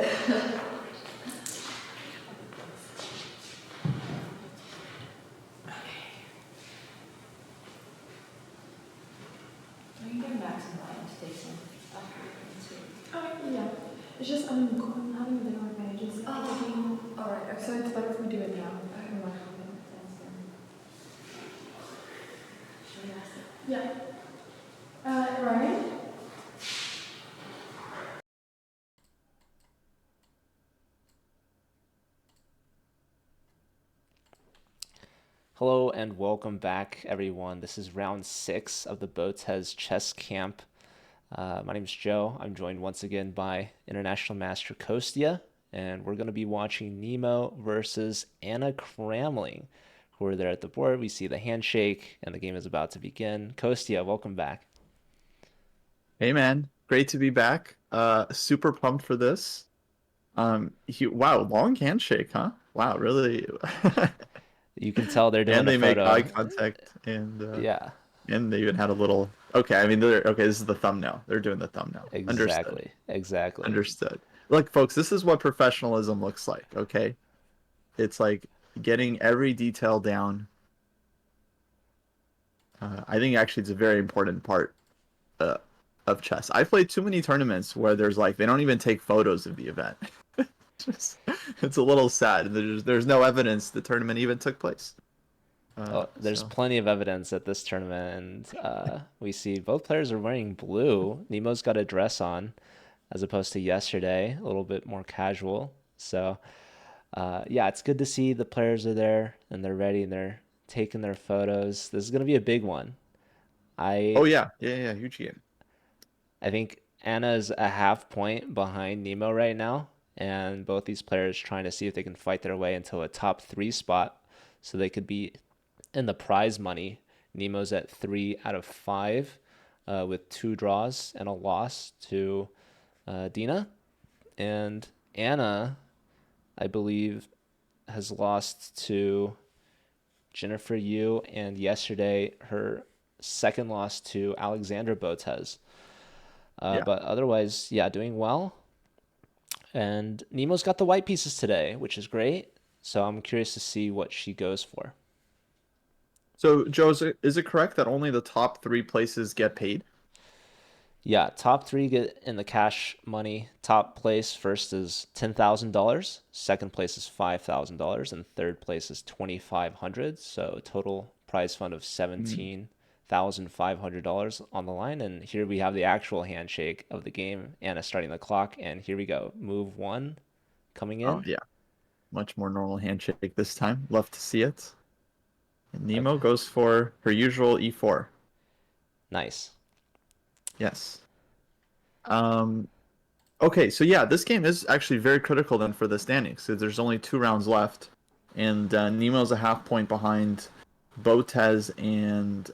You can maximum time to take some after. Oh, yeah. It's just I'm having a dinner with my agents. Alright. So it's better if we do it now. Yeah. Ryan? Hello and welcome back, everyone. This is round 6 of the Botez chess camp. My name is Joe. I'm joined once again by International Master Kostya, and we're going to be watching Nemo versus Anna Cramling, who are there at the board. We see the handshake, and the game is about to begin. Kostya, welcome back. Hey, man. Great to be back. Super pumped for this. Wow, long handshake, huh? Wow, really. You can tell they're doing And they the make photo. eye contact, and Yeah, and they even had a little. Okay, I mean, okay. This is the thumbnail. They're doing the thumbnail. exactly. Understood. Look, folks, this is what professionalism looks like. Okay, it's like getting every detail down. I think actually it's a very important part of chess. I've played too many tournaments where there's like they don't even take photos of the event. It's a little sad. There's no evidence the tournament even took place. There's plenty of evidence at this tournament, and we see both players are wearing blue. Nemo's got a dress on, as opposed to yesterday, a little bit more casual. So, yeah, it's good to see the players are there and they're ready and they're taking their photos. This is going to be a big one. Oh yeah, huge game. I think Anna's a half point behind Nemo right now, and both these players trying to see if they can fight their way into a top 3 spot so they could be in the prize money. Nemo's at 3 out of 5 with 2 draws and a loss to Dina. And Anna, I believe, has lost to Jennifer Yu, and yesterday her second loss to Alexandra Botez. But otherwise, yeah, doing well. And Nemo's got the white pieces today, which is great. So I'm curious to see what she goes for. So, Joe, is it correct that only the top 3 places get paid? Yeah, top 3 get in the cash money. Top place first is $10,000. Second place is $5,000, and third place is $2,500. So total prize fund of $17,500 on the line. And here we have the actual handshake of the game. Anna starting the clock, and here we go. Move 1 coming in. Oh yeah, much more normal handshake this time. Love to see it. And Nemo goes for her usual e4. Nice. Yes. Okay, so yeah, this game is actually very critical then for the standings. So there's only 2 rounds left, and Nemo's a half point behind Botez and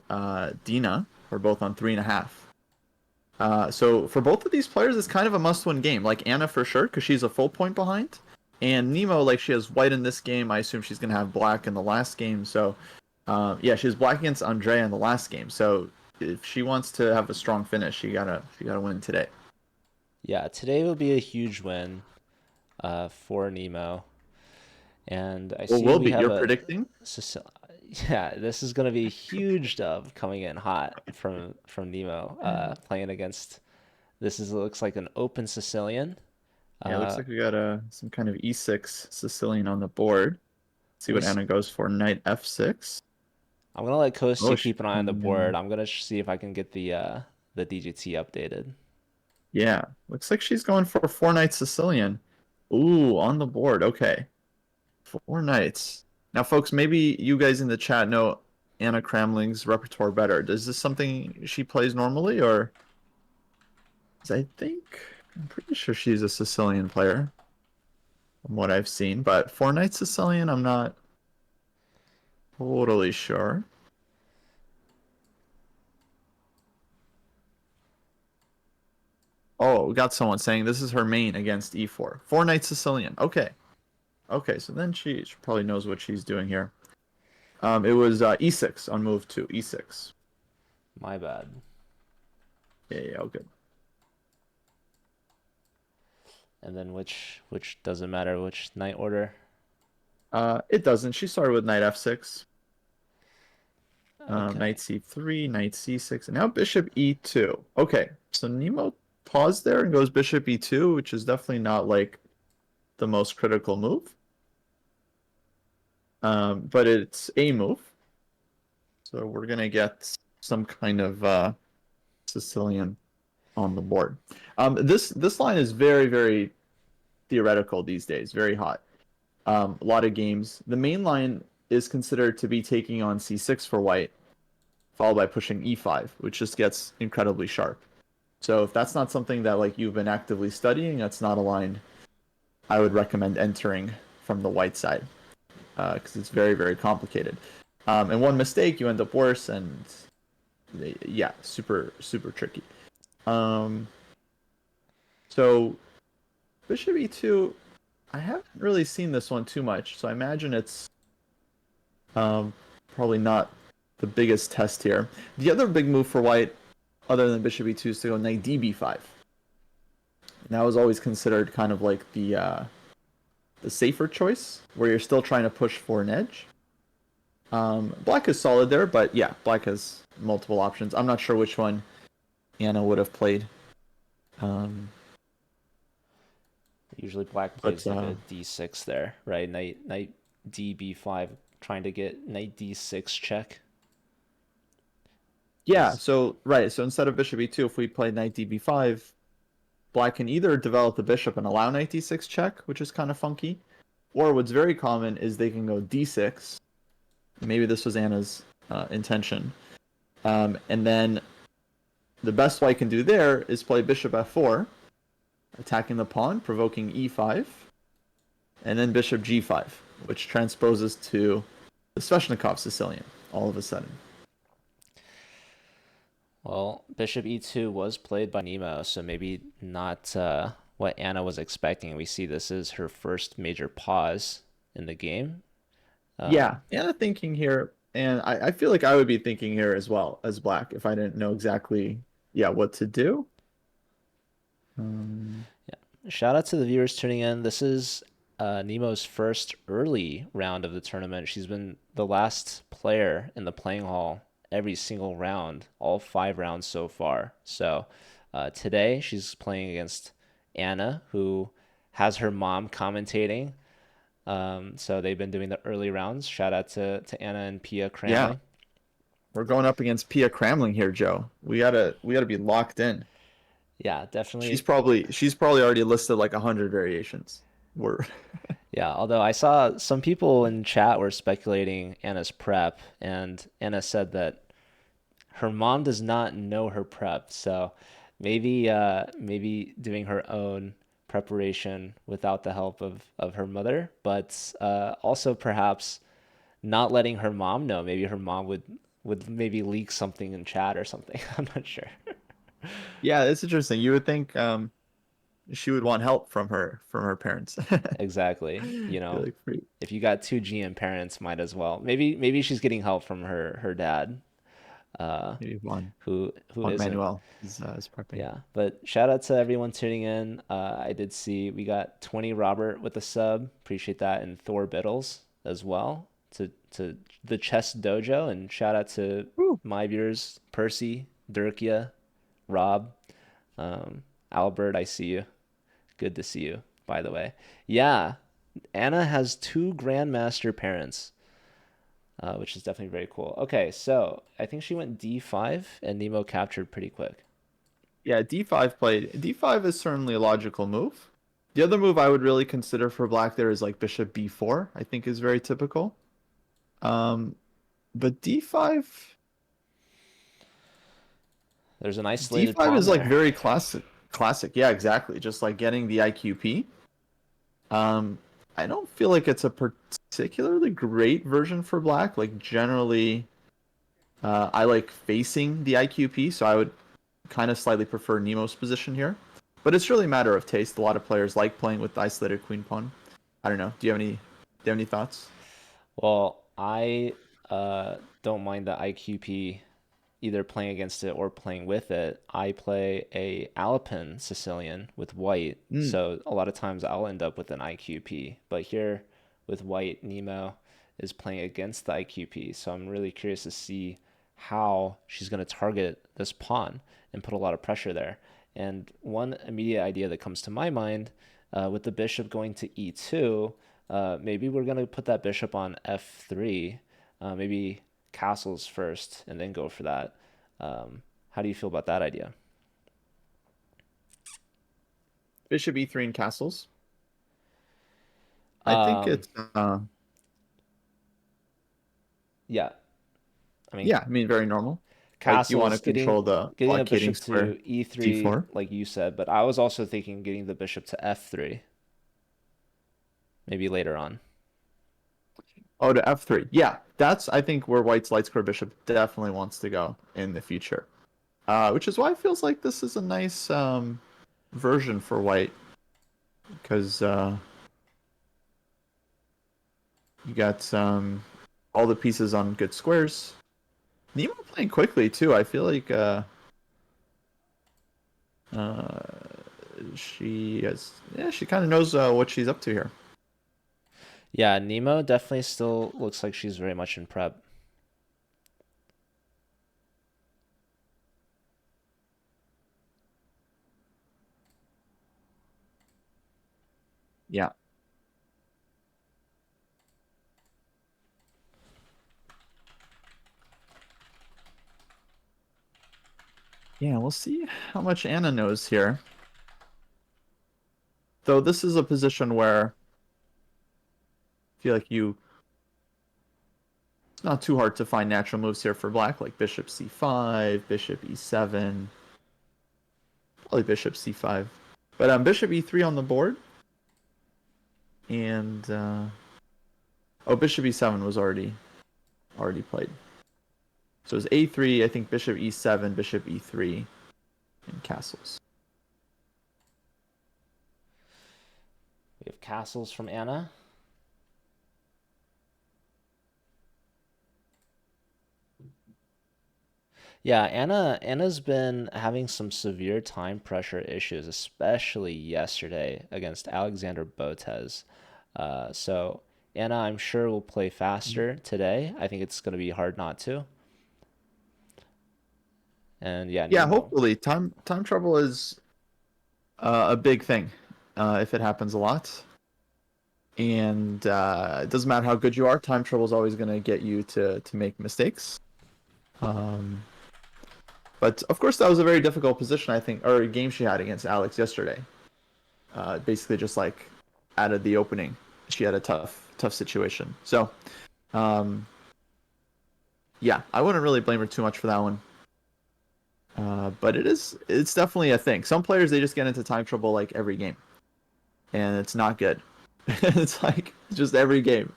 Dina, who are both on 3.5. So for both of these players, it's kind of a must-win game. Like Anna for sure, because she's a full point behind, and Nemo, like she has white in this game. I assume she's gonna have black in the last game. So yeah, she has black against Andrea in the last game. So if she wants to have a strong finish, she gotta win today. Yeah, today will be a huge win for Nemo. And I see we have You're predicting? Yeah, this is going to be a huge dub coming in hot from Nemo playing against. Looks like an open Sicilian. Yeah, it looks like we got some kind of e6 Sicilian on the board. See what Anna goes for. Knight f6. I'm gonna let Kostya keep an eye on the board. I'm gonna see if I can get the DGT updated. Yeah, looks like she's going for 4 knights Sicilian. Ooh, on the board. Okay, 4 knights. Now, folks, maybe you guys in the chat know Anna Cramling's repertoire better. Is this something she plays normally, or? 'Cause I'm pretty sure she's a Sicilian player, from what I've seen. But 4 knights Sicilian, I'm not totally sure. Oh, we got someone saying this is her main against e4. 4 knights Sicilian. Okay. Okay, so then she probably knows what she's doing here. It was e6 on move 2. E6. My bad. Yeah, all good. And then which doesn't matter which knight order. It doesn't. She started with knight f6, Okay. knight c3, knight c6, and now bishop e2. Okay, so Nemo paused there and goes bishop e2, which is definitely not like the most critical move. But it's a move. So we're gonna get some kind of Sicilian on the board. This line is very, very theoretical these days, very hot. A lot of games. The main line is considered to be taking on c6 for white, followed by pushing e5, which just gets incredibly sharp. So if that's not something that like you've been actively studying, that's not a line I would recommend entering from the white side, because it's very, very complicated. And one mistake, you end up worse, and yeah, super, super tricky. So bishop e2, I haven't really seen this one too much, so I imagine it's probably not the biggest test here. The other big move for white, other than bishop e2, is to go knight db5. And that was always considered kind of like the safer choice, where you're still trying to push for an edge. Black is solid there, but yeah, black has multiple options. I'm not sure which one Anna would have played. Usually black plays like a d6 there, right? Knight db5, trying to get knight d6 check. Yeah, so right, so instead of bishop e2, if we play knight db5, black can either develop the bishop and allow knight d6 check, which is kind of funky, or what's very common is they can go d6. Maybe this was Anna's intention. And then the best white can do there is play bishop f4, attacking the pawn, provoking e5, and then bishop g5, which transposes to the Sveshnikov Sicilian all of a sudden. Well, bishop e2 was played by Nemo, so maybe not what Anna was expecting. We see this is her first major pause in the game. Yeah, Anna thinking here, and I feel like I would be thinking here as well as black if I didn't know exactly, what to do. Yeah. Shout out to the viewers tuning in. This is Nemo's first early round of the tournament. She's been the last player in the playing hall every single round, all 5 rounds so far. So today she's playing against Anna, who has her mom commentating. So they've been doing the early rounds. Shout out to Anna and Pia Cramling. Yeah. We're going up against Pia Cramling here, Joe. We gotta be locked in. Yeah, definitely. She's probably already listed like 100 variations. Yeah, although I saw some people in chat were speculating Anna's prep, and Anna said that her mom does not know her prep, so maybe doing her own preparation without the help of her mother, but also perhaps not letting her mom know. Maybe her mom would maybe leak something in chat or something. I'm not sure. Yeah, it's interesting. You would think she would want help from her parents. Exactly. If you got 2 GM parents, might as well. Maybe she's getting help from her dad. Maybe one. Who Juan isn't. Manuel is prepping. Yeah, but shout out to everyone tuning in. I did see we got 20 Robert with a sub. Appreciate that, and Thor Biddles as well to the Chess Dojo, and shout out to my viewers, Percy, Dirkia, Rob, Albert. I see you. Good to see you, by the way. Yeah, Anna has 2 Grandmaster parents, which is definitely very cool. Okay, so I think she went d5, and Nemo captured pretty quick. Yeah, d5 played. d5 is certainly a logical move. The other move I would really consider for black there is like bishop b4, I think is very typical. But d5... There's an isolated d5 is like there. very classic. Yeah, exactly. Just like getting the IQP. I don't feel like it's a particularly great version for black. Like generally, I like facing the IQP, so I would kind of slightly prefer Nemo's position here. But it's really a matter of taste. A lot of players like playing with the isolated queen pawn. I don't know. Do you have any thoughts? Well, I don't mind the IQP either playing against it or playing with it, I play a Alpin Sicilian with white. So a lot of times I'll end up with an IQP. But here with white, Nemo is playing against the IQP. So I'm really curious to see how she's going to target this pawn and put a lot of pressure there. And one immediate idea that comes to my mind with the bishop going to e2, maybe we're going to put that bishop on f3, maybe castles first and then go for that. How do you feel about that idea? Bishop e3 and castles. I think it's yeah. I mean, yeah, I mean very normal. castles, Like you want to control the getting a blockading bishop square. to e3, d4. like you said, but I was also thinking getting the bishop to f3, maybe later on. Oh, to f3. Yeah, that's I think where white's light square bishop definitely wants to go in the future. Which is why it feels like this is a nice version for white, because you got all the pieces on good squares. Nemo playing quickly too. I feel like she kind of knows what she's up to here. Yeah, Nemo definitely still looks like she's very much in prep. Yeah. Yeah, we'll see how much Anna knows here. Though this is a position where I feel like it's not too hard to find natural moves here for black, like bishop c5, bishop e7, probably bishop c5. But bishop e3 on the board. And oh, bishop e7 was already played. So it's a3, I think bishop e7, bishop e3, and castles. We have castles from Anna. Yeah, Anna's been having some severe time pressure issues, especially yesterday against Alexander Botez. So Anna, I'm sure will play faster today. I think it's going to be hard not to. And yeah, Yeah, Nemo. hopefully time trouble is a big thing if it happens a lot. And it doesn't matter how good you are, time trouble is always going to get you to make mistakes. But of course, that was a very difficult position, I think, or game she had against Alex yesterday. Basically, just like added the opening, she had a tough situation. So, yeah, I wouldn't really blame her too much for that one. But it's definitely a thing. Some players, they just get into time trouble like every game, and it's not good. It's like just every game,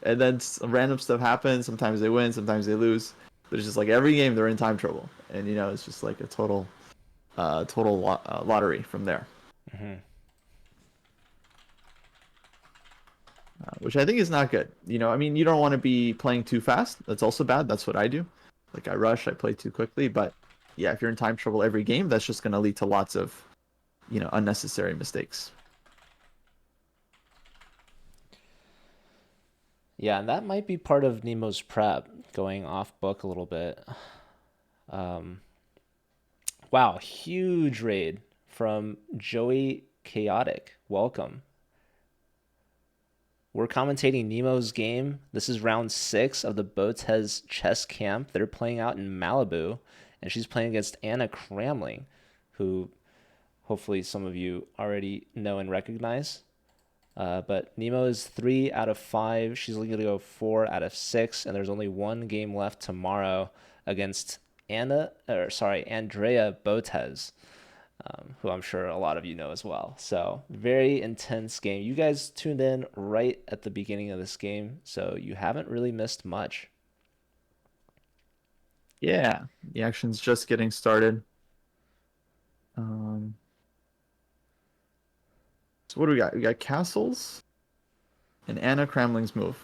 and then random stuff happens. Sometimes they win, sometimes they lose. But it's just like every game they're in time trouble, and it's just like a total lottery from there. Mm-hmm. Which I think is not good. I mean, you don't want to be playing too fast. That's also bad. That's what I do. Like I rush, I play too quickly. But yeah, if you're in time trouble every game, that's just going to lead to lots of, unnecessary mistakes. Yeah, and that might be part of Nemo's prep, going off book a little bit. Wow, huge raid from Joey Chaotic. Welcome. We're commentating Nemo's game. This is round 6 of the Botez chess camp. They're playing out in Malibu, and she's playing against Anna Cramling, who hopefully some of you already know and recognize. But Nemo is 3 out of 5. She's looking to go 4 out of 6, and there's only one game left tomorrow against Andrea Botez, who I'm sure a lot of you know as well. So very intense game. You guys tuned in right at the beginning of this game, so you haven't really missed much. Yeah, the action's just getting started. So what do we got? We got castles and Anna Cramling's move.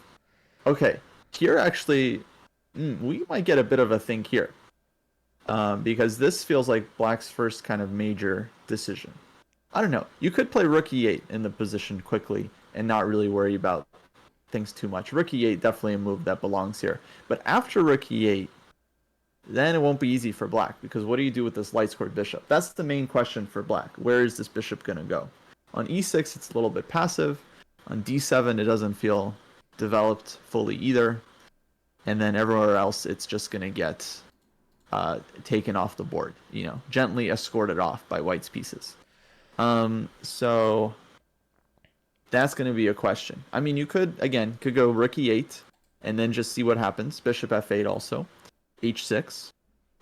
Okay, here actually, we might get a bit of a think here. because this feels like Black's first kind of major decision. I don't know. You could play Rook E8 in the position quickly and not really worry about things too much. Rook E8 definitely a move that belongs here. But after Rook E8, then it won't be easy for Black, because what do you do with this light scored bishop? That's the main question for Black. Where is this bishop going to go? On E6, it's a little bit passive. On D7, it doesn't feel developed fully either. And then everywhere else, it's just going to get taken off the board, gently escorted off by White's pieces. So that's going to be a question. I mean, you could go Rook E8 and then just see what happens. Bishop F8 also. H6.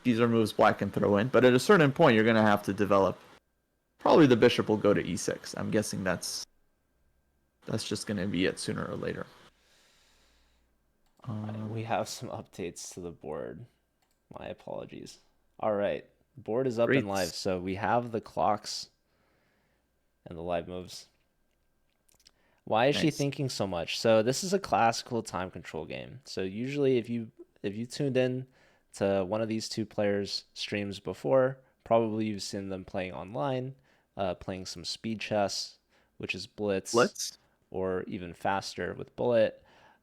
These are moves Black can throw in. But at a certain point, you're going to have to develop. Probably the bishop will go to E6. I'm guessing that's just going to be it sooner or later. We have some updates to the board. My apologies. All right. Board is up Great. and live. So we have the clocks and the live moves. Why is she Nice. thinking so much? So this is a classical time control game. So usually if you tuned in to one of these two players' streams before, probably you've seen them playing online, playing some speed chess, which is blitz, or even faster with bullet,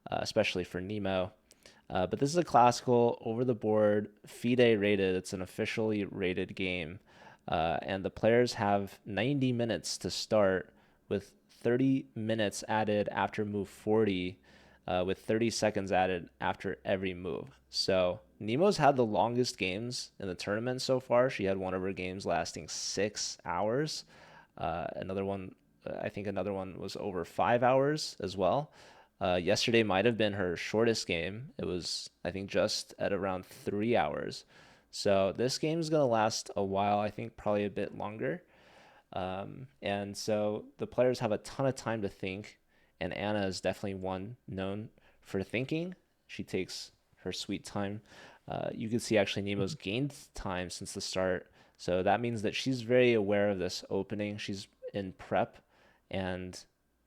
especially for Nemo. But this is a classical over-the-board FIDE rated. It's an officially rated game, and the players have 90 minutes to start, with 30 minutes added after move 40, with 30 seconds added after every move. So Nemo's had the longest games in the tournament so far. She had one of her games lasting 6 hours. Another one was over 5 hours as well. Yesterday might have been her shortest game. It was, I think, just at around 3 hours. So this game is going to last a while. I think probably a bit longer. And so the players have a ton of time to think, and Anna is definitely one known for thinking. She takes her sweet time. You can see actually Nemo's gained time since the start. So that means that she's very aware of this opening. She's in prep, and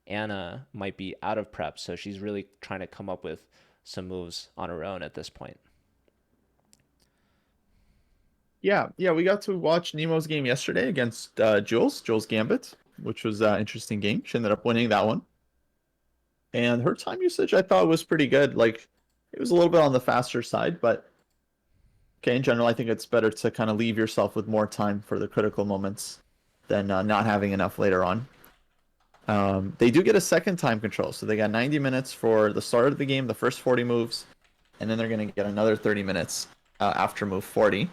Anna might be out of prep. So she's really trying to come up with some moves on her own at this point. Yeah, we got to watch Nemo's game yesterday against Jules Gambit, which was an interesting game. She ended up winning that one. And her time usage, I thought, was pretty good. Like, it was a little bit on the faster side, but okay, in general, I think it's better to kind of leave yourself with more time for the critical moments than not having enough later on. They do get a second time control, so they got 90 minutes for the start of the game, the first 40 moves, and then they're going to get another 30 minutes after move 40.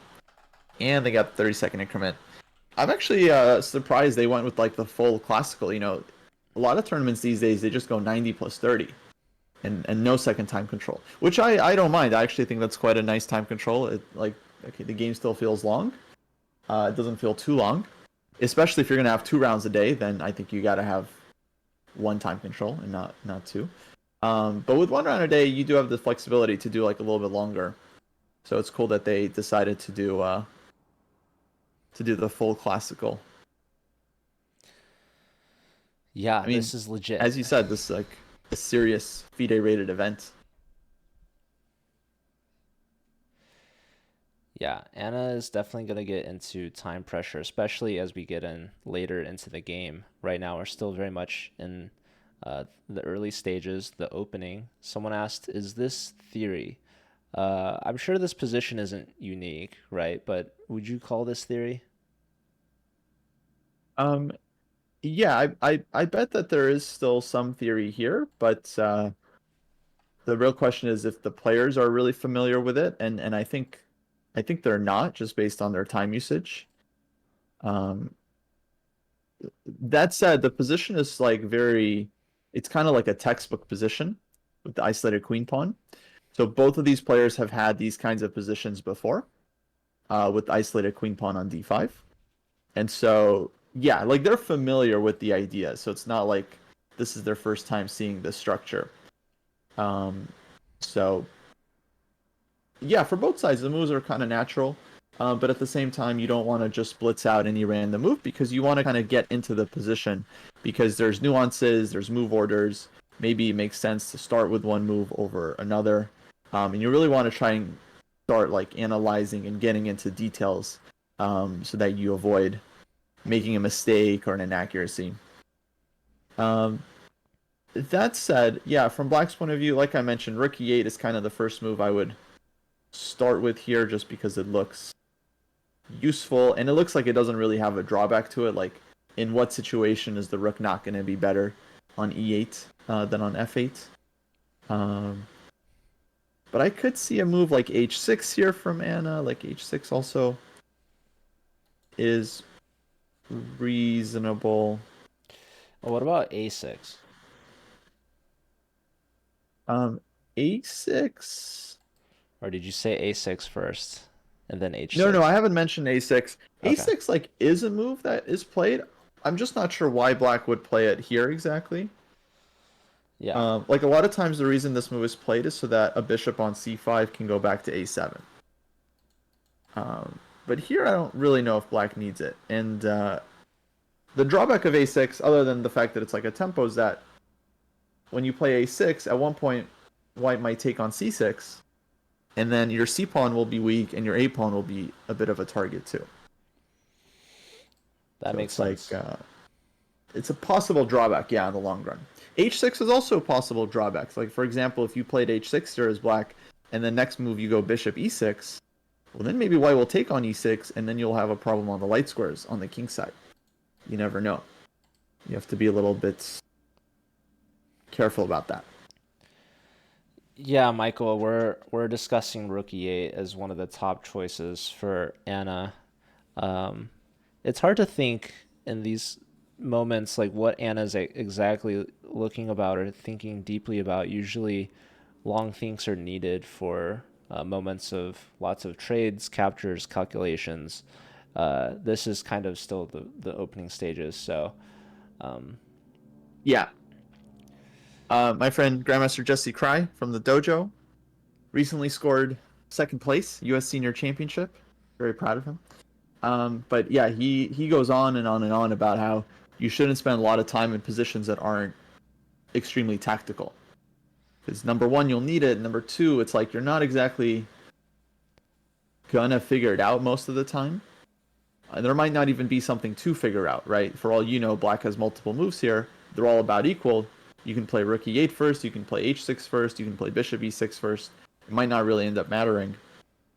And they got 30-second increment. I'm actually surprised they went with like the full classical. A lot of tournaments these days, they just go 90 plus 30 and no second time control, which I don't mind. I actually think that's quite a nice time control. The game still feels long. It doesn't feel too long, especially if you're going to have 2 rounds a day. Then I think you got to have 1 time control and not 2. But with 1 round a day, you do have the flexibility to do like a little bit longer. So it's cool that they decided to do the full classical. Yeah, I mean, this is legit. As you said, this is like a serious FIDE rated event. Yeah, Anna is definitely going to get into time pressure, especially as we get in later into the game. Right now, we're still very much in the early stages, the opening. Someone asked, is this theory? I'm sure this position isn't unique, right? But would you call this theory? Yeah, I bet that there is still some theory here, but the real question is if the players are really familiar with it, and I think they're not, just based on their time usage. That said, the position is like it's kind of like a textbook position with the isolated queen pawn. So both of these players have had these kinds of positions before, with isolated queen pawn on d5. And so, yeah, like they're familiar with the idea. So it's not like this is their first time seeing this structure. So, yeah, for both sides, the moves are kind of natural. But at the same time, you don't want to just blitz out any random move, because you want to kind of get into the position, because there's nuances, there's move orders. Maybe it makes sense to start with one move over another. And you really want to try and start like analyzing and getting into details, so that you avoid making a mistake or an inaccuracy. That said, yeah, from Black's point of view, like I mentioned, Rook E8 is kind of the first move I would start with here, just because it looks useful and it looks like it doesn't really have a drawback to it. Like, in what situation is the Rook not going to be better on E8 than on F8? But I could see a move like H6 here from Anna. Like H6 also is reasonable. Well, what about A6? A6. Or did you say A6 first and then H6? No, I haven't mentioned A6. Okay. A6 like is a move that is played. I'm just not sure why Black would play it here exactly. Yeah. Like a lot of times the reason this move is played is so that a bishop on C5 can go back to A7. But here I don't really know if Black needs it. And the drawback of A6, other than the fact that it's like a tempo, is that when you play A6, at one point White might take on C6, and then your C pawn will be weak, and your A pawn will be a bit of a target too. That So makes it's sense. like it's a possible drawback, yeah, in the long run. H6 is also possible drawbacks. Like for example, if you played H6 here as Black, and the next move you go Bishop E6, well then maybe White will take on E6, and then you'll have a problem on the light squares on the king side. You never know. You have to be a little bit careful about that. Yeah, Michael, we're discussing Rook E8 as one of the top choices for Anna. It's hard to think in these moments like what Anna's exactly looking about or thinking deeply about. Usually, long thinks are needed for moments of lots of trades, captures, calculations. This is kind of still the opening stages, so Yeah. My friend Grandmaster Jesse Kraai from the Dojo recently scored second place U.S. Senior Championship. Very proud of him. But yeah, he goes on and on and on about how you shouldn't spend a lot of time in positions that aren't extremely tactical. Because number one, you'll need it. Number two, it's like you're not exactly gonna figure it out most of the time. And there might not even be something to figure out, right? For all you know, Black has multiple moves here. They're all about equal. You can play Rook E8 first, you can play H6 first, you can play Bishop E6 first. It might not really end up mattering.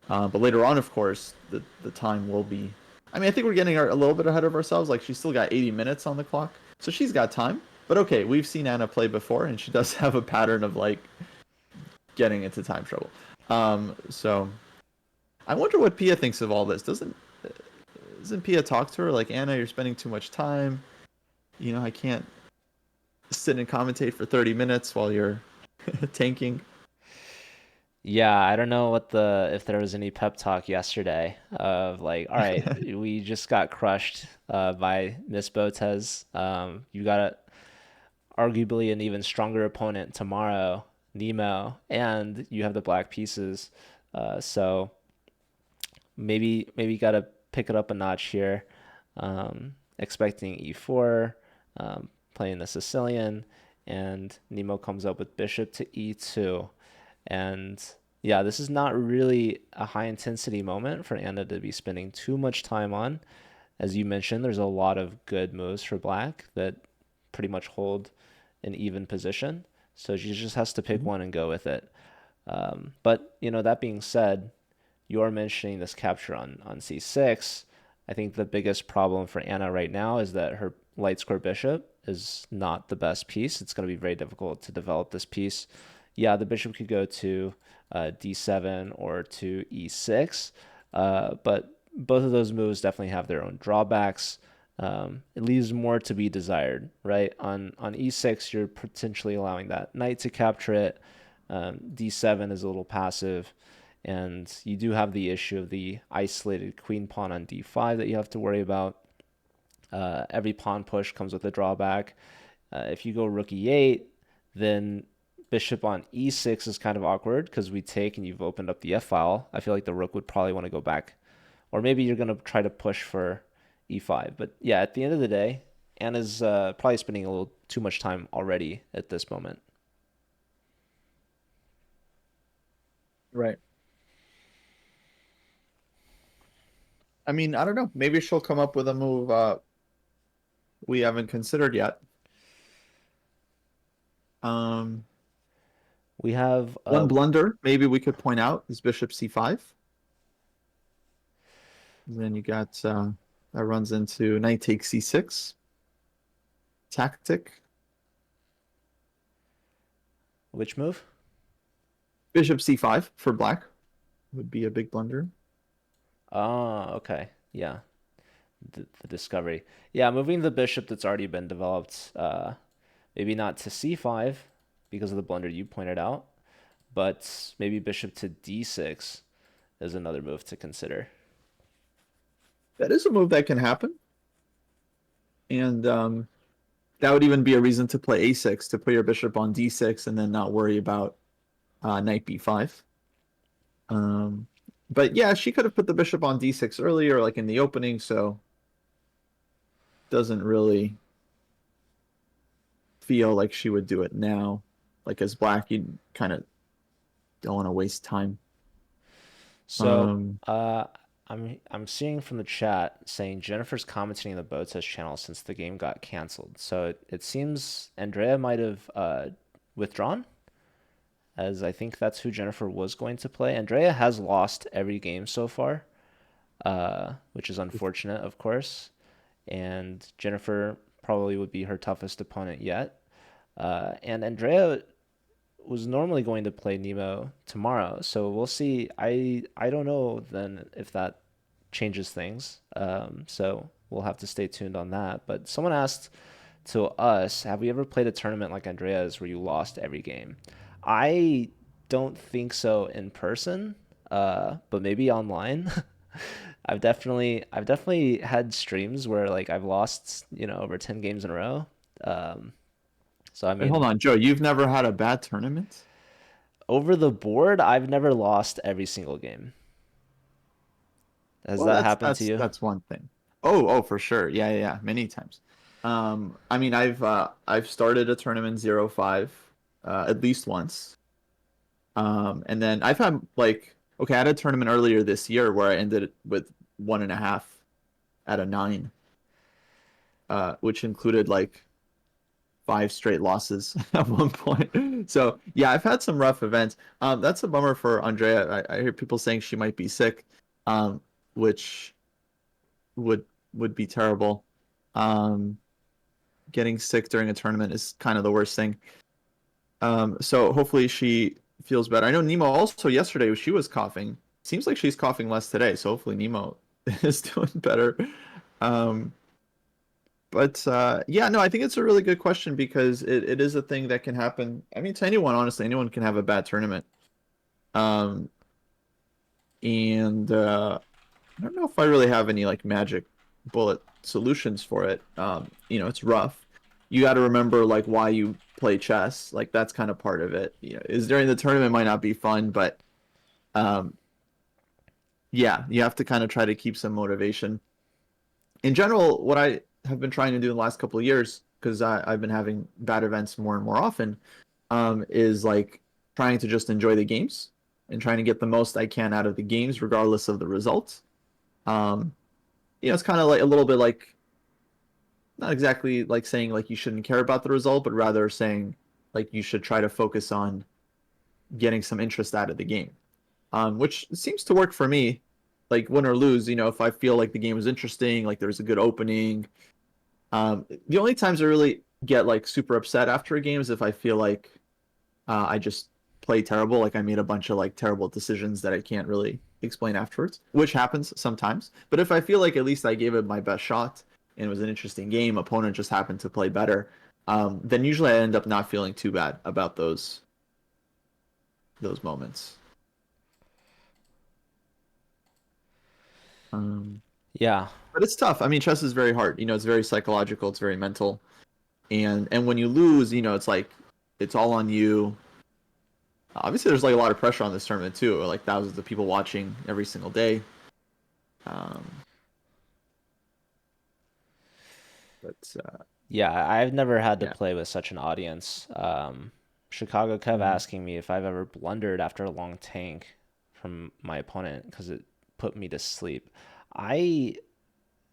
But later on, of course, the time will be... I mean, I think we're getting a little bit ahead of ourselves. Like, she's still got 80 minutes on the clock. So she's got time. But okay, we've seen Anna play before, and she does have a pattern of, like, getting into time trouble. So I wonder what Pia thinks of all this. Doesn't Pia talk to her? Like, Anna, you're spending too much time. You know, I can't sit and commentate for 30 minutes while you're tanking. yeah, I don't know if there was any pep talk yesterday of like, all right, we just got crushed by Miss Botez. You got arguably an even stronger opponent tomorrow, Nemo, and you have the black pieces. So maybe got to pick it up a notch here. Expecting E4, playing the Sicilian, and Nemo comes up with bishop to E2. And yeah, this is not really a high intensity moment for Anna to be spending too much time on. As you mentioned, there's a lot of good moves for Black that pretty much hold an even position. So she just has to pick one and go with it. But, you know, that being said, you are mentioning this capture on C6. I think the biggest problem for Anna right now is that her light square bishop is not the best piece. It's going to be very difficult to develop this piece. Yeah, the bishop could go to D7 or to E6, but both of those moves definitely have their own drawbacks. It leaves more to be desired, right? On E6, you're potentially allowing that knight to capture it. D7 is a little passive, and you do have the issue of the isolated queen pawn on D5 that you have to worry about. Every pawn push comes with a drawback. If you go rook E8, then bishop on E6 is kind of awkward because we take and you've opened up the F file. I feel like the rook would probably want to go back. Or maybe you're going to try to push for E5. But yeah, at the end of the day, Anna's probably spending a little too much time already at this moment. Right. I mean, I don't know. Maybe she'll come up with a move we haven't considered yet. Um, We have One blunder maybe we could point out is bishop c5. And then you got that runs into knight takes c6 tactic. which move? Bishop c5 for black would be a big blunder. Oh, okay. Yeah. The discovery. Yeah, moving the bishop that's already been developed, maybe not to c5 because of the blunder you pointed out, but maybe bishop to d6 is another move to consider. That is a move that can happen. And that would even be a reason to play a6, to put your bishop on d6 and then not worry about knight b5. But yeah, she could have put the bishop on d6 earlier, like in the opening, so doesn't really feel like she would do it now. Like as black, you kind of don't want to waste time. So, I'm seeing from the chat saying Jennifer's commenting the Botez channel since the game got canceled. So it seems Andrea might have withdrawn, as I think that's who Jennifer was going to play. Andrea has lost every game so far, which is unfortunate, of course. And Jennifer probably would be her toughest opponent yet. And Andrea was normally going to play Nemo tomorrow, so we'll see. I don't know then if that changes things. So we'll have to stay tuned on that. But someone asked to us, have we ever played a tournament like Andrea's where you lost every game? I don't think so in person, but maybe online. I've definitely had streams where like I've lost, over 10 games in a row. So I Wait, hold mean, on, Joe. You've never had a bad tournament? over the board, I've never lost every single game. Has Well, that that's happened to that's you? that's one thing. Oh, for sure. Yeah, many times. I mean, I've started a tournament 0-5 at least once. And then I've had like okay, I had a tournament earlier this year where I ended with 1.5 out of 9, which included like 5 straight losses at one point. So yeah, I've had some rough events. That's a bummer for Andrea. I hear people saying she might be sick, which would would be terrible. Um, Getting sick during a tournament is kind of the worst thing. So hopefully she feels better. I know Nemo also yesterday she was coughing. Seems like she's coughing less today, so hopefully Nemo is doing better. Um, but yeah, no, I think it's a really good question because it is a thing that can happen. I mean, to anyone, honestly, anyone can have a bad tournament. Um, and I don't know if I really have any like magic bullet solutions for it. It's rough. You got to remember like why you play chess. Like that's kind of part of it. Is during the tournament might not be fun, but um, yeah, you have to kind of try to keep some motivation. In general, what I have been trying to do in the last couple of years, because I've been having bad events more and more often, is like trying to just enjoy the games and trying to get the most I can out of the games, regardless of the results. Um, it's kind of like a little bit like not exactly like saying like you shouldn't care about the result, but rather saying like you should try to focus on getting some interest out of the game, which seems to work for me. Like win or lose, if I feel like the game is interesting, like there's a good opening. The only times I really get like super upset after a game is if I feel like I just play terrible, like I made a bunch of like terrible decisions that I can't really explain afterwards, which happens sometimes. But if I feel like at least I gave it my best shot and it was an interesting game, opponent just happened to play better, then usually I end up not feeling too bad about those moments. Yeah. But it's tough. I mean, chess is very hard. It's very psychological. It's very mental. And when you lose, it's like it's all on you. Obviously, there's like a lot of pressure on this tournament too. Like thousands of people watching every single day. Um, but Yeah, I've never had to yeah, play with such an audience. Chicago Kev Mhm. asking me if I've ever blundered after a long tank from my opponent because it put me to sleep. I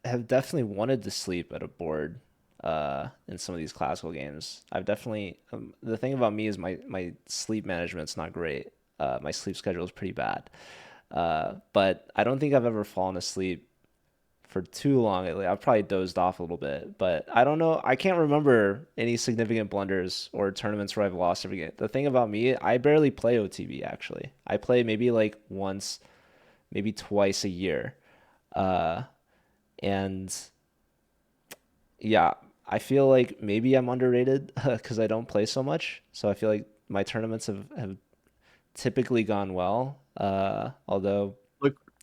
have definitely wanted to sleep at a board in some of these classical games. I've definitely the thing about me is my sleep management's not great. My sleep schedule is pretty bad. But I don't think I've ever fallen asleep for too long. I've probably dozed off a little bit, but I don't know. I can't remember any significant blunders or tournaments where I've lost every game. The thing about me, I barely play OTB actually. I play maybe like once, maybe twice a year. Uh, and yeah, I feel like maybe I'm underrated because I don't play so much. So I feel like my tournaments have typically gone well. Although,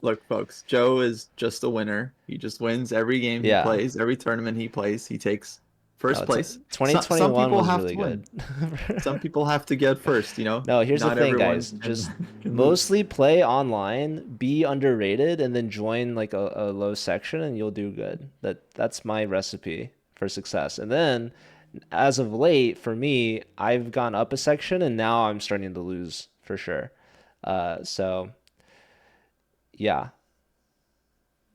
Look, folks. Joe is just a winner. He just wins every game he yeah, plays, every tournament he plays. He takes first no, place. Some 2021 people was have really to win. good. Some people have to get first. You know, No, here's the not thing, everyone guys. can, Just can lose. mostly play online, be underrated, and then join like a low section, and you'll do good. That's my recipe for success. And then, as of late, for me, I've gone up a section, and now I'm starting to lose for sure. So yeah,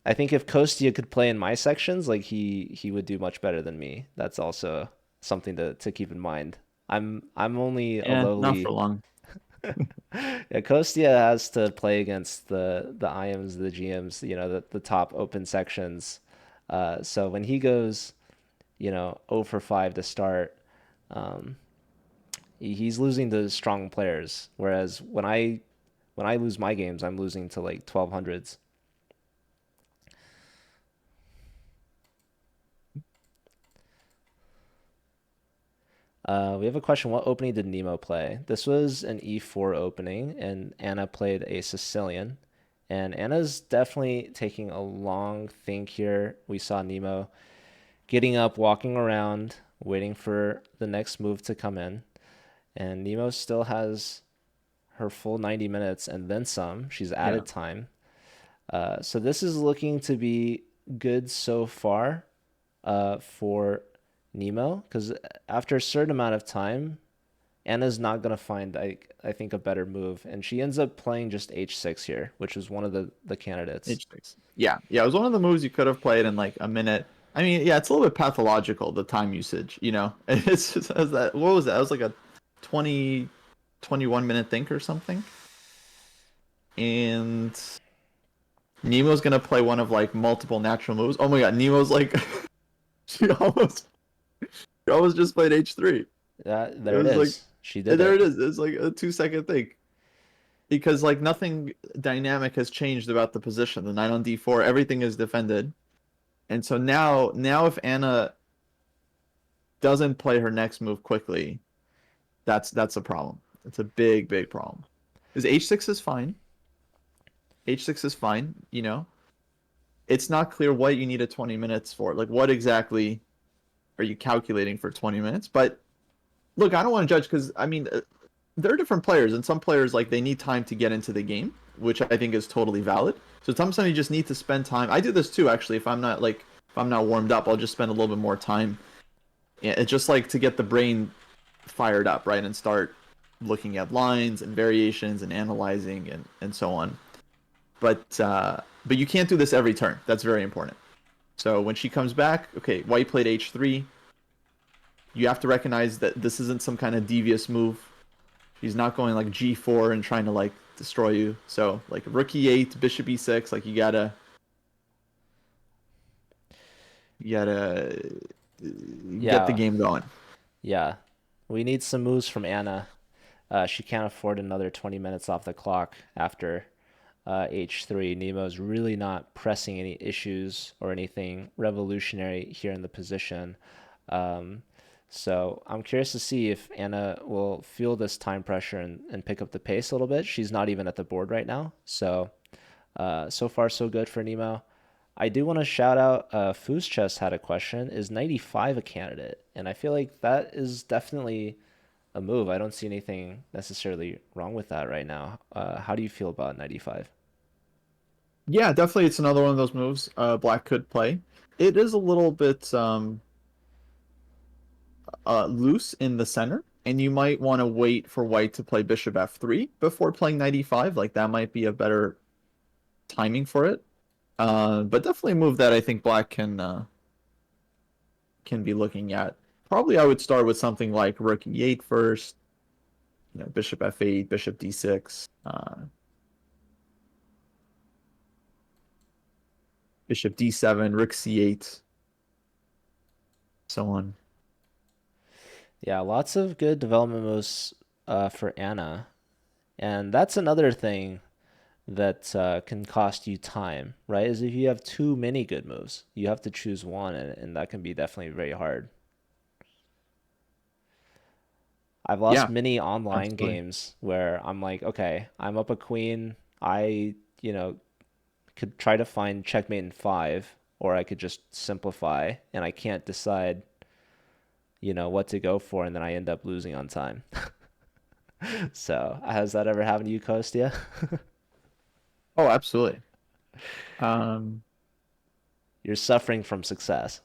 I think if Kostya could play in my sections, like he would do much better than me. That's also something to keep in mind. I'm only a Not for lowly. long. Yeah, Kostya has to play against the IMs, the GMs, the top open sections. So when he goes, 0 for 5 to start, um, he's losing to strong players. Whereas when I lose my games, I'm losing to like 1200s. We have a question. What opening did Nemo play? This was an E4 opening, and Anna played a Sicilian. And Anna's definitely taking a long think here. We saw Nemo getting up, walking around, waiting for the next move to come in. And Nemo still has her full 90 minutes and then some. She's Yeah. added time. So this is looking to be good so far for Nemo, because after a certain amount of time, Anna's not going to find, I think, a better move. And she ends up playing just h6 here, which was one of the candidates. H6. Yeah, it was one of the moves you could have played in like a minute. I mean, yeah, it's a little bit pathological, the time usage, you know. It's just, as that, what was that? It was like a 20, 21-minute think or something. And Nemo's gonna play one of like multiple natural moves. Oh my god, Nemo's like she almost just played H3. It There it was like is. She did there it. it is. It's like a 2-second think. Because like nothing dynamic has changed about the position. The knight on D4, everything is defended. And so now if Anna doesn't play her next move quickly, that's a problem. It's a big problem. Because H6 is fine. H6 is fine, you know. It's not clear what you need 20 minutes for. Like what exactly are you calculating for 20 minutes? But look, I don't want to judge because I mean there are different players, and some players like they need time to get into the game, which I think is totally valid. So sometimes you just need to spend time. I do this too, actually. If I'm not warmed up, I'll just spend a little bit more time. Yeah, it's just like to get the brain fired up, right, and start looking at lines and variations and analyzing and so on. But you can't do this every turn. That's very important. So when she comes back, okay, white played h3. You have to recognize that this isn't some kind of devious move. He's not going like g4 and trying to like destroy you. So like rook e8, bishop e6, like you gotta get the Yeah. game going. Yeah. We need some moves from Anna. She can't afford another 20 minutes off the clock after h3. Nemo's really not pressing any issues or anything revolutionary here in the position. So I'm curious to see if Anna will feel this time pressure and pick up the pace a little bit. She's not even at the board right now. So so far so good for Nemo. I do want to shout out Foos Chess had a question. Is 95 a candidate? And I feel like that is definitely a move. I don't see anything necessarily wrong with that right now. How do you feel about 95? Yeah, definitely it's another one of those moves Black could play. It is a little bit loose in the center, and you might want to wait for white to play bishop f3 before playing 95. Like that might be a better timing for it. But definitely a move that I think Black can be looking at. Probably I would start with something like Rook E8 first, Bishop F8, Bishop D6, Bishop D7, Rook C8, so on. Yeah, lots of good development moves for Anna. And that's another thing that can cost you time, right? Is if you have too many good moves, you have to choose one, and that can be definitely very hard. I've lost Yeah, many online absolutely. games where I'm like, okay, I'm up a queen. I, could try to find checkmate in five, or I could just simplify, and I can't decide, what to go for, and then I end up losing on time. So, has that ever happened to you, Kostya? Oh, absolutely. Um, You're suffering from success.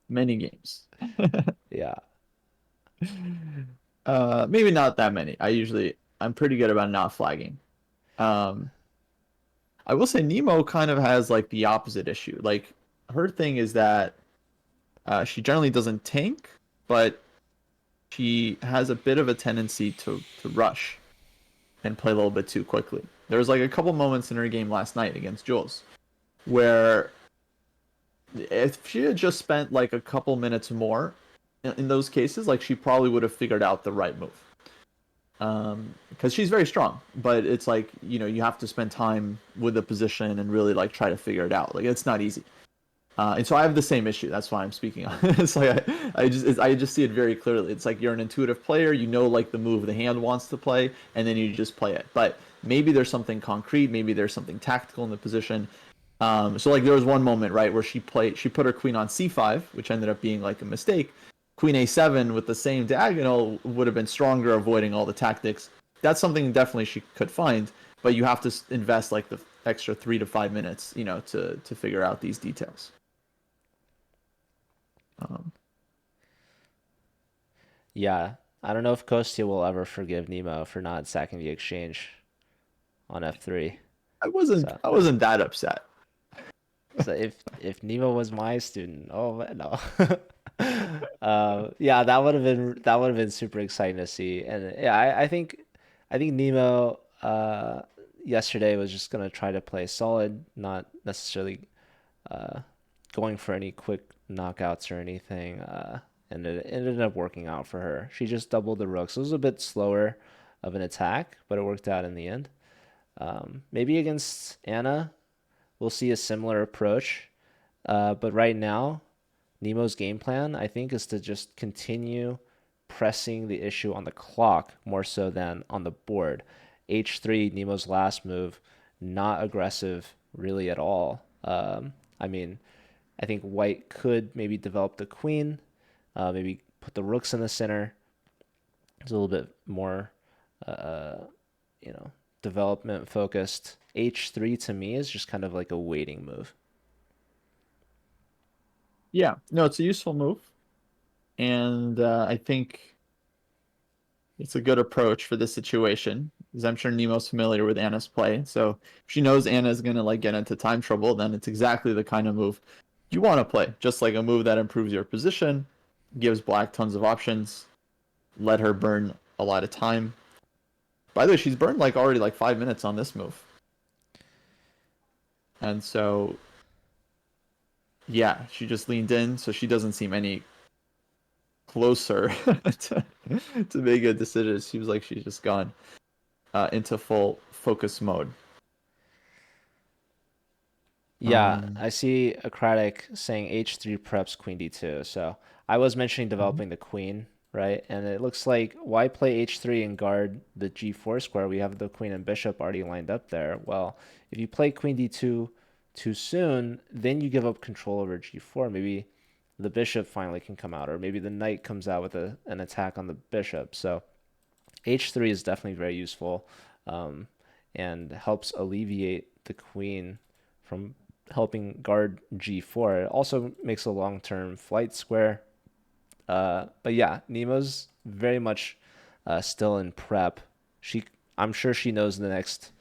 Many games. Yeah. Maybe not that many. I'm pretty good about not flagging. Um, I will say Nemo kind of has like the opposite issue. Like her thing is that she generally doesn't tank, but she has a bit of a tendency to rush and play a little bit too quickly. There was like a couple moments in her game last night against Jules where if she had just spent like a couple minutes more in those cases, like she probably would have figured out the right move. Because she's very strong, but it's like you have to spend time with the position and really like try to figure it out. Like it's not easy. And so I have the same issue. That's why I'm speaking on. It's like I just see it very clearly. It's like you're an intuitive player. You know like the move the hand wants to play, and then you just play it. But maybe there's something concrete. Maybe there's something tactical in the position. So like there was one moment right where she put her queen on c5, which ended up being like a mistake. Queen a7 with the same diagonal would have been stronger, avoiding all the tactics. That's something definitely she could find, but you have to invest like the extra 3 to 5 minutes, to figure out these details. Um, Yeah. I don't know if Kostya will ever forgive Nemo for not sacking the exchange on f3. I wasn't So, I wasn't that upset. so if Nemo was my student, oh man, no. Yeah, that would have been super exciting to see. And yeah, I think Nemo yesterday was just gonna try to play solid, not necessarily uh, going for any quick knockouts or anything. And it ended up working out for her. She just doubled the rooks. It was a bit slower of an attack, but it worked out in the end. Maybe against Anna, we'll see a similar approach. But right now, Nemo's game plan, I think, is to just continue pressing the issue on the clock more so than on the board. H3, Nemo's last move, not aggressive really at all. I mean, I think White could maybe develop the queen, maybe put the rooks in the center. It's a little bit more, uh, you know, development focused. H3 to me is just kind of like a waiting move. Yeah, no, it's a useful move, and I think it's a good approach for this situation. Because I'm sure Nemo's familiar with Anna's play, so if she knows Anna's gonna like get into time trouble, then it's exactly the kind of move you want to play. Just like a move that improves your position, gives Black tons of options, let her burn a lot of time. By the way, she's burned like already like 5 minutes on this move, and so yeah, she just leaned in, so she doesn't seem any closer to make a decision. It seems like she's just gone into full focus mode. Yeah, Um, I see Acratic saying h3 preps queen d2. So I was mentioning mhm. developing the queen, right? And it looks like why play h3 and guard the g4 square? We have the queen and bishop already lined up there. Well, if you play queen d2 too soon, then you give up control over g4. Maybe the bishop finally can come out, or maybe the knight comes out with an attack on the bishop. So h3 is definitely very useful, um, and helps alleviate the queen from helping guard g4. It also makes a long-term flight square. But yeah, Nemo's very much still in prep. She, I'm sure she knows the next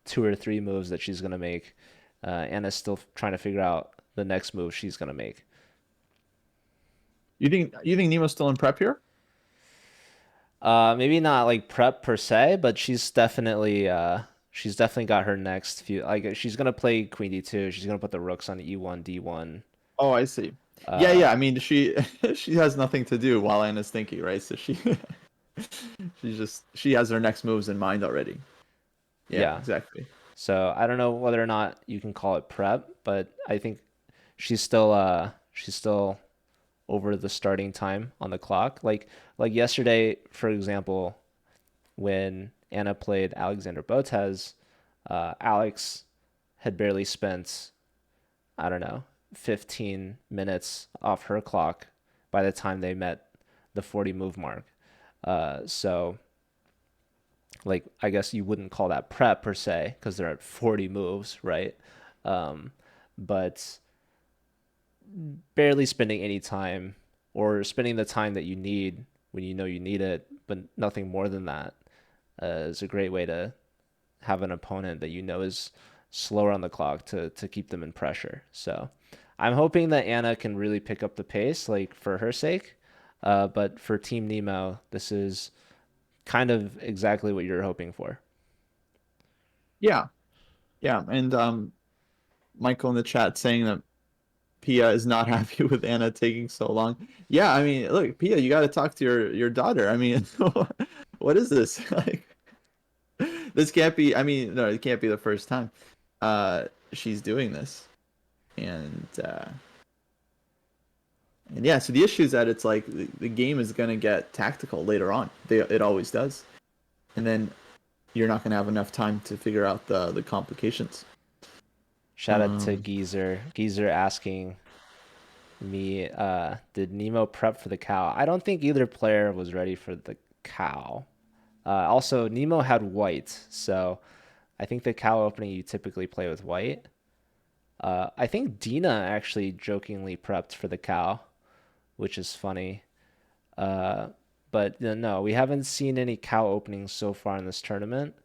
two or three moves that she's gonna make. Anna's still trying to figure out the next move she's gonna make. You think Nemo's still in prep here? Maybe not like prep per se, but she's definitely got her next few. Like she's gonna play Queen D2. She's gonna put the rooks on E1, D1. Oh, I see. Yeah, Uh, yeah. I mean, she she has nothing to do while Anna's thinking, right? So she has her next moves in mind already. Yeah, yeah. exactly. So I don't know whether or not you can call it prep, but I think she's still over the starting time on the clock. Like yesterday, for example, when Anna played Alexander Botez, Alex had barely spent, I don't know, 15 minutes off her clock by the time they met the 40 move mark. So, like, I guess you wouldn't call that prep per se because they're at 40 moves, right? Um, but barely spending any time or spending the time that you need when you know you need it, but nothing more than that is a great way to have an opponent that you know is slower on the clock to keep them in pressure. So I'm hoping that Anna can really pick up the pace, like for her sake. But for Team Nemo, this is kind of exactly what you're hoping for. Yeah, yeah. And Michael in the chat saying that Pia is not happy with Anna taking so long. Yeah, I mean, look, Pia, you got to talk to your daughter. I mean, what is this? Like, this can't be. I mean, no, it can't be the first time she's doing this. And yeah, so the issue is that it's like the game is gonna get tactical later on. It always does, and then you're not gonna have enough time to figure out the complications. Shout out to Geezer. Geezer asking me, did Nemo prep for the cow? I don't think either player was ready for the cow. Also, Nemo had white, so I think the cow opening you typically play with white. I think Dina actually jokingly prepped for the cow, which is funny. But no, we haven't seen any cow openings so far in this tournament,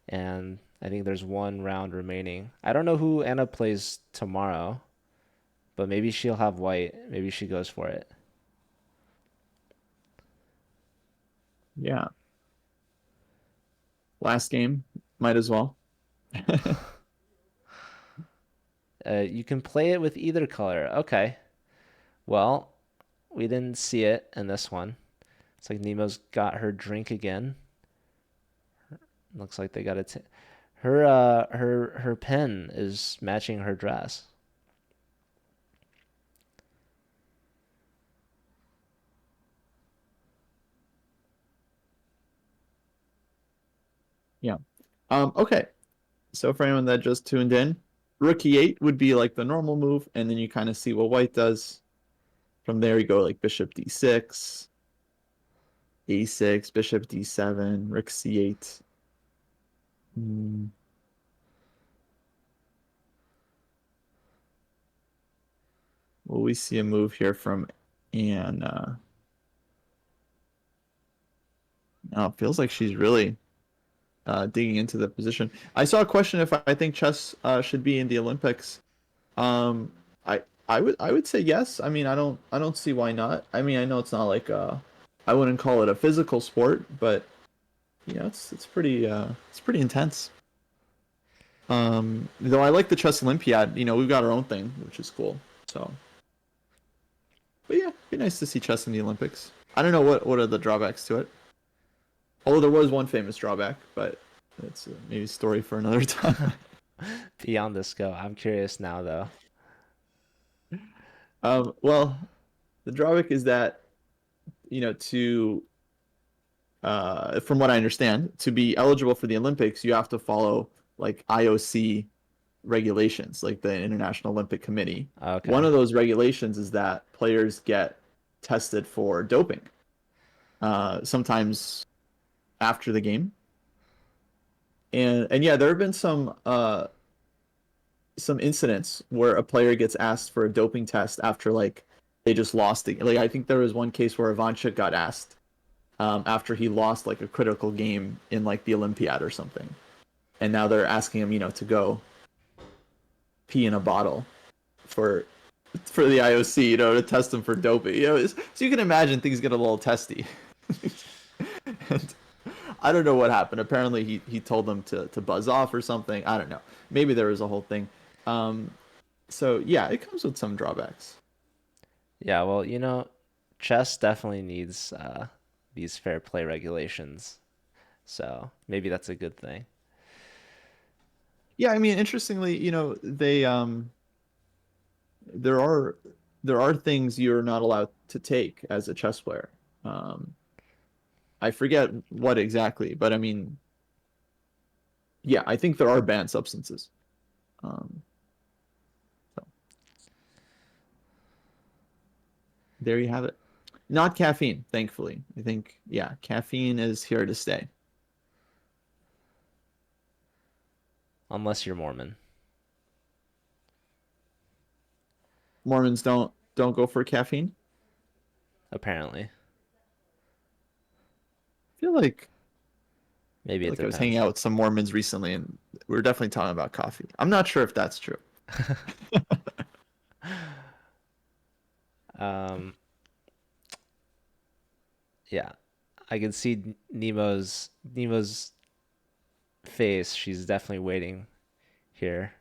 and I think there's one round remaining. I don't know who Anna plays tomorrow, but maybe she'll have white. Maybe she goes for it. Yeah. Last game, might as well. You can play it with either color. Okay. Well, we didn't see it in this one. It's like Nemo's got her drink again. Looks like they got it. Her pen is matching her dress. Yeah. Okay. So for anyone that just tuned in, rook e8 would be like the normal move, and then you kind of see what white does. From there, you go like bishop d6, a6, bishop d7, rook c8. Will we see a move here from Anna? No, it feels like she's really digging into the position. I saw a question if I think chess should be in the Olympics. Um, I would say yes. I mean, I don't see why not. I mean, I know it's not like I wouldn't call it a physical sport, but it's pretty intense. Though I like the chess Olympiad. We've got our own thing, which is cool. So, but yeah, it'd be nice to see chess in the Olympics. I don't know what are the drawbacks to it. Although there was one famous drawback, but that's maybe a story for another time. Beyond this go. I'm curious now though. Well, the drawback is that, to from what I understand, to be eligible for the Olympics, you have to follow like IOC regulations, like the International Olympic Committee. Okay. One of those regulations is that players get tested for doping, sometimes after the game. And yeah, there have been some incidents where a player gets asked for a doping test after like they just lost it. Like I think there was one case where Ivanchuk got asked after he lost like a critical game in like the Olympiad or something, and now they're asking him, to go pee in a bottle for the IOC, to test them for doping. So you can imagine things get a little testy. And I don't know what happened. Apparently he told them to buzz off or something. I don't know. Maybe there was a whole thing. So yeah, it comes with some drawbacks. Yeah, well, chess definitely needs these fair play regulations. So maybe that's a good thing. Yeah, I mean, interestingly, they there are things you're not allowed to take as a chess player. I forget what exactly, but I mean, yeah, I think there are banned substances. So there you have it. Not caffeine, thankfully. I think, yeah, caffeine is here to stay. Unless you're Mormon. Mormons don't go for caffeine. Apparently. I feel like Maybe it I was depends. hanging out with some Mormons recently, and we were definitely talking about coffee. I'm not sure if that's true. Yeah, I can see Nemo's face. She's definitely waiting here.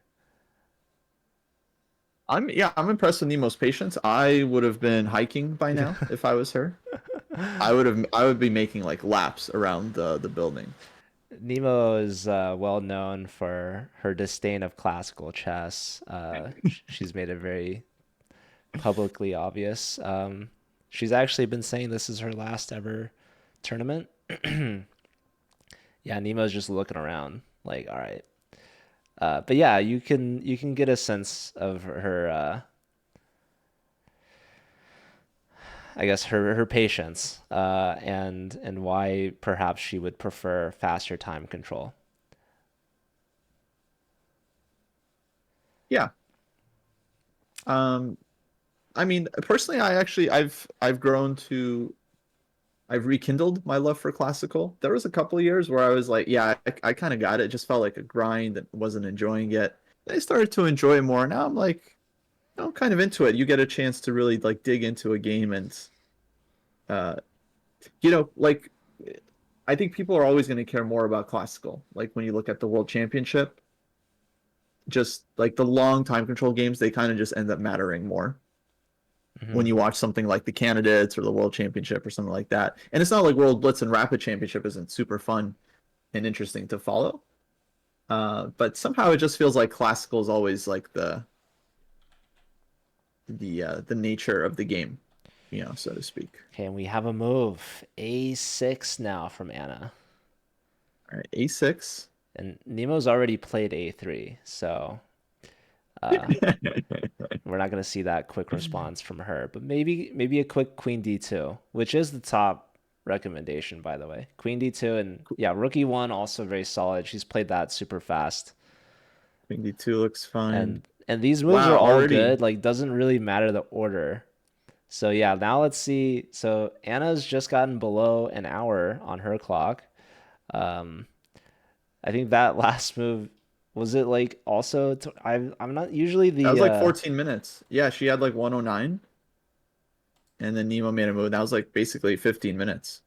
I'm impressed with Nemo's patience. I would have been hiking by now if I was her. I would be making like laps around the building. Nemo is well known for her disdain of classical chess. She's made it very publicly obvious. She's actually been saying this is her last ever tournament. Yeah, Nemo's just looking around like, all right. But yeah, you can get a sense of her I guess her patience and why perhaps she would prefer faster time control. Yeah. I mean, personally, I've grown to I've rekindled my love for classical. There was a couple of years where I was like, yeah, I kind of got it. It just felt like a grind and wasn't enjoying it. I started to enjoy it more. Now I'm like, I'm kind of into it. You get a chance to really like dig into a game and, uh, like I think people are always going to care more about classical. Like when you look at the World Championship, just like the long time control games, they kind of just end up mattering more when you watch something like the Candidates or the World Championship or something like that. And it's not like World Blitz and Rapid Championship isn't super fun and interesting to follow. But somehow it just feels like classical is always like the nature of the game, so to speak. Okay, and we have a move. A6 now from Anna. All right, A6. And Nemo's already played A3, so we're not going to see that quick response from her. But maybe a quick Queen D2, which is the top recommendation, by the way. Queen D2 and yeah, Rook E1 also very solid. She's played that super fast. Queen D2 looks fine. And these moves Wow, are all already. good. Like doesn't really matter the order. So yeah, now let's see. So Anna's just gotten below an hour on her clock. I think that last move was it like also I'm not usually the That was like 14 minutes. Yeah, she had like 109. And then Nemo made a move. That was like basically 15 minutes.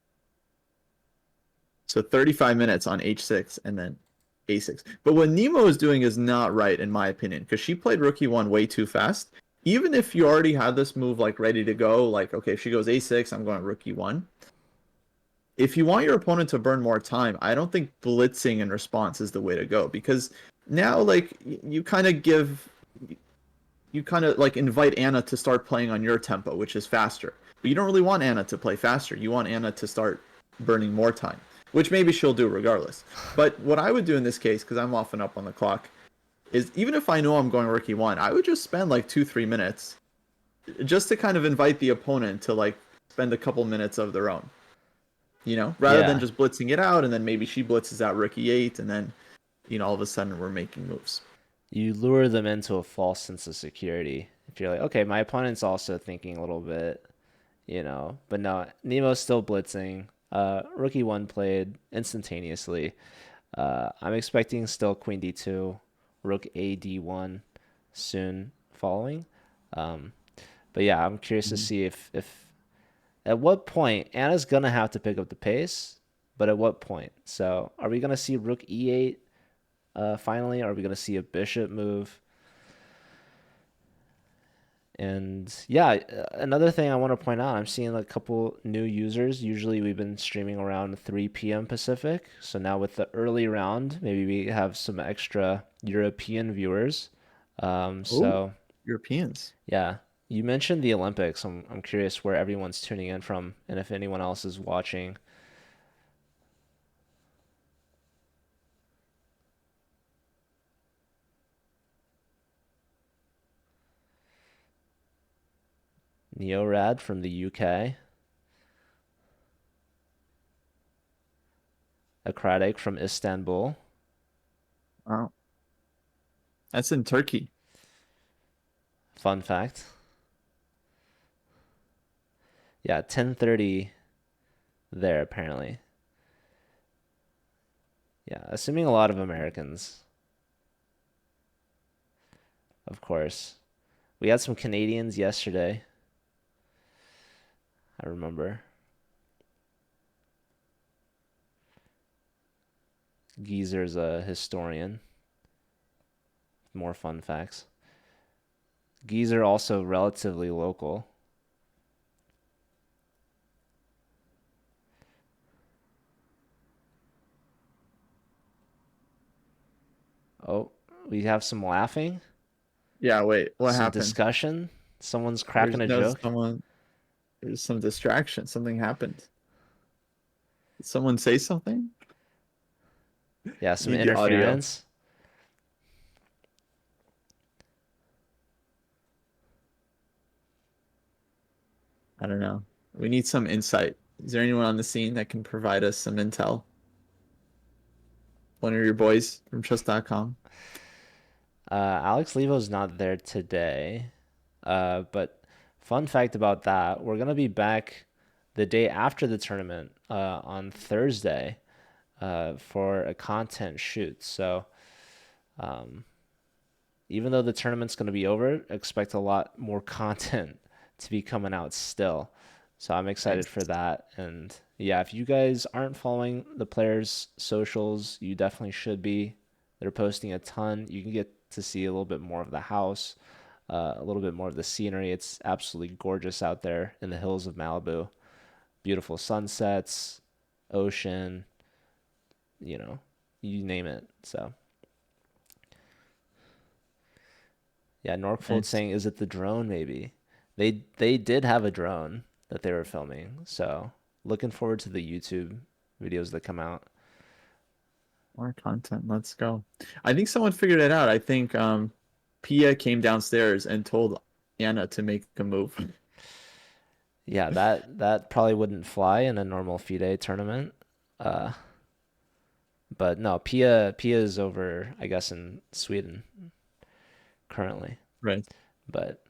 So 35 minutes on H6 and then A6. But what Nemo is doing is not right, in my opinion, because she played Rook E1 way too fast. Even if you already had this move like ready to go, like, okay, if she goes A6, I'm going Rook E1. If you want your opponent to burn more time, I don't think blitzing in response is the way to go, because now like you kind of like invite Anna to start playing on your tempo, which is faster. But you don't really want Anna to play faster. You want Anna to start burning more time, which maybe she'll do regardless. But what I would do in this case, because I'm often up on the clock, is even if I know I'm going Rook E1, I would just spend like 2-3 minutes just to kind of invite the opponent to like spend a couple minutes of their own. Rather than just blitzing it out and then maybe she blitzes out Rook E8 and then, all of a sudden we're making moves. You lure them into a false sense of security. If you're like, okay, my opponent's also thinking a little bit, but no, Nemo's still blitzing. Rook E1 played instantaneously. I'm expecting still Queen D2, Rook A D1, soon following. But yeah, I'm curious to Mhm. see if at what point Anna's gonna have to pick up the pace, but at what point? So are we gonna see Rook E8 finally? Are we gonna see a bishop move? And yeah, another thing I want to point out, I'm seeing a couple new users. Usually we've been streaming around 3 p.m. Pacific. So now with the early round, maybe we have some extra European viewers. Oh, So Europeans. yeah, you mentioned the Olympics. I'm curious where everyone's tuning in from and if anyone else is watching. Neorad from the UK. Akradik from Istanbul. Wow. That's in Turkey. Fun fact. Yeah, 10:30 there apparently. Yeah, assuming a lot of Americans, of course. We had some Canadians yesterday, I remember. Geezer's a historian. More fun facts. Geezer also relatively local. Oh, we have some laughing, Yeah, wait, what some happened? discussion. Someone's cracking There's a no joke. someone. There's some distraction. Something happened. Did someone say something? Yeah, some Need the audio. interference. I don't know. We need some insight. Is there anyone on the scene that can provide us some intel? One of your boys from chess.com. Alex Levo's not there today. But fun fact about that, we're gonna be back the day after the tournament, on Thursday, for a content shoot. So, um, even though the tournament's gonna be over, expect a lot more content to be coming out still. So I'm excited Nice. for that. And yeah, if you guys aren't following the players' socials, you definitely should be. They're posting a ton. You can get to see a little bit more of the house, a little bit more of the scenery. It's absolutely gorgeous out there in the hills of Malibu. Beautiful sunsets, ocean, you know, you name it. So, yeah, Norkfold Nice. saying, is it the drone maybe? They did have a drone that they were filming. So, looking forward to the YouTube videos that come out. More content. Let's go. I think someone figured it out. I think Pia came downstairs and told Anna to make a move. Yeah, that probably wouldn't fly in a normal FIDE tournament. Uh, but no, Pia is over, I guess, in Sweden currently. Right. But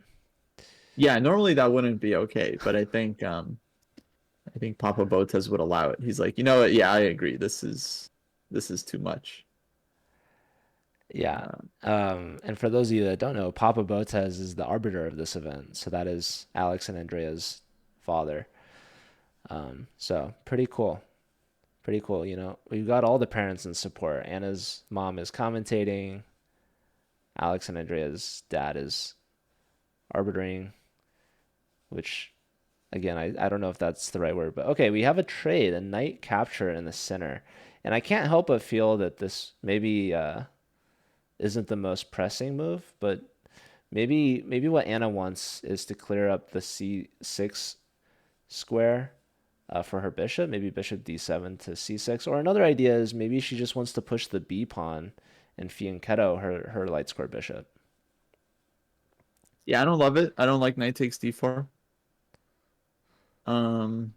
Yeah, normally that wouldn't be okay, but I think Papa Botez would allow it. He's like, you know what? Yeah, I agree. This is too much. yeah. Uh, And for those of you that don't know, Papa Botez is the arbiter of this event. So that is Alex and Andrea's father. So pretty cool. Pretty cool. You know, we've got all the parents in support. Anna's mom is commentating. Alex and Andrea's dad is arbitering, which again, I don't know if that's the right word, but okay, we have a trade, a knight capture in the center. And I can't help but feel that this maybe isn't the most pressing move, but maybe what Anna wants is to clear up the C6 square, for her bishop, maybe bishop d7 to c6. Or another idea is maybe she just wants to push the b pawn and fianchetto her light square bishop. yeah, I don't love it. I don't like knight takes d4. Um,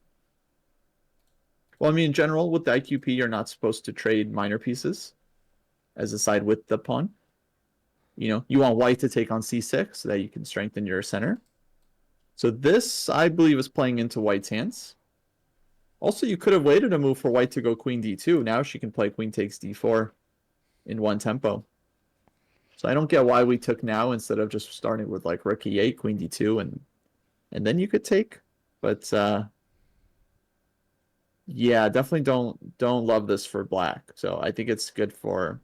well, I mean, in general, with the IQP, you're not supposed to trade minor pieces as a side with the pawn. You know, you want white to take on c6 so that you can strengthen your center. So this, I believe, is playing into white's hands. Also, you could have waited a move for white to go queen d2. Now she can play queen takes d4 in one tempo. So I don't get why we took now instead of just starting with like rook e8, queen d2, and then you could take. But yeah, definitely don't love this for black. So I think it's good for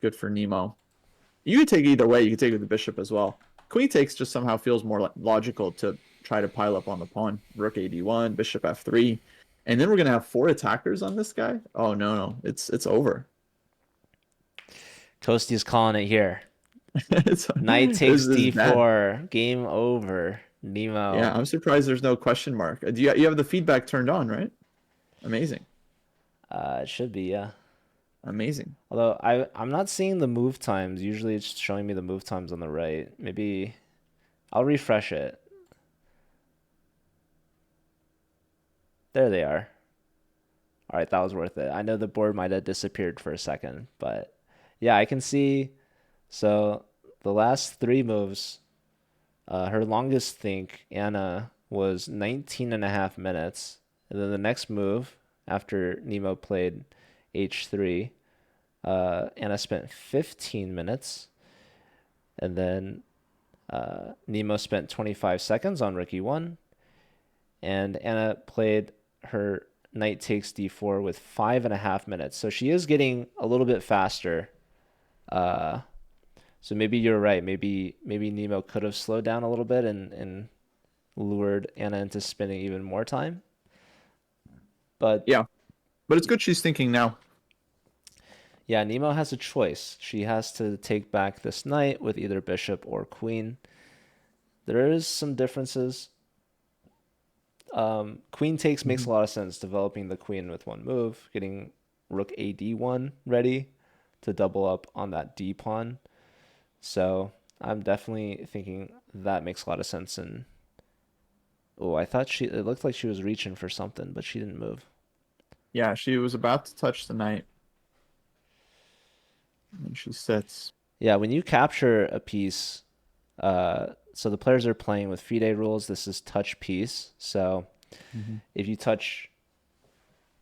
Nemo. You could take either way. You could take with the bishop as well. Queen takes just somehow feels more logical to try to pile up on the pawn. Rook ad1, bishop f3, and then we're gonna have 4 attackers on this guy. Oh no, it's over. Kostya's calling it here. Knight This takes is bad. d4. Game over. Nemo. Yeah, I'm surprised there's no question mark. Do you have the feedback turned on, right? Amazing. It should be, yeah. Amazing. Although I'm not seeing the move times. Usually it's showing me the move times on the right. Maybe I'll refresh it. There they are. All right, that was worth it. I know the board might have disappeared for a second, but yeah, I can see. So the last 3 moves, her longest think, Anna, was 19.5 minutes. And then the next move, after Nemo played h3, Anna spent 15 minutes. And then Nemo spent 25 seconds on rook e1. And Anna played her knight takes d4 with 5.5 minutes. So she is getting a little bit faster. So maybe you're right. Maybe Nemo could have slowed down a little bit and lured Anna into spending even more time. But yeah, but it's good she's thinking now. Yeah, Nemo has a choice. She has to take back this knight with either bishop or queen. There is some differences. Queen takes makes a lot of sense, developing the queen with 1 move, getting rook ad1 ready to double up on that d pawn. So I'm definitely thinking that makes a lot of sense. And oh, I thought it looked like she was reaching for something, but she didn't move. Yeah, she was about to touch the knight. And she sits. Yeah, when you capture a piece, so the players are playing with FIDE rules. This is touch piece. So if you touch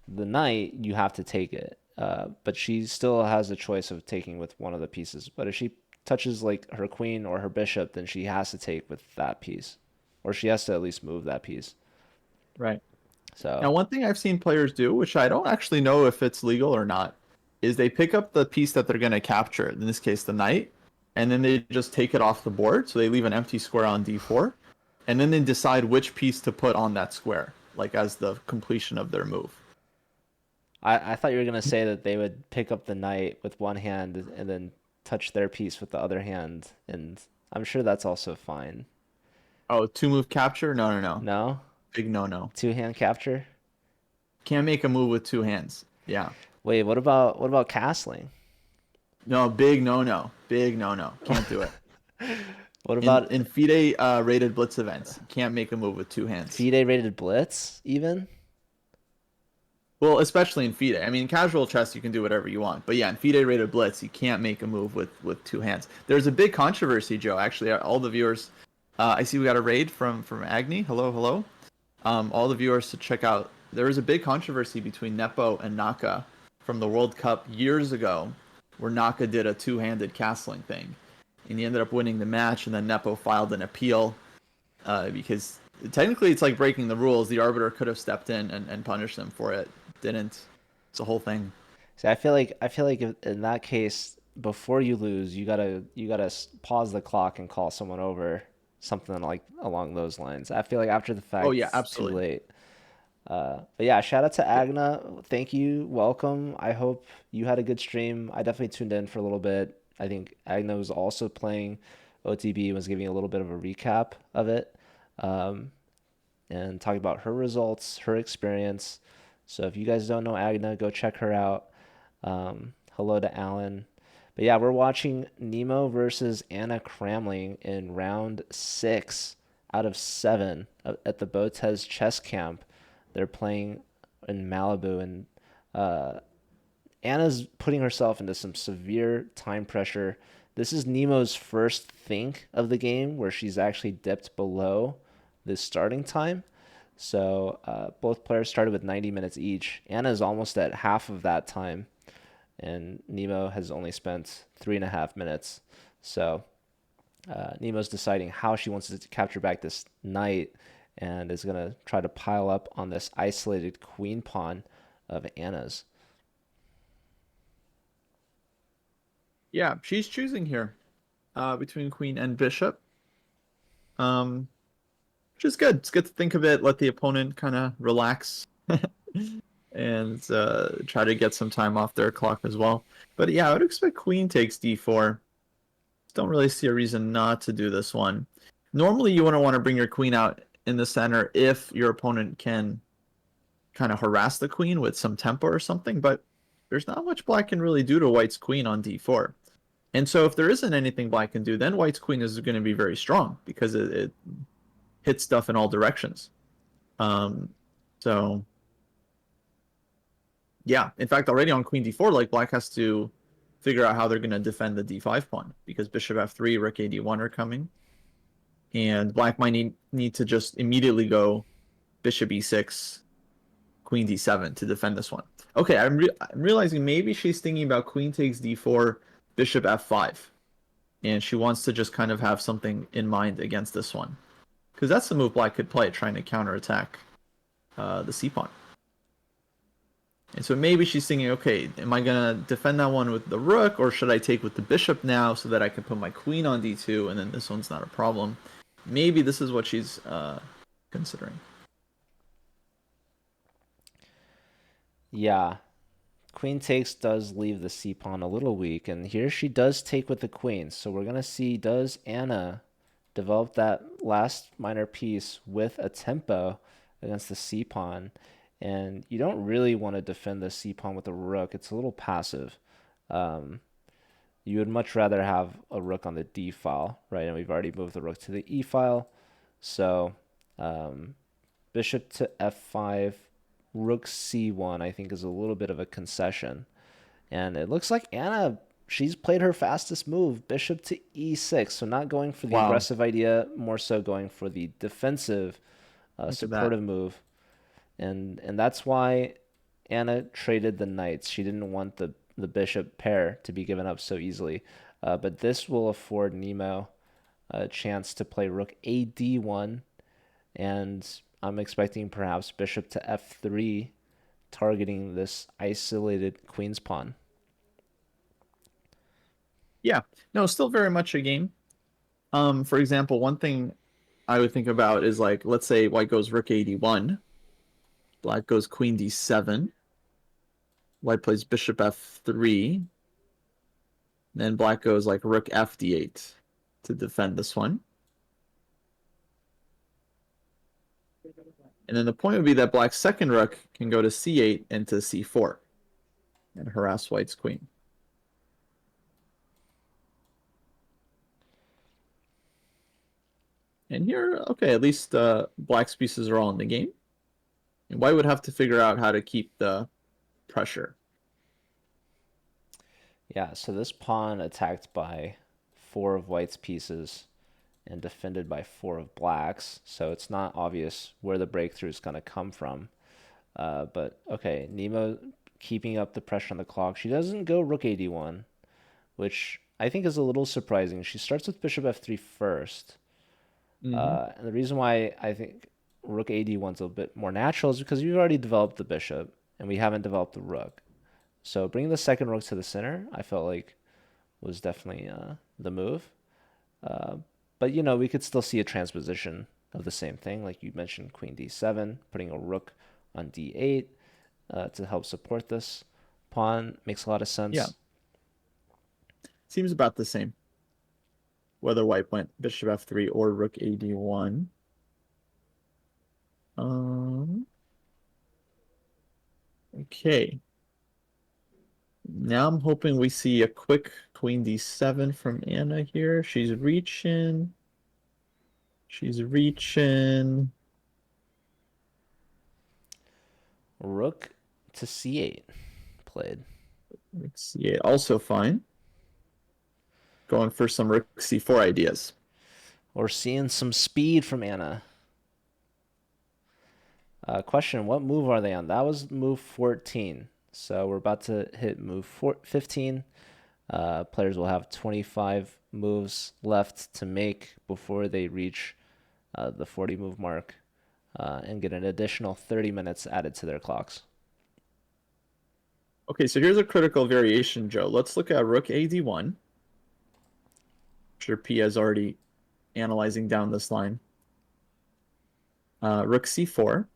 the knight, you have to take it. But she still has a choice of taking with one of the pieces. But if she touches like her queen or her bishop, then she has to take with that piece. Or she has to at least move that piece. Right. So Now, one thing I've seen players do, which I don't actually know if it's legal or not, is they pick up the piece that they're going to capture, in this case the knight, and then they just take it off the board. So they leave an empty square on d4, and then they decide which piece to put on that square, like as the completion of their move. I thought you were going to say that they would pick up the knight with one hand and then touch their piece with the other hand. And I'm sure that's also fine. Oh, 2-move capture? No. No? Big no. 2-hand capture? Can't make a move with 2 hands. Yeah. Wait, what about castling? No, big no. Big no. Can't do it. What about in FIDE rated blitz events? Can't make a move with 2 hands. FIDE rated blitz even? Well, especially in FIDE. I mean, in casual chess you can do whatever you want, but yeah, in FIDE rated blitz you can't make a move with 2 hands. There's a big controversy, Joe. Actually, all the viewers, I see we got a raid from Agni. Hello. All the viewers to check out. There was a big controversy between Nepo and Naka from the World Cup years ago, where Naka did a 2-handed castling thing, and he ended up winning the match. And then Nepo filed an appeal because technically it's like breaking the rules. The arbiter could have stepped in and punished them for it. Didn't. It's a whole thing. See, I feel like in that case, before you lose, you gotta pause the clock and call someone over, something like along those lines. I feel like after the fact, Oh yeah, it's absolutely. too late. But yeah, shout out to Agna. Thank you. Welcome. I hope you had a good stream. I definitely tuned in for a little bit. I think Agna was also playing OTB, was giving a little bit of a recap of it, and talking about her results, her experience. So if you guys don't know Agna, go check her out. Hello to Alan. But yeah, we're watching Nemo versus Anna Cramling in round 6 out of 7 at the Botez chess camp. They're playing in Malibu, and Anna's putting herself into some severe time pressure. This is Nemo's first think of the game where she's actually dipped below the starting time. So both players started with 90 minutes each. Anna's almost at half of that time. and Nemo has only spent 3.5 minutes. So Nemo's deciding how she wants to capture back this knight and is going to try to pile up on this isolated queen pawn of Anna's. Yeah, she's choosing here between queen and bishop. Which is good. It's good to think of it, let the opponent kind of relax and try to get some time off their clock as well. But yeah, I would expect queen takes d4. Don't really see a reason not to do this one. Normally, you wouldn't want to bring your queen out in the center if your opponent can kind of harass the queen with some tempo or something, but there's not much black can really do to white's queen on d4. And so if there isn't anything black can do, then white's queen is going to be very strong because it hits stuff in all directions. So yeah, in fact, already on queen d4, like black has to figure out how they're going to defend the d5 pawn because bishop f3, rook a d1 are coming. And black might need to just immediately go bishop e6, queen d7 to defend this one. Okay, I'm realizing maybe she's thinking about queen takes d4, bishop f5. And she wants to just kind of have something in mind against this one. Because that's the move black could play, trying to counterattack the c-pawn. And so maybe she's thinking, okay, am I going to defend that one with the rook, or should I take with the bishop now so that I can put my queen on d2, and then this one's not a problem? Maybe this is what she's considering. Yeah. Queen takes does leave the c-pawn a little weak, and here she does take with the queen. So we're going to see, does Anna develop that last minor piece with a tempo against the c-pawn? And you don't really want to defend the c-pawn with a rook. It's a little passive. You would much rather have a rook on the d file, right? And we've already moved the rook to the e file. So bishop to f5, rook c1, I think is a little bit of a concession. And it looks like Anna, she's played her fastest move, bishop to e6. So not going for the aggressive idea, more so going for the defensive, supportive move. And that's why Anna traded the knights. She didn't want the bishop pair to be given up so easily. But this will afford Nemo a chance to play rook a d1. And I'm expecting perhaps bishop to f3, targeting this isolated queen's pawn. Yeah, no, still very much a game. For example, one thing I would think about is, like, let's say white goes rook a d1. Black goes queen d7. White plays bishop f3. Then black goes like rook f d8 to defend this one. And then the point would be that black's second rook can go to c8 and to c4 and harass white's queen. And here, okay, at least black's pieces are all in the game. And white would have to figure out how to keep the pressure. Yeah, so this pawn attacked by 4 of white's pieces and defended by 4 of black's. So it's not obvious where the breakthrough is going to come from. But okay, Nemo keeping up the pressure on the clock. She doesn't go rook a d1, which I think is a little surprising. She starts with bishop f3 first. And the reason why I think rook a d1 is a bit more natural is because we've already developed the bishop and we haven't developed the rook. So bringing the second rook to the center, I felt like was definitely the move. But, you know, we could still see a transposition of the same thing. Like you mentioned, queen d7, putting a rook on d8 to help support this pawn makes a lot of sense. Yeah. Seems about the same, whether white went bishop f3 or rook a d1. Okay. Now I'm hoping we see a quick queen d7 from Anna here. She's reaching. She's reaching. Rook to c8 played. Rook c8 also fine. Going for some rook c4 ideas. Or seeing some speed from Anna. Question, what move are they on? That was move 14. So we're about to hit move 15. Players will have 25 moves left to make before they reach the 40 move mark and get an additional 30 minutes added to their clocks. Okay, so here's a critical variation, Joe. Let's look at rook ad1. I'm sure P is already analyzing down this line. Rook c4.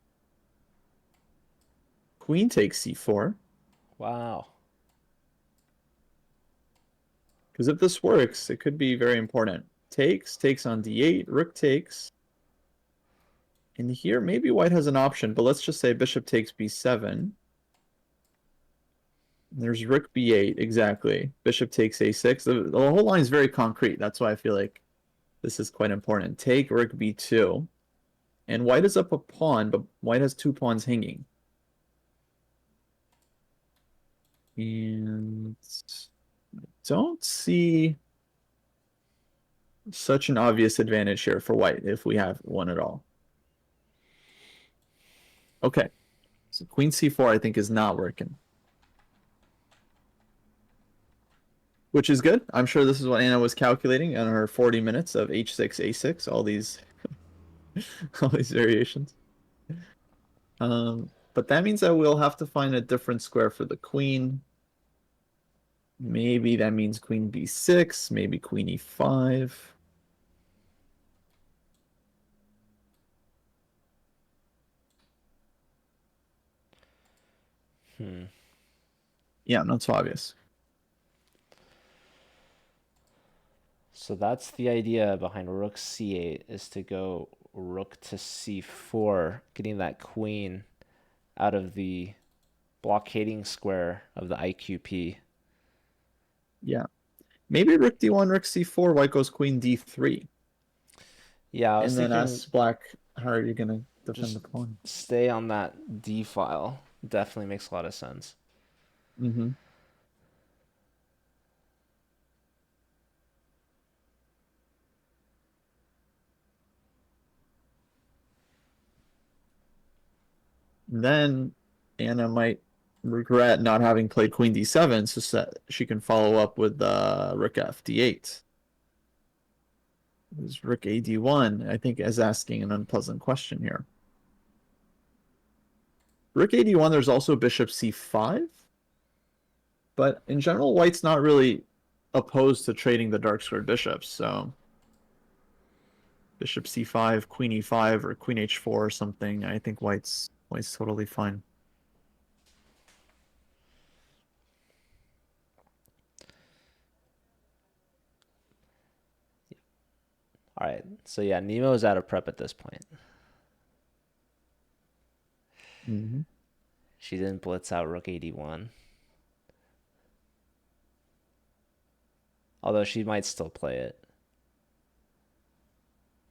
Queen takes c4. Wow. Because if this works, it could be very important. Takes on d8, rook takes. And here, maybe white has an option, but let's just say bishop takes b7. There's rook b8, exactly. Bishop takes a6. The whole line is very concrete. That's why I feel like this is quite important. Take rook b2. And white is up a pawn, but white has 2 pawns hanging. And I don't see such an obvious advantage here for white if we have one at all. Okay, so queen c4 I think is not working. Which is good. I'm sure this is what Anna was calculating on her 40 minutes of h6, a6, all these all these variations. But that means that we'll have to find a different square for the queen. Maybe that means queen b6, maybe queen e5. Yeah, not so obvious. So that's the idea behind rook c8, is to go rook to c4, getting that queen out of the blockading square of the IQP. Yeah. Maybe rook d1, rook c4, white goes queen d3. Yeah, I was And then thinking ask black, how are you going to defend just the pawn? stay on that d file. Definitely makes a lot of sense. Mm-hmm. Then Anna might regret not having played queen d7 so that she can follow up with rook f d8. This rook ad1, I think, is asking an unpleasant question here. Rook ad1, there's also bishop c5. But in general, white's not really opposed to trading the dark squared bishops, so bishop c5, queen e5, or queen h4 or something, I think white's totally fine. All right, so yeah, Nemo's out of prep at this point. Mm-hmm. She didn't blitz out rook 81. Although she might still play it.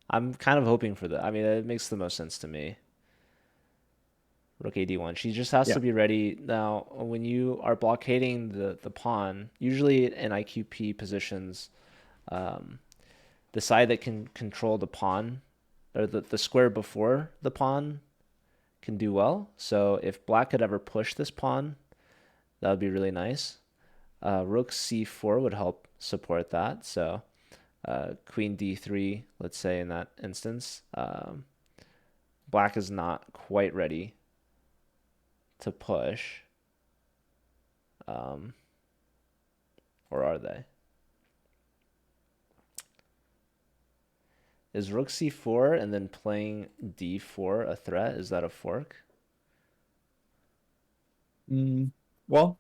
I'm kind of hoping for that. I mean, it makes the most sense to me. Rook 81. She just has Yeah. to be ready. Now, when you are blockading the pawn, usually in IQP positions, the side that can control the pawn, or the square before the pawn, can do well. So if black could ever push this pawn, that would be really nice. Rook c4 would help support that. So queen d3, let's say in that instance, black is not quite ready to push. Or are they? Is rook c4 and then playing d4 a threat? Is that a fork? Well,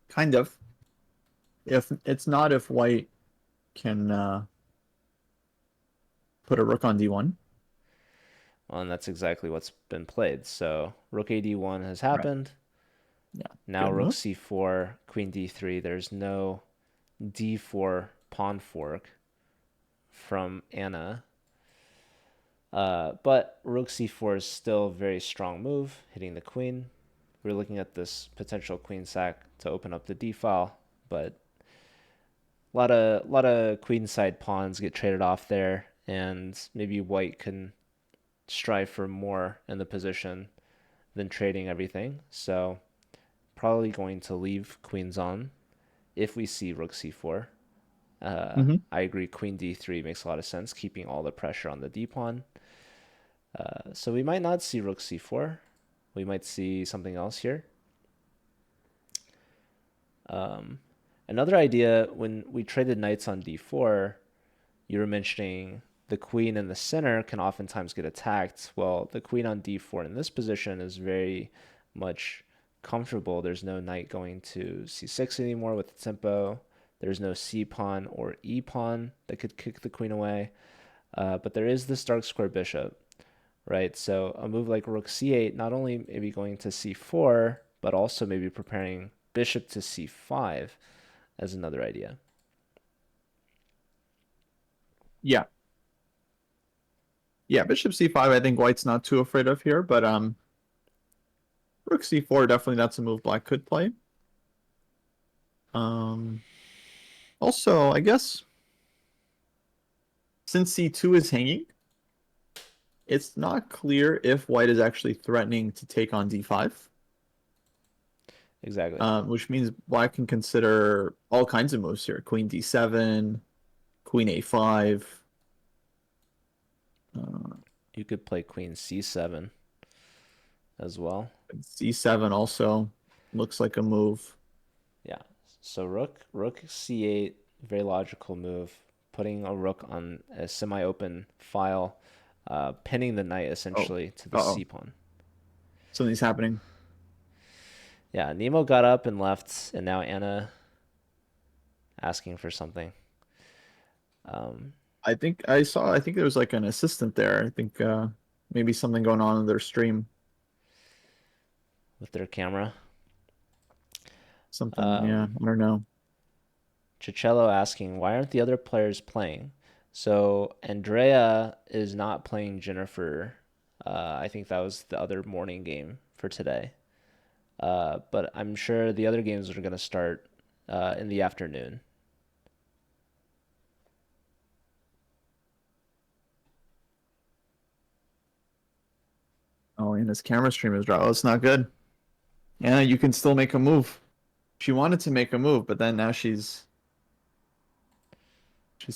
kind of. If it's not, if white can put a rook on d1. Well, and that's exactly what's been played. So rook ad1 has Right. happened. Yeah. Now Good rook move. c4, queen d3. There's no d4 pawn fork from Anna. But rook c4 is still a very strong move, hitting the queen. We're looking at this potential queen sack to open up the d file, but a lot of queenside pawns get traded off there, and maybe white can strive for more in the position than trading everything. So probably going to leave queens on if we see rook c4. I agree, queen d3 makes a lot of sense, keeping all the pressure on the d pawn. So we might not see rook c4. We might see something else here. Another idea, when we traded knights on d4, you were mentioning the queen in the center can oftentimes get attacked. Well, the queen on d4 in this position is very much comfortable. There's no knight going to c6 anymore with the tempo. There's no c pawn or e pawn that could kick the queen away. But there is this dark square bishop, right? So a move like rook c8, not only maybe going to c4, but also maybe preparing bishop to c5 as another idea. Yeah. Yeah, bishop c5, I think white's not too afraid of here, but rook c4, definitely that's a move black could play. Also, I guess since c2 is hanging, it's not clear if white is actually threatening to take on d5. Exactly. Which means black can consider all kinds of moves here. Queen d7, queen a5. You could play queen c7 as well. c7 also looks like a move. Yeah. So rook c8, very logical move. Putting a rook on a semi-open file, pinning the knight essentially to the c pawn. Something's happening. Yeah, Nemo got up and left, and now Anna asking for something. I think there was like an assistant there. I think maybe something going on in their stream. With their camera. Something, yeah, I don't know. Cicello asking, why aren't the other players playing? So Andrea is not playing Jennifer. I think that was the other morning game for today. But I'm sure the other games are going to start in the afternoon. Oh, and his camera stream is dropped. Oh, it's not good. Anna, you can still make a move. She wanted to make a move, but then now she's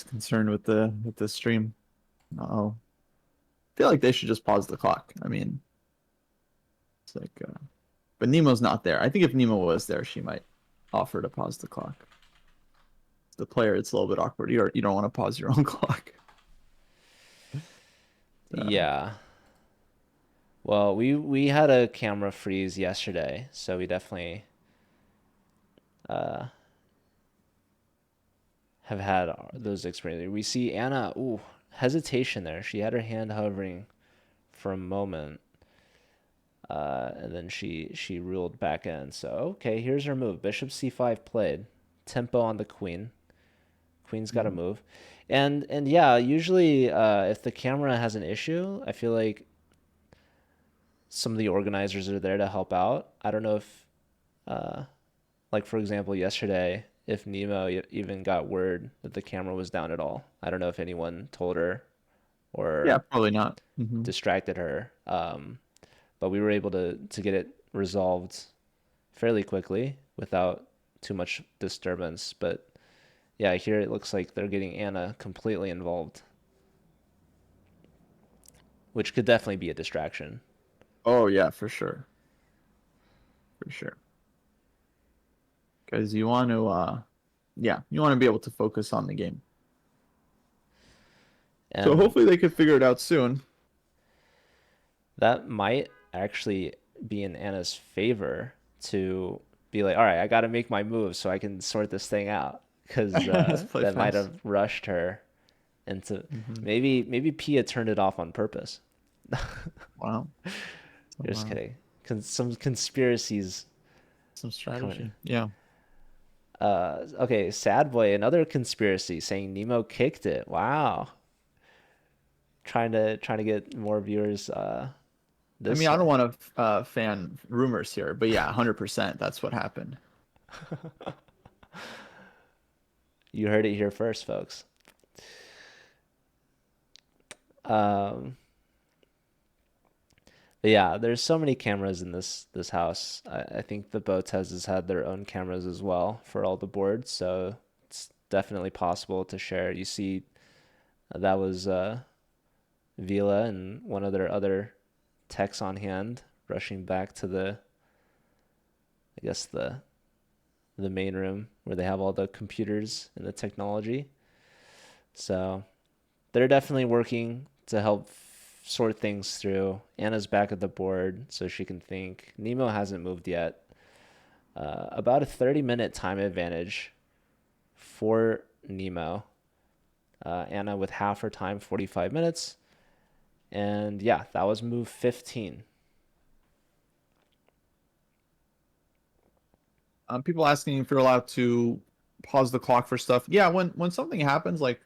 concerned with the stream. Uh-oh. I feel like they should just pause the clock. I mean, it's like, but Nemo's not there. I think if Nemo was there, she might offer to pause the clock. The player, it's a little bit awkward. You don't want to pause your own clock. Yeah. Well, we had a camera freeze yesterday, so we definitely have had those experiences. We see Anna, hesitation there. She had her hand hovering for a moment, and then she ruled back in. So, okay, here's her move. Bishop c5 played. Tempo on the queen. Queen's got to move. And yeah, usually if the camera has an issue, I feel like some of the organizers are there to help out. I don't know if, like for example, yesterday, if Nemo even got word that the camera was down at all. I don't know if anyone told her or Yeah, probably not. distracted her. But we were able to get it resolved fairly quickly without too much disturbance. But yeah, here it looks like they're getting Anna completely involved, which could definitely be a distraction. Oh yeah, for sure. For sure. Because you want to, you want to be able to focus on the game. And so hopefully they could figure it out soon. That might actually be in Anna's favor to be like, all right, I got to make my move so I can sort this thing out. Because that might have rushed her into maybe Pia turned it off on purpose. Wow. Just kidding. Some conspiracies. Some strategy. Yeah. Okay, Sad Boy, another conspiracy saying Nemo kicked it. Wow. Trying to get more viewers. I mean, I don't want to fan rumors here, but yeah, 100%. That's what happened. You heard it here first, folks. But yeah, there's so many cameras in this house. I think the Botez has had their own cameras as well for all the boards, so it's definitely possible to share. You see, that was Vila and one of their other techs on hand rushing back to I guess the main room where they have all the computers and the technology. So they're definitely working to help sort things through. Anna's back at the board so she can think. Nemo hasn't moved yet. About a 30-minute time advantage for Nemo. Anna with half her time, 45 minutes. And yeah, that was move 15. People asking if you're allowed to pause the clock for stuff. Yeah, when something happens, like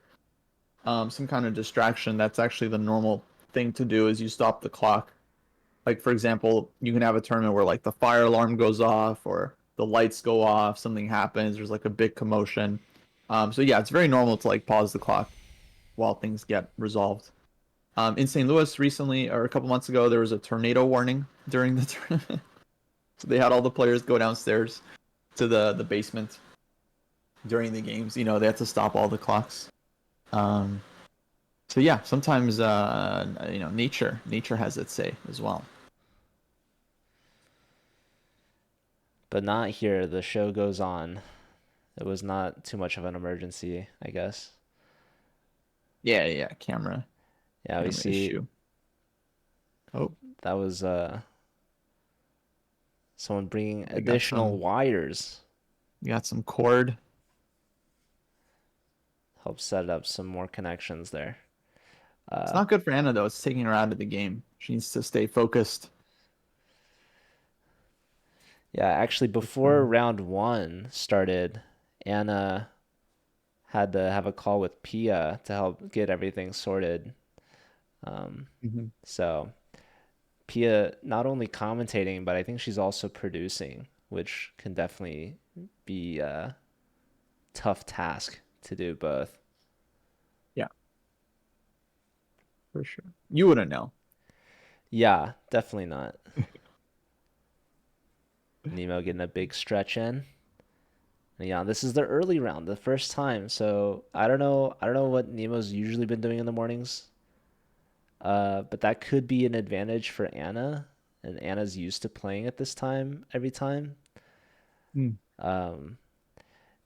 some kind of distraction, that's actually the normal thing to do is you stop the clock. Like, for example, you can have a tournament where like the fire alarm goes off or the lights go off, something happens, there's like a big commotion. So yeah, it's very normal to like pause the clock while things get resolved. In St. Louis recently, or a couple months ago, there was a tornado warning during the tournament. So they had all the players go downstairs to the basement during the games. You know, they had to stop all the clocks. Um, so yeah, sometimes nature has its say as well. But not here. The show goes on. It was not too much of an emergency, I guess. Yeah, camera Yeah, we see issue. Oh, that was someone bringing we got additional some wires. cord. Help set up some more connections there. It's not good for Anna though. It's taking her out of the game. She needs to stay focused. Yeah, actually, before round one started, Anna had to have a call with Pia to help get everything sorted. Mhm. So Pia not only commentating, but I think she's also producing, which can definitely be a tough task to do both. Yeah, for sure. You wouldn't know. Yeah, definitely not. Nemo getting a big stretch in. And yeah, this is the early round, the first time. So I don't know. I don't know what Nemo's usually been doing in the mornings. But that could be an advantage for Anna, and Anna's used to playing at this time every time. Mm. Um,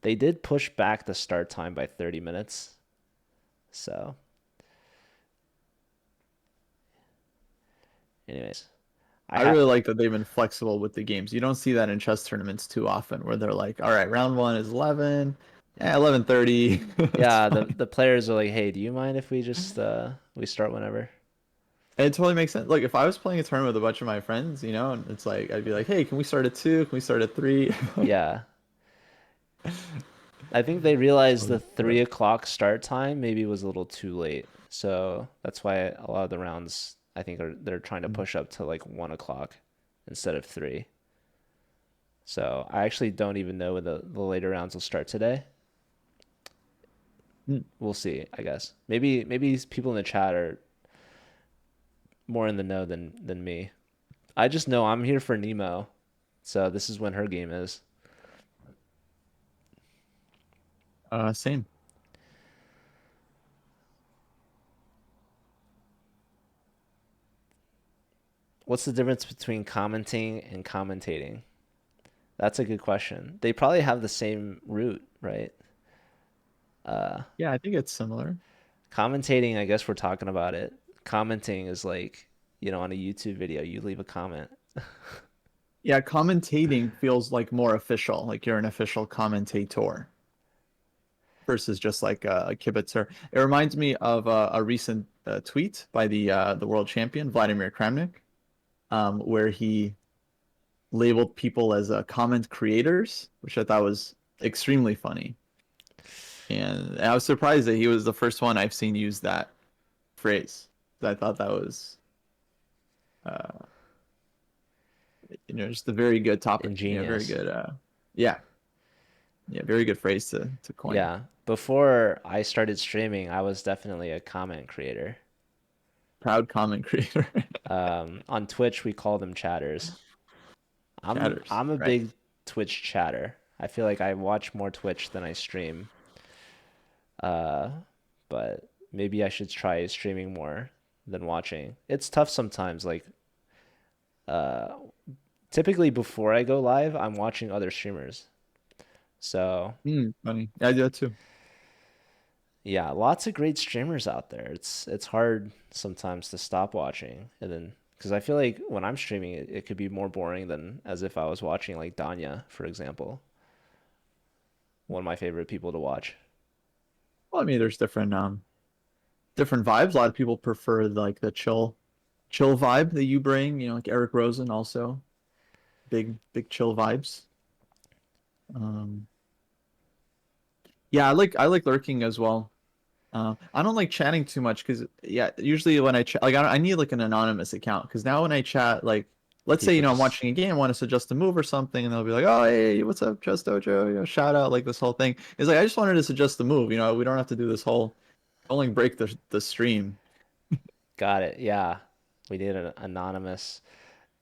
they did push back the start time by 30 minutes. So, anyways, I really like that they've been flexible with the games. You don't see that in chess tournaments too often, where they're like, "All right, round one is 11, yeah, 11:30." It's yeah, fine. the players are like, "Hey, do you mind if we just we start whenever?" And it totally makes sense. Like if I was playing a tournament with a bunch of my friends, you know, and it's like I'd be like, "Hey, can we start at 2? Can we start at 3?" Yeah. I think they realized the 3 o'clock start time maybe was a little too late. So that's why a lot of the rounds I think they're trying to push up to like 1 o'clock instead of 3. So I actually don't even know when the later rounds will start today. Mm. We'll see, I guess. Maybe people in the chat are more in the know than me. I just know I'm here for Nemo. So this is when her game is. Same. What's the difference between commenting and commentating? That's a good question. They probably have the same root, right? Yeah, I think it's similar. Commentating, I guess we're talking about it. Commenting is like, on a YouTube video, you leave a comment. Yeah, commentating feels like more official, like you're an official commentator versus just like a kibitzer. It reminds me of a recent tweet by the world champion Vladimir Kramnik, where he labeled people as comment creators, which I thought was extremely funny. And I was surprised that he was the first one I've seen use that phrase. I thought that was, uh, just a very good topic. Very Ingenious. good. Yeah, yeah, very good phrase to coin. Yeah. Before I started streaming, I was definitely a comment creator. Proud comment creator. On Twitch, we call them chatters. Chatters, I'm a right? big Twitch chatter. I feel like I watch more Twitch than I stream. Uh, but maybe I should try streaming more than watching. It's tough sometimes. Like, uh, typically before I go live, I'm watching other streamers. So Funny. Yeah, I do that too. yeah, lots of great streamers out there. It's hard sometimes to stop watching, and then because I feel like when I'm streaming, it could be more boring than as if I was watching like Danya, for example, one of my favorite people to watch. Well, I mean, there's different vibes. A lot of people prefer like the chill vibe that you bring. Like Eric Rosen also big chill vibes. Um, yeah, I like lurking as well. I don't like chatting too much because yeah, usually when I chat, like I need like an anonymous account because now when I chat, like let's say People I'm just watching a game, I want to suggest a move or something, and they'll be like, oh hey, what's up, Chess Dojo? Shout out like this whole thing. It's like I just wanted to suggest the move. We don't have to do this whole only break the stream. got it. Yeah, we need an anonymous.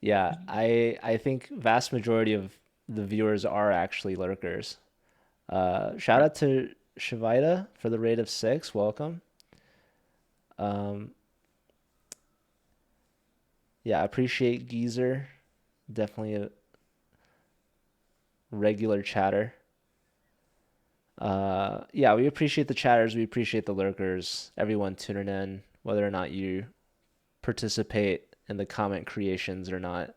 Yeah, I think vast majority of the viewers are actually lurkers. Shout Right. out to Shavita for the rate of 6. Welcome. Um, yeah, I appreciate Geezer. Definitely a regular chatter. Yeah, we appreciate the chatters. We appreciate the lurkers. Everyone tuning in, whether or not you participate in the comment creations or not.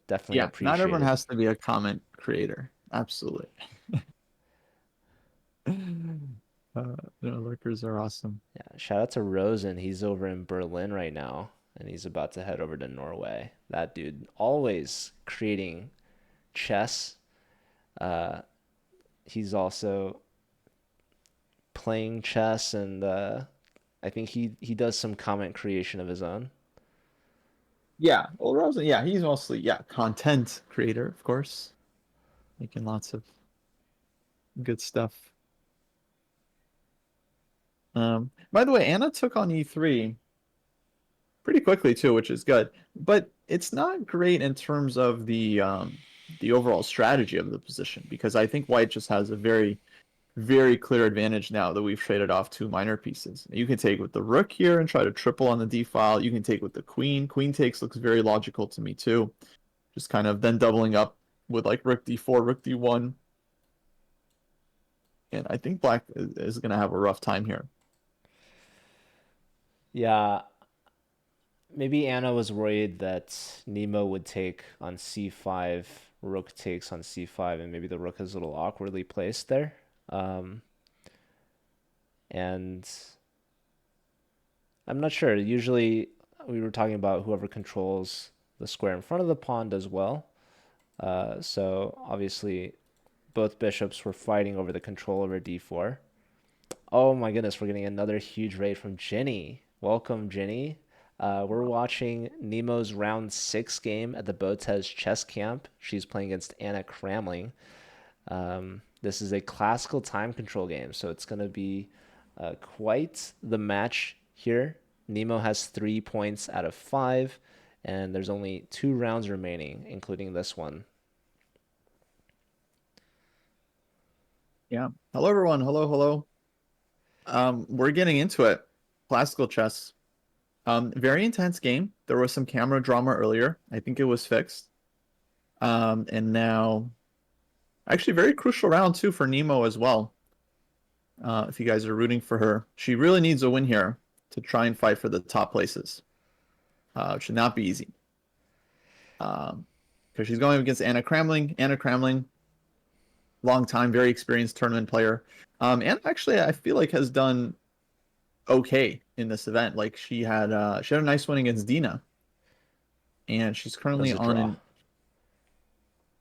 Definitely Yeah, not everyone appreciated. has to be a comment creator. Absolutely. Lurkers are awesome. Yeah, shout out to Rosen. He's over in Berlin right now, and he's about to head over to Norway. That dude always creating chess. Uh, he's also playing chess, and I think he does some comment creation of his own. Yeah, well, Rosen, yeah, he's mostly content creator, of course, making lots of good stuff. By the way, Anna took on E3 pretty quickly too, which is good. But it's not great in terms of the overall strategy of the position because I think White just has a very, very clear advantage now that we've traded off two minor pieces. You can take with the rook here and try to triple on the d file. You can take with the queen. Queen takes looks very logical to me too. Just kind of then doubling up with like rook d4, rook d1. And I think Black is going to have a rough time here. Yeah, maybe Anna was worried that Nemo would take on c5, rook takes on c5, and maybe the rook is a little awkwardly placed there. Um, and I'm not sure. Usually, we were talking about whoever controls the square in front of the pawn does well. So obviously, both bishops were fighting over the control over d4. Oh my goodness, we're getting another huge raid from Jenny. Welcome, Jenny. We're watching Nemo's round 6 game at the Botez chess camp. She's playing against Anna Cramling. This is a classical time control game, so it's going to be quite the match here. Nemo has 3 points out of 5, and there's only 2 rounds remaining, including this one. Yeah. Hello, everyone. Hello, hello. We're getting into it. Classical chess. Very intense game. There was some camera drama earlier. I think it was fixed. And now, actually, very crucial round too for Nemo as well. If you guys are rooting for her, she really needs a win here to try and fight for the top places. It should not be easy. Because she's going against Anna Cramling. Anna Cramling, long time, very experienced tournament player. And actually, I feel like has done okay in this event. Like she had a nice win against Dina, and she's It was currently a on draw. an.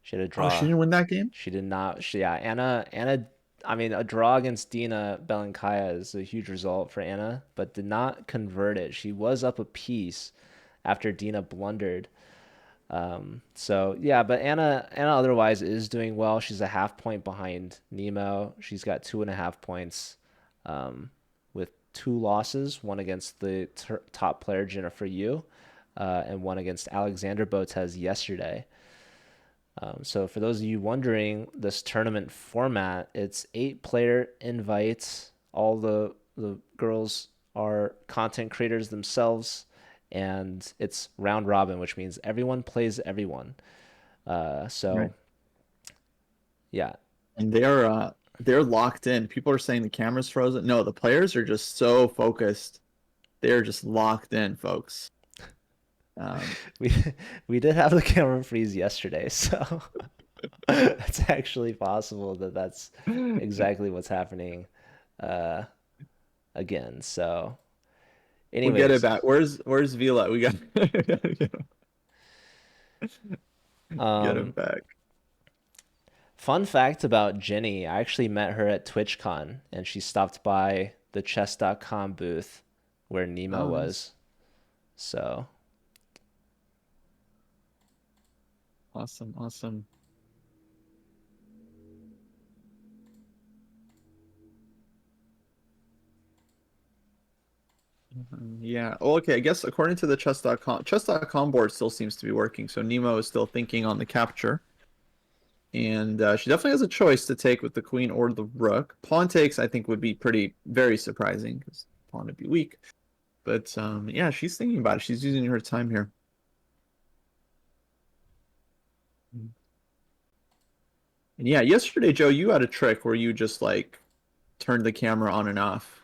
She had a Oh, she draw. didn't win that game. She did not. Yeah, Anna. I mean, a draw against Dina Belenkaya is a huge result for Anna, but did not convert it. She was up a piece after Dina blundered. So yeah, but Anna otherwise is doing well. She's a half point behind Nemo. She's got 2.5 points, with two losses, one against the top player Jennifer Yu, and one against Alexander Botez yesterday. So for those of you wondering, this tournament format, it's 8-player invites. All the girls are content creators themselves, and it's round robin, which means everyone plays everyone. Right. Yeah. And they're locked in. People are saying the camera's frozen. No, the players are just so focused. They're just locked in, folks. We did have the camera freeze yesterday, so it's actually possible that that's exactly what's happening again. So, We'll get it anyways, back. Where's Vila? We got get him um, back. fun fact about Jenny, I actually met her at TwitchCon, and she stopped by the chess.com booth where Nemo Oh, nice. was. So, Awesome. Yeah. Well, okay. I guess according to the chess.com board still seems to be working. So Nemo is still thinking on the capture. And she definitely has a choice to take with the queen or the rook. Pawn takes, I think, would be very surprising because pawn would be weak. But yeah, she's thinking about it. She's using her time here. And yeah, yesterday, Joe, you had a trick where you just like turned the camera on and off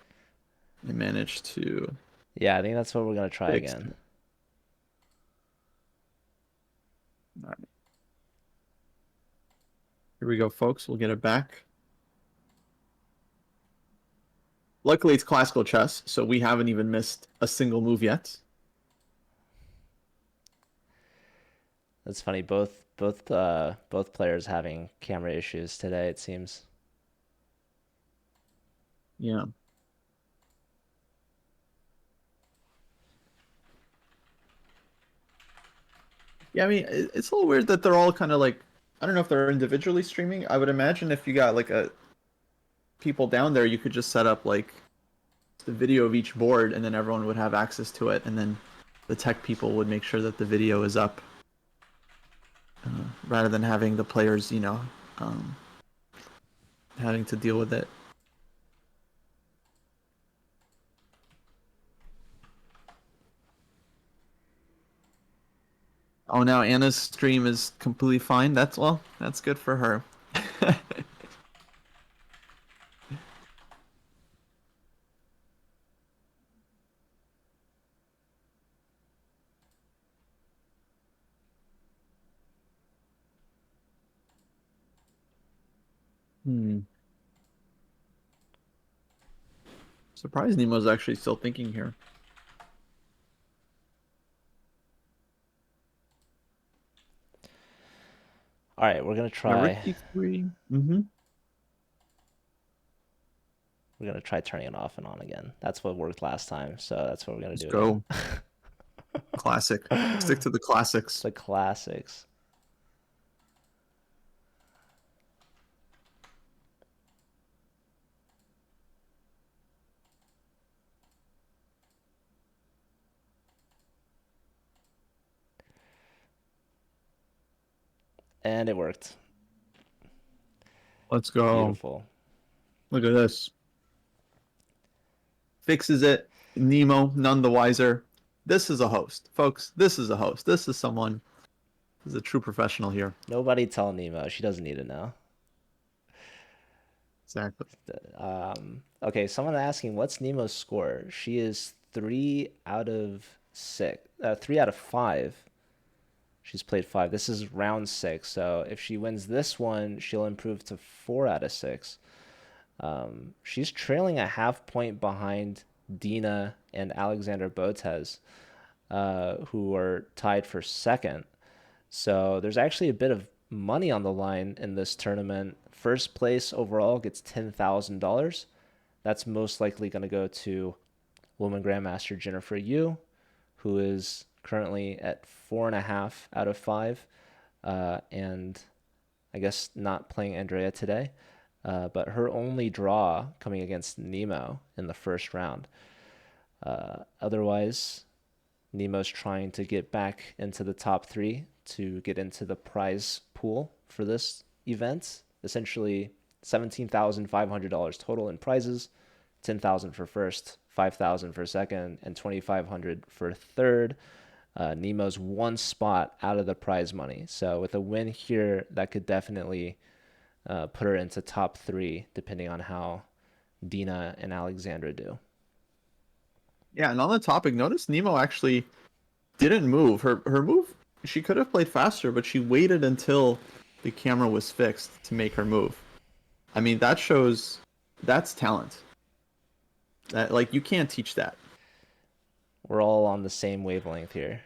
and managed to yeah, I think that's what we're going to try fix again. it. All right. Here we go, folks. We'll get it back. Luckily, it's classical chess, so we haven't even missed a single move yet. That's funny. Both players having camera issues today, it seems. Yeah. Yeah, I mean, it's a little weird that they're all kind of like, I don't know if they're individually streaming. I would imagine if you got like a people down there, you could just set up like the video of each board and then everyone would have access to it, and then the tech people would make sure that the video is up rather than having the players, um, having to deal with it. Oh, now Anna's stream is completely fine. That's good for her. Hmm. Surprised Nemo's actually still thinking here. All right, we're going to Yeah, rook try. d3. Mm-hmm. We're going to try turning it off and on again. That's what worked last time, so that's what we're going to Let's do go. again. Classic. Stick to the classics. The classics. And it worked. Let's go. Beautiful. Look at this. Fixes it. Nemo, none the wiser. This is a host, folks. This is a host. This is someone who's a true professional here. Nobody tell Nemo. She doesn't need to know. Exactly. Okay, someone asking, what's Nemo's score? She is 3 out of 5. She's played 5. This is round 6, so if she wins this one, she'll improve to 4 out of 6. She's trailing a half point behind Dina and Alexander Botez, who are tied for second. So there's actually a bit of money on the line in this tournament. First place overall gets $10,000. That's most likely going to go to Woman Grandmaster Jennifer Yu, who is currently at 4.5 out of 5, and I guess not playing Andrea today. but her only draw coming against Nemo in the first round. Otherwise, Nemo's trying to get back into the top 3 to get into the prize pool for this event. Essentially, $17,500 total in prizes, $10,000 for first, $5,000 for second, and $2,500 for third. Nemo's one spot out of the prize money. So with a win here, that could definitely put her into top 3, depending on how Dina and Alexandra do. Yeah, and on the topic, notice Nemo actually didn't move. Her move, she could have played faster, but she waited until the camera was fixed to make her move. I mean, that shows that's talent. That, like, you can't teach that. We're all on the same wavelength here.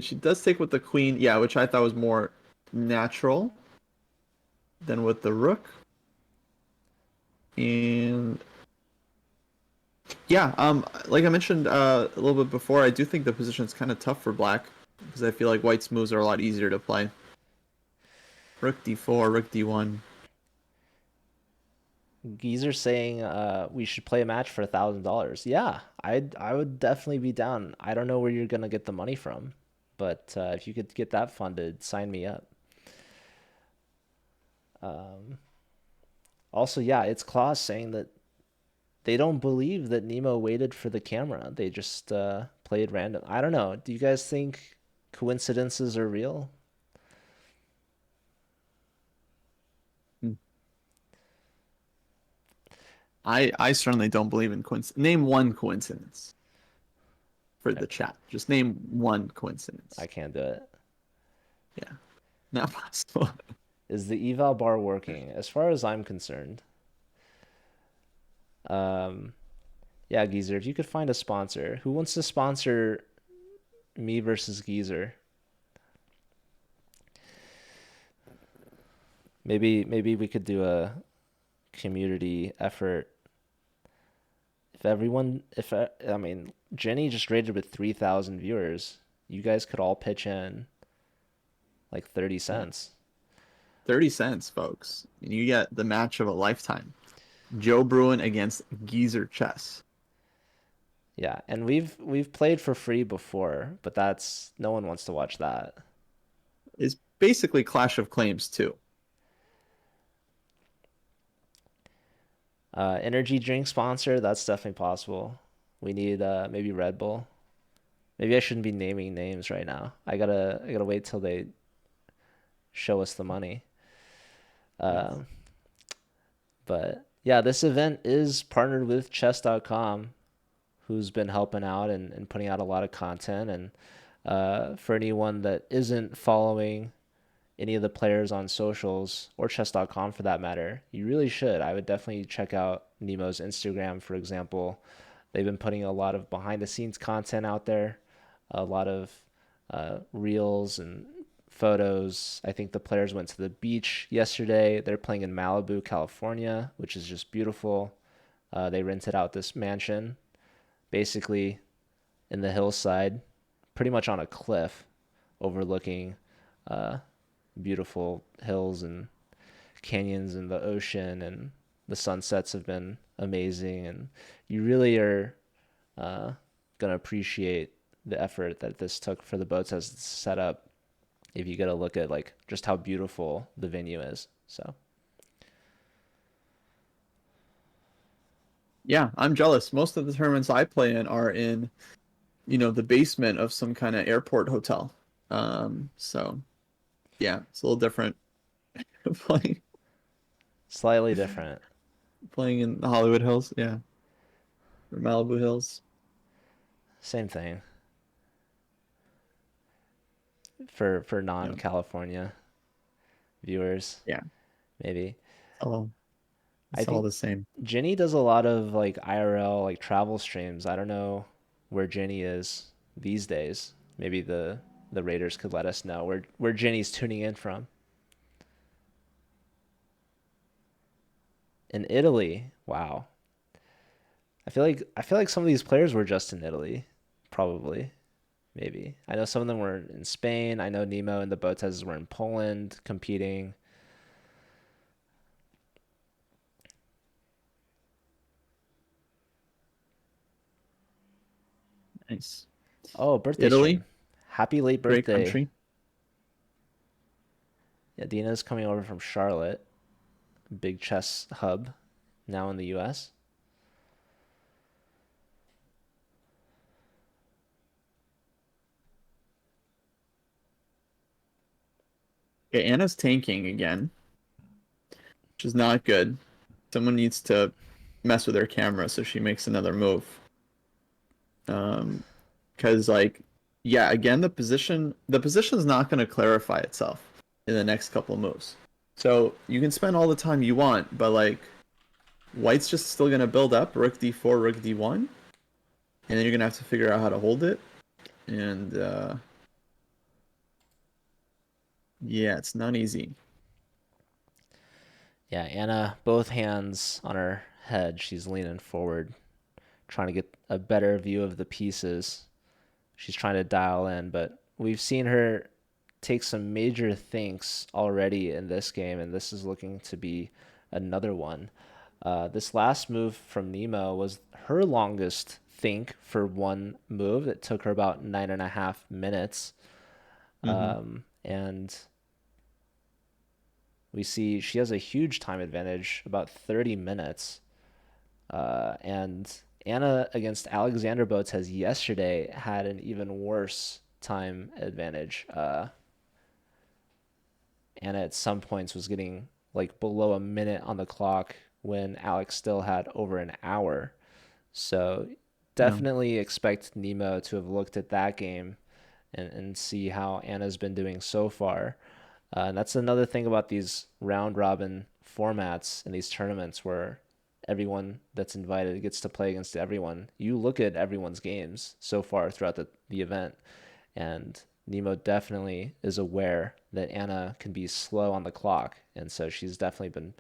She does take with the queen, yeah, which I thought was more natural than with the rook. And yeah, like I mentioned a little bit before, I do think the position's kind of tough for black because I feel like white's moves are a lot easier to play. Rook d4, rook d1. Geezer saying we should play a match for $1,000. Yeah, I would definitely be down. I don't know where you're gonna get the money from, but if you could get that funded, sign me up. Also, yeah, it's Klaus saying that they don't believe that Nemo waited for the camera. They just played random. I don't know. Do you guys think coincidences are real? I certainly don't believe in coincidence. Name one coincidence for the chat. Just name one coincidence. I can't do it. Yeah, not possible. Is the eval bar working? As far as I'm concerned. Yeah, Geezer, if you could find a sponsor. Who wants to sponsor me versus Geezer? Maybe we could do a community effort. I mean, Jenny just rated with 3,000 viewers. You guys could all pitch in like 30 cents. 30 cents, folks. And you get the match of a lifetime. Joe Bruin against Geezer Chess. Yeah, and we've played for free before, but that's no one wants to watch that. It's basically Clash of Claims too. Energy drink sponsor, that's definitely possible. We need maybe Red Bull. Maybe I shouldn't be naming names right now. I gotta wait till they show us the money. Yes. But yeah, this event is partnered with chess.com, who's been helping out and putting out a lot of content. And for anyone that isn't following any of the players on socials or chess.com for that matter, you really should. I would definitely check out Nemo's Instagram, for example. They've been putting a lot of behind the scenes content out there, a lot of reels and photos. I think the players went to the beach yesterday. They're playing in Malibu, California, which is just beautiful. They rented out this mansion, basically in the hillside, pretty much on a cliff overlooking beautiful hills and canyons and the ocean, and the sunsets have been amazing. And you really are gonna appreciate the effort that this took for the Botez to set up if you get a look at like just how beautiful the venue is. So Yeah, I'm jealous. Most of the tournaments I play in are in, the basement of some kind of airport hotel. So yeah, it's a little different playing slightly different. playing in the Hollywood Hills, yeah. Or Malibu Hills. Same thing for non-California viewers, Yeah. maybe. Oh, I it's all think the same. Jenny does a lot of like IRL like travel streams. I don't know where Jenny is these days. Maybe the Raiders could let us know where Jenny's tuning in from. In Italy. Wow. I feel like some of these players were just in Italy, probably. maybe. I know some of them were in Spain. I know Nemo and the Botezes were in Poland competing. Nice. Oh, birthday Italy, stream. Happy late great birthday. country. Yeah, Dina's coming over from Charlotte, big chess hub now in the US. Okay, Anna's tanking again, which is not good. Someone needs to mess with her camera so she makes another move. Because like, yeah, again, the position's not going to clarify itself in the next couple of moves. So you can spend all the time you want, but like, White's just still going to build up Rook D4, Rook D1, and then you're going to have to figure out how to hold it. And yeah, it's not easy. Yeah, Anna, both hands on her head. She's leaning forward, trying to get a better view of the pieces. She's trying to dial in, but we've seen her take some major thinks already in this game, and this is looking to be another one. This last move from Nemo was her longest think for one move. It took her about 9.5 minutes. And we see she has a huge time advantage, about 30 minutes. And Anna against Alexander Botez yesterday had an even worse time advantage. Anna at some points was getting like below a minute on the clock when Alex still had over an hour. So Yeah. definitely expect Nemo to have looked at that game and see how Anna's been doing so far. And that's another thing about these round robin formats in these tournaments where everyone that's invited gets to play against everyone. You look at everyone's games so far throughout the event, and Nemo definitely is aware that Anna can be slow on the clock, and so she's definitely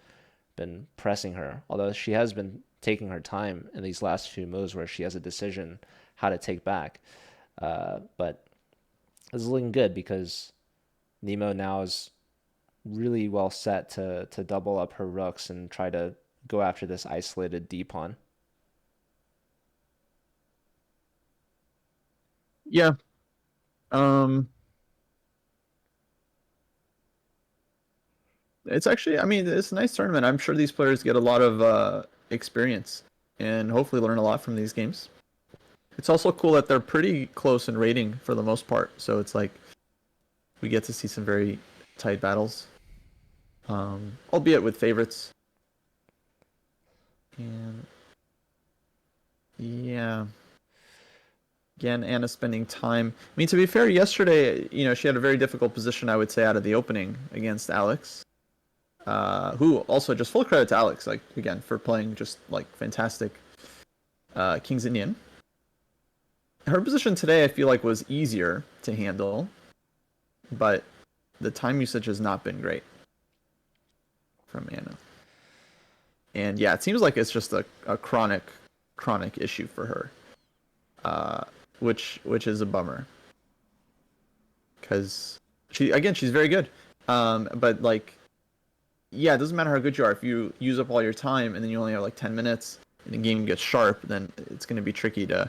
been pressing her. Although she has been taking her time in these last few moves where she has a decision how to take back. But it's looking good because Nemo now is really well set to double up her rooks and try to go after this isolated D pawn. Yeah. Um, it's actually, I mean, it's a nice tournament. I'm sure these players get a lot of experience and hopefully learn a lot from these games. It's also cool that they're pretty close in rating for the most part. So it's like we get to see some very tight battles, albeit with favorites. And yeah, again, Anna spending time. I mean, to be fair, yesterday, she had a very difficult position, I would say, out of the opening against Alex. Who also, just full credit to Alex, like again, for playing just like fantastic King's Indian. Her position today, I feel like, was easier to handle, but the time usage has not been great from Anna. And yeah, it seems like it's just a chronic issue for her, which is a bummer. Because she's very good, but like, yeah, it doesn't matter how good you are. If you use up all your time and then you only have like 10 minutes and the game gets sharp, then it's going to be tricky to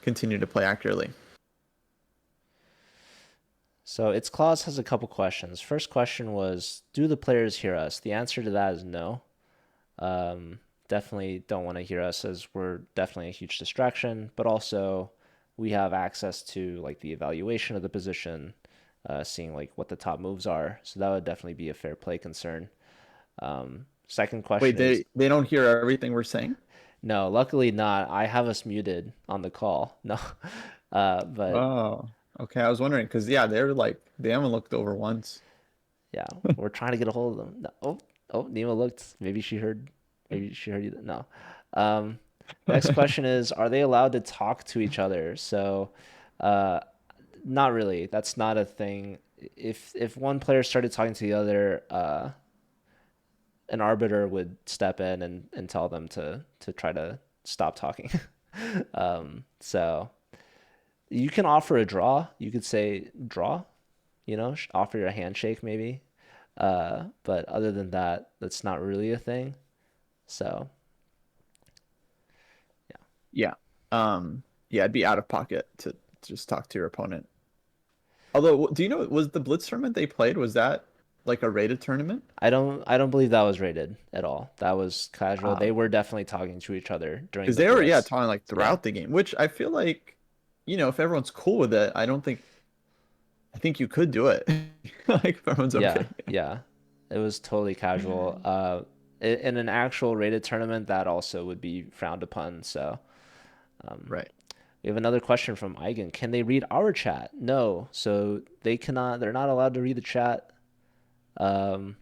continue to play accurately. So its clause has a couple questions. First question was, do the players hear us? The answer to that is no. Definitely don't want to hear us as we're definitely a huge distraction, but also we have access to like the evaluation of the position, seeing like what the top moves are. So that would definitely be a fair play concern. Second Wait, question is, they don't hear everything we're saying? no, luckily not. I have us muted on the call. No, but Oh, okay. I was wondering because yeah, they haven't looked over once. yeah, we're trying to get a hold of them. No, oh, Nemo looked. Maybe she heard you. No. Um, Next question is, are they allowed to talk to each other? So, uh, not really. That's not a thing. If one player started talking to the other, an arbiter would step in and tell them to try to stop talking. So You can offer a draw. You could say draw, offer your handshake maybe. But other than that, that's not really a thing. So, yeah. Yeah. Yeah, it'd be out of pocket to just talk to your opponent. Although, do you know, was the Blitz tournament they played, was that like a rated tournament? I don't believe that was rated at all. That was casual. They Um, were definitely talking to each other during because the they were, yeah, Bliss. talking like Yeah. throughout the game, which I feel like, if everyone's cool with it, I think you could do it. Like, if everyone's Yeah, okay. yeah. It was totally casual. In an actual rated tournament, that also would be frowned upon. So, um, Right. we have another question from Eigen. Can they read our chat? No. So they cannot, they're not allowed to read the chat. Um,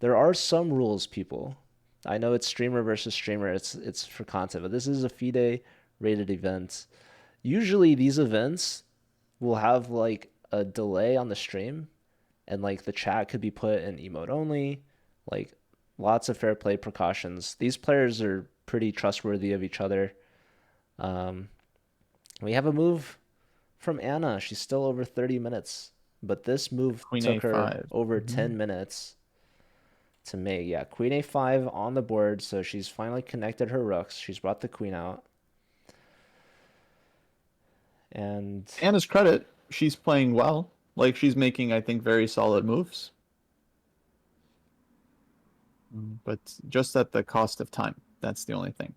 there are some rules, people. I know it's streamer versus streamer. It's for content, but this is a FIDE rated event. Usually these events will have like a delay on the stream and like the chat could be put in emote only, like lots of fair play precautions. These players are pretty trustworthy of each other. Um, we have a move from Anna. She's still over 30 minutes, but this move Queen took her A5. over Mhm. 10 minutes to make. Yeah, Queen A5 on the board, so she's finally connected her rooks. She's brought the queen out. And Anna's credit, she's playing well. Like, she's making, I think, very solid moves. But just at the cost of time. That's the only thing.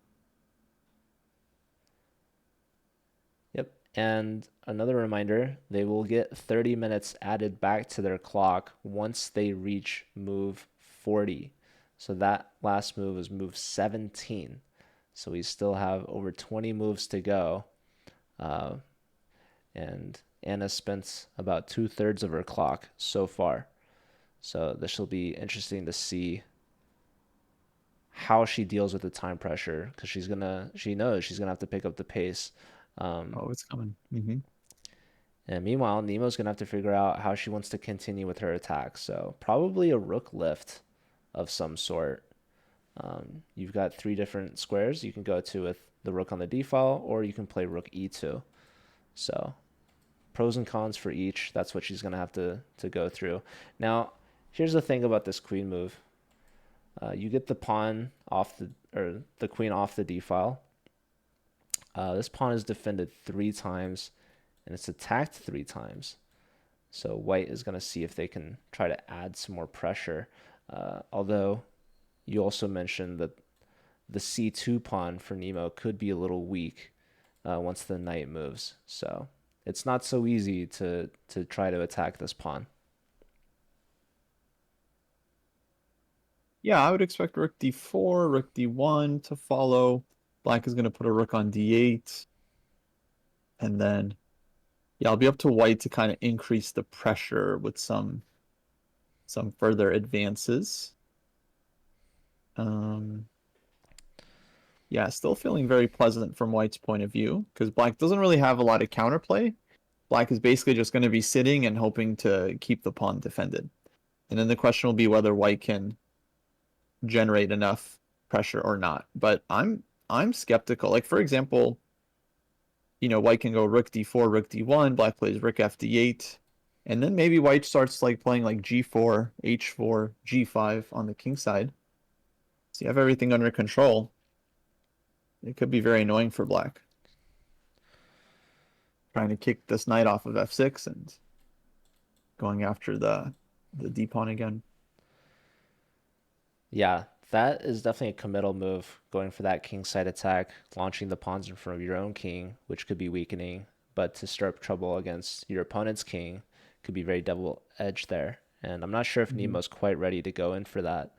yep. And another reminder, they will get 30 minutes added back to their clock once they reach move 40. So that last move is move 17. So we still have over 20 moves to go. And Anna spent about 2/3 of her clock so far. So this will be interesting to see how she deals with the time pressure because she knows she's gonna have to pick up the pace. Oh, it's coming. Mm-hmm. And meanwhile, Nemo's gonna have to figure out how she wants to continue with her attack. So probably a rook lift of some sort. You've got 3 different squares you can go to with the rook on the d file, or you can play rook e2. So pros and cons for each. That's what she's gonna have to go through. Now, here's the thing about this queen move. You get the pawn off the queen off the d file. This pawn is defended 3 times, and it's attacked 3 times. So white is going to see if they can try to add some more pressure. Although you also mentioned that the c2 pawn for Nemo could be a little weak once the knight moves. So it's not so easy to try to attack this pawn. Yeah, I would expect rook d4, rook d1 to follow. Black is going to put a rook on d8. And then, yeah, I'll be up to white to kind of increase the pressure with some further advances. Yeah, still feeling very pleasant from white's point of view because black doesn't really have a lot of counterplay. Black is basically just going to be sitting and hoping to keep the pawn defended. And then the question will be whether white can generate enough pressure or not. But I'm skeptical. Like, for example, white can go rook d4, rook d1, black plays rook f d8, and then maybe white starts like playing like g4, h4, g5 on the king side. So you have everything under control. It could be very annoying for black. Trying to kick this knight off of f6 and going after the d pawn again. Yeah, that is definitely a committal move, going for that king side attack, launching the pawns in front of your own king, which could be weakening, but to stir up trouble against your opponent's king could be very double-edged there. And I'm not sure if Nemo's quite ready to go in for that.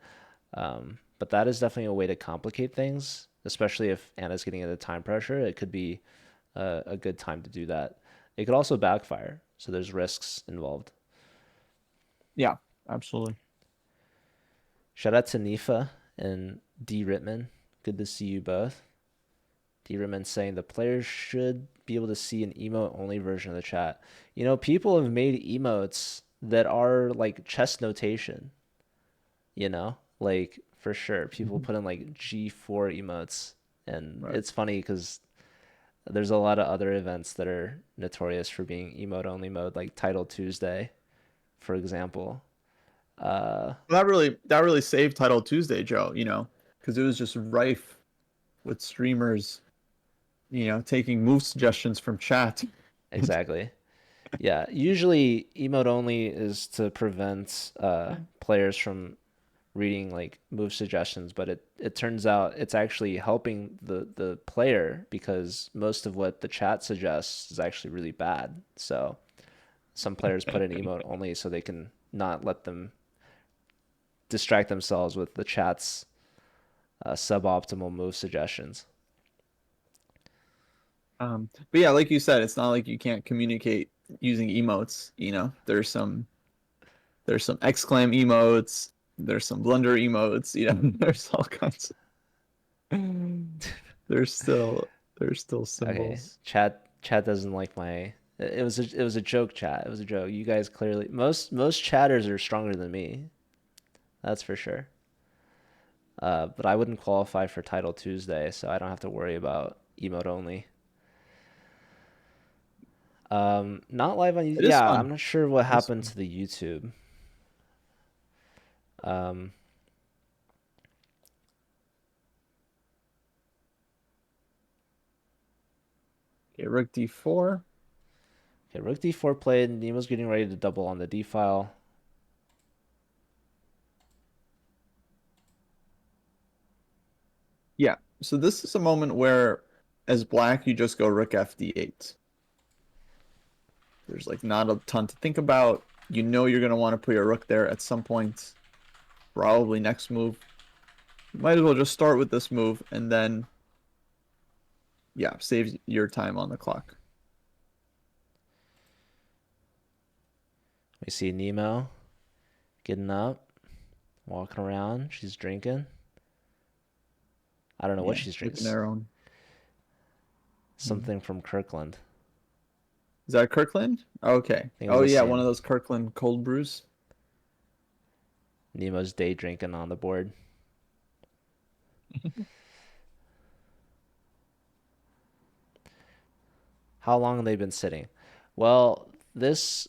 But that is definitely a way to complicate things, especially if Anna's getting into time pressure. It could be a good time to do that. It could also backfire, so there's risks involved. Yeah, absolutely. Shout out to Nifa and D. Rittman. Good to see you both. D. Rittman saying the players should be able to see an emote only version of the chat. People have made emotes that are like chess notation, like for sure. People put in like G4 emotes, and Right. it's funny because There's a lot of other events that are notorious for being emote only mode, like Title Tuesday, for example. That really saved Title Tuesday, Joe. Because it was just rife with streamers, taking move suggestions from chat. Exactly. Yeah, usually emote only is to prevent players from reading like move suggestions, but it turns out it's actually helping the player because most of what the chat suggests is actually really bad. So some players put in emote only so they can not let them distract themselves with the chat's suboptimal move suggestions. But yeah, like you said, it's not like you can't communicate using emotes. There's some exclaim emotes, there's some blunder emotes. There's all kinds. There's still Okay, symbols. chat doesn't like my. It was a joke, chat. It was a joke. You guys clearly most chatters are stronger than me. That's for sure. But I wouldn't qualify for Title Tuesday, so I don't have to worry about emote only. Not live on YouTube. It is Yeah, fun. I'm not sure what It is happened fun. to the YouTube. Um, Okay, rook d4. okay, Rook D4 played. Nemo's getting ready to double on the D file. Yeah. So this is a moment where, as black, you just go rook fd8. There's like not a ton to think about. You're gonna want to put your rook there at some point. Probably next move. Might as well just start with this move and then, yeah, save your time on the clock. We see Nemo getting up, walking around. She's drinking. I don't know what Yeah, she's drinking drinking. their own. Something from Kirkland. Is that Kirkland? Okay. I think it was Oh the yeah, one same. of those Kirkland cold brews. Nemo's day drinking on the board. How long have they been sitting? Well, this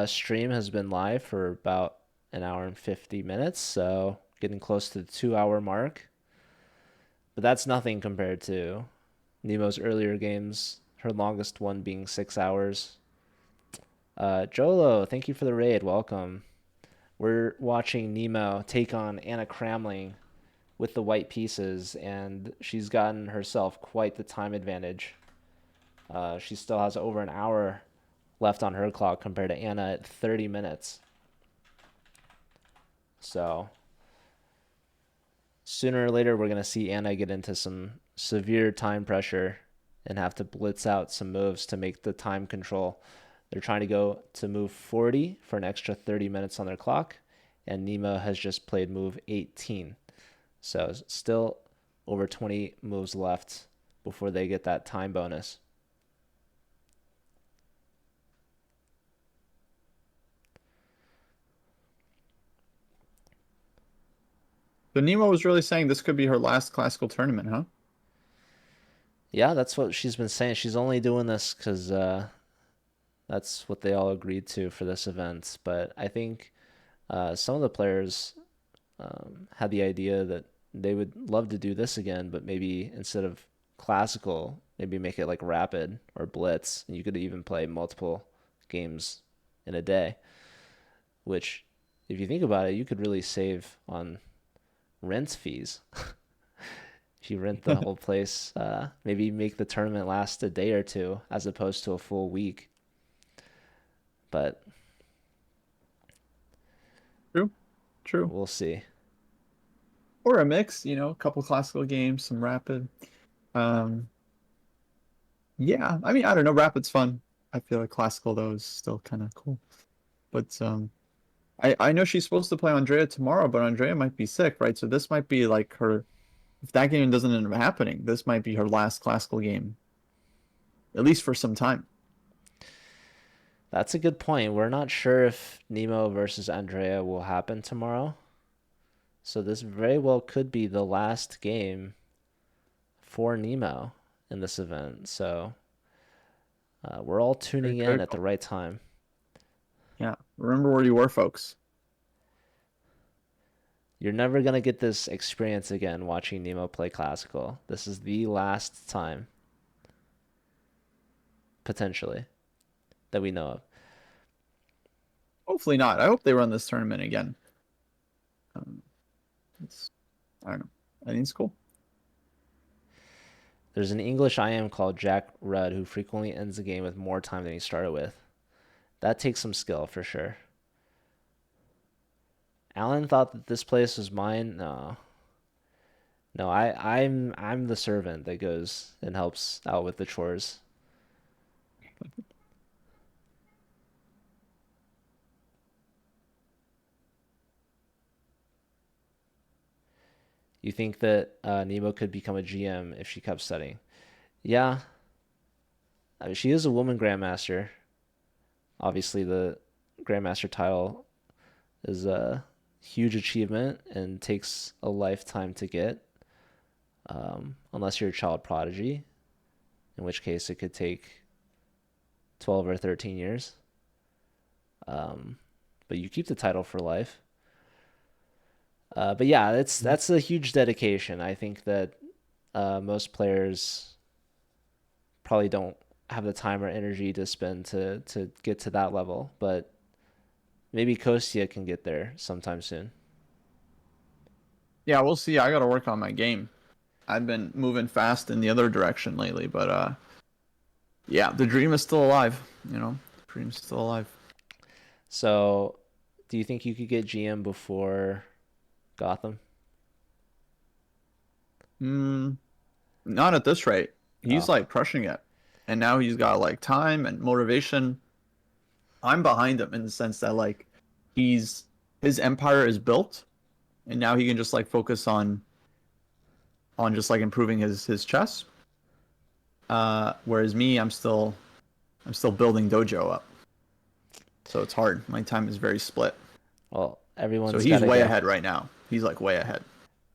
stream has been live for about an hour and 50 minutes, so getting close to the 2 hour mark. But that's nothing compared to Nemo's earlier games, her longest one being 6 hours. Jolo, thank you for the raid. Welcome. We're watching Nemo take on Anna Cramling with the white pieces, and she's gotten herself quite the time advantage. She still has over an hour left on her clock compared to Anna at 30 minutes. So sooner or later, we're going to see Anna get into some severe time pressure and have to blitz out some moves to make the time control. They're trying to go to move 40 for an extra 30 minutes on their clock, and Nemo has just played move 18. So still over 20 moves left before they get that time bonus. So Nemo was really saying this could be her last classical tournament, huh? Yeah, that's what she's been saying. She's only doing this because that's what they all agreed to for this event. But I think some of the players had the idea that they would love to do this again, but maybe instead of classical, maybe make it like rapid or blitz. And you could even play multiple games in a day, which, if you think about it, you could really save on rent fees. If you rent the whole place, maybe make the tournament last a day or two as opposed to a full week. But True. we'll see. Or a mix, a couple classical games, some rapid. Um, yeah, I mean, I don't know, rapid's fun. I feel like classical though is still kind of cool. But I know she's supposed to play Andrea tomorrow, but Andrea might be sick, right? So this might be like her. If that game doesn't end up happening, this might be her last classical game, at least for some time. That's a good point. We're not sure if Nemo versus Andrea will happen tomorrow. So this very well could be the last game for Nemo in this event. So We're all tuning in at the critical. right time. Yeah. Remember where you were, folks. You're never gonna get this experience again watching Nemo play classical. This is the last time, potentially, that we know of. Hopefully not. I hope they run this tournament again. It's, I don't know. I think it's cool. There's an English IM called Jack Rudd who frequently ends the game with more time than he started with. That takes some skill for sure. Alan thought that this place was mine. No. No, I'm the servant that goes and helps out with the chores. You think that Nemo could become a GM if she kept studying? Yeah. I mean, she is a woman grandmaster. Obviously, the grandmaster title is a huge achievement and takes a lifetime to get, unless you're a child prodigy, in which case it could take 12 or 13 years. But you keep the title for life. But yeah, that's a huge dedication. I think that most players probably don't have the time or energy to spend to get to that level, but maybe Kostya can get there sometime soon. Yeah, we'll see. I got to work on my game. I've been moving fast in the other direction lately, but yeah, the dream is still alive. You know, the dream's still alive. So, do you think you could get GM before Gotham? Not at this rate. He's Oh, like crushing it, and now he's got like time and motivation. I'm behind him in the sense that like his empire is built, and now he can just like focus on just like improving his chess. Whereas me, I'm still building Dojo up, so it's hard. My time is very split. well, So everyone's got he's to way go. ahead right now. He's like way ahead.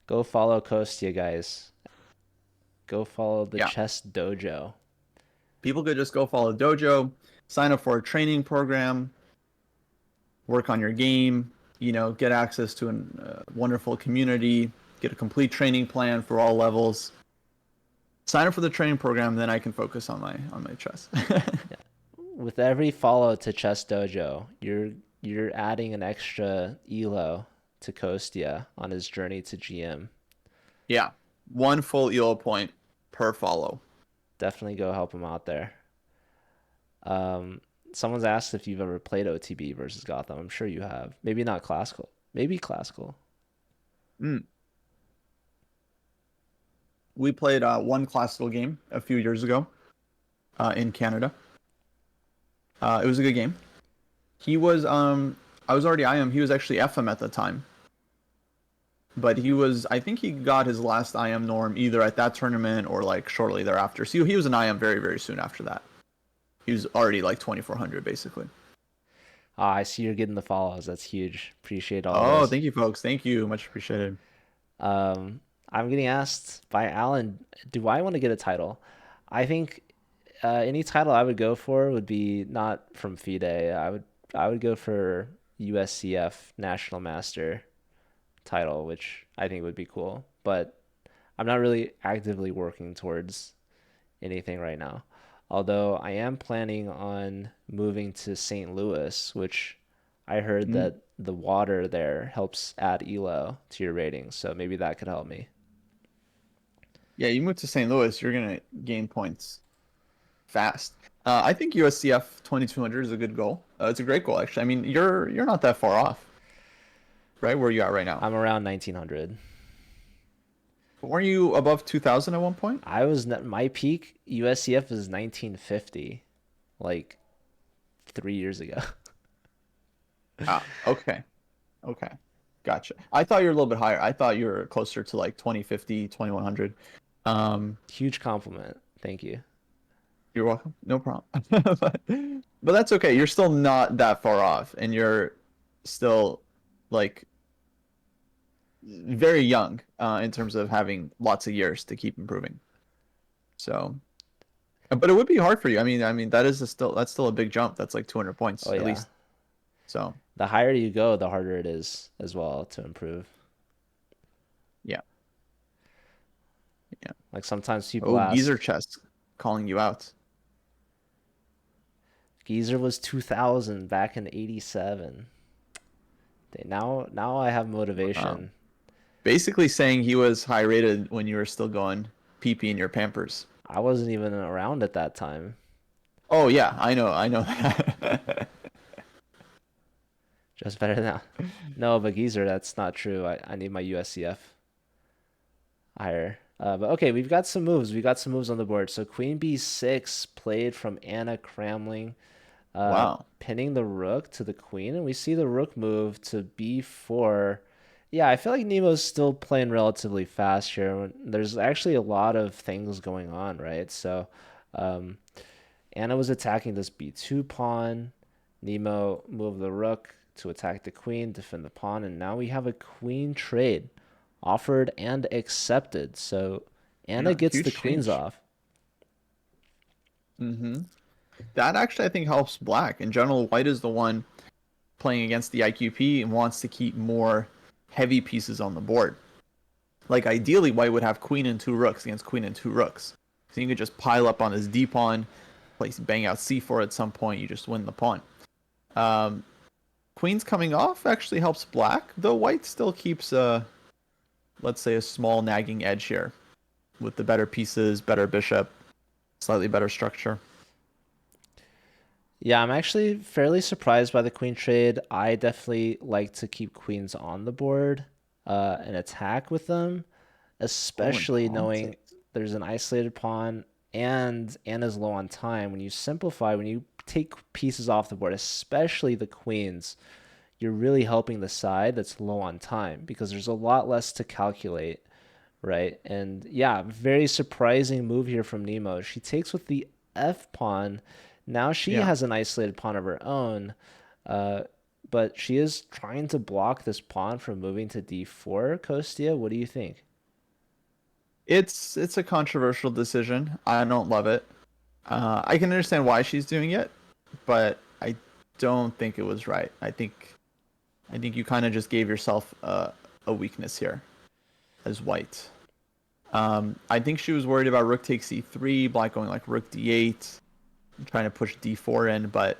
Go follow Kostya, guys. Go follow the Yeah, Chess Dojo. people could just go follow Dojo, sign up for a training program, work on your game. You know, get access to a wonderful community, get a complete training plan for all levels. Sign up for the training program, then I can focus on my chess. With every follow to Chess Dojo, you're adding an extra elo to Kostya on his journey to GM. Yeah, one full ELO point per follow. Definitely go help him out there. Someone's asked if you've ever played OTB versus Gotham. I'm sure you have. Maybe not classical. Maybe classical. Mm. We played one classical game a few years ago in Canada. It was a good game. He was I was already IM. He was actually FM at the time. But I think he got his last IM norm either at that tournament or like shortly thereafter. So he was an IM very, very soon after that. He was already like 2400 basically. I see you're getting the follows. That's huge. Appreciate all Oh, this. thank you, folks. Thank you. Much appreciated. I'm getting asked by Alan, do I want to get a title? I think any title I would go for would be not from FIDE. I would go for USCF National Master title, which I think would be cool. But I'm not really actively working towards anything right now. Although I am planning on moving to St. Louis, which I heard Mm. that the water there helps add elo to your ratings. So maybe that could help me. Yeah, you move to St. Louis, you're gonna gain points fast. I think USCF 2200 is a good goal. It's a great goal, actually. I mean, you're not that far off, right? Where are you at right now? I'm around 1900. Weren't you above 2000 at one point? My peak USCF is 1950, like 3 years ago. Ah, okay. Okay. Gotcha. I thought you were a little bit higher. I thought you were closer to like 2050, 2100. Huge compliment. Thank you. You're welcome. No problem. But that's okay. You're still not that far off, and you're still like very young in terms of having lots of years to keep improving. So But it would be hard for you. I mean that's still a big jump. That's like 200 points Oh at yeah. least. So The higher you go, the harder it is as well to improve. yeah, yeah. Like sometimes people Oh, Geezer ask, chess calling you out. Geezer was 2000 back in 87. Now I have Wow. motivation. Basically saying he was high rated when you were still going pee pee in your Pampers. I wasn't even around at that time. Oh yeah, I know that. Just better now. No, but Geezer, that's not true. I need my USCF higher. But okay, we've got some moves. We got some moves on the board. So Queen B6 played from Anna Cramling, Wow. pinning the rook to the queen, and we see the rook move to B4. Yeah, I feel like Nemo's still playing relatively fast here. There's actually a lot of things going on, right? So, um, Anna was attacking this B2 pawn. Nemo moved the rook to attack the queen, defend the pawn, and now we have a queen trade offered and accepted. So Anna Yeah, gets the huge queens change. off. Mm-hmm. That actually I think helps black. In general, white is the one playing against the IQP and wants to keep more heavy pieces on the board. Like ideally, white would have queen and two rooks against queen and two rooks. So you could just pile up on this D pawn, place bang out C4 at some point, you just win the pawn. Um, Queen's coming off actually helps black, though white still keeps let's say a small nagging edge here with the better pieces, better bishop, slightly better structure. Yeah, I'm actually fairly surprised by the queen trade. I definitely like to keep queens on the board and attack with them, Oh, and especially knowing commentate. there's an isolated pawn and Anna's low on time. When you simplify, when you take pieces off the board, especially the queens, you're really helping the side that's low on time because there's a lot less to calculate, right? And yeah, very surprising move here from Nemo. She takes with the F pawn. Now she Yeah. has an isolated pawn of her own, uh, but she is trying to block this pawn from moving to D4. Kostya, what do you think? It's a controversial decision. I don't love it. I can understand why she's doing it, but I don't think it was right. I think you kind of just gave yourself a weakness here as white. I think she was worried about rook takes c3, black going like rook d8, trying to push d4 in. But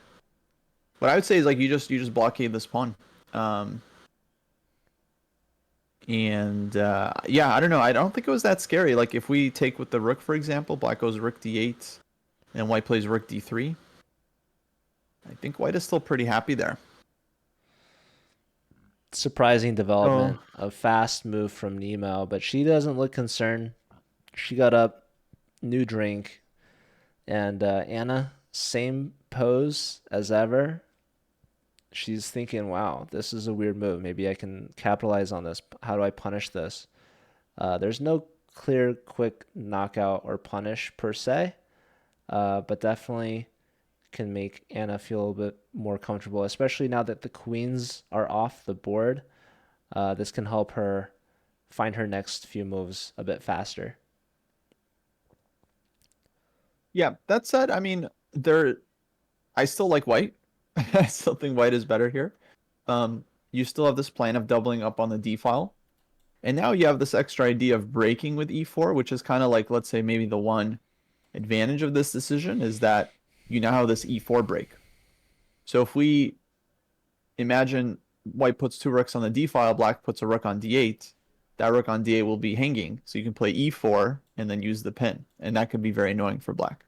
what I would say is like you just blockade this pawn. Um, and yeah, I don't know. I don't think it was that scary. Like if we take with the rook, for example, black goes rook d8, and white plays rook d3. I think white is still pretty happy there. Surprising Oh, development, a fast move from Nemo, but she doesn't look concerned. She got up, new drink, and Anna, same pose as ever. She's thinking, wow, this is a weird move. Maybe I can capitalize on this. How do I punish this? There's no clear, quick knockout or punish per se, but definitely can make Anna feel a little bit more comfortable, especially now that the queens are off the board. This can help her find her next few moves a bit faster. yeah. That said, I mean, there. I still like white. I still think white is better here. You still have this plan of doubling up on the d file, and now you have this extra idea of breaking with e4, which is kind of like, let's say, maybe the one advantage of this decision is that you now have this e4 break. So if we imagine white puts two rooks on the d file, black puts a rook on d8, that rook on d8 will be hanging. So you can play e4 and then use the pin, and that could be very annoying for black.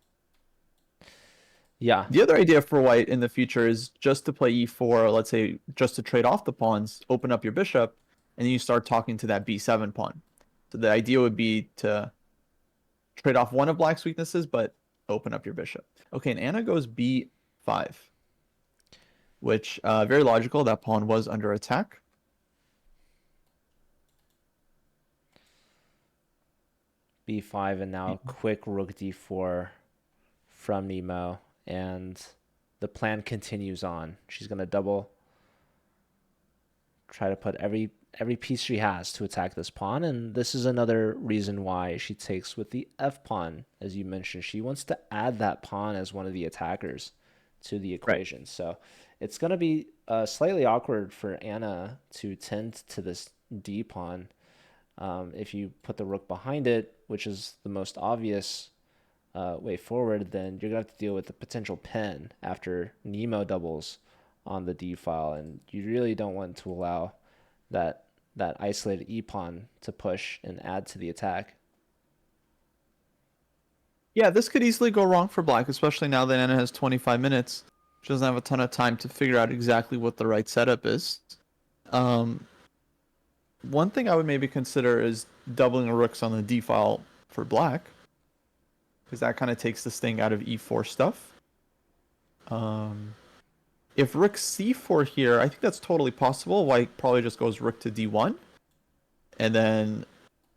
Yeah, The other idea for white in the future is just to play e4, let's say just to trade off the pawns, open up your bishop, and then you start talking to that b7 pawn. So the idea would be to trade off one of black's weaknesses, but open up your bishop. Okay, and Anna goes b5, which very logical. That pawn was under attack. b5 and now quick rook d4 from Nemo, and the plan continues on. She's gonna double, try to put every every piece she has to attack this pawn, and this is another reason why she takes with the f pawn. As you mentioned, she wants to add that pawn as one of the attackers to the equation. Right. So it's going to be slightly awkward for Anna to tend to this d pawn. If you put the rook behind it, which is the most obvious way forward, then you're going to have to deal with the potential pen after Nemo doubles on the d file, and you really don't want to allow that isolated e pawn to push and add to the attack. Yeah, this could easily go wrong for black, especially now that Anna has 25 minutes. She doesn't have a ton of time to figure out exactly what the right setup is. One thing I would maybe consider is doubling the rooks on the d file for black, because that kind of takes the sting out of e4 stuff. If rook c4 here, I think that's totally possible. White probably just goes rook to d1. And then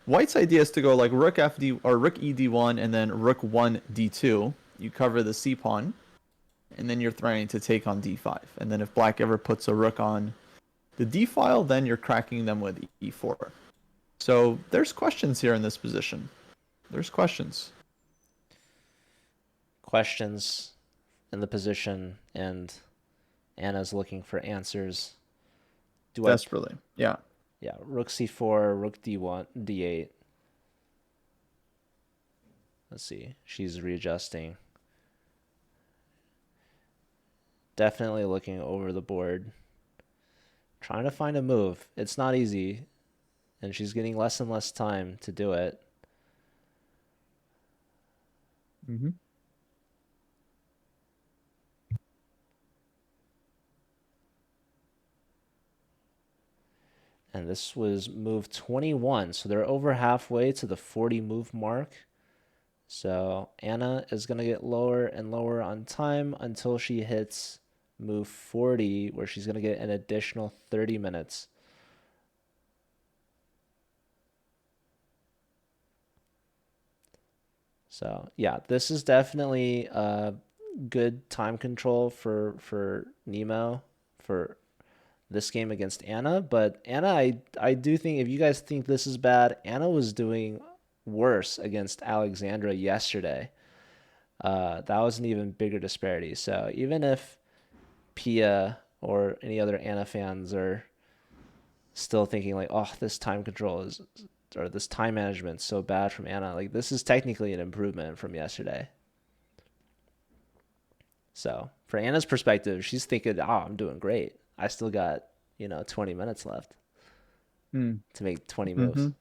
white's idea is to go like rook fd or rook e d1 and then rook 1 d2. You cover the c pawn, and then you're threatening to take on d5. And then if black ever puts a rook on the d file, then you're cracking them with e4. So there's questions here in this position. There's questions. Questions in the position, and Anna's looking for answers. Desperately, yeah. Yeah, rook c4, rook d1, d8. Let's see. She's readjusting. Definitely looking over the board. Trying to find a move. It's not easy, and she's getting less and less time to do it. Mm-hmm. And this was move 21. So they're over halfway to the 40 move mark. So Anna is going to get lower and lower on time until she hits move 40, where she's going to get an additional 30 minutes. So yeah, this is definitely good time control for Nemo for this game against Anna. But Anna, I do think, if you guys think this is bad, Anna was doing worse against Alexandra yesterday. That was an even bigger disparity. So even if Pia or any other Anna fans are still thinking like, oh, this time control is, or this time management so bad from Anna, like this is technically an improvement from yesterday. So for Anna's perspective, she's thinking, oh, I'm doing great. I still got, 20 minutes left to make 20 moves.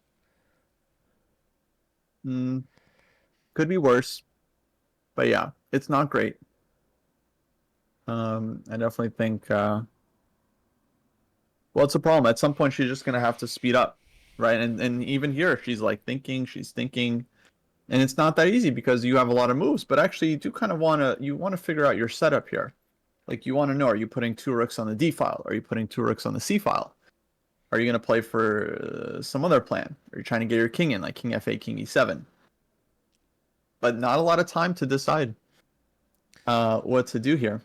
Could be worse, but yeah, it's not great. I definitely think, well, it's a problem. At some point, she's just going to have to speed up, right? And even here, she's thinking, and it's not that easy because you have a lot of moves, but actually you do kind of want to figure out your setup here. Like you want to know, are you putting 2 rooks on the d file? Are you putting 2 rooks on the c file? Are you going to play for some other plan? Are you trying to get your king in, like king f8, king e7? But not a lot of time to decide what to do here.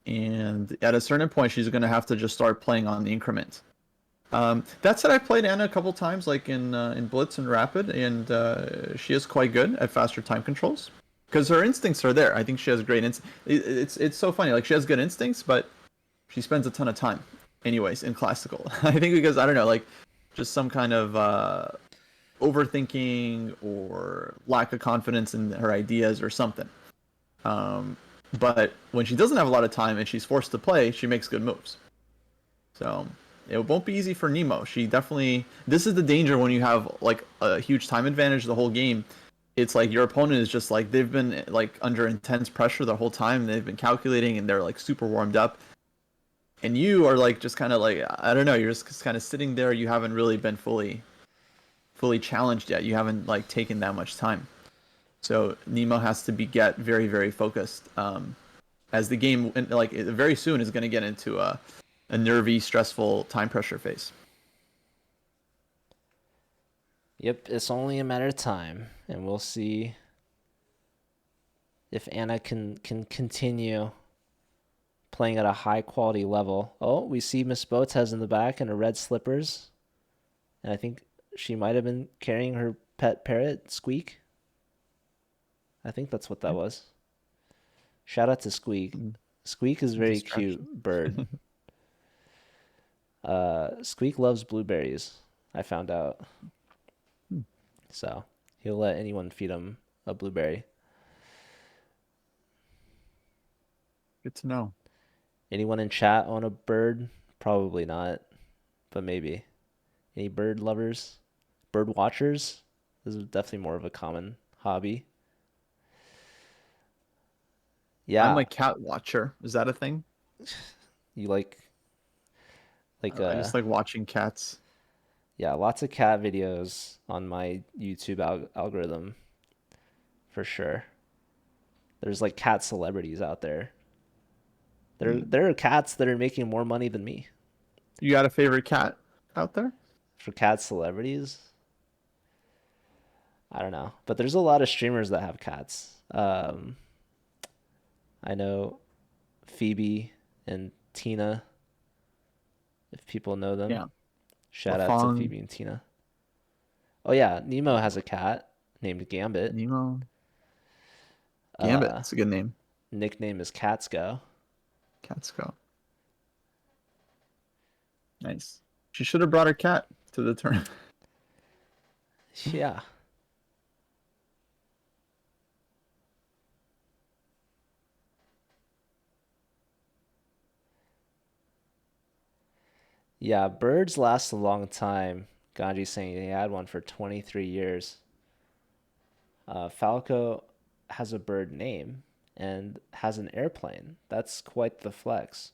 And at a certain point, she's going to have to just start playing on the increment. That said, I played Anna a couple times, like in Blitz and Rapid, and she is quite good at faster time controls because her instincts are there. I think she has great it's so funny. Like she has good instincts, but she spends a ton of time, anyways, in classical. I think because I don't know, like just some kind of overthinking or lack of confidence in her ideas or something. But when she doesn't have a lot of time and she's forced to play, she makes good moves. So it won't be easy for Nemo. She definitely... This is the danger when you have like a huge time advantage the whole game. It's like your opponent is just like, they've been like under intense pressure the whole time. They've been calculating and they're like super warmed up. And you are like just kind of like, I don't know, you're just kind of sitting there. You haven't really been fully challenged yet. You haven't like taken that much time. So Nemo has to get very, very focused as the game, like very soon, is going to get into a nervy, stressful time pressure phase. Yep, it's only a matter of time, and we'll see if Anna can continue playing at a high quality level. Oh, we see Miss Botez in the back in her red slippers. And I think she might have been carrying her pet parrot, Squeak. I think that's what that was. Shout out to Squeak. Squeak is a very Distraction. cute bird. Squeak loves blueberries, I found out. So he'll let anyone feed him a blueberry. Good to know. Anyone in chat own a bird? Probably not, but maybe. Any bird lovers? Bird watchers? This is definitely more of a common hobby. Yeah, I'm a cat watcher. Is that a thing? you like I just like watching cats. yeah, lots of cat videos on my YouTube algorithm for sure. There's like cat celebrities out there. There are cats that are making more money than me. You got a favorite cat out there? For cat celebrities, I don't know, but there's a lot of streamers that have cats. I know Phoebe and Tina, if people know them. Yeah. Shout out to Lafong, Phoebe and Tina. Oh yeah, Nemo has a cat named Gambit. Nemo. Gambit. That's a good name. Nickname is Catsko. Catsko. Nice. She should have brought her cat to the tournament. Yeah. Yeah, birds last a long time. Ganji's saying he had one for 23 years. Falco has a bird name and has an airplane. That's quite the flex.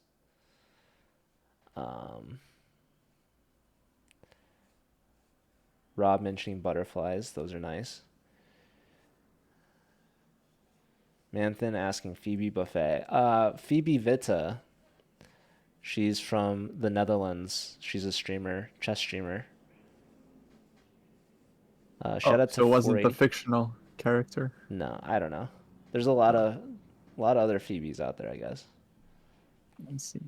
Rob mentioning butterflies. Those are nice. Manthan asking Phoebe Buffet. Phoebe Vita. She's from the Netherlands. She's a streamer, chess streamer. Shout out to So it wasn't the 480. fictional character? No, I don't know. There's a lot of other Phoebes out there, I guess. Let's see.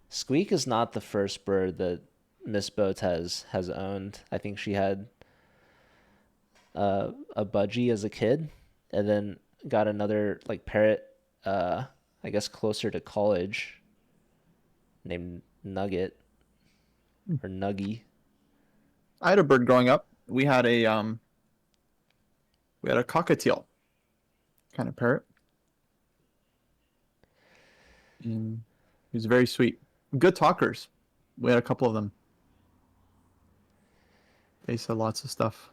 Squeak is not the first bird that Miss Botez has owned. I think she had a budgie as a kid, and then got another like parrot. I guess closer to college, named Nugget or Nuggy. I had a bird growing up. We had a cockatiel kind of parrot. And he was very sweet. Good talkers. We had a couple of them. They said lots of stuff.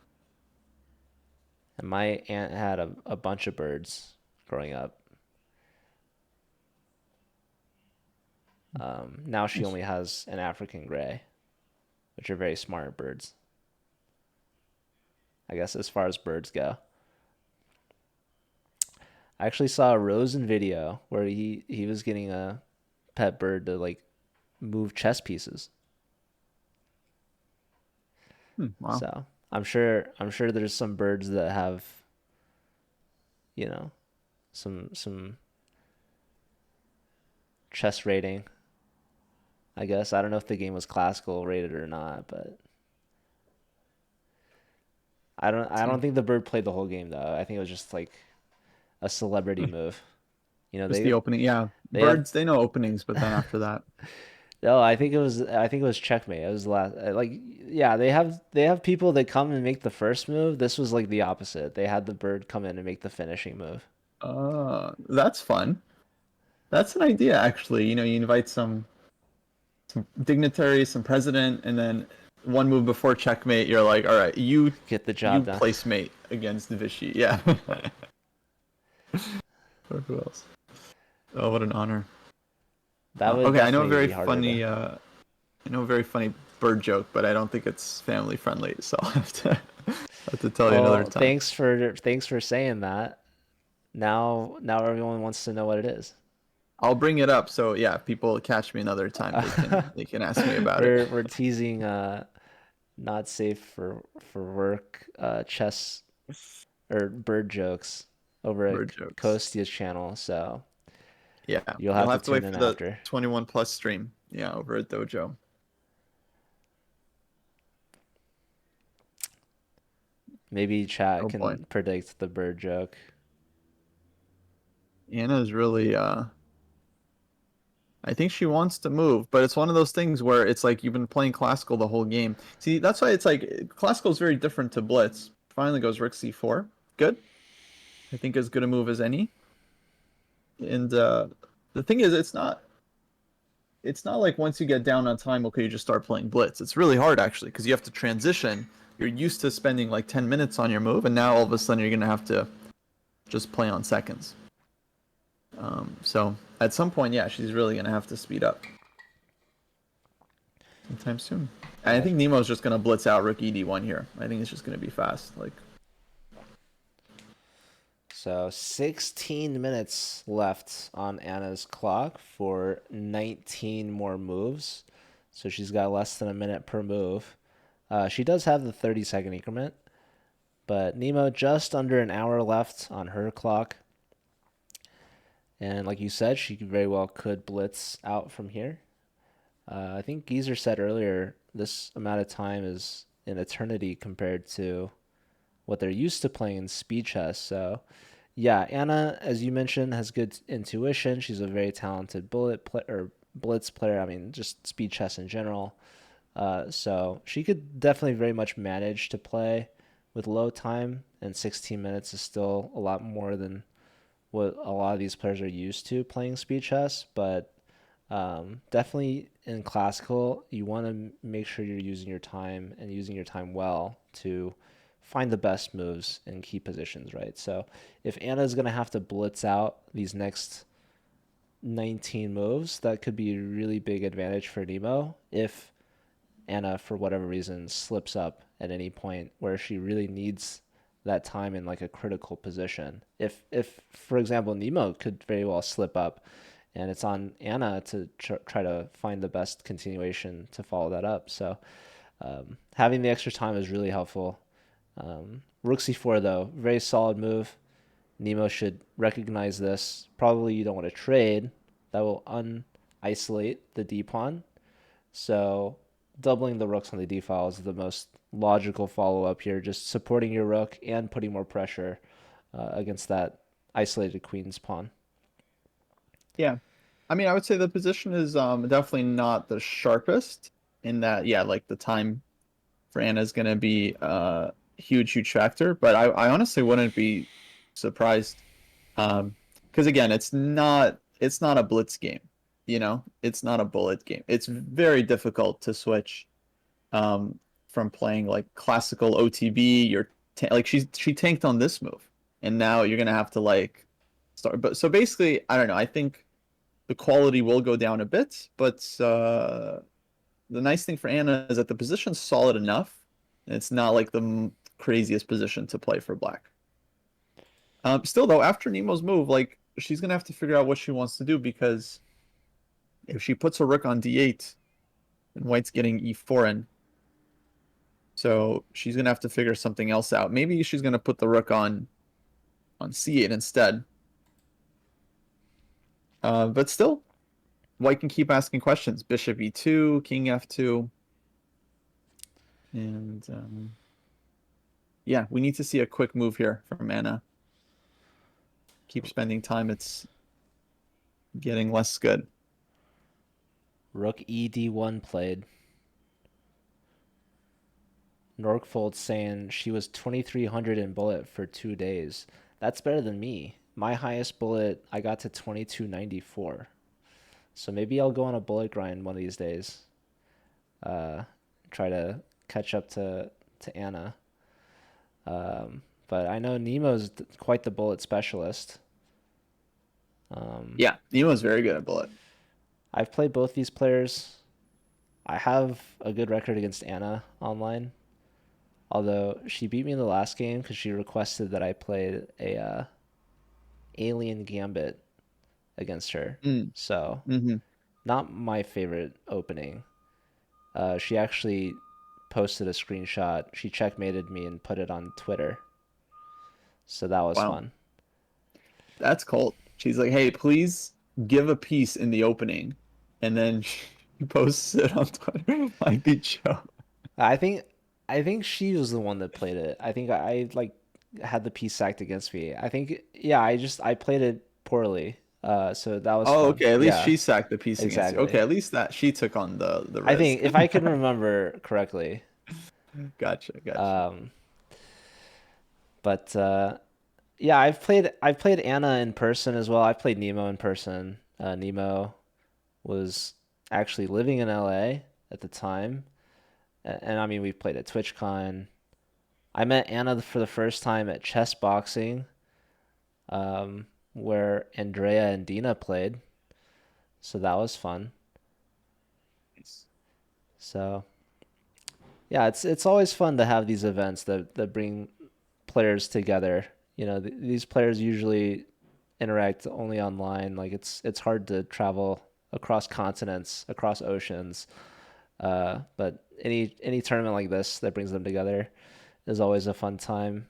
And my aunt had a bunch of birds growing up. Now she only has an African gray, which are very smart birds. I guess as far as birds go. I actually saw a Rosen video where he was getting a pet bird to like move chess pieces. Wow. So I'm sure there's some birds that have, you know, some chess rating. I guess I don't know if the game was classical rated or not, but I don't think the bird played the whole game though. I think it was just like a celebrity move. You know, Just the opening, yeah. Birds, they know openings, but then after that, no, I think it was checkmate. It was the last like yeah, they have people that come and make the first move. This was like the opposite. They had the bird come in and make the finishing move. that's fun. That's an idea, actually. You know, you invite some dignitaries, some president, and then one move before checkmate, you're like, all right, you Get the job done. place mate against the Vichy. Yeah. Or who else? Oh, what an honor. That would Okay, I know a definitely very be harder funny. to- I know a very funny bird joke, but I don't think it's family friendly, so I'll have to tell you another Well, time. thanks for saying that. Now everyone wants to know what it is. I'll bring it up, so yeah, if people catch me another time, they can ask me about it. We're teasing not safe for work chess or bird jokes over at Bird jokes. Kostya's channel, so Yeah, you'll have to wait tune in for the after. 21 plus stream. Yeah, over at Dojo. Maybe chat Oh boy. can predict the bird joke. Anna's really I think she wants to move, but it's one of those things where it's like you've been playing classical the whole game. See, that's why it's like classical is very different to blitz. Finally goes rook c4. Good. I think as good a move as any. And the thing is, it's not like once you get down on time, okay, you just start playing blitz. It's really hard actually because you have to transition. You're used to spending like 10 minutes on your move, and now all of a sudden you're gonna have to just play on seconds. So at some point, yeah, she's really gonna have to speed up sometime soon. And I think Nemo's just gonna blitz out rook ed1 here. I think it's just gonna be fast. Like, So 16 minutes left on Anna's clock for 19 more moves. So she's got less than a minute per move. She does have the 30-second increment, but Nemo just under an hour left on her clock. And like you said, she very well could blitz out from here. I think Geezer said earlier, this amount of time is an eternity compared to what they're used to playing in speed chess. So yeah, Anna, as you mentioned, has good intuition. She's a very talented blitz player. I mean, just speed chess in general. So she could definitely very much manage to play with low time, and 16 minutes is still a lot more than what a lot of these players are used to playing speed chess. But definitely in classical, you want to make sure you're using your time and using your time well to find the best moves in key positions, right? So if Anna's going to have to blitz out these next 19 moves, that could be a really big advantage for Nemo if Anna, for whatever reason, slips up at any point where she really needs that time in like a critical position. If for example, Nemo could very well slip up, and it's on Anna to try to find the best continuation to follow that up. So having the extra time is really helpful. Rook c4 though, very solid move. Nemo should recognize this. Probably you don't want to trade. That will un-isolate the d pawn. So doubling the rooks on the d file is the most logical follow-up here. Just supporting your rook and putting more pressure against that isolated queen's pawn. yeah, I mean, I would say the position is definitely not the sharpest in that. Yeah, like the time for Anna is gonna be huge factor, but I honestly wouldn't be surprised. Because again, it's not a blitz game, it's not a bullet game. It's very difficult to switch from playing like classical OTB. Like she tanked on this move, and now you're gonna have to like start. But so basically, I don't know. I think the quality will go down a bit, but the nice thing for Anna is that the position's solid enough. And it's not like the craziest position to play for black. Still though, after Nemo's move, like she's gonna have to figure out what she wants to do, because if she puts a rook on d8, then white's getting e4 in. So she's gonna have to figure something else out. Maybe she's gonna put the rook on c8 instead. But still, white can keep asking questions. Bishop e2, king f2. And yeah, we need to see a quick move here from Anna. Keep spending time, it's getting less good. Rook ed1 played. Norkfold saying she was 2300 in bullet for 2 days. That's better than me. My highest bullet, I got to 2294. So maybe I'll go on a bullet grind one of these days. Try to catch up to Anna. But I know Nemo's quite the bullet specialist. Yeah, Nemo's very good at bullet. I've played both these players. I have a good record against Anna online. Although she beat me in the last game because she requested that I played a Alien Gambit against her. So not my favorite opening. She actually posted a screenshot. She checkmated me and put it on Twitter. So that was fun. That's cold. She's like, hey, please give a piece in the opening. And then posts it on Twitter. Might be Joe. I think I think she was the one that played it. I think I like had the piece sacked against me. I think yeah, I played it poorly. So that was Oh, fun. okay. At least Yeah, she sacked the piece against you. Okay, exactly. at least that she took on the I risk. think if I can remember correctly. Gotcha, gotcha. Um, but yeah, I've played Anna in person as well. I've played Nemo in person. Nemo was actually living in LA at the time, and I mean we played at TwitchCon. I met Anna for the first time at chess boxing, where Andrea and Dina played, so that was fun. So yeah, it's always fun to have these events that bring players together. You know, these players usually interact only online. Like it's hard to travel across continents, across oceans. But any tournament like this that brings them together is always a fun time.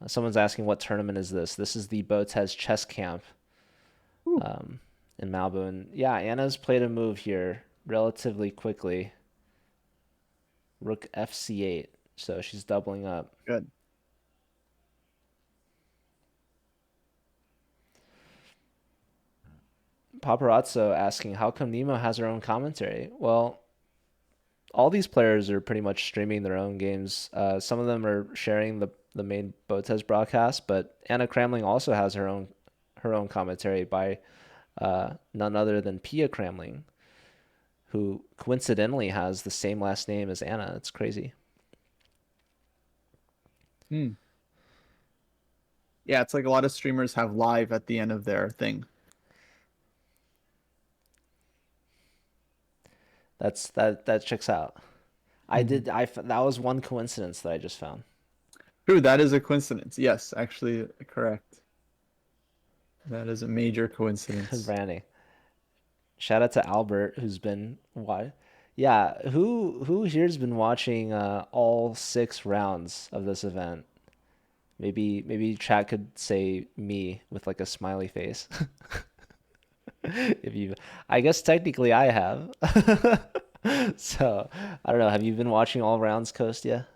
Someone's asking what tournament is this? This is the Botez Chess Camp Ooh, um, in Malibu. And yeah, Anna's played a move here relatively quickly. Rook FC8. So she's doubling up. good. Paparazzo asking, how come Nemo has her own commentary? Well, all these players are pretty much streaming their own games. Some of them are sharing the main Botez broadcast, but Anna Cramling also has her own commentary by none other than Pia Cramling, who coincidentally has the same last name as Anna. It's crazy. Hmm. Yeah, it's like a lot of streamers have live at the end of their thing. That checks out. Mhm. That was one coincidence that I just found. True, that is a coincidence. Yes, actually, correct. That is a major coincidence. Branding. Shout out to Albert, who's been why, yeah. Who here's been watching all 6 rounds of this event? Maybe chat could say me with like a smiley face. If you, I guess technically I have. So I don't know. Have you been watching all rounds, Kostya?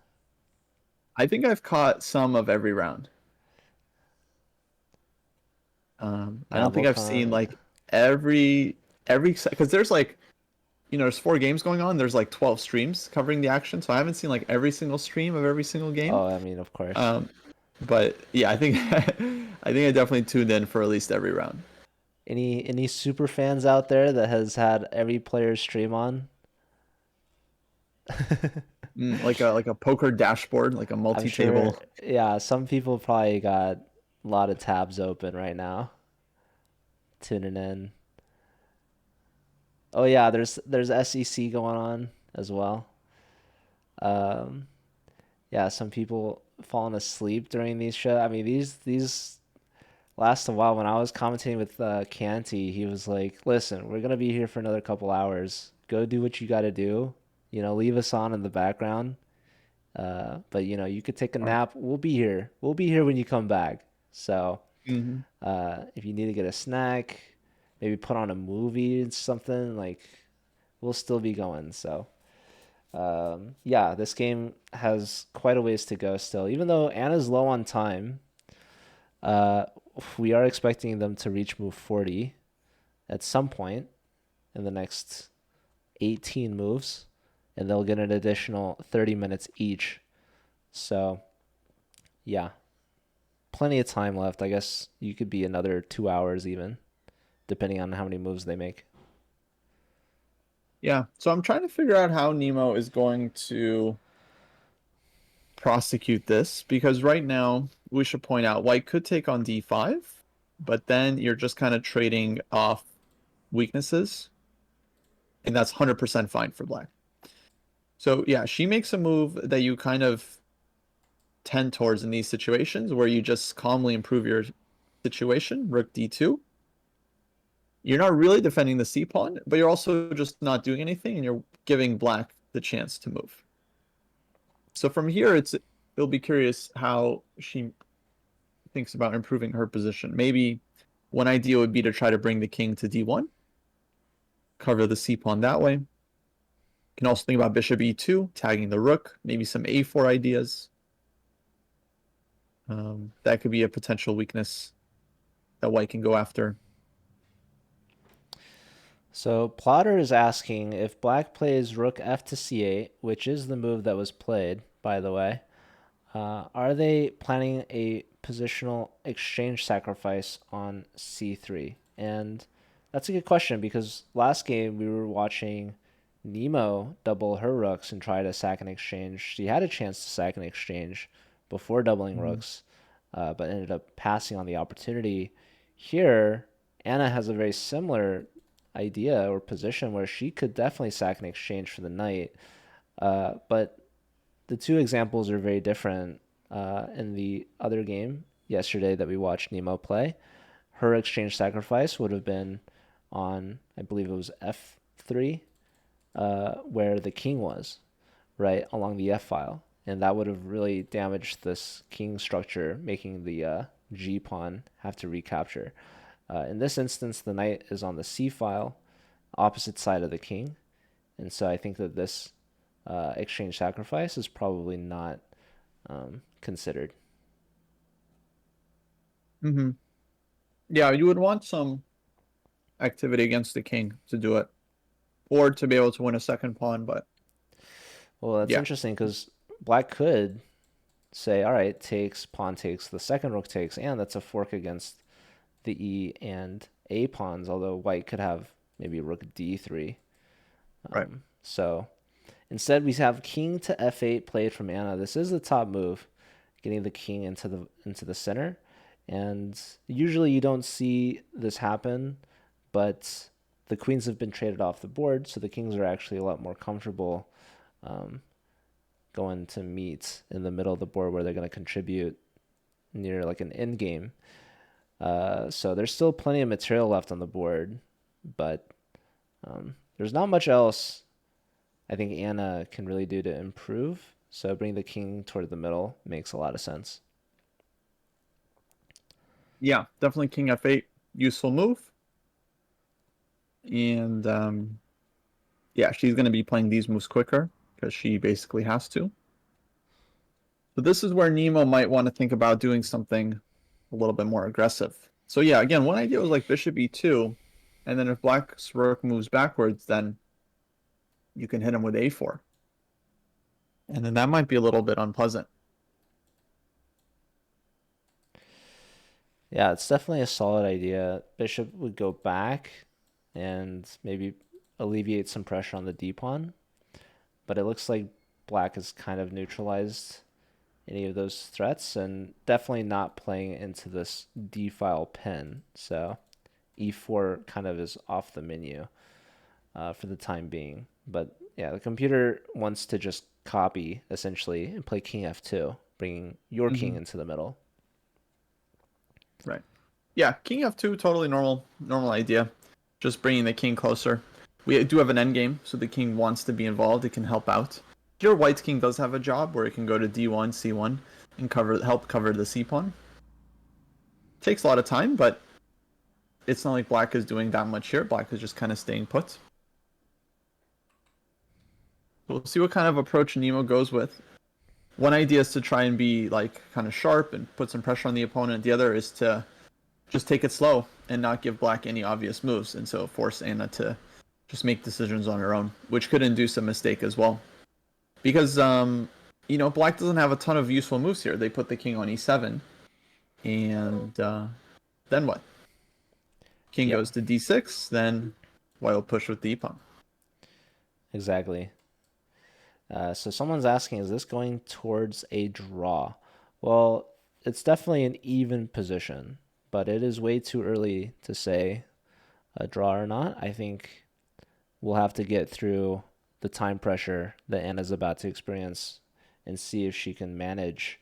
I think I've caught some of every round. I don't think I've seen Nabokon. like every because there's like there's 4 games going on. There's like 12 streams covering the action, so I haven't seen like every single stream of every single game. Oh, I mean, of course. Um, but yeah, I think I think I definitely tuned in for at least every round. Any super fans out there that has had every player stream on? Like a poker dashboard, like a I'm sure, multi-table. yeah, some people probably got a lot of tabs open right now, tuning in. Oh yeah, there's SEC going on as well. Um, yeah, some people falling asleep during these shows. I mean, these last a while. When I was commentating with Canty, he was like, "Listen, we're gonna be here for another couple hours. Go do what you got to do. You know, leave us on in the background. But you know, you could take a nap. We'll be here. We'll be here when you come back. So, Mm-hmm. if you need to get a snack, maybe put on a movie and something, like we'll still be going. So, yeah, this game has quite a ways to go still. Even though Anna's low on time, uh, we are expecting them to reach move 40 at some point in the next 18 moves, and they'll get an additional 30 minutes each. So, yeah, plenty of time left. I guess you could be another 2 hours even, depending on how many moves they make. Yeah, so I'm trying to figure out how Nemo is going to prosecute this because right now we should point out White could take on D5, but then you're just kind of trading off weaknesses, and that's 100% fine for Black. So yeah, she makes a move that you kind of tend towards in these situations where you just calmly improve your situation, Rook D2. You're not really defending the C pawn, but you're also just not doing anything, and you're giving Black the chance to move. So from here, it'll be curious how she thinks about improving her position. Maybe one idea would be to try to bring the king to D1, cover the C pawn that way. can also think about bishop e2, tagging the rook, maybe some a4 ideas. That could be a potential weakness that white can go after. So Plotter is asking if black plays rook f to c8, which is the move that was played, by the way, are they planning a positional exchange sacrifice on c3? And that's a good question because last game we were watching Nemo double her rooks and try to sack an exchange. She had a chance to sack an exchange before doubling rooks, but ended up passing on the opportunity. Here, Anna has a very similar idea or position where she could definitely sack an exchange for the knight, but the two examples are very different. In the other game yesterday that we watched Nemo play, her exchange sacrifice would have been on, I believe it was f3, where the king was, right, along the f file. And that would have really damaged this king structure, making the g pawn have to recapture. In this instance, the knight is on the c file, opposite side of the king. And so I think that this exchange sacrifice is probably not considered. Yeah, you would want some activity against the king to do it, or to be able to win a second pawn. But well, that's interesting because black could say, all right, takes, pawn takes, the second rook takes, and that's a fork against the e and a pawns, although white could have maybe rook d3. Right. So instead we have king to f8 played from Anna. This is the top move, getting the king into the center. And usually you don't see this happen, but the queens have been traded off the board, so the kings are actually a lot more comfortable going to meet in the middle of the board where they're going to contribute near like an end game. So there's still plenty of material left on the board, but there's not much else I think Anna can really do to improve. So bringing the king toward the middle makes a lot of sense. Yeah, definitely king f8, useful move. And yeah, she's going to be playing these moves quicker because she basically has to. So this is where Nemo might want to think about doing something a little bit more aggressive. So yeah, again, one idea was like bishop e2, and then if black's rook moves backwards, then you can hit him with a4. And then that might be a little bit unpleasant. Yeah, it's definitely a solid idea. Bishop would go back and maybe alleviate some pressure on the d pawn, but it looks like black has kind of neutralized any of those threats and definitely not playing into this d file pin. So e4 kind of is off the menu for the time being. But yeah, the computer wants to just copy essentially and play king f2, bringing your king into the middle. Right. Yeah, king f2, totally normal idea. Just bringing the king closer. We do have an endgame, so the king wants to be involved. It can help out. Here, white's king does have a job where it can go to d1, c1, and help cover the c pawn. Takes a lot of time, but it's not like black is doing that much here. Black is just kind of staying put. We'll see what kind of approach Nemo goes with. One idea is to try and be like kind of sharp and put some pressure on the opponent. The other is to just take it slow and not give black any obvious moves, and so force Anna to just make decisions on her own, which could induce a mistake as well. Because you know, black doesn't have a ton of useful moves here. They put the king on e7, and then what? King goes to d6, then white will push with the e-pawn. Exactly. So someone's asking, is this going towards a draw? Well, it's definitely an even position, but it is way too early to say a draw or not. I think we'll have to get through the time pressure that Anna's about to experience and see if she can manage.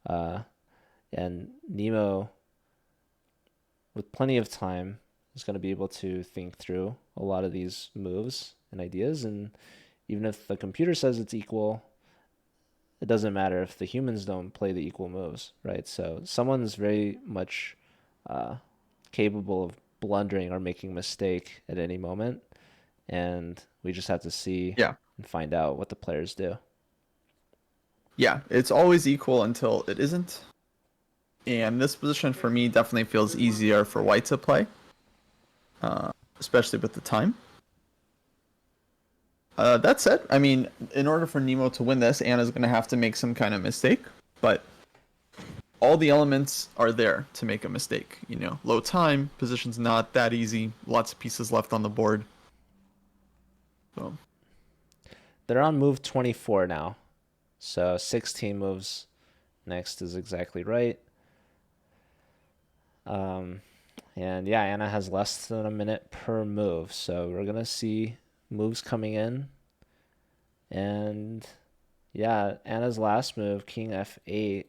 And Nemo, with plenty of time, is going to be able to think through a lot of these moves and ideas. And even if the computer says it's equal, it doesn't matter if the humans don't play the equal moves, right? So someone's very much capable of blundering or making a mistake at any moment. and we just have to see Yeah. and find out what the players do. Yeah, it's always equal until it isn't. And this position for me definitely feels easier for white to play, especially with the time. That said, I mean, in order for Nemo to win this, Anna's going to have to make some kind of mistake, but all the elements are there to make a mistake. You know, low time, position's not that easy, lots of pieces left on the board. So, They're on move 24 now, so 16 moves next is exactly right. And yeah, Anna has less than a minute per move, so we're gonna see moves coming in. And yeah, Anna's last move, King F8.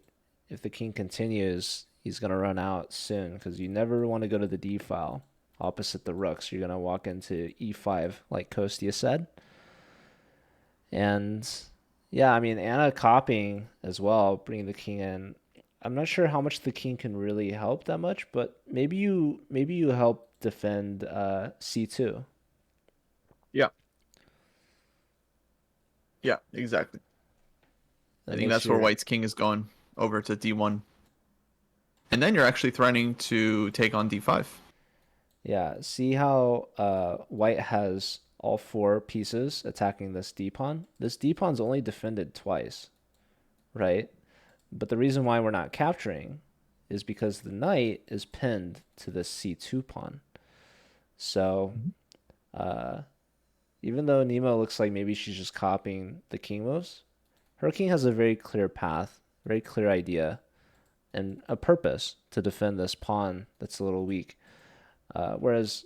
If the king continues, he's gonna run out soon because you never want to go to the D file opposite the rooks. You're gonna walk into E5, like Kostya said. And yeah, I mean Anna copying as well, bringing the king in. I'm not sure how much the king can really help that much, but maybe you help defend C2. yeah. Yeah, exactly. That I think makes that's where your white's king is going, over to D1. And then you're actually threatening to take on D5. yeah. See how white has all four pieces attacking this D pawn. This D pawn's only defended twice, right? But the reason why we're not capturing is because the knight is pinned to this C2 pawn. So even though Nemo looks like maybe she's just copying the king moves, her king has a very clear path, very clear idea, and a purpose to defend this pawn that's a little weak. Whereas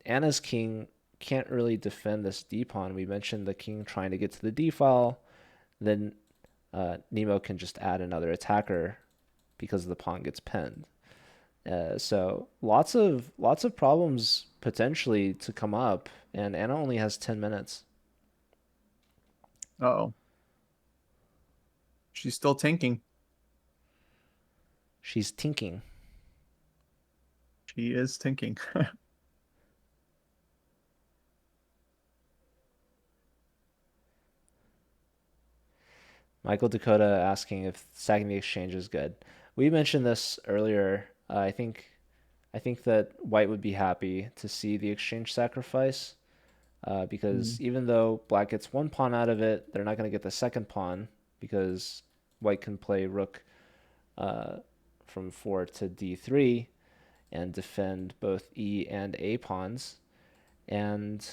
Anna's king can't really defend this D pawn. We mentioned the king trying to get to the D file, then Nemo can just add another attacker because the pawn gets pinned. So lots of problems potentially to come up, and Anna only has 10 minutes. Uh-oh. She's still tanking. She's tinking. She is tanking. Michael Dakota asking if sacking the exchange is good. We mentioned this earlier. I think that white would be happy to see the exchange sacrifice because even though black gets one pawn out of it, they're not going to get the second pawn because white can play rook from 4 to D3 and defend both E and A pawns. And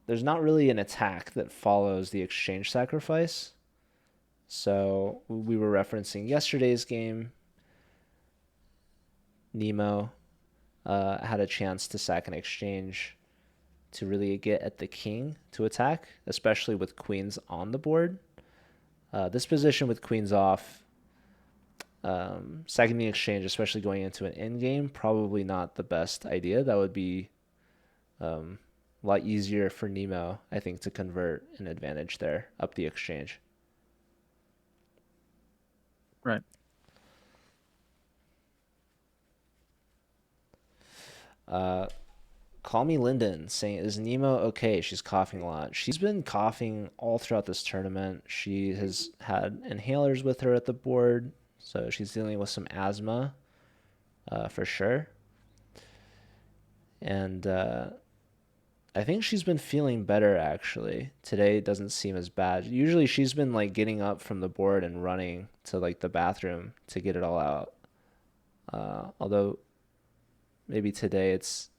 there's not really an attack that follows the exchange sacrifice. So we were referencing yesterday's game. Nemo had a chance to sack an exchange to really get at the king to attack, especially with queens on the board. This position with queens off, sacking the exchange, especially going into an endgame, probably not the best idea. That would be a lot easier for Nemo, I think, to convert an advantage there up the exchange. Right. Call me Lyndon saying, is Nemo okay? She's coughing a lot. She's been coughing all throughout this tournament. She has had inhalers with her at the board, so she's dealing with some asthma for sure. And I think she's been feeling better, actually. Today doesn't seem as bad. Usually she's been like getting up from the board and running to like the bathroom to get it all out. Although maybe today it's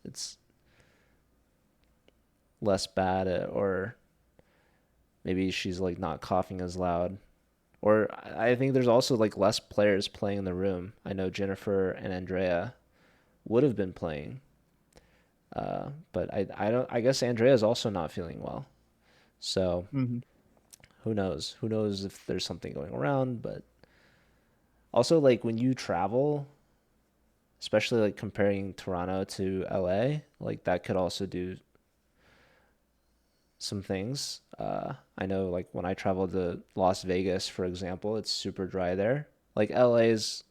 less bad, or maybe she's like not coughing as loud. Or I think there's also like less players playing in the room. I know Jennifer and Andrea would have been playing. But I guess Andrea's also not feeling well. So who knows? Who knows if there's something going around, but also like when you travel, especially like comparing Toronto to LA, like that could also do some things. I know like when I traveled to Las Vegas, for example, it's super dry there. Like LA is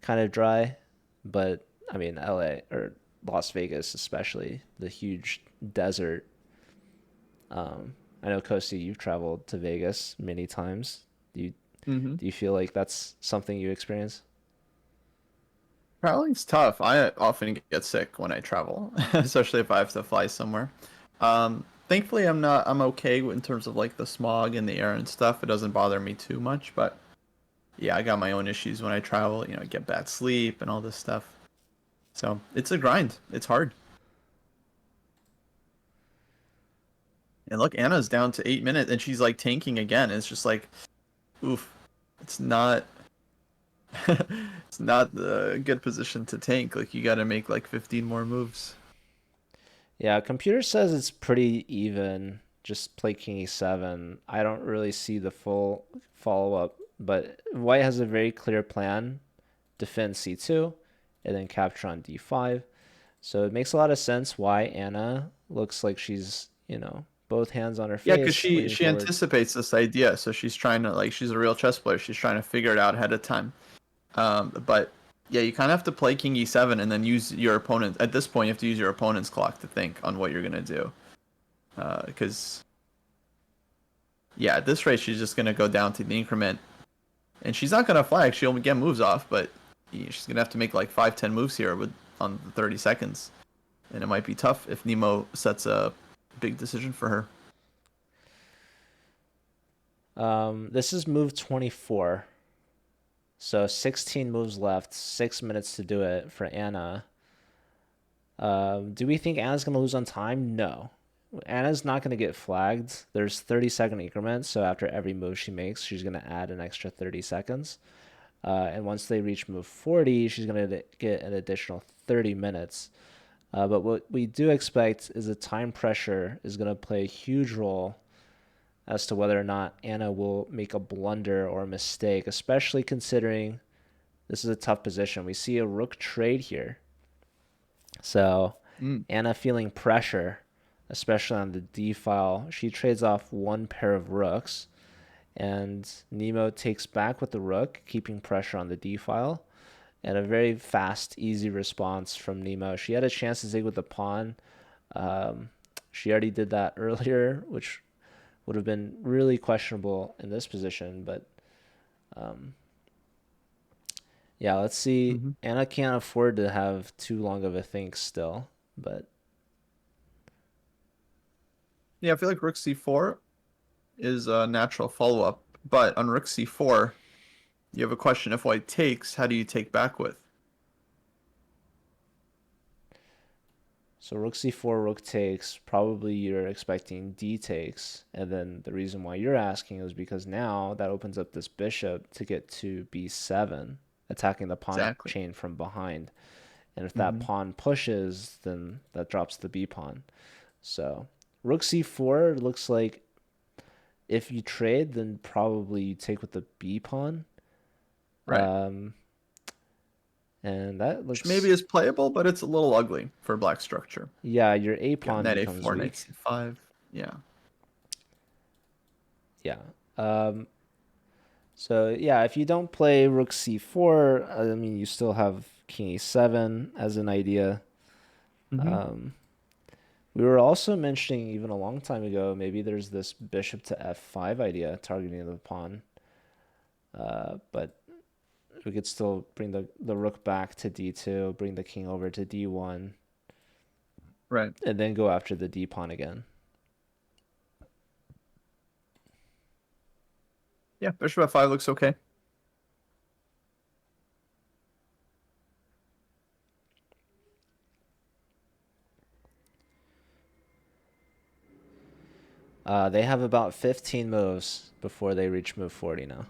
kind of dry, but I mean LA or Las Vegas, especially the huge desert. I know, Kostya, you've traveled to Vegas many times. Do you Mm-hmm. do you feel like that's something you experience? Traveling's tough. I often get sick when I travel, especially if I have to fly somewhere. Thankfully, I'm okay in terms of like the smog in the air and stuff. It doesn't bother me too much, but yeah, I got my own issues when I travel. You know, I get bad sleep and all this stuff. So it's a grind. It's hard. And look, Anna's down to 8 minutes, and she's like tanking again. It's just like, oof. It's not. It's not the good position to tank. Like you got to make like 15 more moves. Yeah, computer says it's pretty even. Just play king e7. I don't really see the full follow-up, but white has a very clear plan. Defend c2, and then capture on d5. So it makes a lot of sense why Anna looks like she's, both hands on her Yeah, because face, she leaning she forward. anticipates this idea, so she's trying to like she's a real chess player. She's trying to figure it out ahead of time. But yeah, you kind of have to play king e7 and then use your opponent. At this point, you have to use your opponent's clock to think on what you're gonna do. Because yeah, at this rate, she's just gonna go down to the increment, and she's not gonna flag. She'll get moves off, but she's gonna have to make like 5, 10 moves here with on the 30 seconds, and it might be tough if Nemo sets a big decision for her. This is move 24. So 16 moves left, 6 minutes to do it for Anna. Do we think Anna's going to lose on time? No. Anna's not going to get flagged. There's 30-second increments, so after every move she makes, she's going to add an extra 30 seconds. And once they reach move 40, she's going to get an additional 30 minutes. But what we do expect is the time pressure is going to play a huge role as to whether or not Anna will make a blunder or a mistake, especially considering this is a tough position. We see a rook trade here. So Mm. Anna feeling pressure, especially on the d file. She trades off one pair of rooks, and Nemo takes back with the rook, keeping pressure on the d file. And a very fast, easy response from Nemo. She had a chance to take with the pawn. She already did that earlier, which would have been really questionable in this position. But yeah, let's see. Mm-hmm. Anna can't afford to have too long of a think still. But Yeah, I feel like rook c4 is a natural follow-up, but on rook c4, you have a question. If white takes, how do you take back with? so rook c4, rook takes. Probably you're expecting d takes. And then the reason why you're asking is because now that opens up this bishop to get to b7, attacking the pawn Exactly. chain from behind. And if that Mm-hmm. pawn pushes, then that drops the b pawn. So rook c4 looks like if you trade, then probably you take with the b pawn. Right. And that Which looks, maybe is playable, but it's a little ugly for black structure. yeah, your a Yeah, pawn knight becomes a4, knight weak. c5. Yeah. Yeah. So yeah, if you don't play rook c4, I mean, you still have king e7 as an idea. Mm-hmm. We were also mentioning even a long time ago, maybe there's this bishop to f5 idea targeting the pawn. But we could still bring the rook back to d2, bring the king over to d1, Right. and then go after the d pawn again. Yeah, bishop f5 looks okay. They have about 15 moves before they reach move 40 now.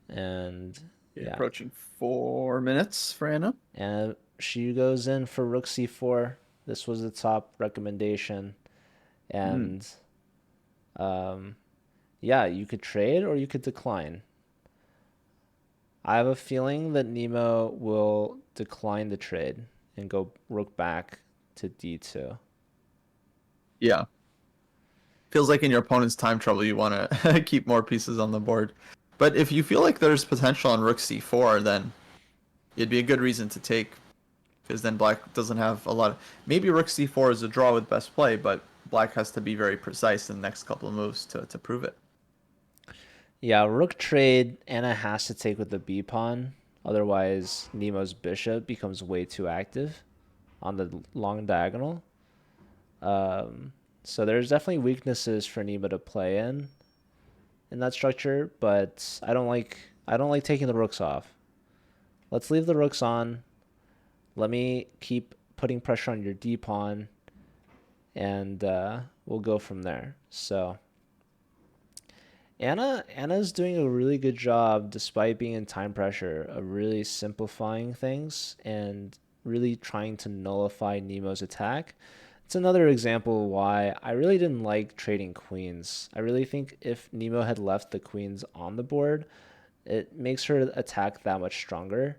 And yeah, Approaching 4 minutes for Anna. and she goes in for rook c4. This was the top recommendation. And yeah, you could trade or you could decline. I have a feeling that Nemo will decline the trade and go rook back to d2. Yeah. Feels like in your opponent's time trouble, you want to keep more pieces on the board. But if you feel like there's potential on rook c4, then it'd be a good reason to take, because then black doesn't have a lot of... Maybe rook c4 is a draw with best play, but black has to be very precise in the next couple of moves to prove it. Yeah, rook trade, Anna has to take with the b pawn. Otherwise, Nemo's bishop becomes way too active on the long diagonal. So there's definitely weaknesses for Nemo to play in that structure, but I don't like taking the rooks off. Let's leave the rooks on. Let me keep putting pressure on your d pawn, and we'll go from there. So Anna's doing a really good job, despite being in time pressure, of really simplifying things and really trying to nullify Nemo's attack. It's another example why I really didn't like trading queens. I really think if Nemo had left the queens on the board, it makes her attack that much stronger,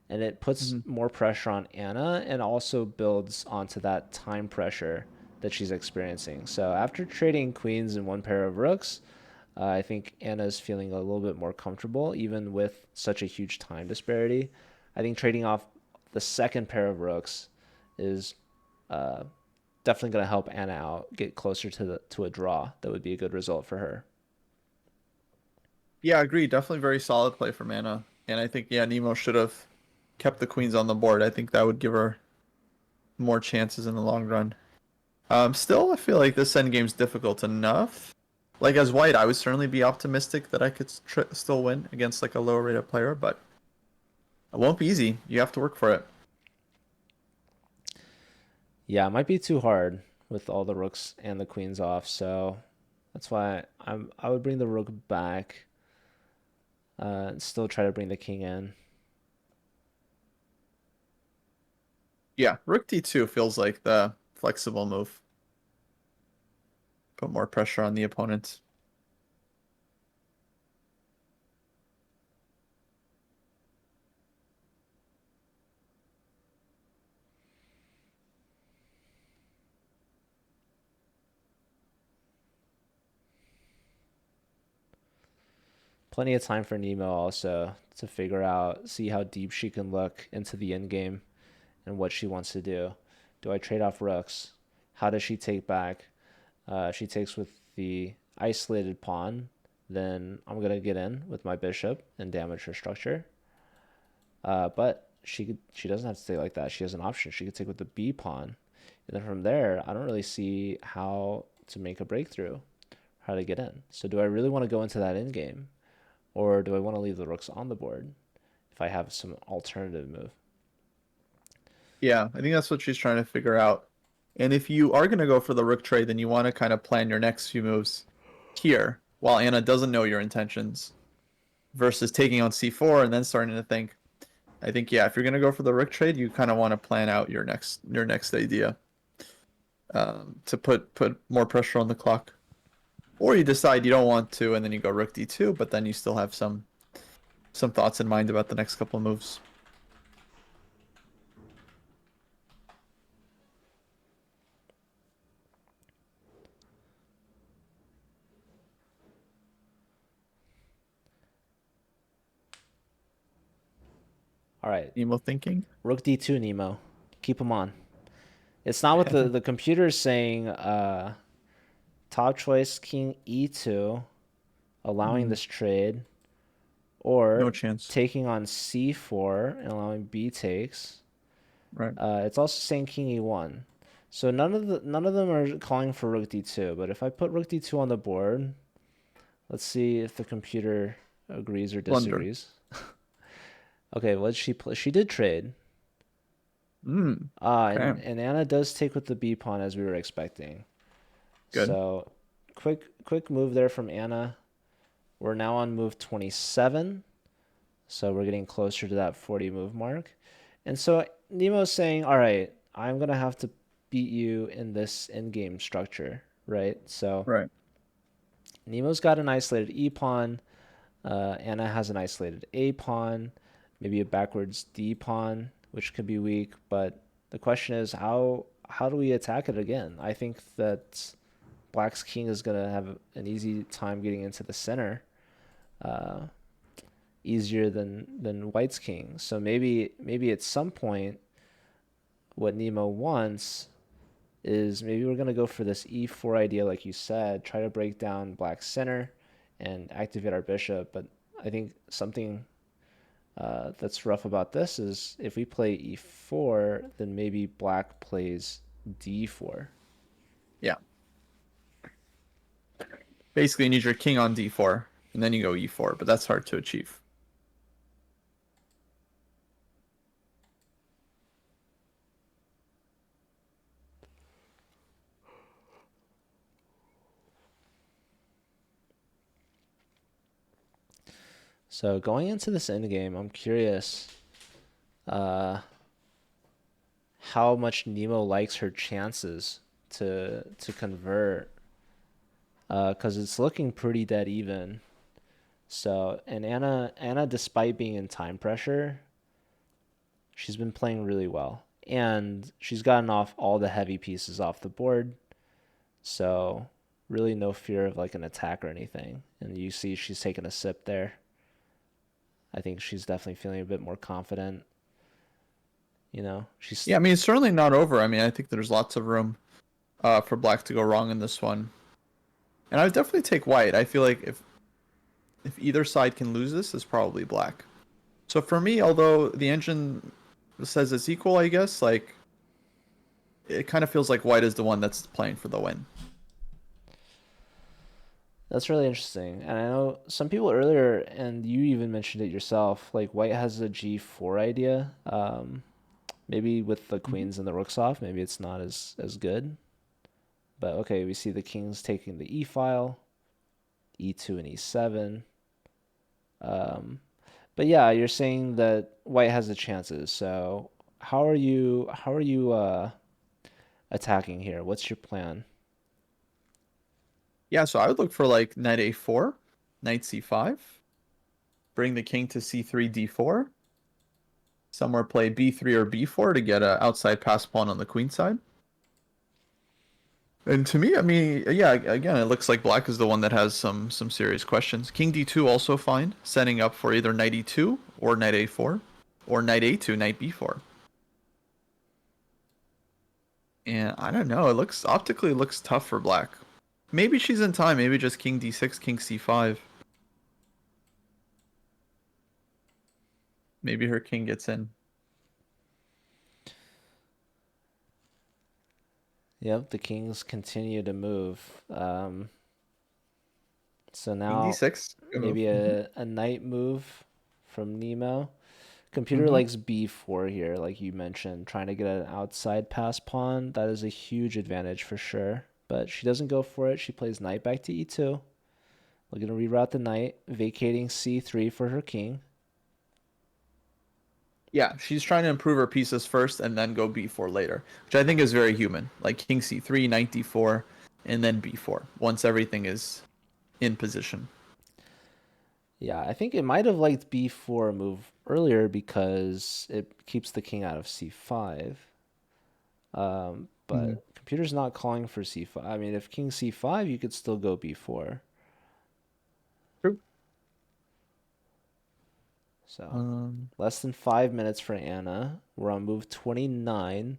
and it puts more pressure on Anna and also builds onto that time pressure that she's experiencing. So after trading queens and one pair of rooks, I think Anna's feeling a little bit more comfortable, even with such a huge time disparity. I think trading off the second pair of rooks is definitely going to help Anna out, get closer to a draw. That would be a good result for her. Yeah, I agree. Definitely very solid play from Anna. And I think, yeah, Nemo should have kept the queens on the board. I think that would give her more chances in the long run. Still, I feel like this endgame's difficult enough. Like, as white, I would certainly be optimistic that I could still win against, like, a lower rated player, but it won't be easy. You have to work for it. Yeah, it might be too hard with all the rooks and the queens off, so that's why I would bring the rook back and still try to bring the king in. Yeah, rook d2 feels like the flexible move. Put more pressure on the opponent. Plenty of time for Nemo also to figure out, see how deep she can look into the end game and what she wants to do. Do I trade off rooks? How does she take back? She takes with the isolated pawn. Then I'm going to get in with my bishop and damage her structure. But she doesn't have to stay like that. She has an option. She could take with the b pawn. And then from there, I don't really see how to make a breakthrough, how to get in. So do I really want to go into that end game? Or do I want to leave the rooks on the board if I have some alternative move? Yeah, I think that's what she's trying to figure out. And if you are going to go for the rook trade, then you want to kind of plan your next few moves here while Anna doesn't know your intentions versus taking on c4 and then starting to think. I think, yeah, if you're going to go for the rook trade, you kind of want to plan out your next idea to put more pressure on the clock. Or you decide you don't want to, and then you go rook d2, but then you still have some thoughts in mind about the next couple of moves. All right. Nemo thinking? Rook d2, Nemo. Keep him on. It's not what the computer's saying. Top choice, king e2, allowing this trade. Or No chance. taking on c4 and allowing b takes. Right. It's also saying king e1. So none of them are calling for rook d2. But if I put rook d2 on the board, let's see if the computer agrees or disagrees. Okay, what did she play? She did trade. Okay. And Anna does take with the b pawn as we were expecting. Good. So quick move there from Anna. We're now on move 27. So we're getting closer to that 40 move mark. And so Nemo's saying, all right, I'm going to have to beat you in this endgame structure, right? So Right. Nemo's got an isolated e pawn. Anna has an isolated a pawn, maybe a backwards d pawn, which could be weak. But the question is, how do we attack it again? I think that Black's king is gonna have an easy time getting into the center, easier than White's king. So maybe at some point, what Nemo wants is maybe we're gonna go for this e4 idea, like you said, try to break down Black's center and activate our bishop. But I think something that's rough about this is if we play e4, then maybe Black plays d4. Yeah. Basically, you need your king on d4, and then you go e4, but that's hard to achieve. So going into this endgame, I'm curious how much Nemo likes her chances to convert, because it's looking pretty dead even. So, and Anna, despite being in time pressure, she's been playing really well, and she's gotten off all the heavy pieces off the board. So, really no fear of like an attack or anything. And you see she's taking a sip there. I think she's definitely feeling a bit more confident. You know, she's Yeah, I mean, it's certainly not over. I mean, I think there's lots of room for Black to go wrong in this one. And I would definitely take White. I feel like if either side can lose this, it's probably Black. So for me, although the engine says it's equal, I guess, like, it kind of feels like White is the one that's playing for the win. That's really interesting. And I know some people earlier, and you even mentioned it yourself, like White has a G4 idea. Maybe with the queens and the rooks off, maybe it's not as good. But okay, we see the kings taking the e file, e2 and e7. But yeah, you're saying that White has the chances. So how are you attacking here? What's your plan? Yeah, so I would look for like knight a4, knight c5, bring the king to c3, d4, somewhere play b3 or b4 to get an outside pass pawn on the queen side. And to me, I mean, yeah, again, it looks like Black is the one that has some serious questions. King d2 also fine, setting up for either knight e2 or knight a4, or knight a2, knight b4. And I don't know, it looks optically it looks tough for Black. Maybe she's in time. Maybe just king d6, king c5. Maybe her king gets in. Yep, the kings continue to move. So King now d6. maybe a knight move from Nemo. Computer likes b4 here, like you mentioned, trying to get an outside pass pawn. That is a huge advantage for sure. But she doesn't go for it. She plays knight back to e2. We're going to reroute the knight, vacating c3 for her king. Yeah, she's trying to improve her pieces first and then go b4 later, which I think is very human. Like king c3, knight d4, and then b4 once everything is in position. Yeah, I think it might have liked b4 move earlier because it keeps the king out of c5. But computer's not calling for c5. I mean, if king c5, you could still go b4. True. So less than 5 minutes for Anna. We're on move 29.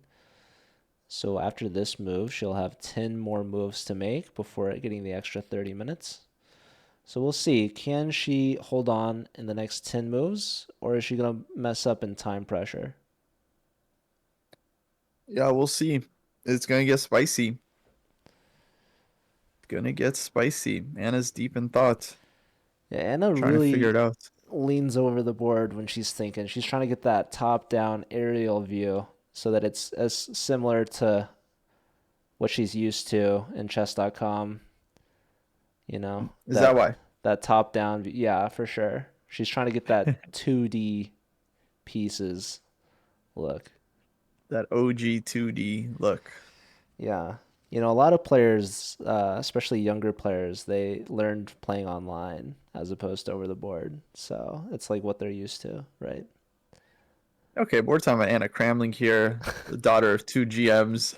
So after this move, she'll have 10 more moves to make before getting the extra 30 minutes. So we'll see. Can she hold on in the next 10 moves, or is she going to mess up in time pressure? Yeah, we'll see. It's gonna get spicy. Gonna get spicy. Anna's deep in thought, Yeah, Anna trying to figure really it out. leans over the board when she's thinking. She's trying to get that top-down aerial view so that it's as similar to what she's used to in chess.com. You know, Is that why? That top-down view. Yeah, for sure. She's trying to get that 2D pieces look. That OG 2D look. Yeah. You know, a lot of players, especially younger players, they learned playing online as opposed to over the board. So it's like what they're used to, right? Okay, but we're talking about Anna Cramling here, the daughter of two GMs.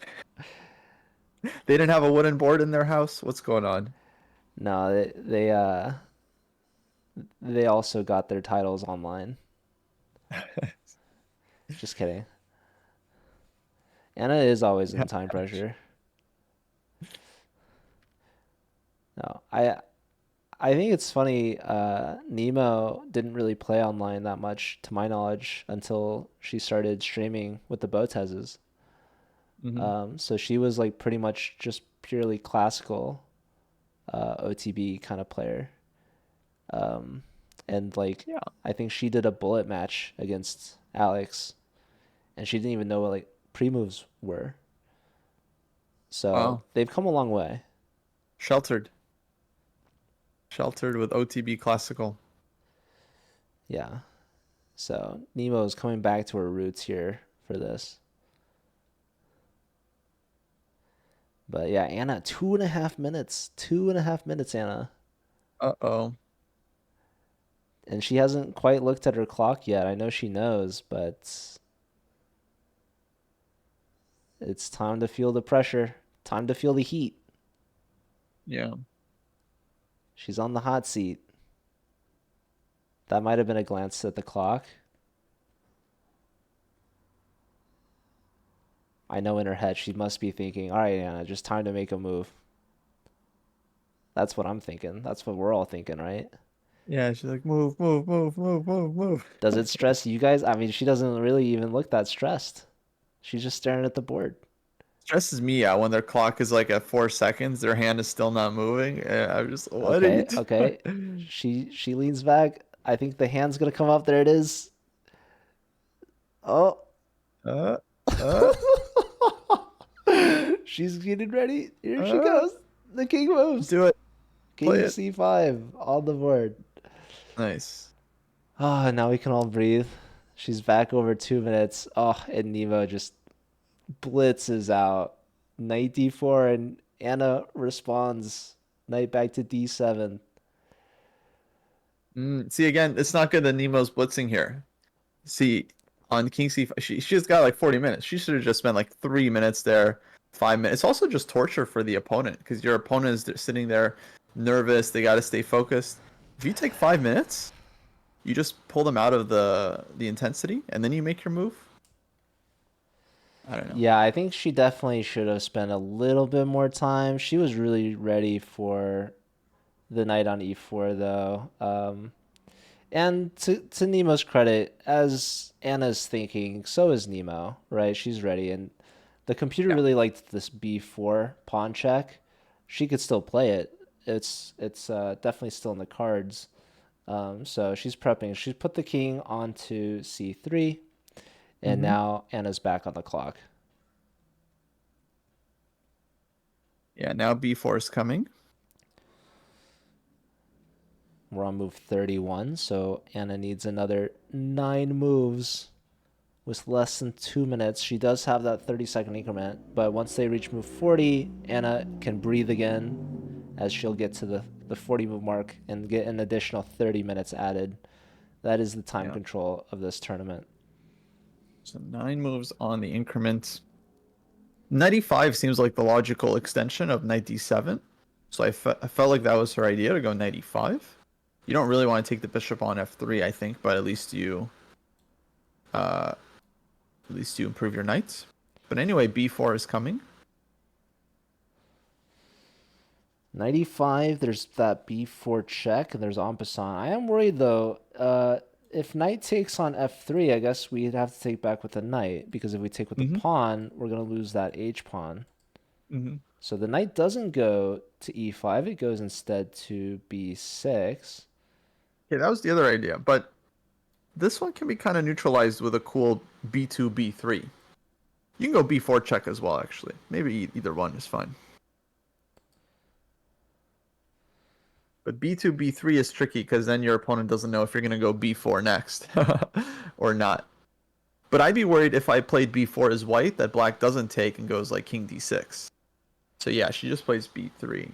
They didn't have a wooden board in their house. What's going on? No, they also got their titles online. Just kidding. Anna is always in time pressure. No, I think it's funny. Nemo didn't really play online that much, to my knowledge, until she started streaming with the Botezes. So she was like pretty much just purely classical OTB kind of player. And like Yeah. I think she did a bullet match against Alex, and she didn't even know what like pre-moves were. So Wow. they've come a long way. Sheltered with OTB classical. Yeah. So Nemo is coming back to her roots here for this. But yeah, Anna, 2.5 minutes. 2.5 minutes, Anna. Uh-oh. And she hasn't quite looked at her clock yet. I know she knows, but it's time to feel the pressure. Time to feel the heat. Yeah. She's on the hot seat. That might have been a glance at the clock. I know in her head she must be thinking, all right, Anna, just time to make a move. That's what I'm thinking. That's what we're all thinking, right? Yeah, she's like, move, move, move, move, move, move. Does it stress you guys? I mean, she doesn't really even look that stressed. She's just staring at the board. Stresses me out when their clock is like at 4 seconds, their hand is still not moving. And I'm just, what are you Okay, okay. doing? She leans back. I think the hand's gonna come up. There it is. Oh. Uh, uh, She's getting ready. Here she goes. The king moves. do it. King Play it. c5 on the board. Nice. Ah, now we can all breathe. She's back over 2 minutes. Oh, and Nemo just blitzes out. Knight d4, and Anna responds. Knight back to d7. See, again, it's not good that Nemo's blitzing here. See, on King C5, she's got like 40 minutes. She should have just spent like 3 minutes there, 5 minutes. It's also just torture for the opponent because your opponent is sitting there nervous. They got to stay focused. If you take 5 minutes, you just pull them out of the intensity, and then you make your move. I don't know. Yeah, I think she definitely should have spent a little bit more time. She was really ready for the knight on e4, though. And to Nemo's credit, as Anna's thinking, so is Nemo, right? She's ready, and the computer really liked this b4 pawn check. She could still play it. It's definitely still in the cards. So she's prepping. She's put the king onto c3, and now Anna's back on the clock. Yeah, now b4 is coming. We're on move 31, so Anna needs another 9 moves with less than 2 minutes. She does have that 30-second increment, but once they reach move 40, Anna can breathe again as she'll get to the 40 move mark and get an additional 30 minutes added. That is the time control of this tournament. So 9 moves on the increment. Knight e5 seems like the logical extension of knight d7. So I felt like that was her idea to go knight e5. You don't really want to take the bishop on f3, I think, but at least you improve your knights. But anyway, b4 is coming. Knight e5, there's that b4 check, and there's en passant. I am worried, though, if knight takes on f3, I guess we'd have to take back with the knight, because if we take with the pawn, we're going to lose that h-pawn. So the knight doesn't go to e5, it goes instead to b6. Okay, that was the other idea, but this one can be kind of neutralized with a cool b2, b3. You can go b4 check as well, actually. Maybe either one is fine. But b2, b3 is tricky because then your opponent doesn't know if you're going to go b4 next or not. But I'd be worried if I played b4 as white that black doesn't take and goes like king d6. So yeah, she just plays b3.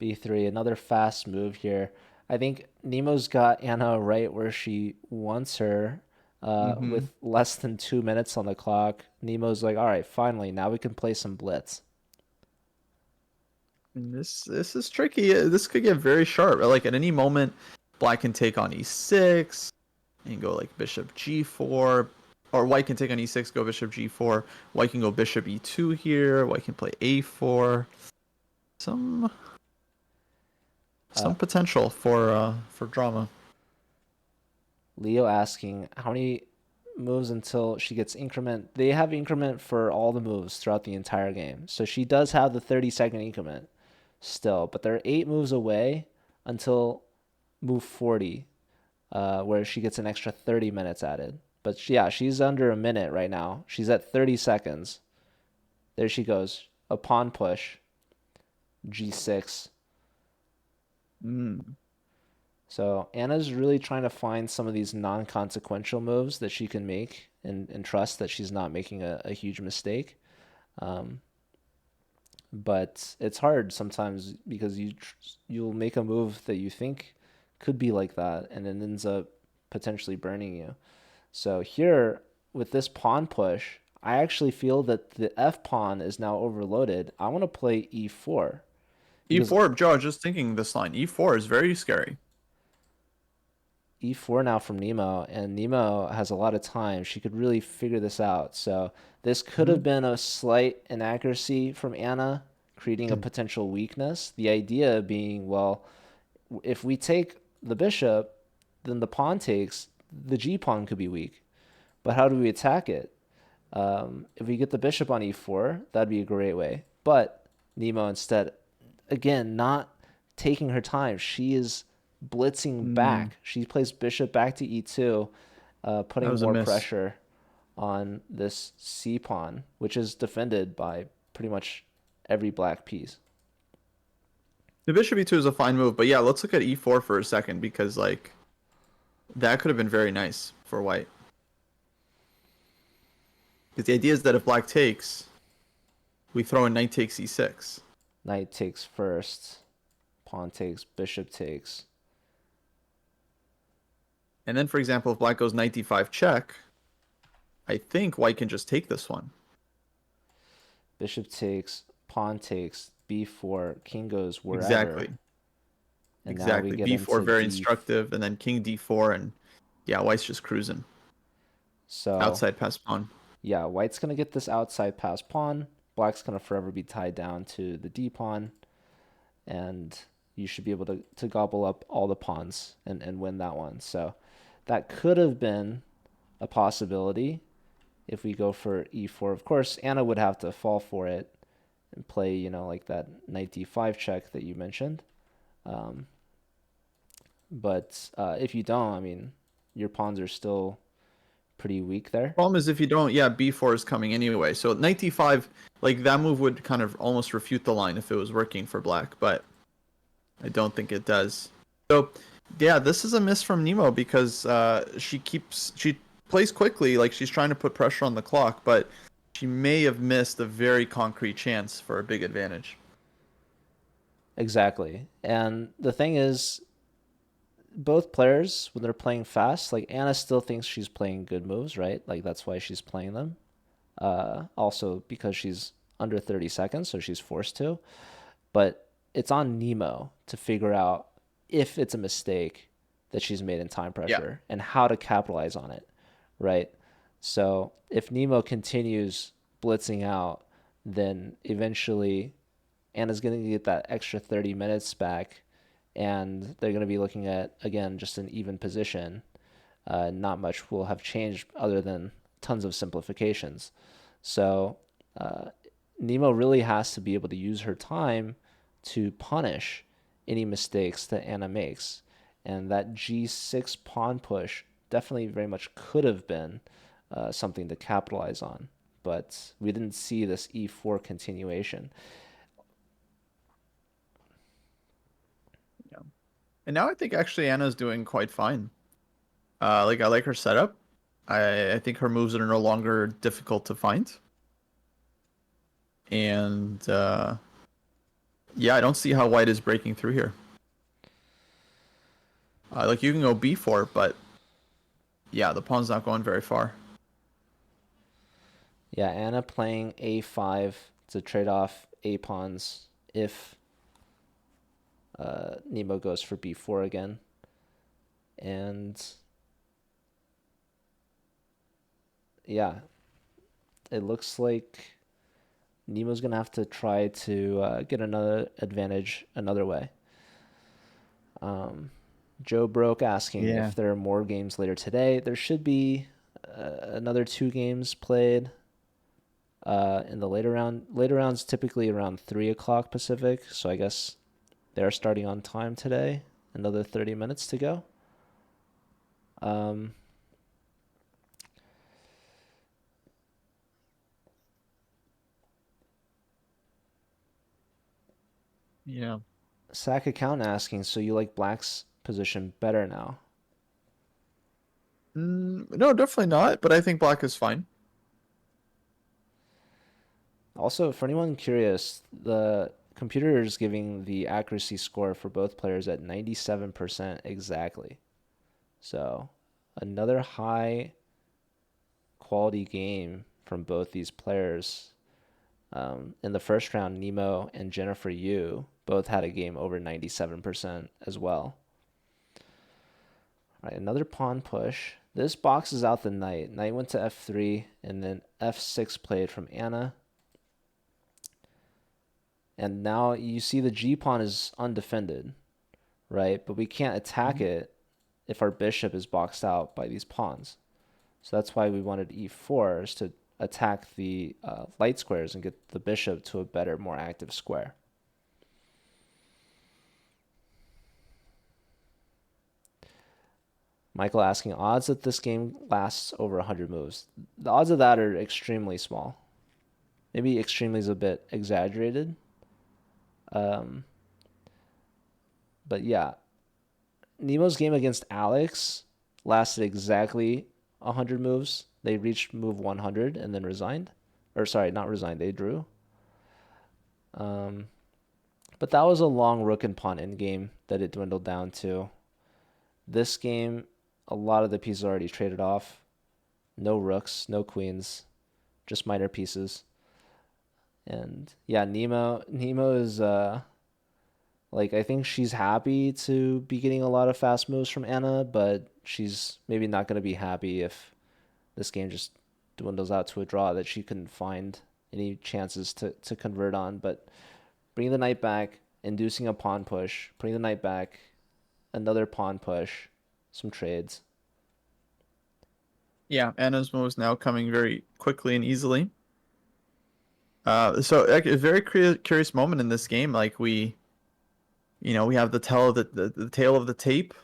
b3, another fast move here. I think Nemo's got Anna right where she wants her with less than 2 minutes on the clock. Nemo's like, all right, finally, now we can play some blitz. And this is tricky. This could get very sharp. Like at any moment, black can take on e6 and go like bishop g4, or white can take on e6, go bishop g4. White can go bishop e2 here. White can play a4. Some potential for drama. Leo asking how many moves until she gets increment. They have increment for all the moves throughout the entire game. So she does have the 30-second increment still, but they're 8 moves away until move 40, where she gets an extra 30 minutes added. But yeah, she's under a minute right now. She's at 30 seconds. There she goes. A pawn push. G6. So Anna's really trying to find some of these non-consequential moves that she can make and trust that she's not making a huge mistake. But it's hard sometimes because you'll make a move that you think could be like that and it ends up potentially burning you. So here with this pawn push, I actually feel that the F pawn is now overloaded. I want to play E4. E4, Joe, I was just thinking this line. E4 is very scary. E4 now from Nemo, and Nemo has a lot of time. She could really figure this out. So this could have been a slight inaccuracy from Anna, creating a potential weakness. The idea being, well, if we take the bishop, then the pawn takes, the G pawn could be weak. But how do we attack it? If we get the bishop on E4, that'd be a great way. But Nemo instead, again, not taking her time. She is blitzing back. She plays bishop back to E2, putting more pressure on this C pawn, which is defended by pretty much every black piece. The bishop e2 is a fine move, but yeah, let's look at e4 for a second because like that could have been very nice for white. Because the idea is that if black takes, we throw in knight takes e6. Knight takes first, pawn takes, bishop takes. And then, for example, if black goes knight d5 check, I think white can just take this one. Bishop takes, pawn takes, b4, king goes wherever. Exactly. And exactly. Now we get b4 very instructive, and then king d4, and yeah, white's just cruising. So outside pass pawn. Yeah, white's gonna get this outside pass pawn. Black's gonna forever be tied down to the d pawn, and you should be able to gobble up all the pawns and win that one. So that could have been a possibility if we go for e4. Of course, Anna would have to fall for it and play, you know, like that knight d5 check that you mentioned. But if you don't, I mean, your pawns are still pretty weak there. Problem is if you don't, yeah, b4 is coming anyway. So knight d5, like that move would kind of almost refute the line if it was working for black, but I don't think it does. So yeah, this is a miss from Nemo because she plays quickly, like she's trying to put pressure on the clock, but she may have missed a very concrete chance for a big advantage. Exactly. And the thing is, both players, when they're playing fast, like Anna still thinks she's playing good moves, right? Like that's why she's playing them. Also because she's under 30 seconds, so she's forced to. But it's on Nemo to figure out if it's a mistake that she's made in time pressure and how to capitalize on it, right? So if Nemo continues blitzing out, then eventually Anna's going to get that extra 30 minutes back, and they're going to be looking at, again, just an even position. Not much will have changed other than tons of simplifications. So Nemo really has to be able to use her time to punish any mistakes that Anna makes. And that G6 pawn push definitely very much could have been something to capitalize on. But we didn't see this E4 continuation. Yeah. And now I think actually Anna's doing quite fine. I like her setup. I think her moves are no longer difficult to find. And yeah, I don't see how white is breaking through here. Like you can go b4, but yeah, the pawn's not going very far. Yeah, Anna playing a5 to trade off a pawns if Nemo goes for b4 again. And yeah, it looks like Nemo's going to have to try to get another advantage another way. Joe Broke asking if there are more games later today. There should be another 2 games played in the later round. Later rounds typically around 3 o'clock Pacific, so I guess they're starting on time today. Another 30 minutes to go. Yeah. Sack account asking, so you like Black's position better now? No, definitely not. But I think Black is fine. Also, for anyone curious, the computer is giving the accuracy score for both players at 97% exactly. So, another high quality game from both these players. In the first round, Nemo and Jennifer Yu both had a game over 97% as well. All right, another pawn push. This boxes out the knight. Knight went to f3, and then f6 played from Anna. And now you see the g-pawn is undefended, right? But we can't attack it if our bishop is boxed out by these pawns. So that's why we wanted e4, is to attack the light squares and get the bishop to a better, more active square. Michael asking, odds that this game lasts over 100 moves. The odds of that are extremely small. Maybe extremely is a bit exaggerated. But yeah, Nemo's game against Alex lasted exactly 100 moves. They reached move 100 and then resigned. Or sorry, not resigned, they drew. But that was a long rook and pawn endgame that it dwindled down to. This game, a lot of the pieces already traded off. No rooks, no queens, just minor pieces. And yeah, Nemo is I think she's happy to be getting a lot of fast moves from Anna, but she's maybe not going to be happy if this game just dwindles out to a draw that she couldn't find any chances to convert on. But bringing the knight back, inducing a pawn push, putting the knight back, another pawn push, some trades. Yeah, Anna's move is now coming very quickly and easily. So a very curious moment in this game. Like we have the tail of the tape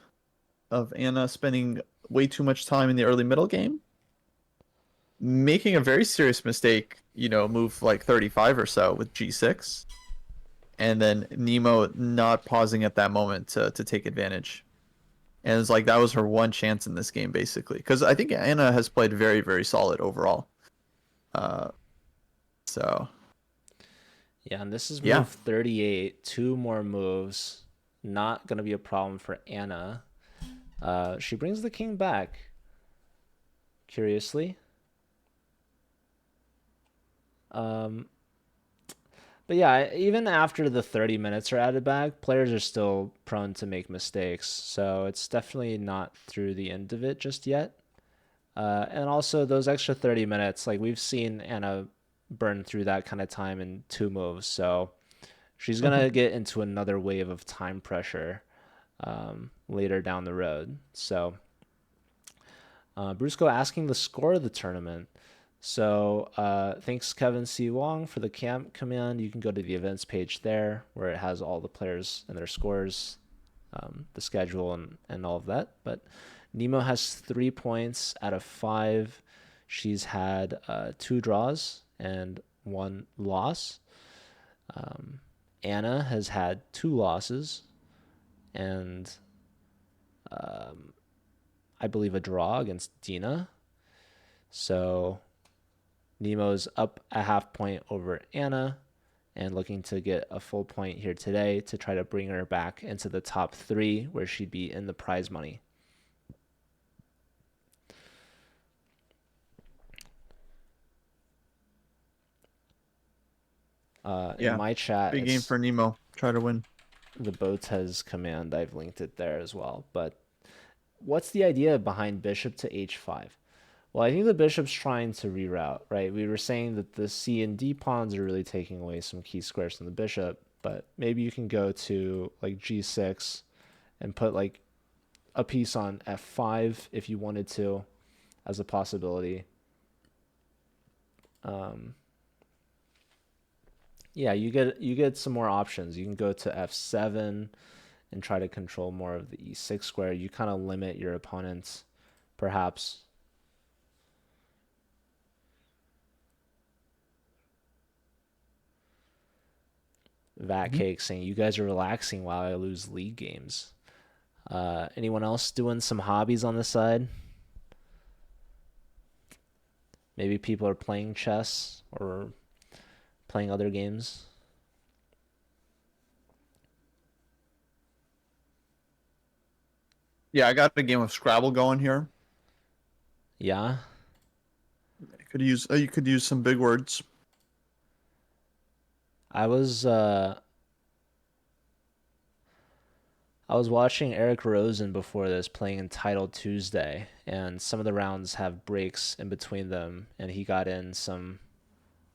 of Anna spending way too much time in the early middle game, making a very serious mistake. Move like 35 or so with g6, and then Nemo not pausing at that moment to take advantage. And it's like that was her one chance in this game, basically. Because I think Anna has played very, very solid overall. So. Yeah, and this is move 38. 2 more moves. Not going to be a problem for Anna. She brings the king back, curiously. But yeah, even after the 30 minutes are added back, players are still prone to make mistakes. So it's definitely not through the end of it just yet. And also those extra 30 minutes, like we've seen Anna burn through that kind of time in 2 moves. So she's going to get into another wave of time pressure later down the road. So Brusco asking the score of the tournament. So thanks Kevin C. Wong for the camp command. You can go to the events page there where it has all the players and their scores, the schedule and all of that. But Nemo has 3 points out of 5. She's had 2 draws and 1 loss. Anna has had 2 losses and I believe a draw against Dina. So Nemo's up a half point over Anna and looking to get a full point here today to try to bring her back into the top 3 where she'd be in the prize money. In my chat, big game for Nemo. Try to win. the Botez command, I've linked it there as well. But what's the idea behind bishop to h5? Well, I think the bishop's trying to reroute, right? We were saying that the C and D pawns are really taking away some key squares from the bishop, but maybe you can go to like g6 and put like a piece on f5 if you wanted to as a possibility. Yeah, you get some more options. You can go to f7 and try to control more of the e6 square. You kind of limit your opponents, perhaps. Vatcake saying, you guys are relaxing while I lose league games. Anyone else doing some hobbies on the side? Maybe people are playing chess or playing other games. Yeah, I got a game of Scrabble going here. Yeah. You could use some big words. I was watching Eric Rosen before this playing Entitled Tuesday, and some of the rounds have breaks in between them, and he got in some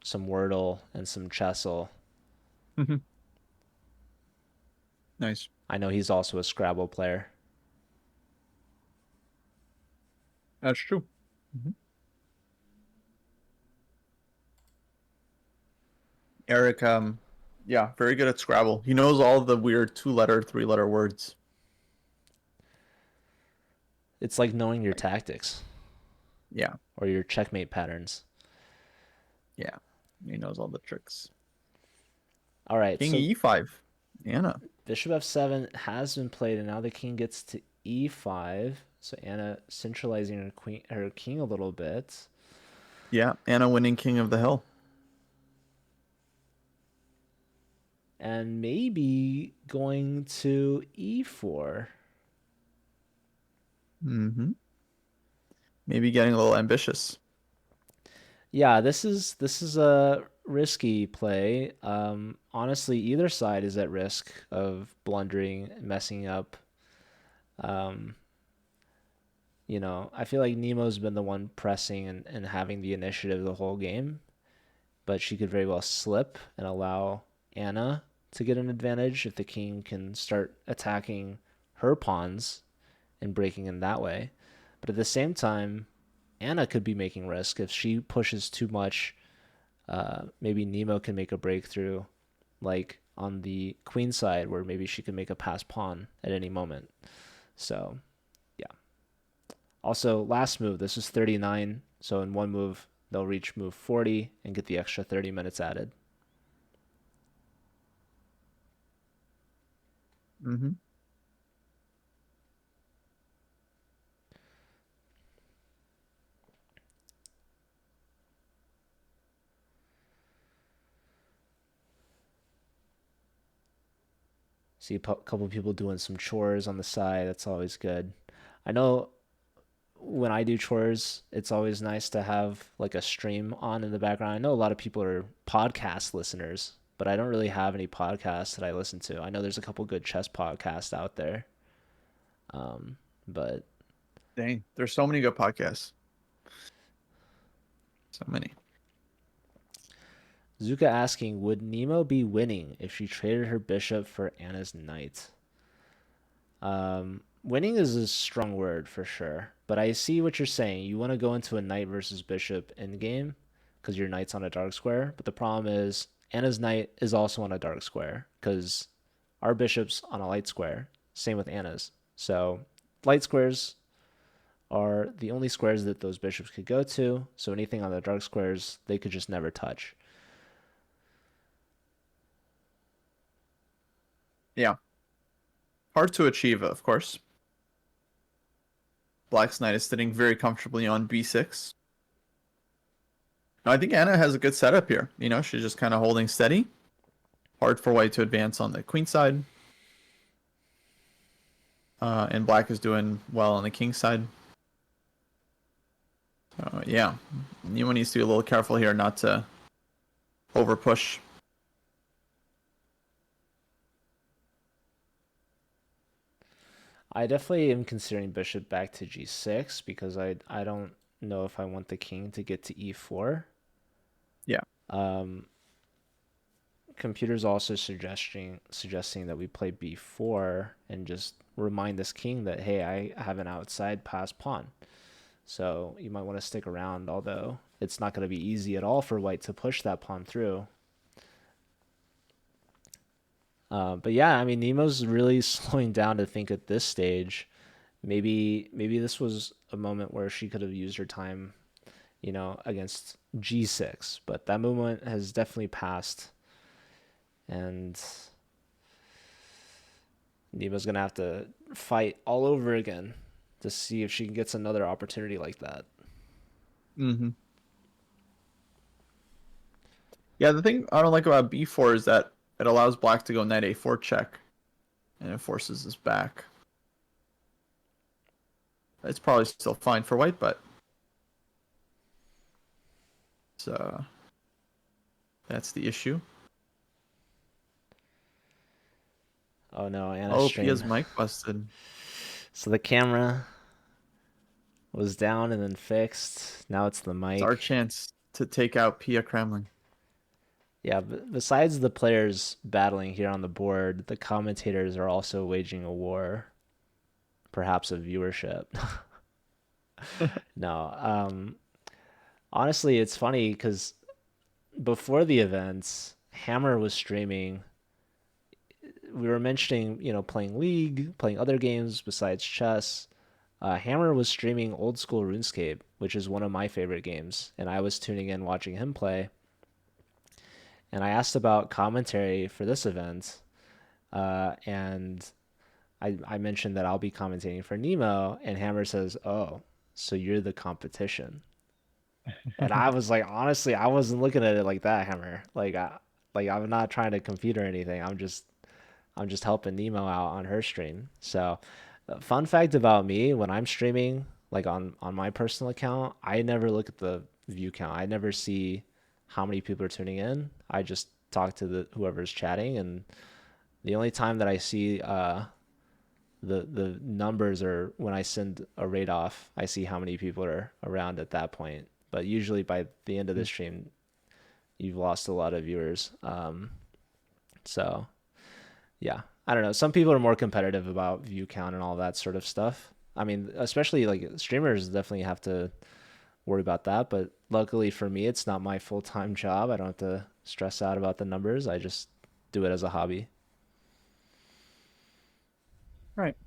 Wordle and some Chessel. Nice. I know he's also a Scrabble player. That's true. Eric, yeah, very good at Scrabble. He knows all the weird 2-letter, 3-letter words. It's like knowing your tactics. Yeah. Or your checkmate patterns. Yeah. He knows all the tricks. All right. King so e5. Anna. Bishop f7 has been played, and now the king gets to e5. So Anna centralizing her king a little bit. Yeah, Anna winning king of the hill. And maybe going to e4. Maybe getting a little ambitious. Yeah, this is a risky play. Honestly, either side is at risk of blundering, messing up. I feel like Nemo's been the one pressing and having the initiative the whole game, but she could very well slip and allow Anna to get an advantage if the king can start attacking her pawns and breaking in that way. But at the same time, Anna could be making risk if she pushes too much. Maybe Nemo can make a breakthrough, like on the queen side, where maybe she can make a pass pawn at any moment. So, yeah. Also, last move, this is 39. So in one move, they'll reach move 40 and get the extra 30 minutes added. See a couple people doing some chores on the side. That's always good. I know when I do chores, it's always nice to have like a stream on in the background. I know a lot of people are podcast listeners, but I don't really have any podcasts that I listen to. I know there's a couple good chess podcasts out there. But Dang, there's so many good podcasts. So many. Zuka asking, would Nemo be winning if she traded her bishop for Anna's knight? Winning is a strong word for sure, but I see what you're saying. You want to go into a knight versus bishop endgame because your knight's on a dark square, but the problem is Anna's knight is also on a dark square because our bishop's on a light square. Same with Anna's. So light squares are the only squares that those bishops could go to, so anything on the dark squares, they could just never touch. Yeah. Hard to achieve, of course. Black's knight is sitting very comfortably on b6. Now, I think Anna has a good setup here. She's just kind of holding steady. Hard for white to advance on the queen side. And black is doing well on the king side. Yeah. Nemo needs to be a little careful here not to over push. I definitely am considering bishop back to g6 because I don't know if I want the king to get to e4. Yeah. Computer's also suggesting that we play b4 and just remind this king that, hey, I have an outside pass pawn. So you might want to stick around, although it's not going to be easy at all for white to push that pawn through. But yeah, I mean, Nemo's really slowing down to think at this stage. Maybe this was a moment where she could have used her time, against g6. But that moment has definitely passed. And Nemo's going to have to fight all over again to see if she gets another opportunity like that. Mm-hmm. Yeah, the thing I don't like about b4 is that it allows black to go knight a4 check, and it forces us back. It's probably still fine for white, but so that's the issue. Oh no, Anna's Oh, stream. Pia's mic busted. So the camera was down and then fixed. Now it's the mic. It's our chance to take out Pia Cramling. Yeah, but besides the players battling here on the board, the commentators are also waging a war, perhaps of viewership. No, honestly, it's funny because before the events, Hammer was streaming. We were mentioning, playing League, playing other games besides chess. Hammer was streaming old school RuneScape, which is one of my favorite games, and I was tuning in watching him play. And I asked about commentary for this event, and I mentioned that I'll be commentating for Nemo, and Hammer says, "Oh, so you're the competition." And I was like, honestly, I wasn't looking at it like that, Hammer. I'm not trying to compete or anything. I'm just helping Nemo out on her stream. So, fun fact about me, when I'm streaming, like on my personal account, I never look at the view count. I never see how many people are tuning in. I just talk to whoever's chatting, and the only time that I see the numbers are when I send a raid off. I see how many people are around at that point. But usually by the end of the stream, you've lost a lot of viewers. So yeah, I don't know. Some people are more competitive about view count and all that sort of stuff. I mean, especially like streamers definitely have to worry about that. But luckily for me, it's not my full-time job. I don't have to stress out about the numbers. I just do it as a hobby. Right.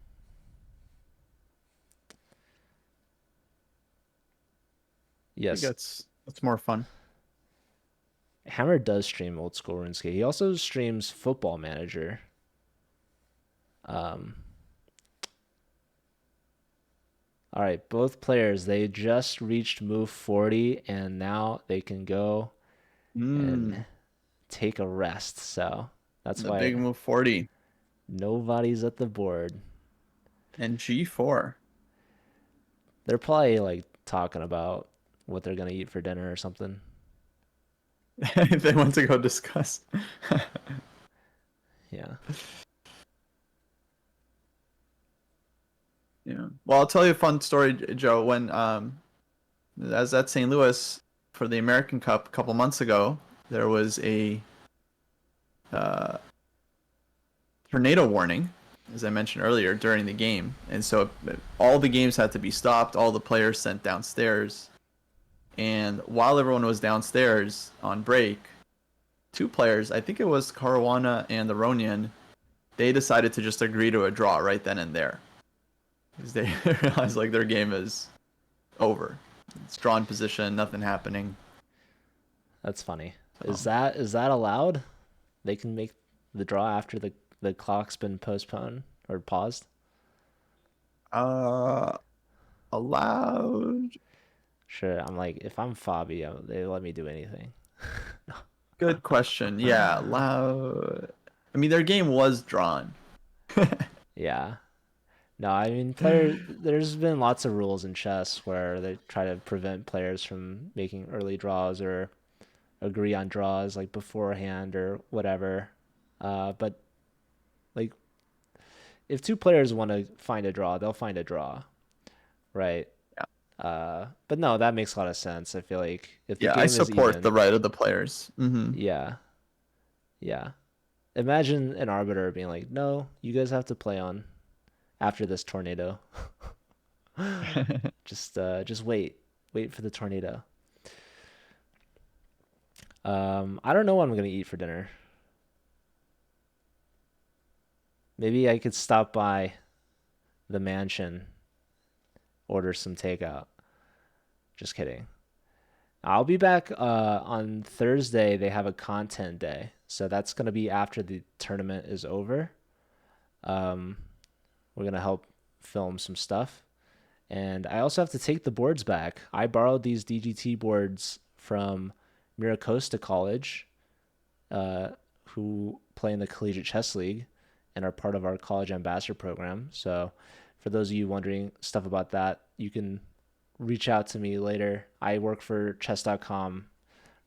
Yes. I think that's more fun. Hammer does stream old school RuneScape. He also streams Football Manager. All right, both players, they just reached move 40, and now they can go and take a rest. So that's the why big move 40 nobody's at the board. and g4. They're probably like talking about what they're gonna eat for dinner or something. They want to go discuss. Yeah. Yeah. Well, I'll tell you a fun story, Joe. When I was at St. Louis for the American Cup a couple months ago, there was a tornado warning, as I mentioned earlier, during the game. And so all the games had to be stopped, all the players sent downstairs. And while everyone was downstairs on break, two players, I think it was Caruana and Aronian, they decided to just agree to a draw right then and there. Because they realized like their game is over. It's drawn position, nothing happening. That's funny. Is that allowed? They can make the draw after the clock's been postponed or paused? Allowed. Sure. I'm like, if I'm Fabi, they let me do anything. Good question. Yeah, allowed. I mean, their game was drawn. Yeah. No, I mean, there's been lots of rules in chess where they try to prevent players from making early draws or agree on draws like beforehand or whatever. But like if two players want to find a draw, they'll find a draw, right? But no, that makes a lot of sense. I feel like if the Yeah, I game is support the even, right of the players. yeah, yeah. Imagine an arbiter being like, "No, you guys have to play on after this tornado. Just wait for the tornado." I don't know what I'm gonna eat for dinner. Maybe I could stop by the mansion, order some takeout. Just kidding. I'll be back on Thursday. They have a content day, so that's gonna be after the tournament is over. Um, we're gonna help film some stuff, and I also have to take the boards back. I borrowed these DGT boards from Miracosta College, who play in the Collegiate Chess League and are part of our college ambassador program. So, for those of you wondering stuff about that, you can reach out to me later. I work for chess.com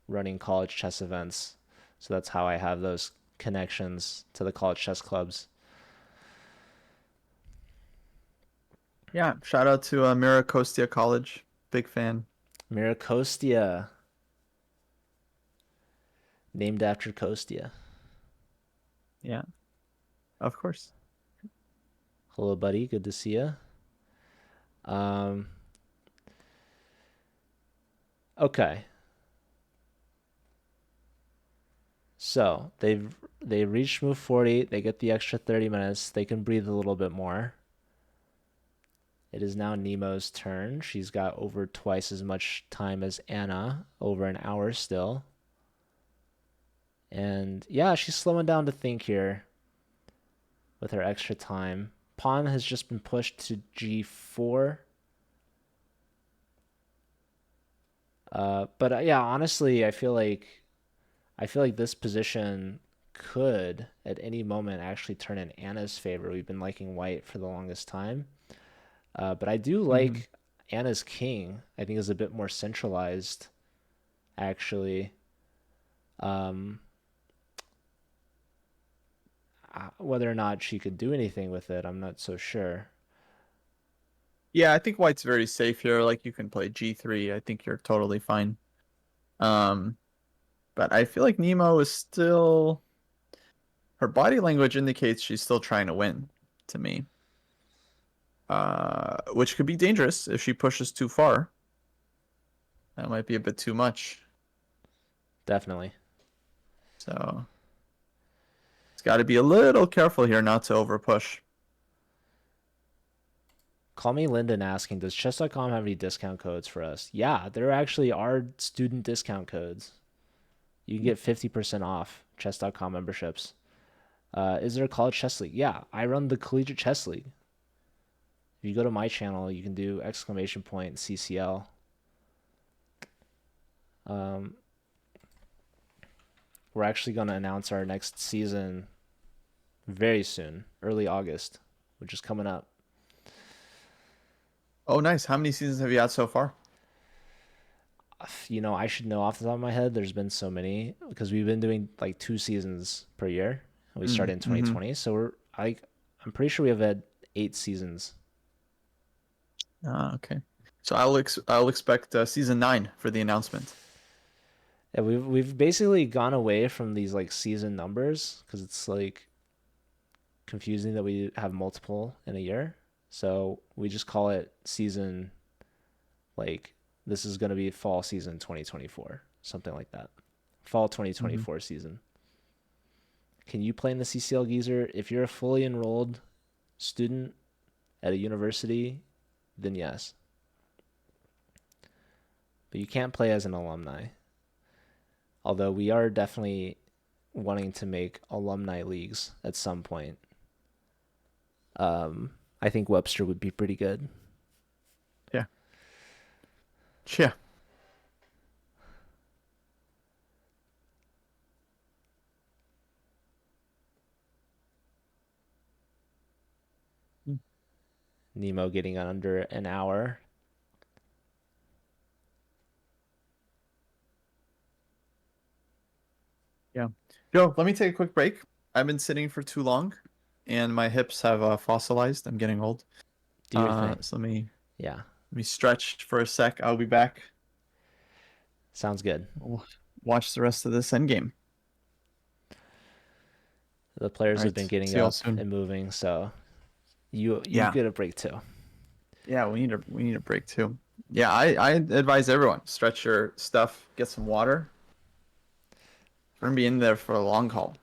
running college chess events. So that's how I have those connections to the college chess clubs. Yeah, shout out to Kostya College. Big fan. Kostya, named after Kostya. Yeah, of course. Hello, buddy. Good to see you. Okay. So they reached move 40. They get the extra 30 minutes. They can breathe a little bit more. It is now Nemo's turn. She's got over twice as much time as Anna, over an hour still. And yeah, she's slowing down to think here with her extra time. Pawn has just been pushed to g4. But yeah, honestly, I feel like this position could at any moment actually turn in Anna's favor. We've been liking white for the longest time. But I do like Anna's king. I think is a bit more centralized, actually. Whether or not she could do anything with it, I'm not so sure. Yeah, I think white's very safe here. Like you can play g3. I think you're totally fine. But I feel like Nemo is still, her body language indicates she's still trying to win to me. Which could be dangerous if she pushes too far. That might be a bit too much. Definitely. So it's got to be a little careful here not to over push. Call me Lyndon asking, does chess.com have any discount codes for us? Yeah, there actually are student discount codes. You can get 50% off chess.com memberships. Is there a college chess league? Yeah, I run the Collegiate Chess League. If you go to my channel, you can do !CCL. We're actually going to announce our next season very soon, early August, which is coming up. Oh, nice. How many seasons have you had so far? You know, I should know off the top of my head. There's been so many because we've been doing like 2 seasons per year. We started in 2020, so I'm pretty sure we have had 8 seasons. Ah, okay. So I'll expect season 9 for the announcement. Yeah, we've basically gone away from these like season numbers because it's like confusing that we have multiple in a year. So we just call it season, like this is going to be fall season 2024, something like that. Fall 2024 season. Can you play in the CCL Geezer? If you're a fully enrolled student at a university, then yes. But you can't play as an alumni. Although we are definitely wanting to make alumni leagues at some point. I think Webster would be pretty good. Yeah. Yeah. Nemo getting under an hour. Yeah. Joe, let me take a quick break. I've been sitting for too long, and my hips have fossilized. I'm getting old. Do your thing. So let Yeah, me stretch for a sec. I'll be back. sounds good. We'll watch the rest of this endgame. The players All have right. been getting See y'all up soon. and moving, so you Yeah. get a break too. Yeah, we need a break too. Yeah, I advise everyone stretch your stuff, get some water. We're gonna be in there for a long haul.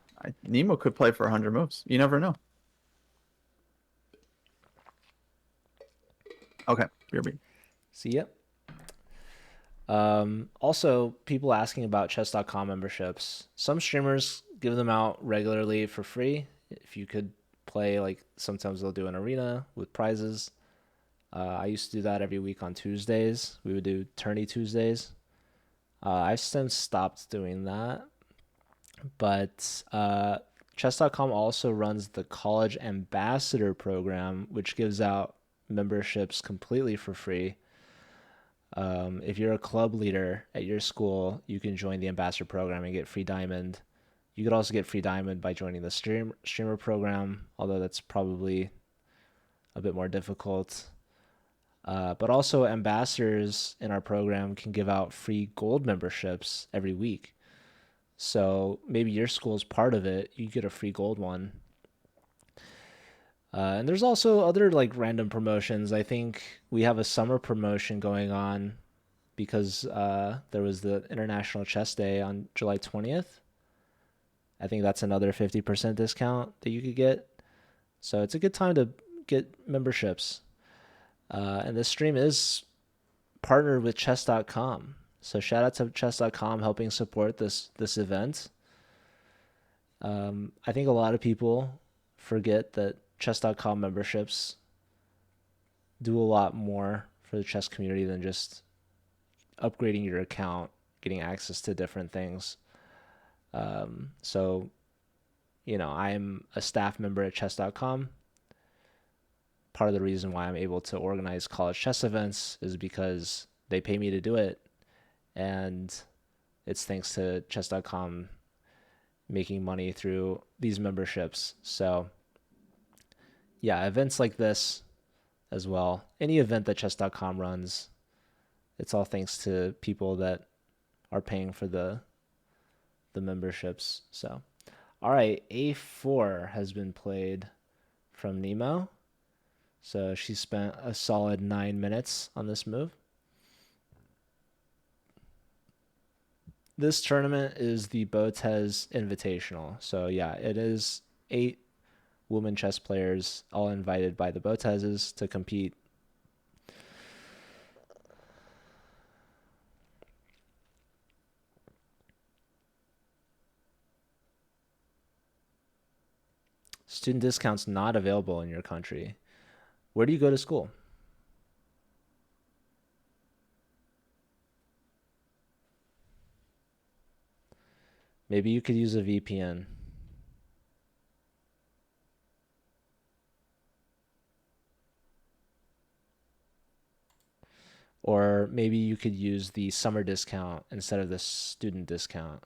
Nemo could play for 100 moves. You never know. Okay, BRB. See ya. Also, people asking about chess.com memberships. Some streamers give them out regularly for free. If you could play, like sometimes they'll do an arena with prizes. I used to do that every week on Tuesdays. We would do tourney Tuesdays. I've since stopped doing that. But chess.com also runs the college ambassador program, which gives out memberships completely for free. If you're a club leader at your school, you can join the ambassador program and get free diamond. You could also get free diamond by joining the streamer program, although that's probably a bit more difficult. But also ambassadors in our program can give out free gold memberships every week. So maybe your school's part of it, you get a free gold one. And there's also other like random promotions. I think we have a summer promotion going on because there was the International Chess Day on July 20th. I think that's another 50% discount that you could get. So it's a good time to get memberships. And this stream is partnered with chess.com. So shout out to chess.com helping support this event. I think a lot of people forget that chess.com memberships do a lot more for the chess community than just upgrading your account, getting access to different things. So, I'm a staff member at chess.com. Part of the reason why I'm able to organize college chess events is because they pay me to do it. And it's thanks to chess.com making money through these memberships. So yeah, events like this as well. Any event that chess.com runs, it's all thanks to people that are paying for the memberships. So, all right, A4 has been played from Nemo. So she spent a solid 9 minutes on this move. This tournament is the Botez Invitational. So yeah, it is 8 women chess players, all invited by the Botezes to compete. Student discounts not available in your country. Where do you go to school? Maybe you could use a VPN. Or maybe you could use the summer discount instead of the student discount.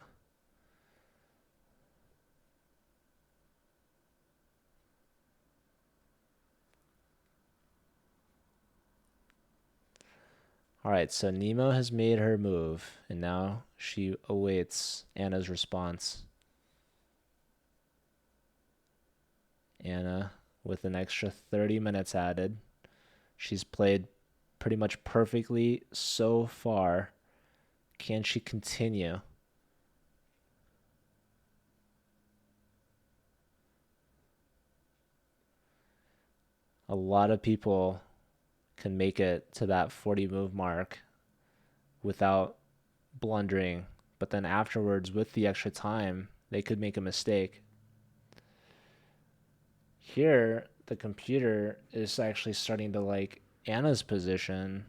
All right, so Nemo has made her move, and now she awaits Anna's response. Anna, with an extra 30 minutes added, she's played pretty much perfectly so far. Can she continue? A lot of people can make it to that 40 move mark without blundering, but then afterwards with the extra time they could make a mistake. Here the computer is actually starting to like Anna's position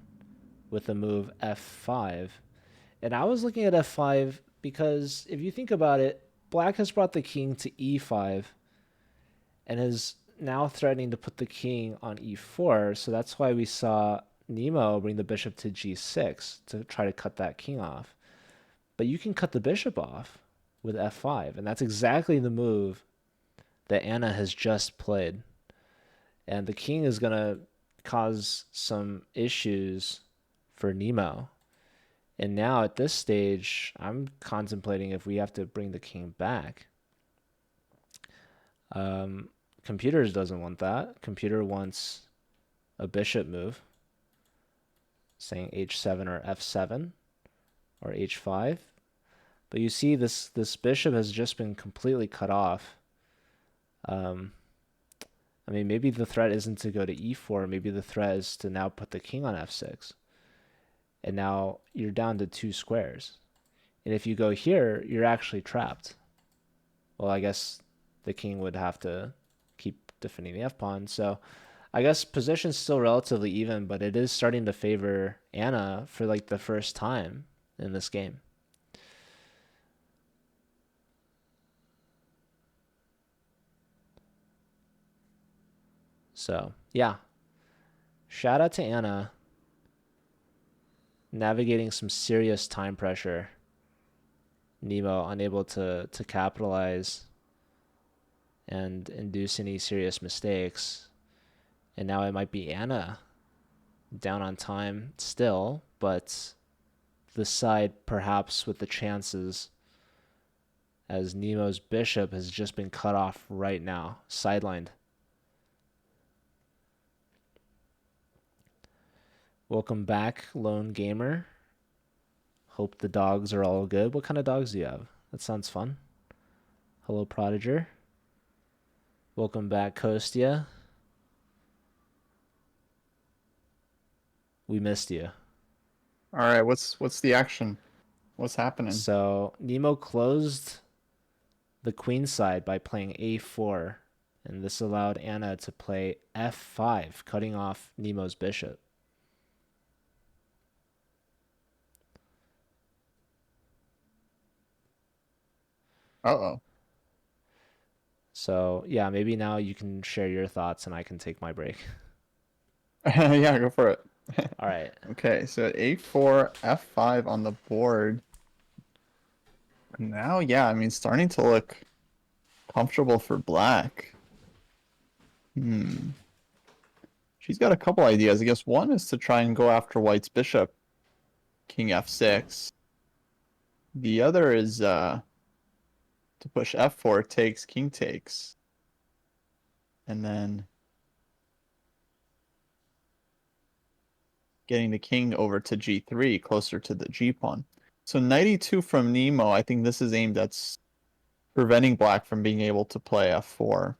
with the move f5, and I was looking at f5 because if you think about it, black has brought the king to e5 and is now threatening to put the king on e4, so that's why we saw Nemo bring the bishop to g6 to try to cut that king off. But you can cut the bishop off with f5, and that's exactly the move that Anna has just played. And the king is going to cause some issues for Nemo. And now at this stage, I'm contemplating if we have to bring the king back. Computers doesn't want that. Computer wants a bishop move, saying h7 or f7 or h5. But you see this bishop has just been completely cut off. I mean, maybe the threat isn't to go to e4. Maybe the threat is to now put the king on f6. And now you're down to 2 squares. And if you go here, you're actually trapped. Well, I guess the king would have to keep defending the f-pawn. So I guess position's still relatively even, but it is starting to favor Anna for like the first time in this game. So, yeah. Shout out to Anna navigating some serious time pressure. Nemo unable to capitalize and induce any serious mistakes. And now it might be Anna down on time still, but the side perhaps with the chances, as Nemo's bishop has just been cut off right now, sidelined. Welcome back, Lone Gamer. Hope the dogs are all good. What kind of dogs do you have? That sounds fun. Hello, Prodiger. Welcome back, Kostya. We missed you. All right, what's the action? What's happening? So Nemo closed the queen side by playing a4, and this allowed Anna to play f5, cutting off Nemo's bishop. Uh-oh. So yeah, maybe now you can share your thoughts and I can take my break. Yeah, go for it. All right. Okay, so a4, f5 on the board. Now, yeah, I mean, starting to look comfortable for black. She's got a couple ideas. I guess one is to try and go after white's bishop, king f6. The other is to push f4, takes, king takes. And then getting the king over to g3, closer to the g-pawn. So knight e2 from Nemo, I think this is aimed at preventing black from being able to play f4.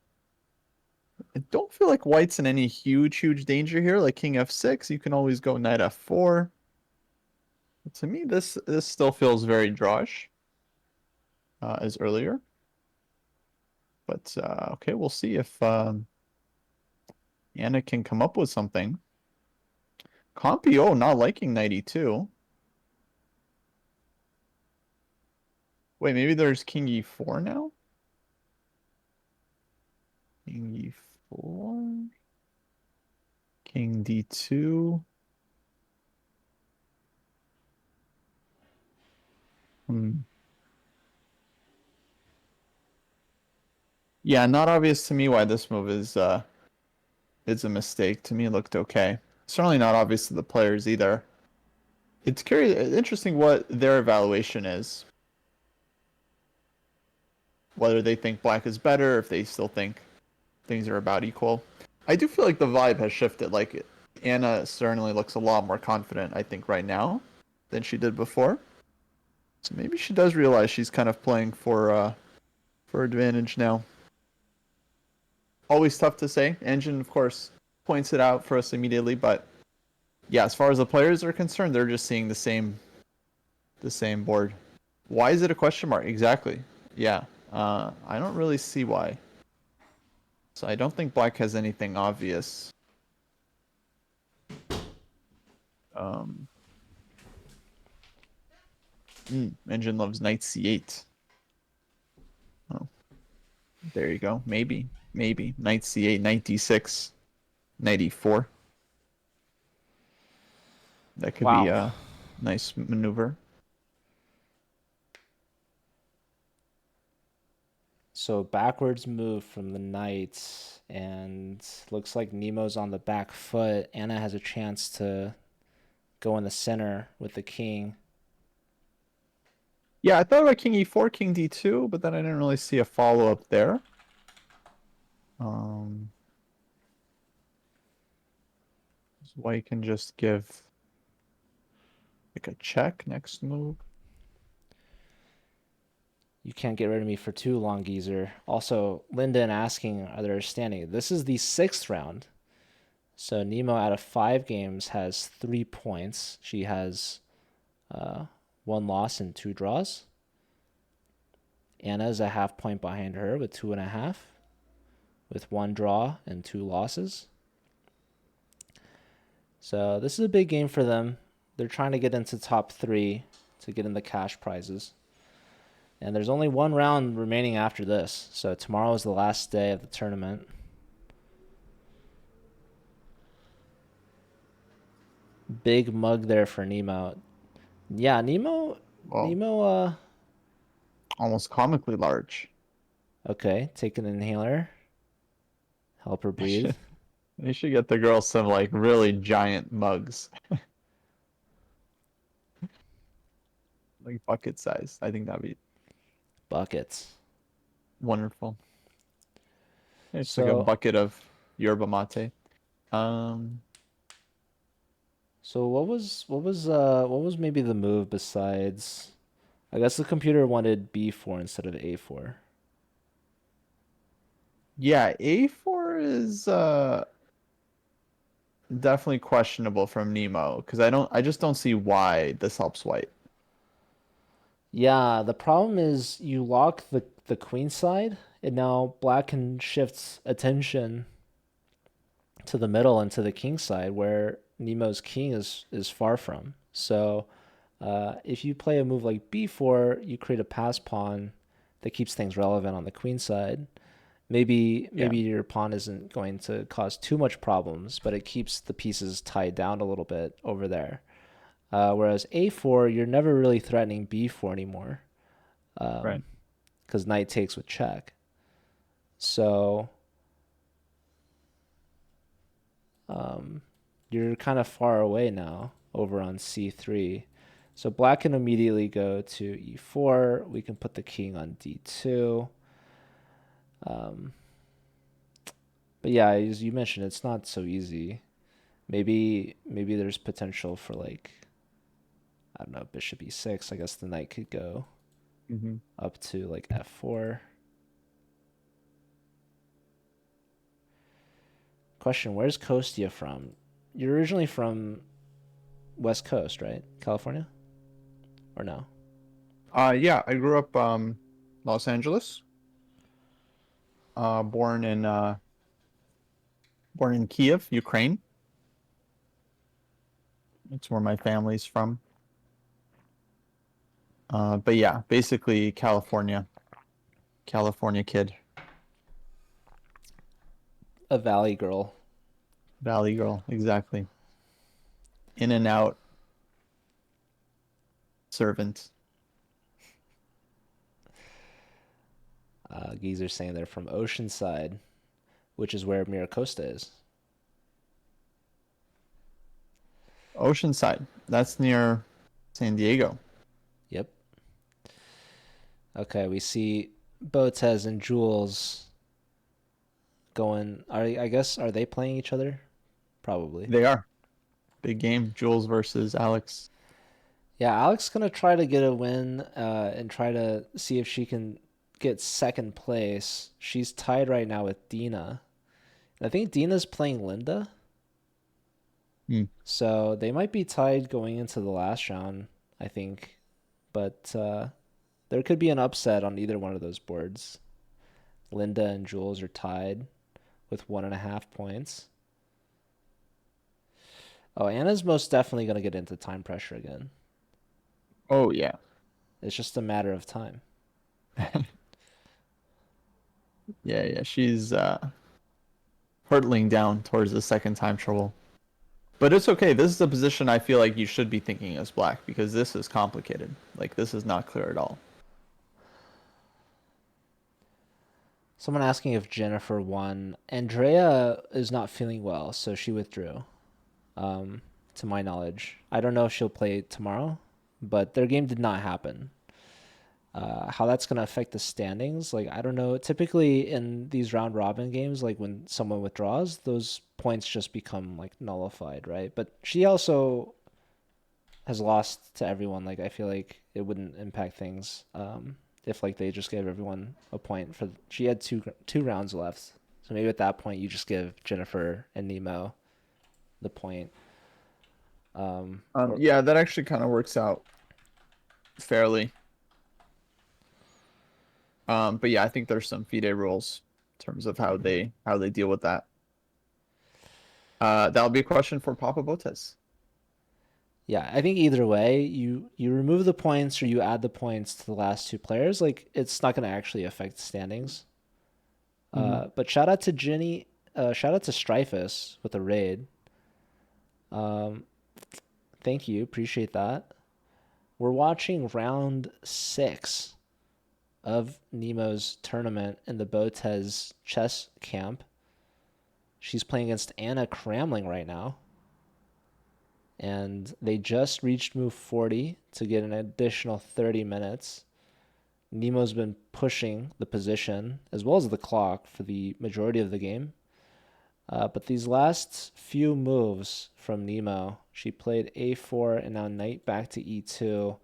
I don't feel like white's in any huge danger here. Like king f6, you can always go knight f4. But to me, this still feels very drawish as earlier. But okay, we'll see if Anna can come up with something. Compio not liking knight e2. Wait, maybe there's king e4 now? King e4. King d2. Yeah, not obvious to me why this move is a mistake. To me, it looked okay. Certainly not obvious to the players either. It's curious, interesting what their evaluation is. Whether they think black is better, if they still think things are about equal. I do feel like the vibe has shifted. Like Anna certainly looks a lot more confident, I think, right now than she did before. So maybe she does realize she's kind of playing for advantage now. Always tough to say. Engine, of course, points it out for us immediately, but yeah, as far as the players are concerned, they're just seeing the same board. Why is it a question mark? Exactly. Yeah. I don't really see why. So I don't think black has anything obvious. Engine loves knight c8. Oh, there you go. Maybe knight c8, knight d6, knight e4. That could be a nice maneuver. So backwards move from the knight, and looks like Nemo's on the back foot. Anna has a chance to go in the center with the king. Yeah, I thought about king e4, king d2, but then I didn't really see a follow-up there. So white can just give like a check next move. You can't get rid of me for too long, geezer. Also, Lyndon asking, are there standing? This is the 6th round. So Nemo out of 5 games has 3 points. She has 1 loss and 2 draws. Anna's a half point behind her with 2.5, with 1 draw and 2 losses. So this is a big game for them. They're trying to get into top 3 to get in the cash prizes. And there's only 1 round remaining after this. So tomorrow is the last day of the tournament. Big mug there for Nemo. Yeah, Nemo. Well, Nemo. almost comically large. Okay, take an inhaler. Help her breathe. They should get the girls some like really giant mugs. Like bucket size. I think that'd be Buckets. wonderful. It's like a So, bucket of yerba mate. so what was maybe the move besides? I guess the computer wanted B4 instead of A4. Yeah, A4 is definitely questionable from Nemo because I just don't see why this helps white. Yeah, the problem is you lock the queen side, and now black can shift attention to the middle and to the king side where Nemo's king is far from. So if you play a move like b4, you create a pass pawn that keeps things relevant on the queen side. Maybe your pawn isn't going to cause too much problems, but it keeps the pieces tied down a little bit over there. Whereas a4, you're never really threatening b4 anymore. Right. Because knight takes with check. So you're kind of far away now over on c3. So black can immediately go to e4. We can put the king on d2. But yeah, as you mentioned, it's not so easy. Maybe there's potential for like, I don't know, bishop e6. I guess the knight could go up to like f4. Question, where's Kostya from? You're originally from West Coast, right? California? Or no? Yeah, I grew up Los Angeles. Born in Kiev, Ukraine. That's where my family's from. But yeah, basically California kid, A valley girl. valley girl, exactly. In and out servant. Geezer saying they're from Oceanside, which is where Miracosta is. Oceanside. That's near San Diego. Yep. Okay, we see Botez and Jules going. I guess, are they playing each other? Probably. They are. Big game. Jules versus Alex. Yeah, Alex gonna try to get a win and try to see if she can get second place. She's tied right now with Dina. I think Dina's playing Linda. So they might be tied going into the last round, I think. But there could be an upset on either one of those boards. Linda and Jules are tied with 1.5 points. Oh, Anna's most definitely going to get into time pressure again. Oh, yeah. It's just a matter of time. Yeah. She's hurtling down towards the second time trouble. But it's okay. This is a position I feel like you should be thinking as black because this is complicated. Like, this is not clear at all. Someone asking if Jennifer won. Andrea is not feeling well, so she withdrew. To my knowledge, I don't know if she'll play tomorrow, but their game did not happen. How that's going to affect the standings, like, I don't know. Typically in these round robin games, like when someone withdraws, those points just become like nullified, right? But she also has lost to everyone. Like, I feel like it wouldn't impact things if like they just gave everyone a point for. She had two rounds left, so maybe at that point you just give Jennifer and Nemo the point. Yeah, that actually kind of works out fairly. But yeah, I think there's some FIDE rules in terms of how they deal with that. That'll be a question for Papa Botez. Yeah, I think either way, you remove the points or you add the points to the last two players, like it's not going to actually affect standings. But shout out to Ginny, shout out to Strifus with a raid. Thank you, appreciate that. We're watching round 6 of Nemo's tournament in the Botez chess camp. She's playing against Anna Cramling right now. And they just reached move 40 to get an additional 30 minutes. Nemo's been pushing the position as well as the clock for the majority of the game. But these last few moves from Nemo, she played a4 and now knight back to e2.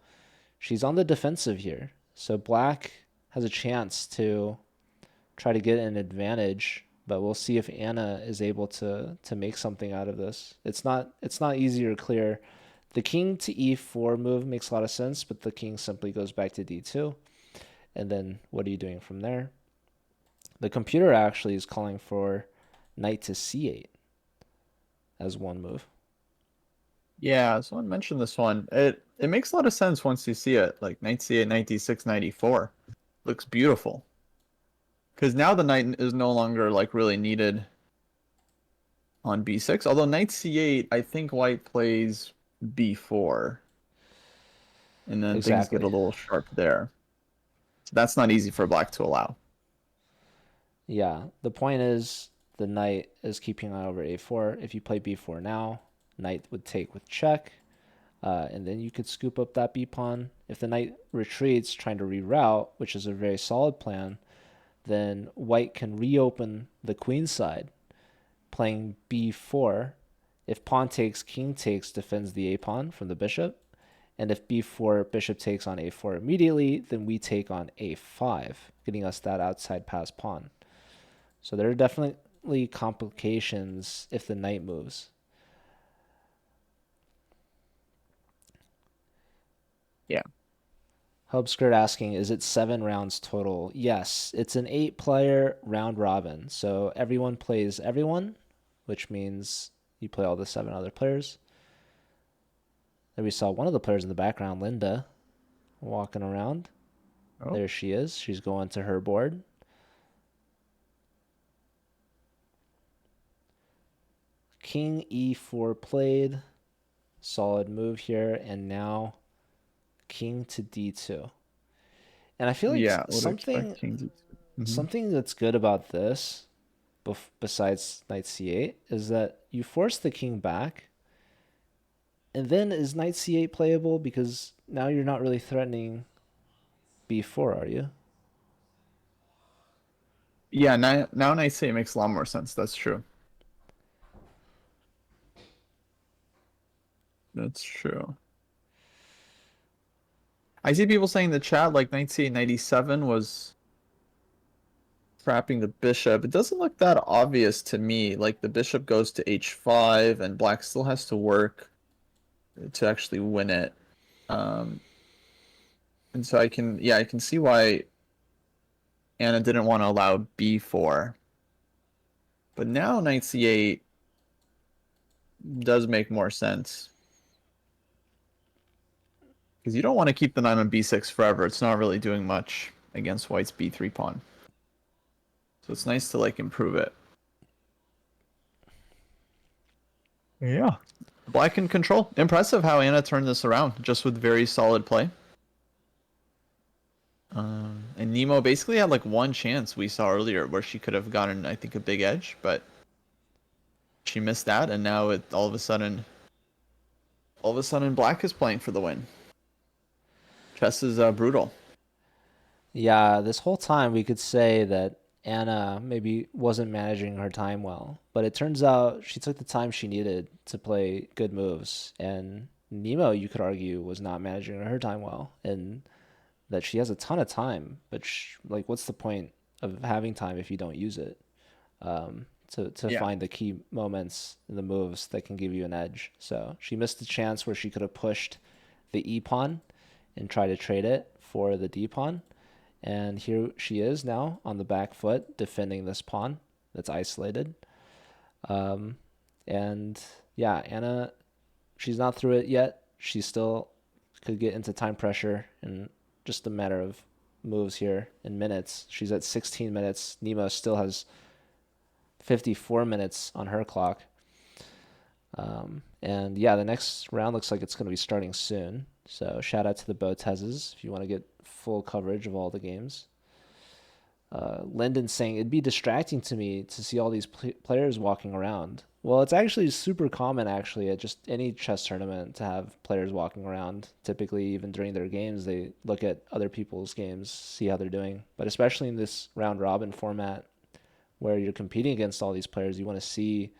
She's on the defensive here. So black has a chance to try to get an advantage, but we'll see if Anna is able to make something out of this. It's not easy or clear. The king to e4 move makes a lot of sense, but the king simply goes back to d2. And then what are you doing from there? The computer actually is calling for knight to c8 as one move. Yeah, someone mentioned this one. It makes a lot of sense once you see it. Like knight c8, knight d6, knight e4. Looks beautiful. Because now the knight is no longer like really needed on b6. Although knight c8, I think white plays b4. And then things get a little sharp there. So that's not easy for black to allow. Yeah, the point is the knight is keeping on over a4. If you play b4 now, knight would take with check. And then you could scoop up that b pawn. If the knight retreats, trying to reroute, which is a very solid plan, then white can reopen the queen side, playing b4. If pawn takes, king takes, defends the a pawn from the bishop. And if b4, bishop takes on a4 immediately, then we take on a5, getting us that outside pass pawn. So there are definitely complications if the knight moves. Yeah. Hubskirt asking, is it 7 rounds total? Yes, it's an 8-player round robin. So everyone plays everyone, which means you play all the 7 other players. There we saw one of the players in the background, Linda, walking around. Oh. There she is. She's going to her board. King e4 played. Solid move here. And now king to d2. And I feel like something that's good about this, besides knight c8, is that you force the king back. And then is knight c8 playable? Because now you're not really threatening b4, are you? Yeah, now knight c8 makes a lot more sense. That's true. That's true. I see people saying in the chat like knight c8, knight e7 was trapping the bishop. It doesn't look that obvious to me. Like the bishop goes to h5 and black still has to work to actually win it. And so I can see why Anna didn't want to allow b4. But now knight c8 does make more sense. Because you don't want to keep the knight on b6 forever. It's not really doing much against white's b3 pawn. So it's nice to like improve it. Yeah. Black in control. Impressive how Anna turned this around just with very solid play. And And Nemo basically had like one chance we saw earlier where she could have gotten, I think, a big edge, but she missed that, and now all of a sudden, Black is playing for the win. Chess is brutal. Yeah, this whole time we could say that Anna maybe wasn't managing her time well, but it turns out she took the time she needed to play good moves, and Nemo, you could argue, was not managing her time well, and that she has a ton of time, but like, what's the point of having time if you don't use it? To Yeah. find the key moments in the moves that can give you an edge. So she missed a chance where she could have pushed the E pawn and try to trade it for the D pawn. And here she is now on the back foot defending this pawn that's isolated. And yeah, Anna, she's not through it yet. She still could get into time pressure in just a matter of moves here in minutes. She's at 16 minutes. Nemo still has 54 minutes on her clock. And yeah, the next round looks like it's going to be starting soon. So shout out to the Botezes if you want to get full coverage of all the games. Lyndon saying it'd be distracting to me to see all these players walking around. Well, it's actually super common actually at just any chess tournament to have players walking around. Typically, even during their games, they look at other people's games, see how they're doing. But especially in this round robin format where you're competing against all these players, you want to see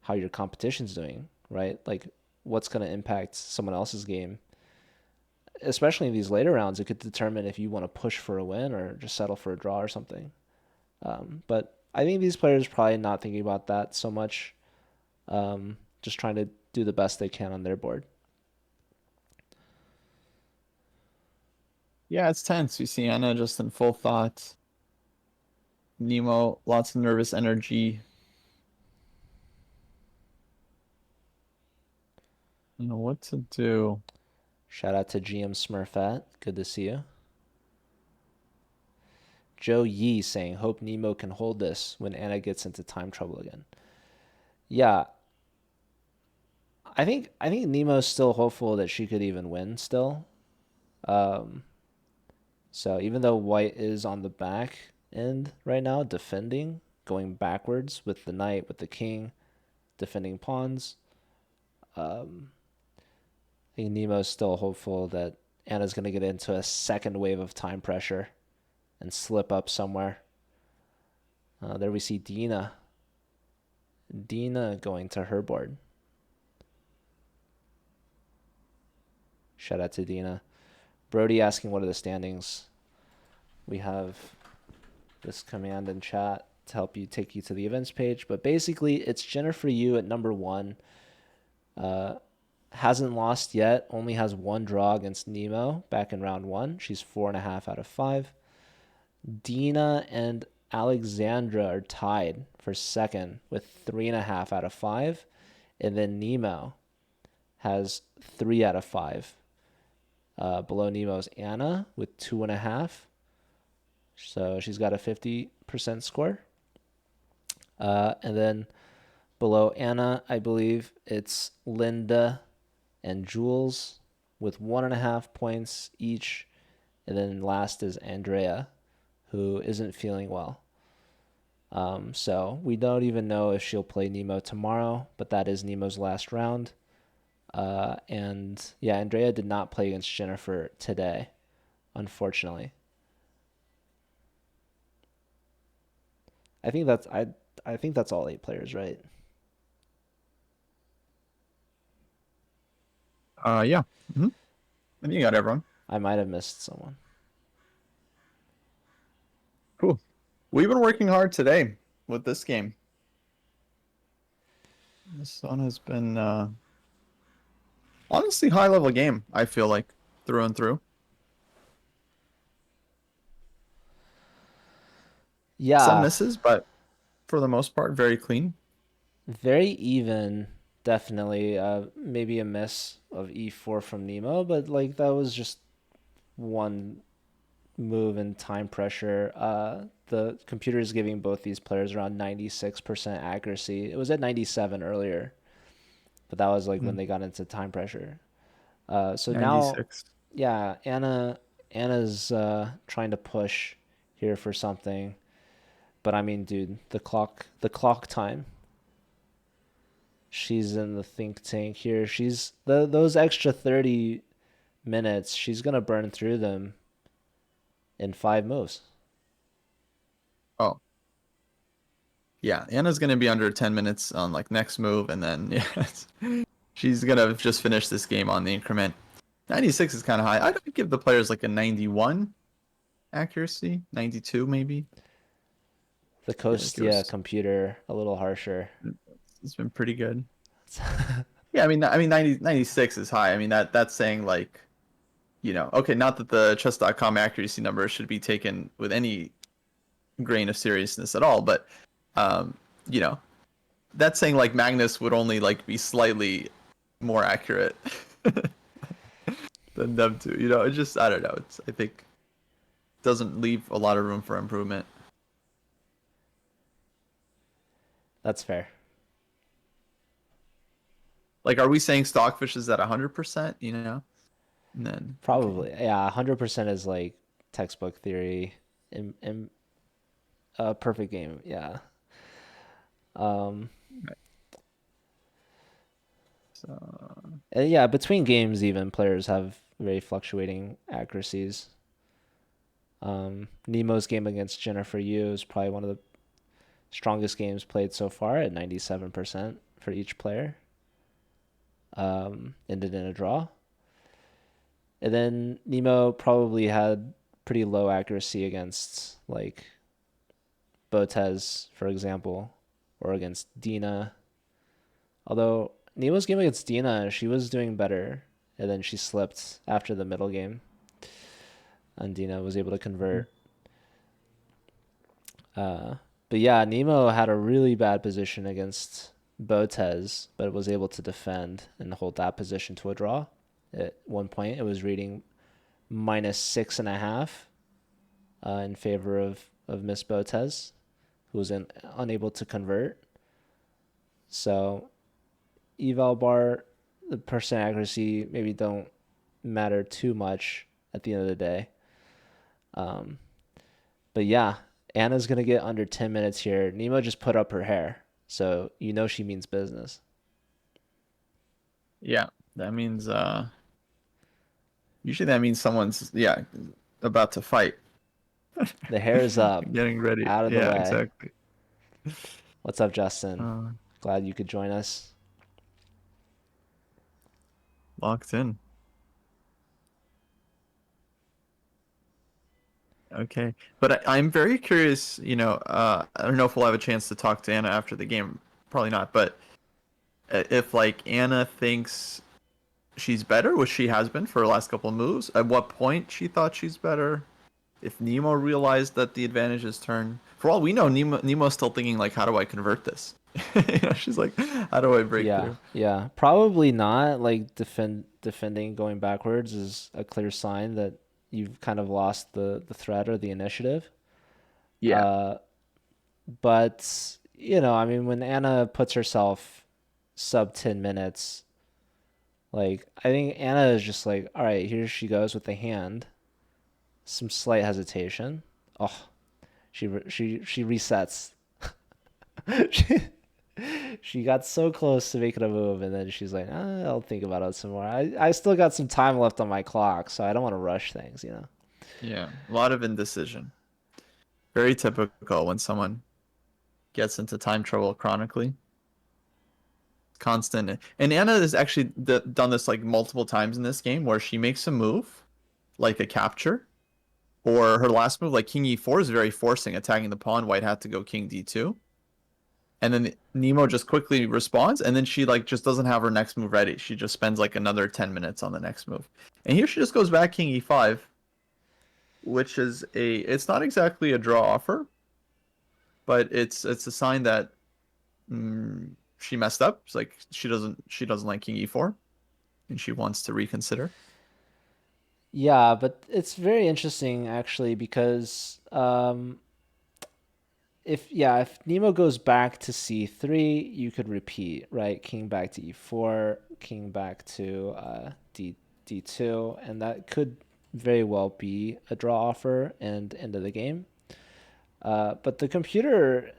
how your competition's doing, right? Like what's going to impact someone else's game. Especially in these later rounds, it could determine if you want to push for a win or just settle for a draw or something. But I think these players are probably not thinking about that so much. Just trying to do the best they can on their board. Yeah, it's tense. You see Anna just in full thought. Nemo, lots of nervous energy. I don't know what to do. Shout out to GM Smurfette. Good to see you. Joe Yee saying, hope Nemo can hold this when Anna gets into time trouble again. Yeah. I think Nemo's still hopeful that she could even win still. So even though White is on the back end right now, defending, going backwards with the knight, with the king, defending pawns, I think Nemo's still hopeful that Anna's going to get into a second wave of time pressure and slip up somewhere. There we see Dina. Dina going to her board. Shout out to Dina. Brody asking what are the standings. We have this command in chat to help you take you to the events page. But basically, it's Jennifer Yu at number 1. Hasn't lost yet. Only has 1 draw against Nemo back in round 1. She's 4.5 out of 5. Dina and Alexandra are tied for second with 3.5 out of 5. And then Nemo has 3 out of 5. Below Nemo's Anna with 2.5. So she's got a 50% score. And then below Anna, I believe it's Linda and Jules with 1.5 points each. And then last is Andrea, who isn't feeling well. So we don't even know if she'll play Nemo tomorrow, but that is Nemo's last round. And yeah, Andrea did not play against Jennifer today, unfortunately. I think that's all 8 players, right? Yeah. Mm-hmm. I think you got everyone. I might have missed someone. Cool. We've been working hard today with this game. This one has been honestly high level game, I feel like, through and through. Yeah. Some misses, but for the most part, very clean. Very even, definitely. Maybe a miss of e4 from Nemo, but like that was just one move and time pressure. The computer is giving both these players around 96% accuracy. It was at 97 earlier, but that was like when they got into time pressure. So 96. now, yeah, Anna's trying to push here for something. But I mean, dude, the clock time. She's in the think tank here. She's those extra 30 minutes. She's gonna burn through them in 5 moves. Oh. Yeah, Anna's gonna be under 10 minutes on like next move, and then she's gonna just finish this game on the increment. 96 is kind of high. I'd give the players like a 91 accuracy, 92 maybe. The Kostya computer a little harsher. It's been pretty good. Yeah, I mean 96 is high. I mean that's saying like, okay, not that the chess.com accuracy number should be taken with any grain of seriousness at all, but that's saying like Magnus would only like be slightly more accurate than them two. It just, I don't know. I think doesn't leave a lot of room for improvement. That's fair. Like, are we saying Stockfish is at 100%? And then Probably, yeah. 100% is like textbook theory in a perfect game. Yeah. And yeah, between games, even players have very fluctuating accuracies. Nemo's game against Jennifer Yu is probably one of the strongest games played so far at 97% for each player. Ended in a draw. And then Nemo probably had pretty low accuracy against like Botez, for example, or against Dina. Although Nemo's game against Dina, she was doing better, and then she slipped after the middle game, and Dina was able to convert. But yeah, Nemo had a really bad position against Botez, but was able to defend and hold that position to a draw. At one point, it was reading -6.5 in favor of Miss Botez, who was unable to convert. So eval bar, the percent accuracy maybe don't matter too much at the end of the day. But yeah, Anna's going to get under 10 minutes here. Nemo just put up her hair, so she means business. Yeah, that means usually that means someone's about to fight. The hair is up. Getting ready. Out of the way. Yeah, exactly. What's up, Justin? Glad you could join us. Locked in. Okay, but I'm very curious. I don't know if we'll have a chance to talk to Anna after the game. Probably not. But if like Anna thinks she's better, which she has been for the last couple of moves, at what point she thought she's better? If Nemo realized that the advantage is turned, for all we know, Nemo's still thinking like, how do I convert this? She's like, how do I break through? Yeah, probably not. Like defending going backwards is a clear sign that you've kind of lost the threat or the initiative. Yeah. But I mean, when Anna puts herself sub 10 minutes, like I think Anna is just like, all right, here she goes with the hand. Some slight hesitation. Oh, she resets. She got so close to making a move, and then she's like, I'll think about it some more. I still got some time left on my clock, so I don't want to rush things, Yeah, a lot of indecision. Very typical when someone gets into time trouble chronically. Constant. And Anna has actually done this like multiple times in this game where she makes a move, like a capture, or her last move, like King E4 is very forcing, attacking the pawn. White had to go King D2. And then Nemo just quickly responds, and then she like just doesn't have her next move ready. She just spends like another 10 minutes on the next move. And here she just goes back King E5, which is it's not exactly a draw offer, but it's a sign that she messed up. It's like she doesn't like King E4, and she wants to reconsider. Yeah, but it's very interesting actually because if Nemo goes back to C3, you could repeat, right? King back to E4, king back to D2, and that could very well be a draw offer and end of the game. But the computer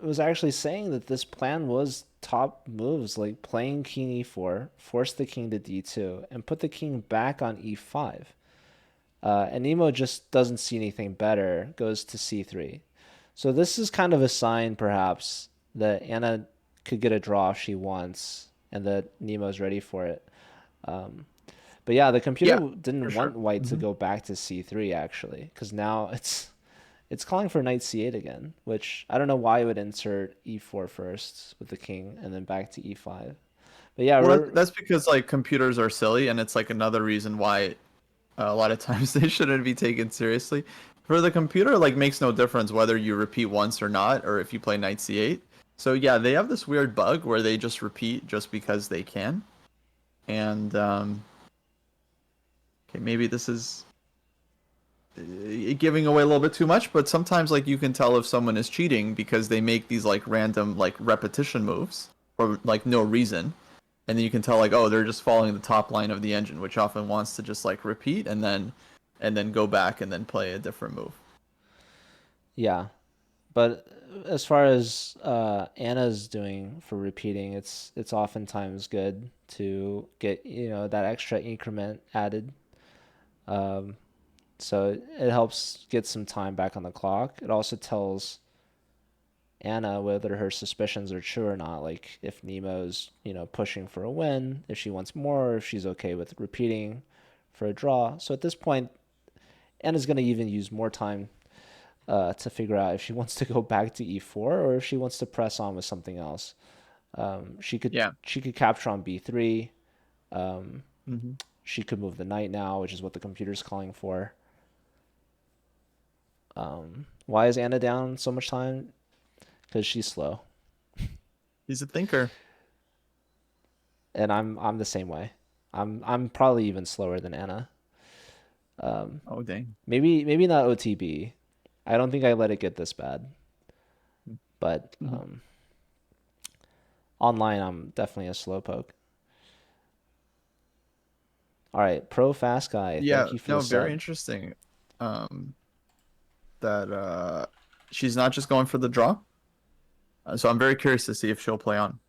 was actually saying that this plan was top moves, like playing king e4, force the king to d2, and put the king back on e5. And Nemo just doesn't see anything better, goes to c3. So this is kind of a sign, perhaps, that Anna could get a draw if she wants, and that Nemo's ready for it. But yeah, the computer Yeah, for didn't sure. want white to go back to c3 actually, because now it's calling for knight c8 again, which I don't know why it would insert e4 first with the king and then back to e5. But yeah, Well, that's because like computers are silly, and it's like another reason why a lot of times they shouldn't be taken seriously. For the computer, like makes no difference whether you repeat once or not, or if you play knight c8. So yeah, they have this weird bug where they just repeat just because they can. And okay, maybe this is giving away a little bit too much, but sometimes like you can tell if someone is cheating because they make these like random like repetition moves for like no reason. And then you can tell like, oh, they're just following the top line of the engine, which often wants to just like repeat and then go back and then play a different move. yeah, but as far as Anna's doing for repeating, it's oftentimes good to get that extra increment added. Um, so it helps get some time back on the clock. It also tells Anna whether her suspicions are true or not. Like if Nemo's pushing for a win, if she wants more, or if she's okay with repeating for a draw. So at this point, Anna's going to even use more time to figure out if she wants to go back to e4 or if she wants to press on with something else. She could Yeah. she could capture on b3. Um, Mm-hmm. she could move the knight now, which is what the computer's calling for. Why is Anna down so much time? Because she's slow, He's a thinker. and I'm the same way. I'm probably even slower than Anna. Oh dang. Maybe not OTB. I don't think I let it get this bad, but Mhm. online I'm definitely a slowpoke. All right, pro fast guy. Yeah, Thank you for the no, very sub. interesting. Um, that she's not just going for the draw. So I'm very curious to see if she'll play on.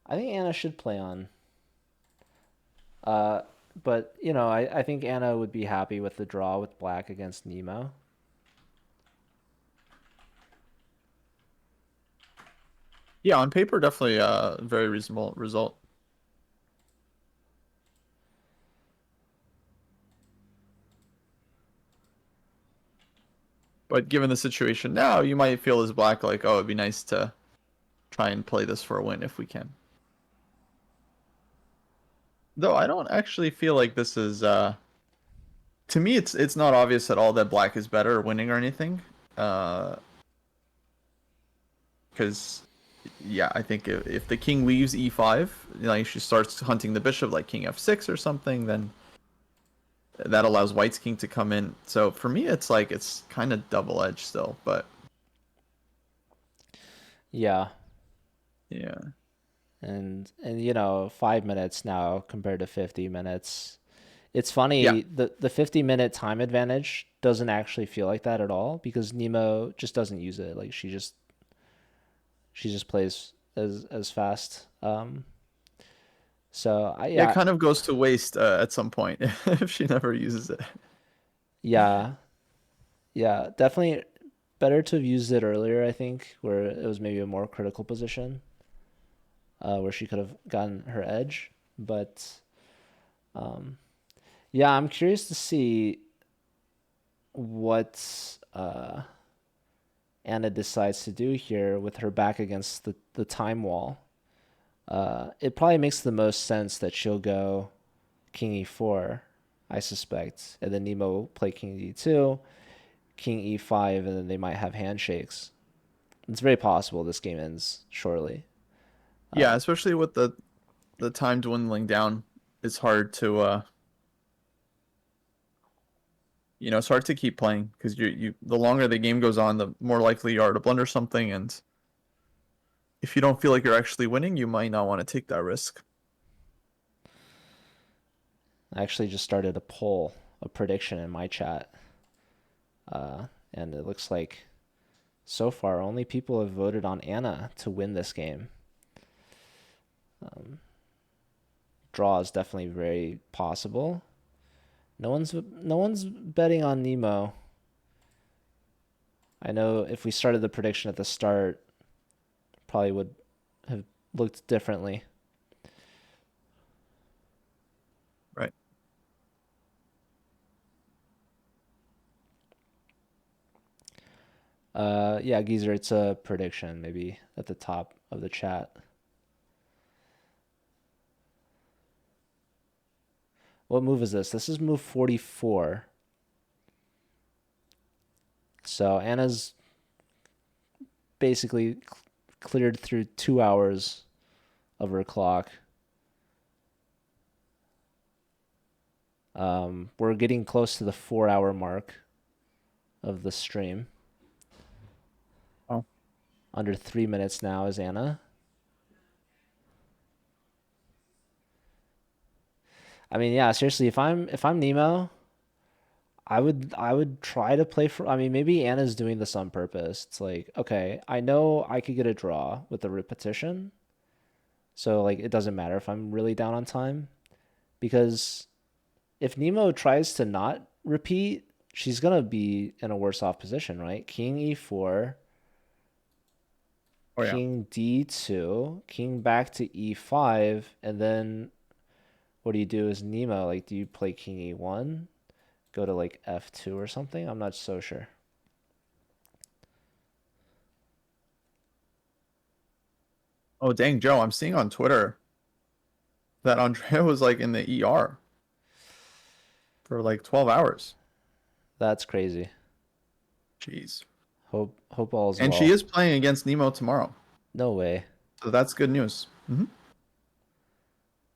I think Anna should play on. Uh, but I think Anna would be happy with the draw with black against Nemo. Yeah, on paper, definitely a very reasonable result. But given the situation now, you might feel as black like, oh, it'd be nice to try and play this for a win if we can. Though I don't actually feel like this is to me it's not obvious at all that black is better or winning or anything. Because yeah, I think if the king leaves e5, like she starts hunting the bishop like king f6 or something, then that allows white's king to come in. So for me, it's like it's kind of double-edged still, but Yeah, yeah, and 5 minutes now compared to 50 minutes. It's yeah, funny, the 50-minute time advantage doesn't actually feel like that at all because Nemo just doesn't use it. Like she just plays as fast. So I yeah. It yeah kind of goes to waste at some point if she never uses it. yeah yeah definitely better to have used it earlier. I think where it was maybe a more critical position, where she could have gotten her edge. But um, yeah, I'm curious to see what Anna decides to do here with her back against the time wall. It probably makes the most sense that she'll go king e4, I suspect, and then Nemo will play king d2, king e5, and then they might have handshakes. It's very possible this game ends shortly. Yeah, especially with the time dwindling down, it's hard to you know, it's hard to keep playing because the longer the game goes on, the more likely you are to blunder something, and if you don't feel like you're actually winning, you might not want to take that risk. I actually just started a poll, a prediction in my chat. And it looks like so far only people have voted on Anna to win this game. Draw is definitely very possible. No one's betting on Nemo. I know if we started the prediction at the start, probably would have looked differently. Right. Yeah, Geezer, it's a prediction maybe at the top of the chat. What move is this? This is move 44. So Anna's basically cleared through 2 hours of her clock. We're getting close to the 4-hour mark of the stream. Oh. Under 3 minutes now is Anna. I mean, yeah, seriously, if I'm Nemo, I would try to play for. I mean, maybe Anna's doing this on purpose. It's like, okay, I know I could get a draw with the repetition, so like it doesn't matter if I'm really down on time, because if Nemo tries to not repeat, she's gonna be in a worse off position, right? King e4, Oh, yeah. King d2, King back to e5, and then what do you do as Nemo? Like, do you play King e1? Go to like f2 or something? I'm not so sure. Oh, dang, Joe, I'm seeing on Twitter that Andrea was like in the ER for like 12 hours. That's crazy. Jeez. Hope all's And well. she is playing against Nemo tomorrow. No way. So that's good news.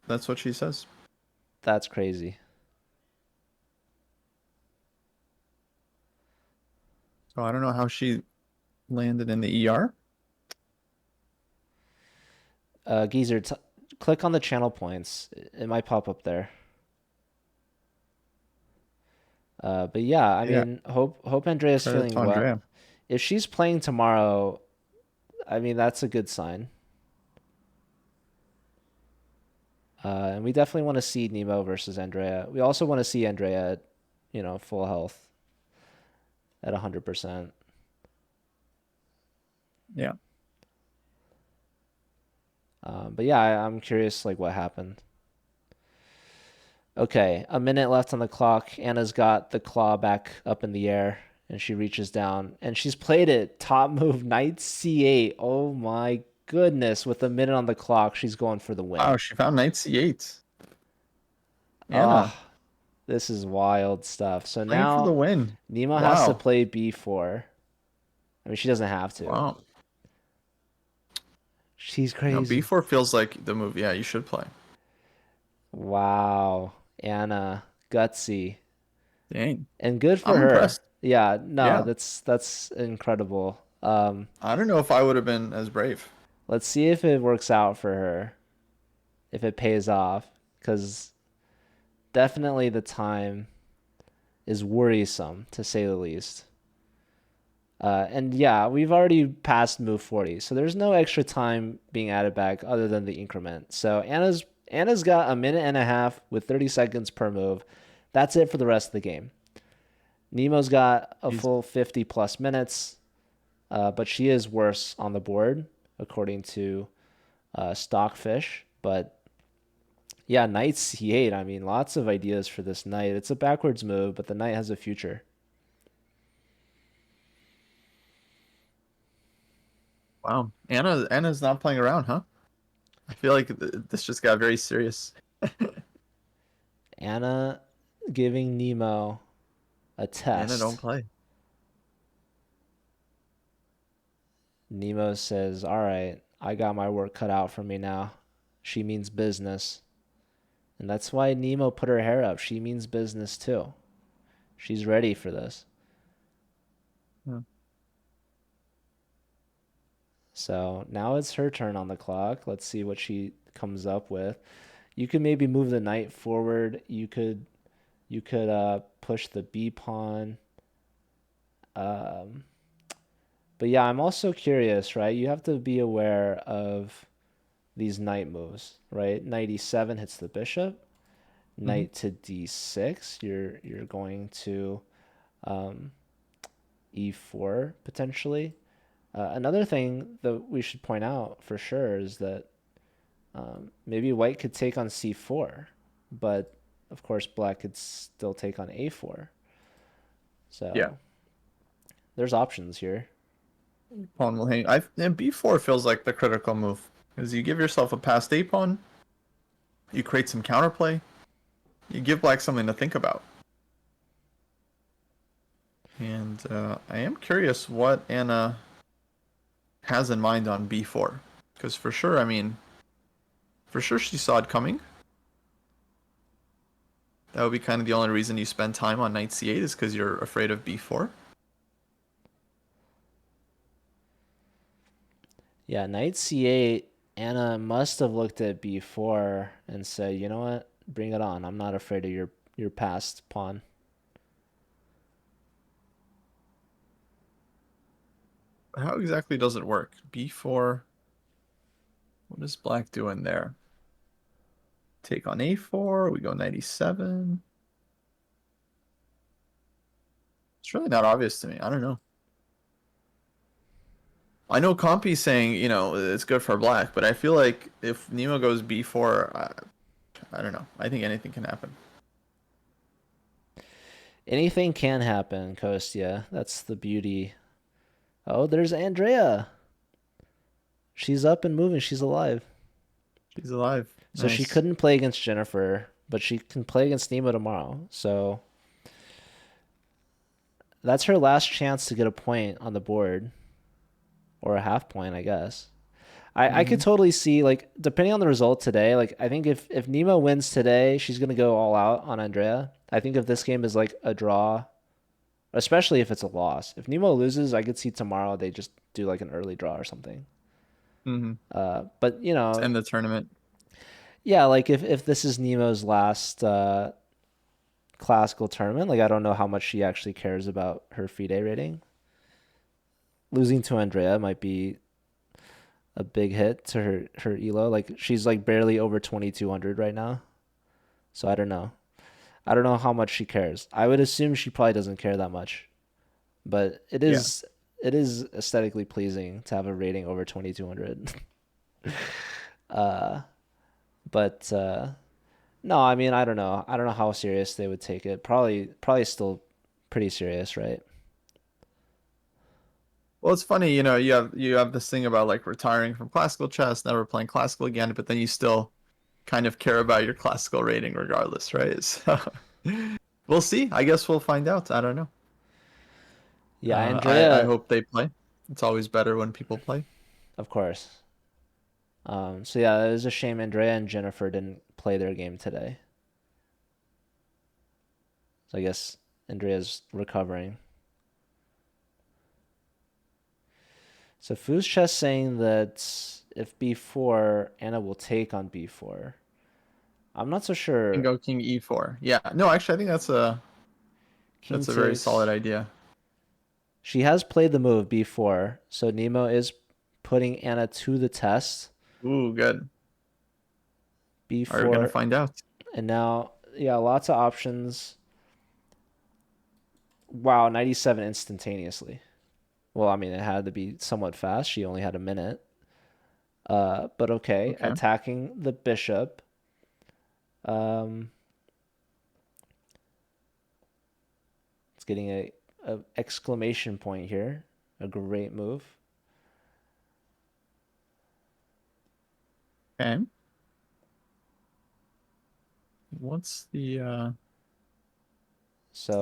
That's what she says. That's crazy. So I don't know how she landed in the ER. Geezer, click on the channel points. It might pop up there. But yeah, I mean, hope Andrea's Credit feeling to well. Andrea. If she's playing tomorrow, I mean, that's a good sign. And we definitely want to see Nemo versus Andrea. We also want to see Andrea at, full health at 100%. Yeah. But yeah, I'm curious, like, what happened. Okay, a minute left on the clock. Anna's got the claw back up in the air, and she reaches down, and she's played it. Top move, knight c8. Oh my goodness! With a minute on the clock, she's going for the win. Wow, she found knight c8. Anna, this is wild stuff. So playing now for the win. Nemo has to play b4. I mean, she doesn't have to. Wow. She's No, crazy. b4 feels like the move. Yeah, you should play. Wow, Anna, gutsy. Dang. And good for I'm her. impressed. Yeah, no, Yeah. that's incredible. I don't know if I would have been as brave. Let's see if it works out for her, if it pays off, because definitely the time is worrisome, to say the least. And yeah, we've already passed move 40, so there's no extra time being added back other than the increment. So Anna's got a minute and a half with 30 seconds per move. That's it for the rest of the game. Nemo's got a full 50 plus minutes, but she is worse on the board, according to Stockfish. But yeah, knight c8. I mean, lots of ideas for this knight. It's a backwards move, but the knight has a future. Wow. Anna's not playing around, huh? I feel like this just got very serious. Anna giving Nemo a test. Anna, don't play. Nemo says, all right, I got my work cut out for me now. She means business. And that's why Nemo put her hair up. She means business too. She's ready for this. Yeah. So now it's her turn on the clock. Let's see what she comes up with. You could maybe move the knight forward. You could push the b pawn. But yeah, I'm also curious, right? You have to be aware of these knight moves, right? Knight e7 hits the bishop. Knight to d6. You're going to e4 potentially. Another thing that we should point out for sure is that maybe white could take on c4, but of course black could still take on a4. So Yeah. there's options here. Pawn will hang. And b4 feels like the critical move, because you give yourself a passed a pawn, you create some counterplay, you give black something to think about. And I am curious what Anna has in mind on b4, because for sure, I mean, for sure she saw it coming. That would be kind of the only reason you spend time on knight c8 is because you're afraid of b4. Yeah, knight c8, Anna must have looked at b4 and said, you know what, bring it on. I'm not afraid of your passed pawn. How exactly does it work? b4, what is black doing there? Take on a4, we go knight e7. It's really not obvious to me. I don't know. I know Compy's saying, you know, it's good for black, but I feel like if Nemo goes b4, I don't know. I think anything can happen. Anything can happen, Kostya. That's the beauty. Oh, there's Andrea. She's up and moving. She's alive. She's alive. So she Nice. couldn't play against Jennifer, but she can play against Nemo tomorrow. So that's her last chance to get a point on the board. Or a half point, I guess. I could totally see, like, depending on the result today, like, I think if Nemo wins today, she's going to go all out on Andrea. I think if this game is, like, a draw, especially if it's a loss. If Nemo loses, I could see tomorrow they just do, like, an early draw or something. But, you know... End the tournament. Yeah, like, if this is Nemo's last classical tournament, like, I don't know how much she actually cares about her FIDE rating. Losing to Andrea might be a big hit to her elo. Like, she's like barely over 2200 right now. So I don't know. I don't know how much she cares. I would assume she probably doesn't care that much. But it is aesthetically pleasing to have a rating over 2200. But no, I mean, I don't know. I don't know how serious they would take it. Probably still pretty serious, right? Well, it's funny, you know, you have this thing about like retiring from classical chess, never playing classical again, but then you still kind of care about your classical rating regardless, right? So we'll see. I guess we'll find out. I don't know. Yeah, I Andrea, hope they play. It's always better when people play. of course. So yeah, it was a shame Andrea and Jennifer didn't play their game today. So I guess Andrea's recovering. So Foo's Chess saying that if b4, Anna will take on b4. I'm not so sure. And go king e4. Yeah. No, actually, I think that's a very solid idea. She has played the move b4, so Nemo is putting Anna to the test. Ooh, good. b4. Are we gonna find out? And now, yeah, lots of options. Wow, 97 instantaneously. Well, I mean, it had to be somewhat fast. She only had a minute. But okay, attacking the bishop. It's getting a exclamation point here. A great move. Okay. What's the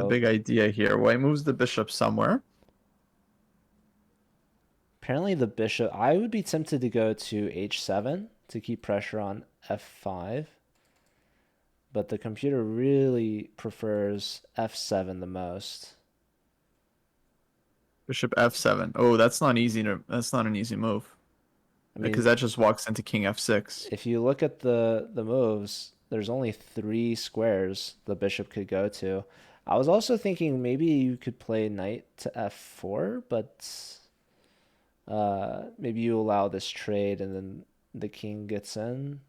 big idea here? White moves the bishop somewhere. Apparently the bishop, I would be tempted to go to h7 to keep pressure on f5. but the computer really prefers f7 the most. Bishop f7. Oh, that's not easy to. That's not an easy move. I mean, Because that just walks into king f6. if you look at the moves, there's only 3 squares the bishop could go to. I was also thinking maybe you could play knight to f4, but maybe you allow this trade and then the king gets in.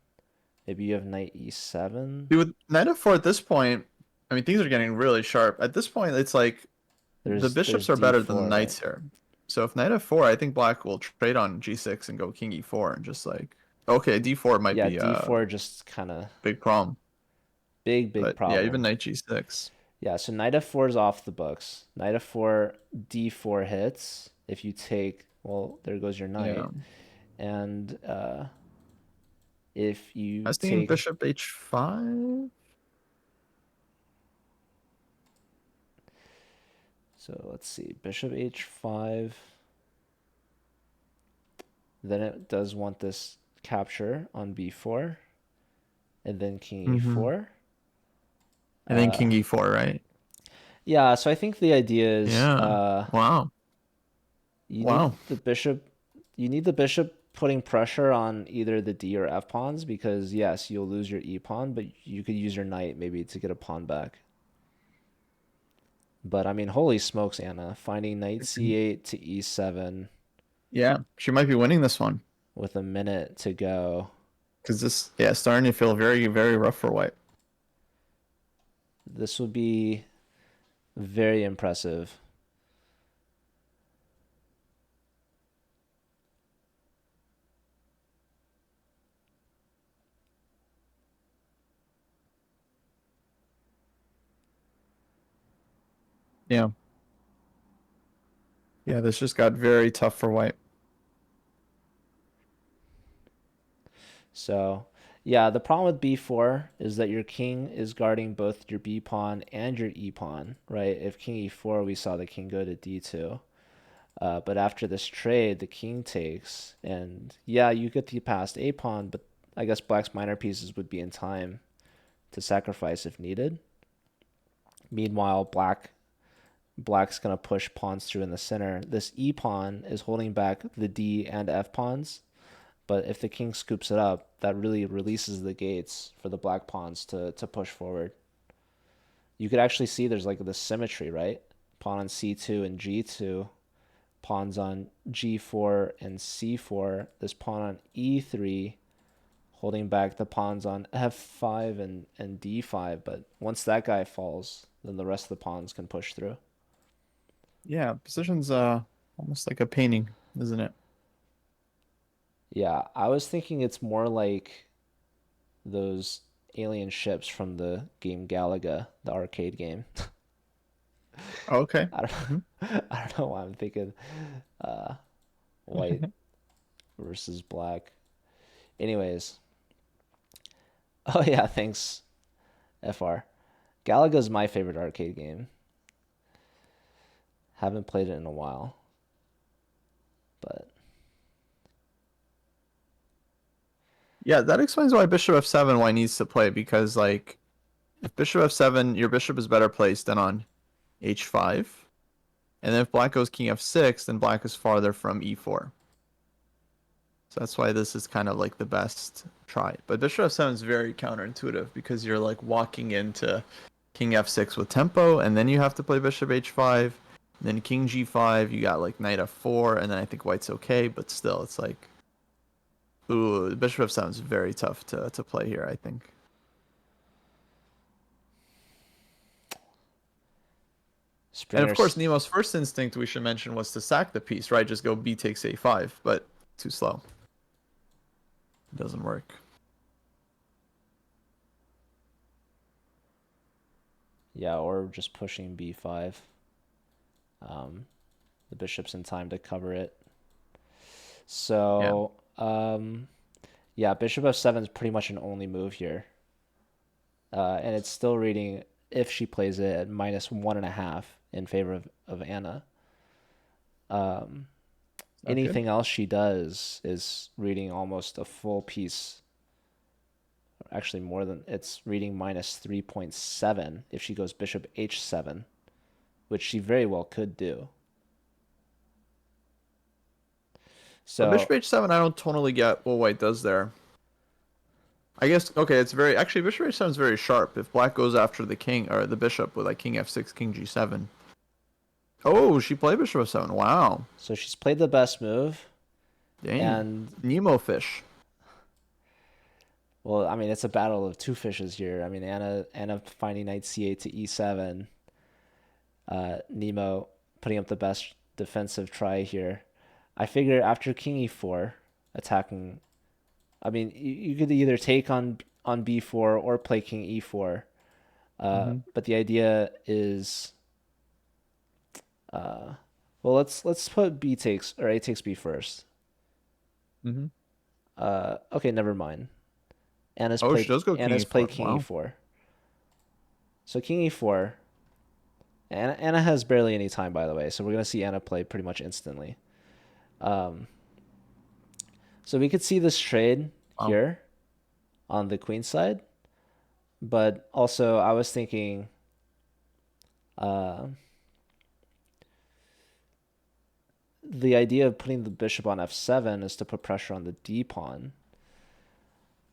Maybe you have knight e7. See, with knight f4 at this point, I mean, things are getting really sharp. At this point, it's like the bishops are better than the d4, knights right? here. So if knight f4, I think black will trade on g6 and go king e4 and just like, okay, d4 might Yeah, be a d4 just kind of big problem. big But yeah, problem. even knight g6. Yeah, so knight f4 is off the books. Knight f4, d4 hits. If you take, well, there goes your knight. Yeah. And if I you was thinking take, bishop h5. so let's see, bishop h5. Then it does want this capture on b4, and then king e4. And then king e4, right? Yeah, so I think the idea is Yeah. Wow. you Wow. need the bishop putting pressure on either the d or f pawns, because yes, you'll lose your e pawn, but you could use your knight maybe to get a pawn back. But I mean, holy smokes, Anna, finding knight c8 to e7 Yeah, she might be winning this one. with a minute to go. Because this, yeah, starting to feel very, very rough for white. This would be very impressive. Yeah. Yeah, this just got very tough for white. So, yeah, the problem with b4 is that your king is guarding both your b pawn and your e pawn, right? If king e4, we saw the king go to d2. But after this trade, the king takes, and yeah, you get the passed a pawn, but I guess black's minor pieces would be in time to sacrifice if needed. Meanwhile, black's gonna push pawns through in the center. This e pawn is holding back the d and f pawns, but if the king scoops it up, that really releases the gates for the black pawns to push forward. You could actually see there's like this symmetry, right? Pawn on c2 and g2, pawns on g4 and c4, this pawn on e3, holding back the pawns on f5 and d5. But once that guy falls, then the rest of the pawns can push through. Yeah, position's almost like a painting, isn't it? Yeah, I was thinking it's more like those alien ships from the game Galaga, the arcade game. Oh, okay. I don't, I don't know why I'm thinking white versus black. Anyways, oh yeah, thanks, FR. Galaga's my favorite arcade game. Haven't played it in a while, but Yeah, that explains why bishop f7 white needs to play, because like if bishop f7, your bishop is better placed than on h5. And then if black goes king f6, then black is farther from e4. So that's why this is kind of like the best try. But bishop f7 is very counterintuitive because you're like walking into king f6 with tempo, and then you have to play bishop h5, then king g5, you got like knight f4, and then I think white's okay, but still it's like, ooh, bishop f7 is very tough to play here, I think. And of course, Nemo's first instinct, we should mention, was to sack the piece, right? Just go b takes a5, but too slow. It doesn't work. Yeah, or just pushing b5. The bishop's in time to cover it. So, yeah, bishop f7 is pretty much an only move here. And it's still reading, if she plays it, at -1.5 in favor of Anna. Anything else she does is reading almost a full piece actually more than, it's reading minus 3.7 if she goes bishop h7, which she very well could do. But bishop So h7, I don't totally get what white does there. I guess, okay, it's very, actually, bishop h7 is very sharp. If black goes after the king, or the bishop with like king f6, king g7. Oh, she played bishop f7. Wow. so she's played the best move. Dang. And Nemo fish. well, I mean, it's a battle of two fishes here. I mean, Anna finding knight c8 to e7. Nemo putting up the best defensive try here. I figure after king e4, attacking. I mean, you could either take on b4 or play king e4. But the idea is, well, let's put b takes or a takes b first. Mm-hmm. Okay, never mind. Anna's Oh, played, she does go king Anna's e4. played king Wow. e4. So king e4. Anna has barely any time, by the way, so we're gonna see Anna play pretty much instantly. So we could see this trade Wow. here on the queen side, but also I was thinking, the idea of putting the bishop on f7 is to put pressure on the d pawn.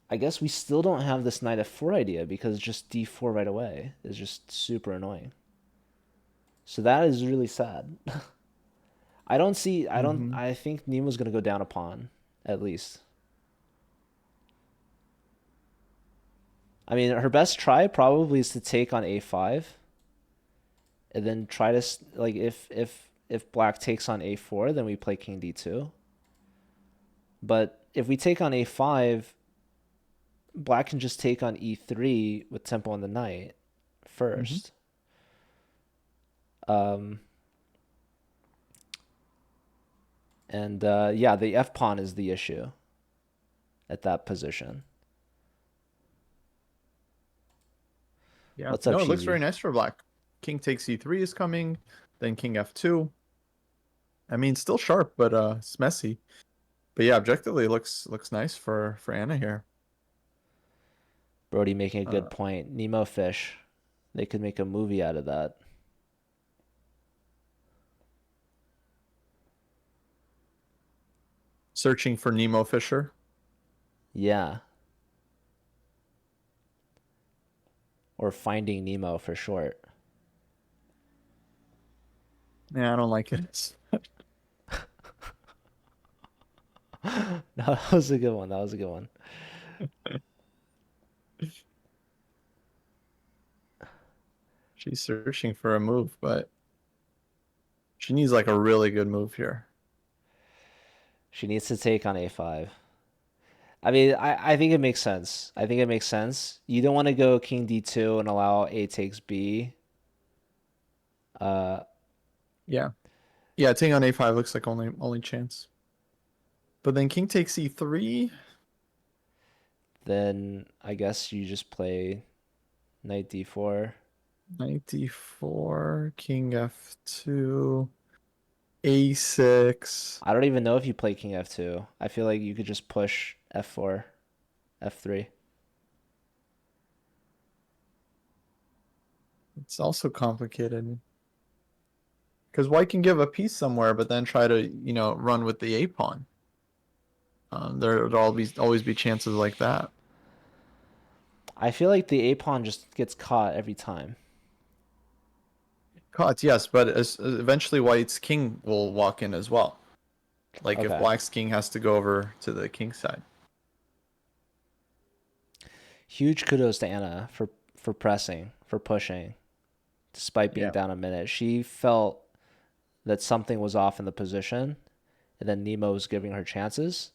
I guess we still don't have this knight f4 idea because just d4 right away is just super annoying. So that is really sad. I think Nemo's gonna go down a pawn, at least. I mean, her best try probably is to take on a5, and then try to, like, if black takes on a4, then we play king d2. But if we take on a5, black can just take on e3 with tempo on the knight first. And yeah, the f pawn is the issue at that position. Yeah. What's up, No, it looks Cheesy? very nice for black. King takes e3 is coming, then king f2. I mean, still sharp, but it's messy. But yeah, objectively, it looks nice for Anna here. Brody making a good point. Nemo fish. They could make a movie out of that. Searching for Nemo Fisher. Yeah. Or Finding Nemo for short. Yeah, I don't like it. No, that was a good one. That was a good one. She's searching for a move, but she needs like a really good move here. She needs to take on a5. I mean, I think it makes sense. I think it makes sense. You don't want to go king d2 and allow a takes b. Yeah. Yeah, taking on a5 looks like only chance. But then king takes e3. Then I guess you just play knight d4. Knight d4, king f2, a6. I don't even know if you play king f2. I feel like you could just push f4, f3. It's also complicated. Because white can give a piece somewhere, but then try to, run with the a pawn. There would always be chances like that. I feel like the a pawn just gets caught every time. Caught, yes, but eventually white's king will walk in as well. Like if Okay. black's king has to go over to the king side. Huge kudos to Anna for pressing, for pushing, despite being down a minute. She felt that something was off in the position, and then Nemo was giving her chances,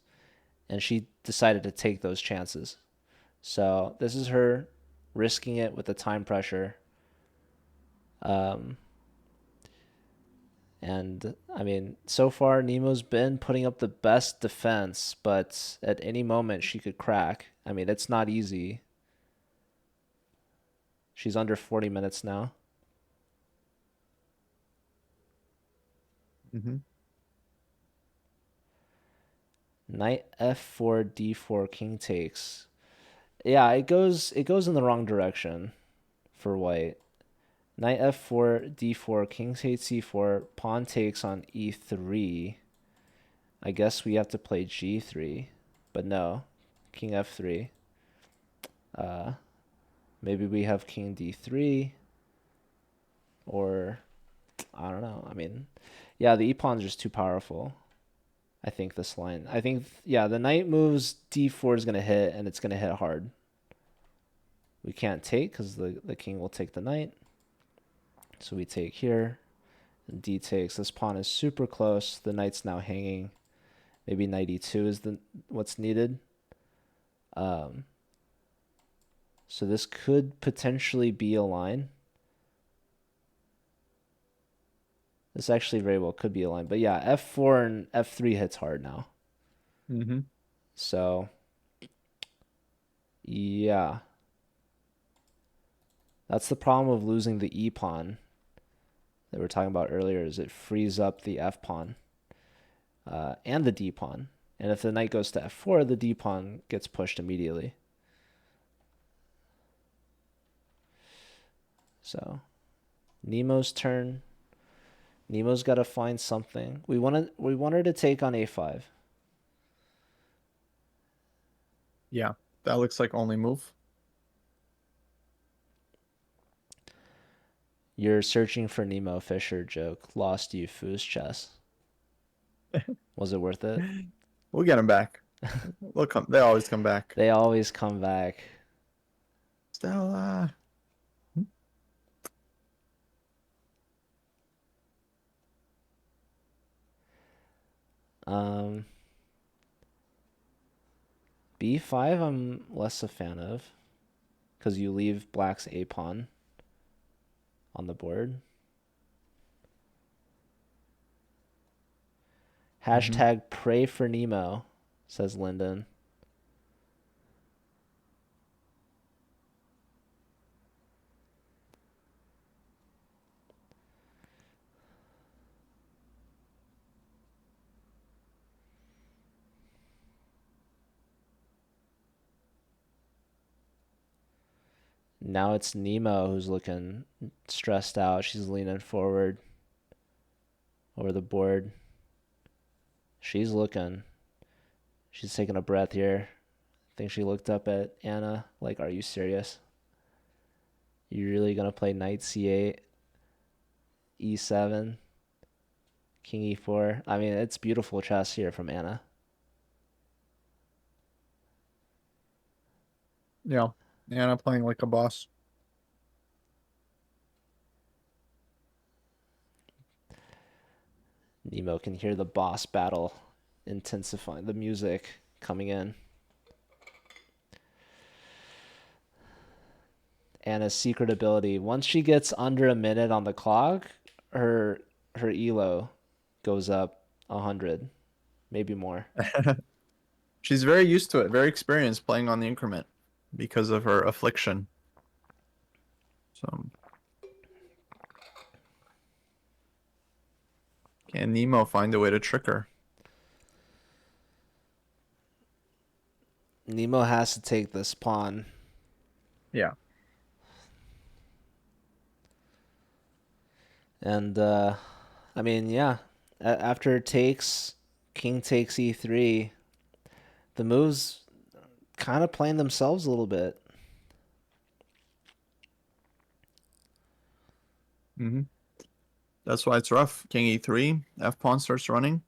and she decided to take those chances. So this is her risking it with the time pressure. And I mean, so far Nemo's been putting up the best defense, but at any moment she could crack. I mean, it's not easy. She's under 40 minutes now. Knight f4, d4, king takes. Yeah, it goes in the wrong direction for white. Knight f4, d4, king takes c4, pawn takes on e3. I guess we have to play g3, but no, king f3. Maybe we have king d3, or I don't know. I mean, yeah, the e-pawn's just too powerful. I think this line. I think, yeah, the knight moves d4 is going to hit, and it's going to hit hard. We can't take because the king will take the knight. So we take here, and d takes. This pawn is super close. The knight's now hanging. Maybe knight e2 is what's needed. So this could potentially be a line. This actually very well could be a line. But yeah, f4 and f3 hits hard now. Mm-hmm. So, yeah. That's the problem of losing the e pawn that we were talking about earlier, is it frees up the f pawn and the d pawn. And if the knight goes to f4, the d pawn gets pushed immediately. So, Nemo's turn. Nemo's got to find something. We want her to take on a5. Yeah, that looks like only move. Your searching for Nemo Fisher joke lost you Foo's chess. Was it worth it? We'll get him back. They'll come. They always come back. They always come back. Stella. B5 I'm less a fan of, because you leave black's a pawn on the board. Hashtag pray for Nemo, says Lyndon. Now it's Nemo who's looking stressed out. She's leaning forward over the board. She's looking. She's taking a breath here. I think she looked up at Anna like, are you serious? You really going to play knight c8, e7, king e4? I mean, it's beautiful chess here from Anna. Yeah, Anna playing like a boss. Nemo can hear the boss battle intensifying, the music coming in. Anna's secret ability. Once she gets under a minute on the clock, her elo goes up 100, maybe more. She's very used to it, very experienced playing on the increment because of her affliction. So, can Nemo find a way to trick her? Nemo has to take this pawn. Yeah. And, I mean, yeah. After it takes, king takes e3, the moves kind of playing themselves a little bit. Mm-hmm. That's why it's rough. King e3, f pawn starts running.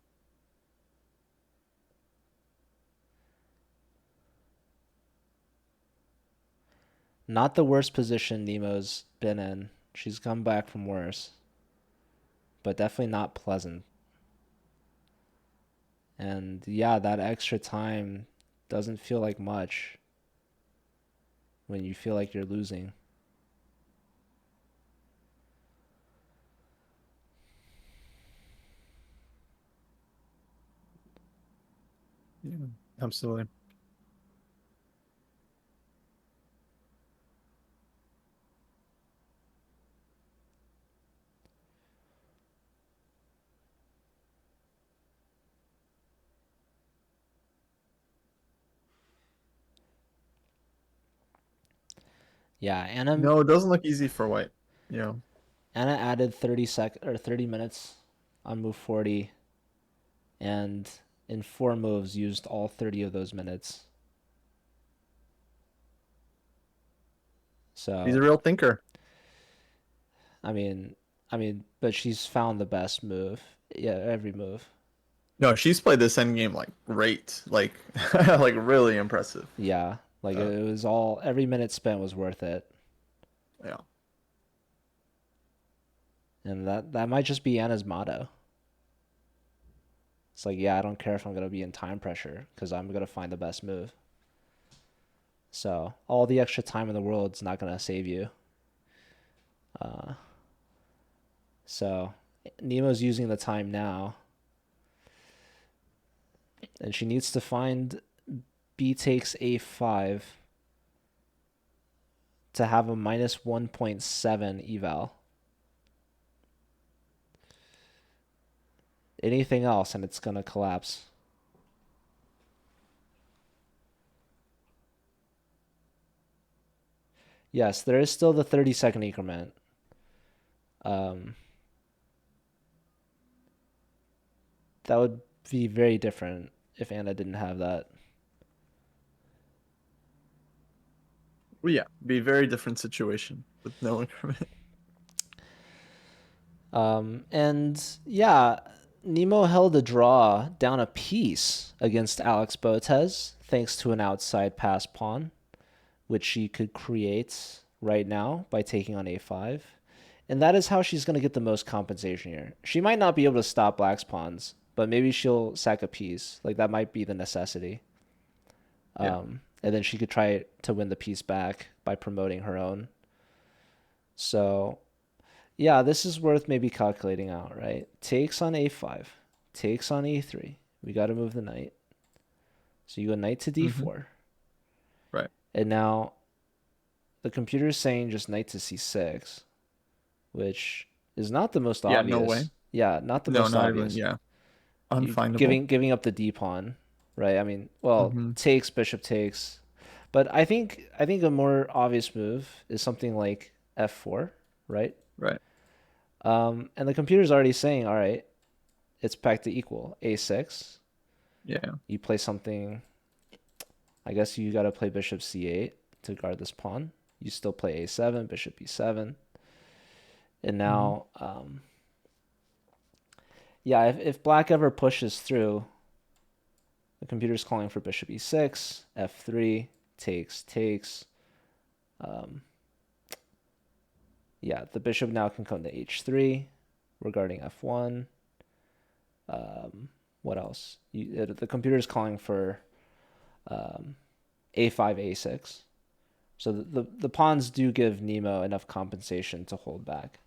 Not the worst position Nemo's been in. She's come back from worse. But definitely not pleasant. And yeah, that extra time doesn't feel like much when you feel like you're losing. Yeah, absolutely. Yeah, Anna No, it doesn't look easy for white. Yeah. Anna added 30 minutes on move 40, and in 4 moves used all 30 of those minutes. He's a So real thinker. I mean, but she's found the best move. Yeah, every move. No, she's played this endgame like great. Like like really impressive. Yeah, like Uh, it was all every minute spent was worth it, yeah. and that might just be Anna's motto. It's like, yeah, I don't care if I'm gonna be in time pressure because I'm gonna find the best move. So all the extra time in the world is not gonna save you. So Nemo's using the time now, and she needs to find B takes A5 to have a minus 1.7 eval. Anything else and it's gonna collapse. Yes, there is still the 30-second increment. That would be very different if Anna didn't have that. Well, yeah, be a very different situation with no increment. And yeah, Nemo held a draw down a piece against Alex Botez thanks to an outside pass pawn, which she could create right now by taking on A5. And that is how she's going to get the most compensation here. She might not be able to stop Black's pawns, but maybe she'll sack a piece. Like that might be the necessity. Yeah. And then she could try to win the piece back by promoting her own. So, yeah, this is worth maybe calculating out, right? Takes on A5, takes on E3. We got to move the knight. So you go knight to D4. Right. And now the computer is saying just knight to C6, which is not the most Yeah, obvious. no way. Yeah, not the No, most not obvious. even, yeah. You Unfindable. giving up the D pawn, right? I mean, well, takes, bishop takes. But I think a more obvious move is something like F4, right? Right. And the computer's already saying, all right, it's back to equal. A6. Yeah. You play something. I guess you got to play bishop C8 to guard this pawn. You still play A7, bishop E7. And now, yeah, if black ever pushes through, the computer's calling for bishop E6, F3, takes. Yeah, the bishop now can come to H3. We're guarding F1. What else? The computer's calling for A5, A6. So the pawns do give Nemo enough compensation to hold back.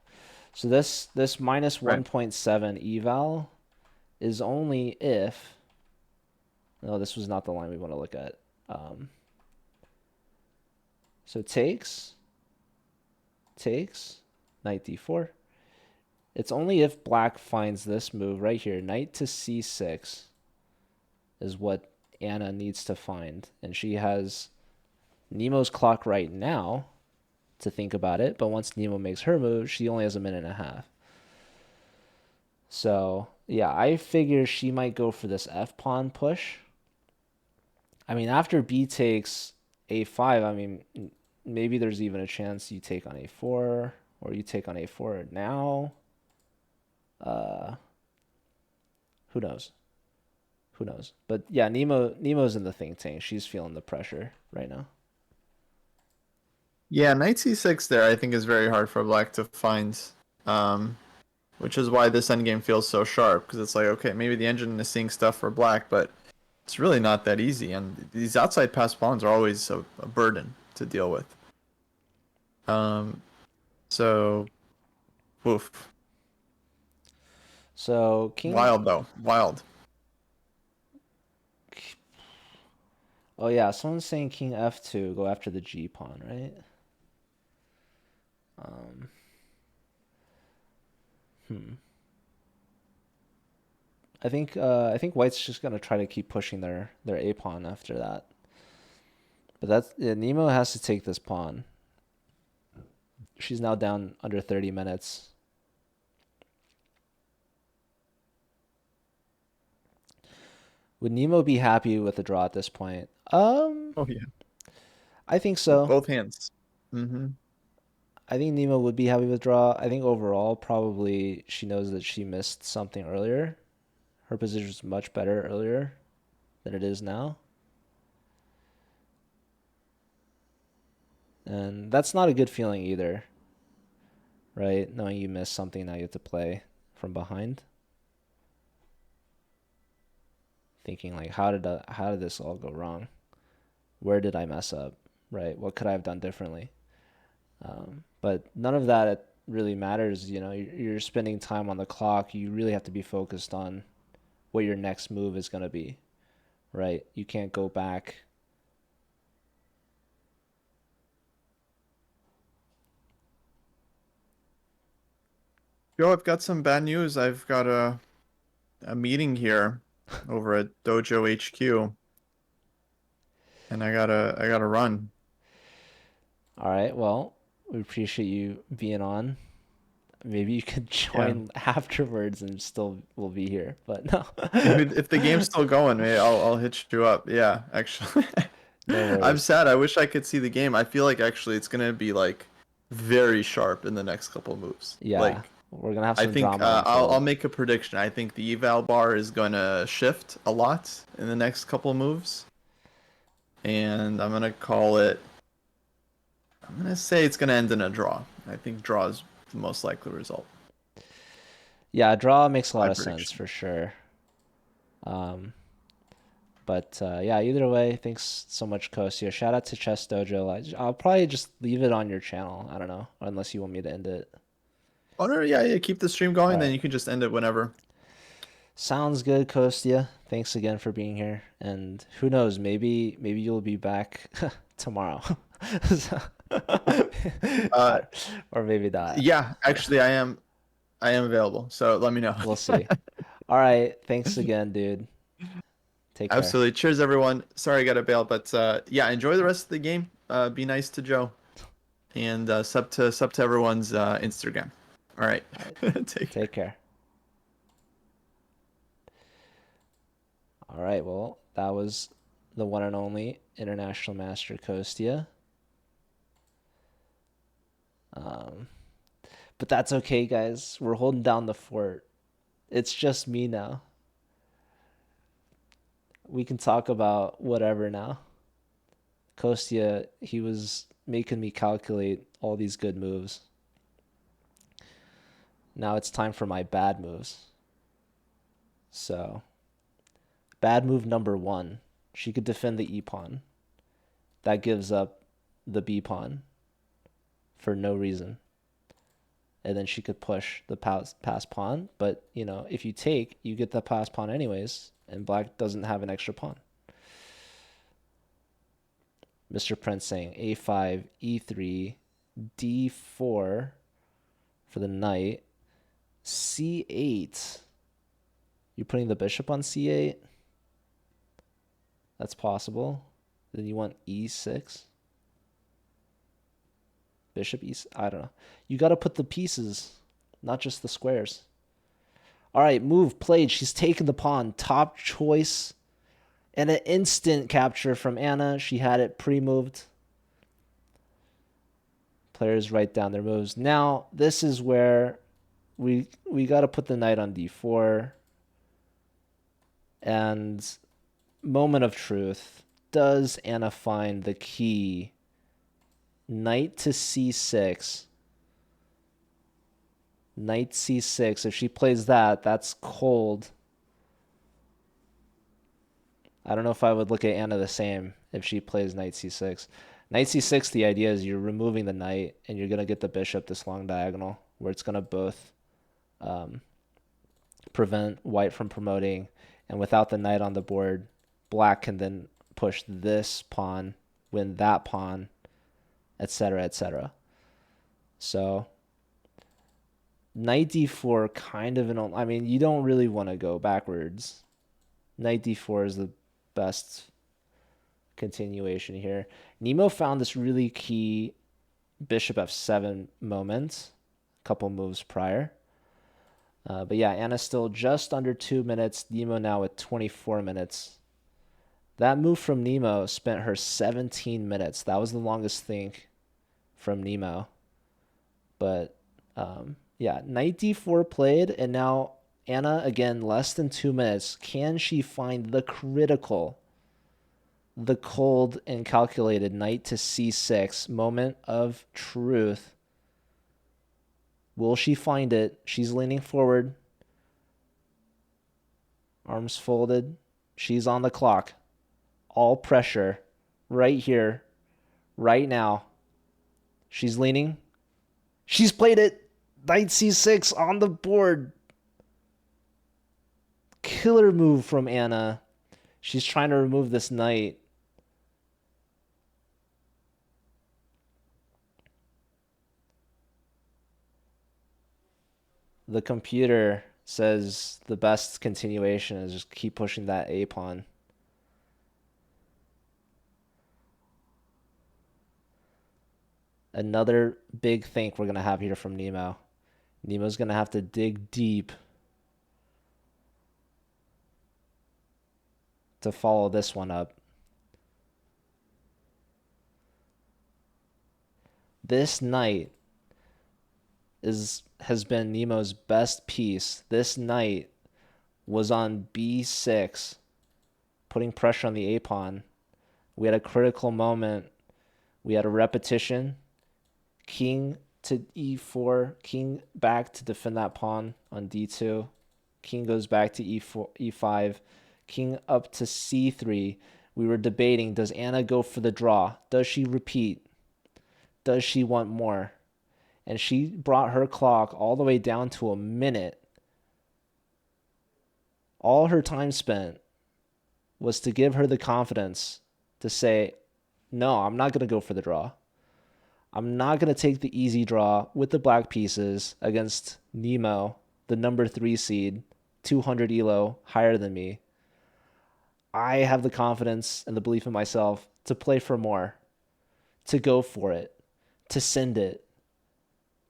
So this minus 1.7 eval is only if... No, this was not the line we want to look at. So takes, knight d4. It's only if black finds this move right here, knight to c6, is what Anna needs to find. And she has Nemo's clock right now to think about it, but once Nemo makes her move, she only has a minute and a half. So, yeah, I figure she might go for this f-pawn push. I mean, after b takes a5, I mean, maybe there's even a chance you take on a4, or you take on a4 now. Who knows? Who knows? But yeah, Nemo's in the think tank. She's feeling the pressure right now. Yeah, knight c6 there I think is very hard for black to find, which is why this endgame feels so sharp, because it's like, okay, maybe the engine is seeing stuff for black, but it's really not that easy, and these outside pass pawns are always a burden to deal with. So, woof. So king. Wild though, wild. Oh yeah, someone's saying king f2, go after the g pawn, right? I think white's just gonna try to keep pushing their a pawn after that. But Nemo has to take this pawn. She's now down under 30 minutes. Would Nemo be happy with a draw at this point? Oh yeah, I think so. both hands. Mm-hmm. I think Nemo would be happy with draw. I think overall, probably she knows that she missed something earlier. Her position was much better earlier than it is now. And that's not a good feeling either, right? Knowing you missed something, now you have to play from behind. Thinking like, how did this all go wrong? Where did I mess up, right? What could I have done differently? But none of that really matters. You know, you're spending time on the clock. You really have to be focused on what your next move is going to be, right? You can't go back. Joe, I've got some bad news. I've got a meeting here over at Dojo HQ, and I gotta run. All right, well, we appreciate you being on. Maybe you could join afterwards and still will be here, but no. If the game's still going, maybe I'll hit you up. Yeah, actually. No I'm worries. sad. I wish I could see the game. I feel like actually it's gonna be like very sharp in the next couple moves. Yeah, Like we're gonna have I some think drama I'll unfold. make a prediction. I think the eval bar is gonna shift a lot in the next couple moves, and I'm gonna call it. I'm gonna say it's gonna end in a draw. I think draw is the most likely result. Yeah, draw makes a lot My of sense prediction. for sure. But yeah, either way, thanks so much, Kostya. Shout out to Chess Dojo. I'll probably just leave it on your channel. I don't know, unless you want me to end it. Oh no, yeah, keep the stream All going. Then right. you can just end it whenever. Sounds good, Kostya. Thanks again for being here. And who knows, maybe you'll be back tomorrow. Uh, Or maybe not. yeah, actually, I am available. So let me know. We'll see. All right. Thanks again, dude. Take care. Absolutely. Cheers, everyone. Sorry I got to bail, but yeah, enjoy the rest of the game. Be nice to Joe, and sub to everyone's Instagram. All right. All right. Take care. Take care. All right. Well, that was the one and only International Master Kostya. But that's okay, guys. We're holding down the fort. It's just me now. We can talk about whatever now. Kostya, he was making me calculate all these good moves. Now it's time for my bad moves. So, bad move number 1. She could defend the e-pawn. That gives up the b-pawn for no reason. And then she could push the pass pawn. But, you know, if you take, you get the pass pawn anyways. And black doesn't have an extra pawn. Mr. Prince saying a5, e3, d4 for the knight, c8. You're putting the bishop on c8? That's possible. Then you want e6. Bishop e6. I don't know. You got to put the pieces, not just the squares. All right, move played. She's taken the pawn. Top choice. And an instant capture from Anna. She had it pre-moved. Players write down their moves. Now, this is where we got to put the knight on d4. And moment of truth. Does Anna find the key? Knight to c6. Knight c6. If she plays that, that's cold. I don't know if I would look at Anna the same if she plays knight c6. Knight c6, the idea is you're removing the knight and you're going to get the bishop this long diagonal where it's going to both prevent white from promoting. And without the knight on the board, black can then push this pawn, win that pawn, etc., etc. So knight d4 kind of I mean, you don't really want to go backwards. Knight d4 is the best continuation here. Nemo found this really key bishop f7 moment, a couple moves prior. But yeah, Anna's still just under 2 minutes. Nemo now with 24 minutes. That move from Nemo spent her 17 minutes. That was the longest think from Nemo. But yeah, knight d4 played, and now Anna, again, less than 2 minutes. Can she find the critical, the cold and calculated knight to c6 moment of truth? Will she find it? She's leaning forward. Arms folded. She's on the clock. All pressure. Right here. Right now. She's leaning. She's played it. Knight c6 on the board. Killer move from Anna. She's trying to remove this knight. The computer says the best continuation is just keep pushing that A pawn. Another big think we're going to have here from Nemo. Nemo's going to have to dig deep to follow this one up. This knight has been Nemo's best piece. This knight was on b6, putting pressure on the A pawn. We had a critical moment. We had a repetition. King to e4, king back to defend that pawn on d2. King goes back to e4, e5, king up to c3. We were debating, does Anna go for the draw? Does she repeat? Does she want more? And she brought her clock all the way down to a minute. All her time spent was to give her the confidence to say, no, I'm not going to go for the draw. I'm not going to take the easy draw with the black pieces against Nemo, the number 3 seed, 200 elo, higher than me. I have the confidence and the belief in myself to play for more, to go for it, to send it,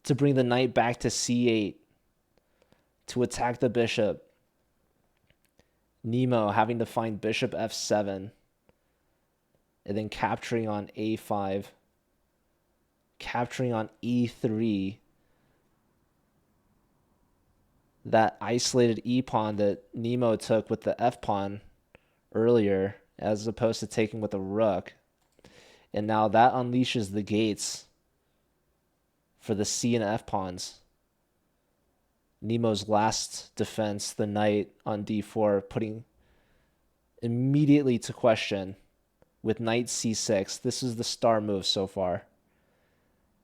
to bring the knight back to c8, to attack the bishop. Nemo having to find bishop f7, and then capturing on a5, capturing on e3, that isolated e pawn that Nemo took with the f pawn earlier, as opposed to taking with a rook. And now that unleashes the gates for the c and f pawns. Nemo's last defense, the knight on d4, putting immediately to question with knight c6. This is the star move so far.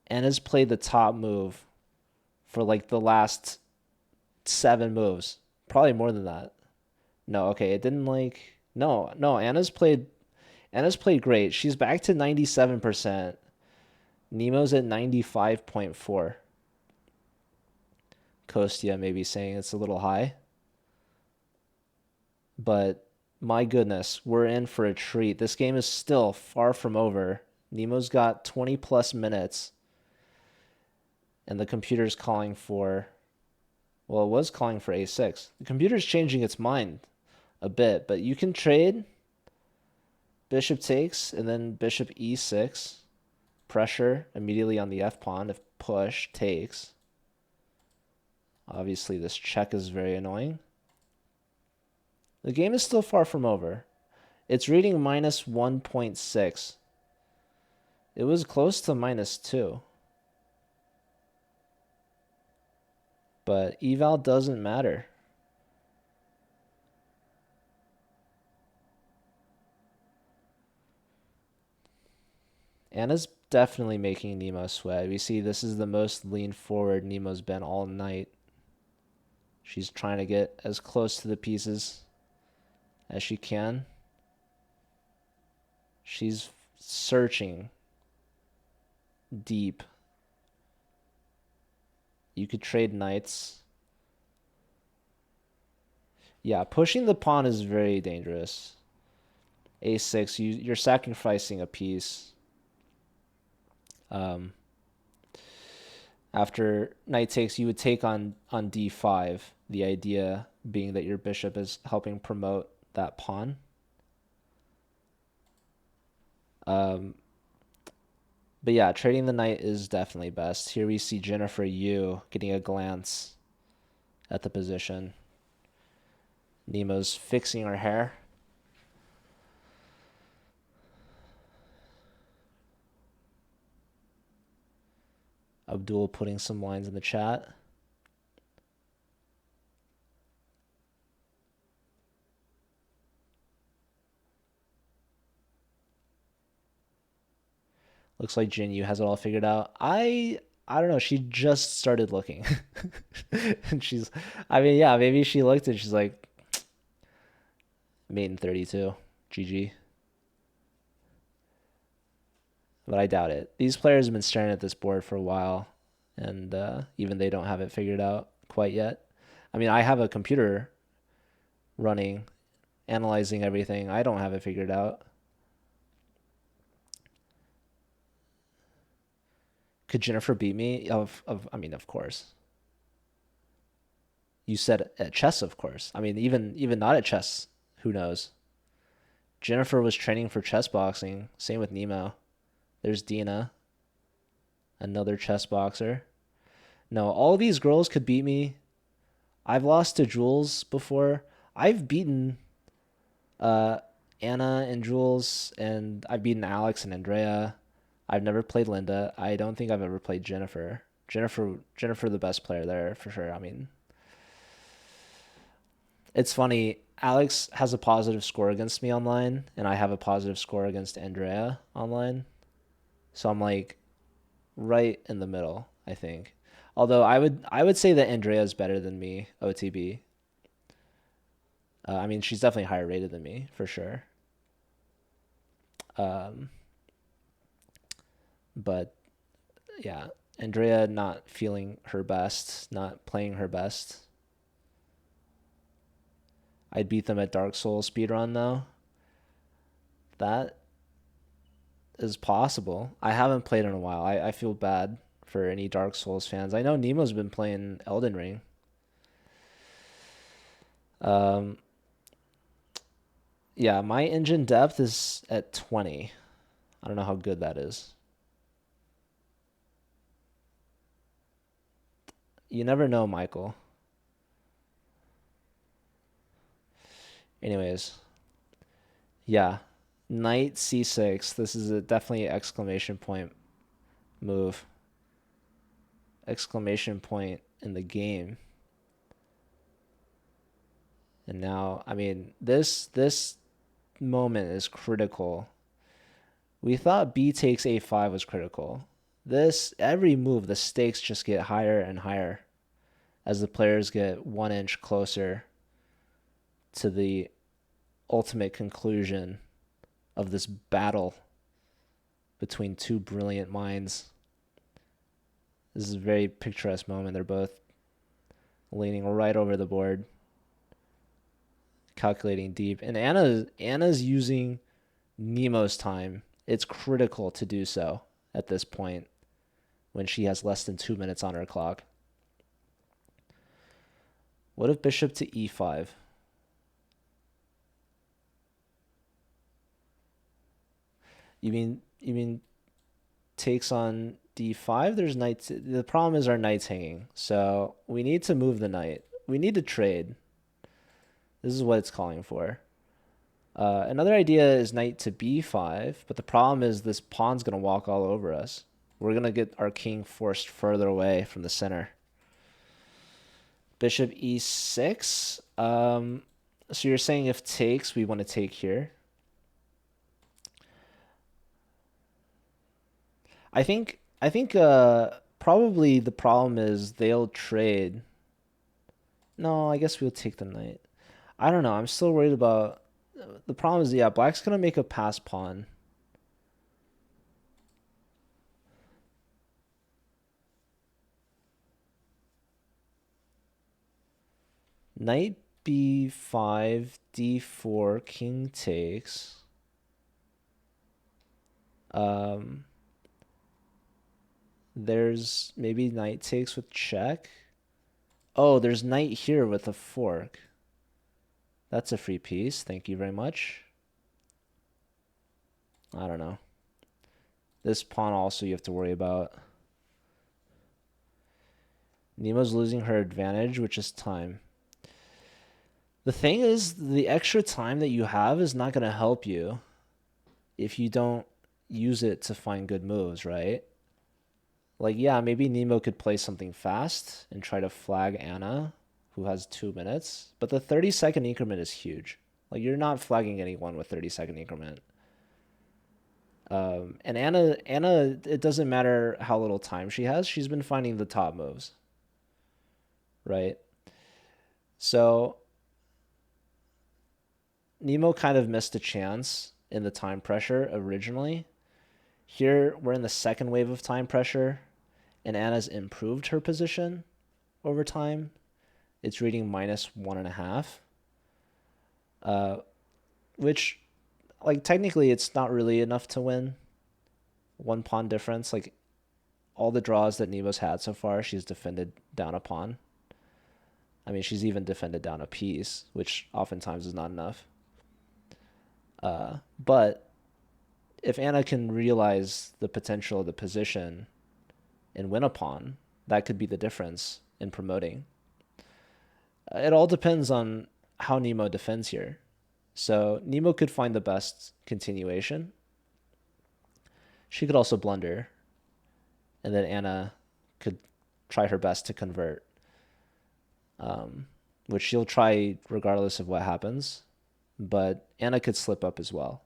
Anna's played the top move for like the last 7 moves. Probably more than that. No, okay, it didn't like... No, Anna's played great. She's back to 97%. Nemo's at 95.4. Kostya may be saying it's a little high. But my goodness, we're in for a treat. This game is still far from over. Nemo's got 20 plus minutes. And the computer's calling for... Well, it was calling for a6. The computer's changing its mind a bit, but you can trade. Bishop takes, and then bishop e6. Pressure immediately on the f pawn if push takes. Obviously, this check is very annoying. The game is still far from over. It's reading minus 1.6. It was close to minus 2. But eval doesn't matter. Anna's definitely making Nemo sweat. We see this is the most lean forward Nemo's been all night. She's trying to get as close to the pieces as she can. She's searching deep. You could trade knights. Yeah, pushing the pawn is very dangerous. A6, you're sacrificing a piece. After knight takes, you would take on d5. The idea being that your bishop is helping promote that pawn. But yeah, trading the knight is definitely best. Here we see Jennifer Yu getting a glance at the position. Nemo's fixing her hair. Abdul putting some lines in the chat. Looks like Jin Yu has it all figured out. I don't know. She just started looking. And she's, I mean, yeah, maybe she looked and she's like, mate in 32. GG. But I doubt it. These players have been staring at this board for a while, and even they don't have it figured out quite yet. I mean, I have a computer running, analyzing everything. I don't have it figured out. Could Jennifer beat me? I mean, of course. You said at chess, of course. I mean, even not at chess, who knows? Jennifer was training for chess boxing. Same with Nemo. There's Dina, another chess boxer. No, all these girls could beat me. I've lost to Jules before. I've beaten Anna and Jules, and I've beaten Alex and Andrea. I've never played Linda. I don't think I've ever played Jennifer. Jennifer, the best player there for sure. I mean, it's funny. Alex has a positive score against me online, and I have a positive score against Andrea online. So I'm like right in the middle, I think. Although I would say that Andrea is better than me, OTB. I mean, she's definitely higher rated than me, for sure. But yeah, Andrea not feeling her best, not playing her best. I'd beat them at Dark Souls speedrun though. That is possible. I haven't played in a while. I feel bad for any Dark Souls fans. I know Nemo's been playing Elden Ring. Yeah, my engine depth is at 20. I don't know how good that is. You never know, Michael. Anyways, yeah, knight c6. This is definitely an exclamation point move. Exclamation point in the game. And now, I mean, this moment is critical. We thought b takes a5 was critical. Every move, the stakes just get higher and higher as the players get 1 inch closer to the ultimate conclusion of this battle between two brilliant minds. This is a very picturesque moment. They're both leaning right over the board, calculating deep. And Anna's using Nemo's time. It's critical to do so at this point when she has less than 2 minutes on her clock. What if bishop to e5? You mean takes on d5? There's knights. The problem is our knight's hanging. So we need to move the knight. We need to trade. This is what it's calling for. Another idea is knight to b5, but the problem is this pawn's going to walk all over us. We're going to get our king forced further away from the center. Bishop e6. So you're saying if takes, we want to take here. I think probably the problem is they'll trade. No, I guess we'll take the knight. I don't know. I'm still worried about... The problem is, yeah, black's going to make a pass pawn. Knight b5, d4, king takes. There's maybe knight takes with check. Oh, there's knight here with a fork. That's a free piece. Thank you very much. I don't know. This pawn also you have to worry about. Nemo's losing her advantage, which is time. The thing is, the extra time that you have is not going to help you if you don't use it to find good moves, right? Like, yeah, maybe Nemo could play something fast and try to flag Anna, who has 2 minutes. But the 30-second increment is huge. Like, you're not flagging anyone with 30-second increment. And Anna, it doesn't matter how little time she has. She's been finding the top moves, right? So Nemo kind of missed a chance in the time pressure originally. Here, we're in the second wave of time pressure, and Anna's improved her position over time. It's reading -1.5, which, like, technically it's not really enough to win. 1 pawn difference. Like, all the draws that Nemo's had so far, she's defended down a pawn. I mean, she's even defended down a piece, which oftentimes is not enough. But if Anna can realize the potential of the position and win a pawn, that could be the difference in promoting. It all depends on how Nemo defends here. So Nemo could find the best continuation. She could also blunder, and then Anna could try her best to convert, which she'll try regardless of what happens. But Anna could slip up as well.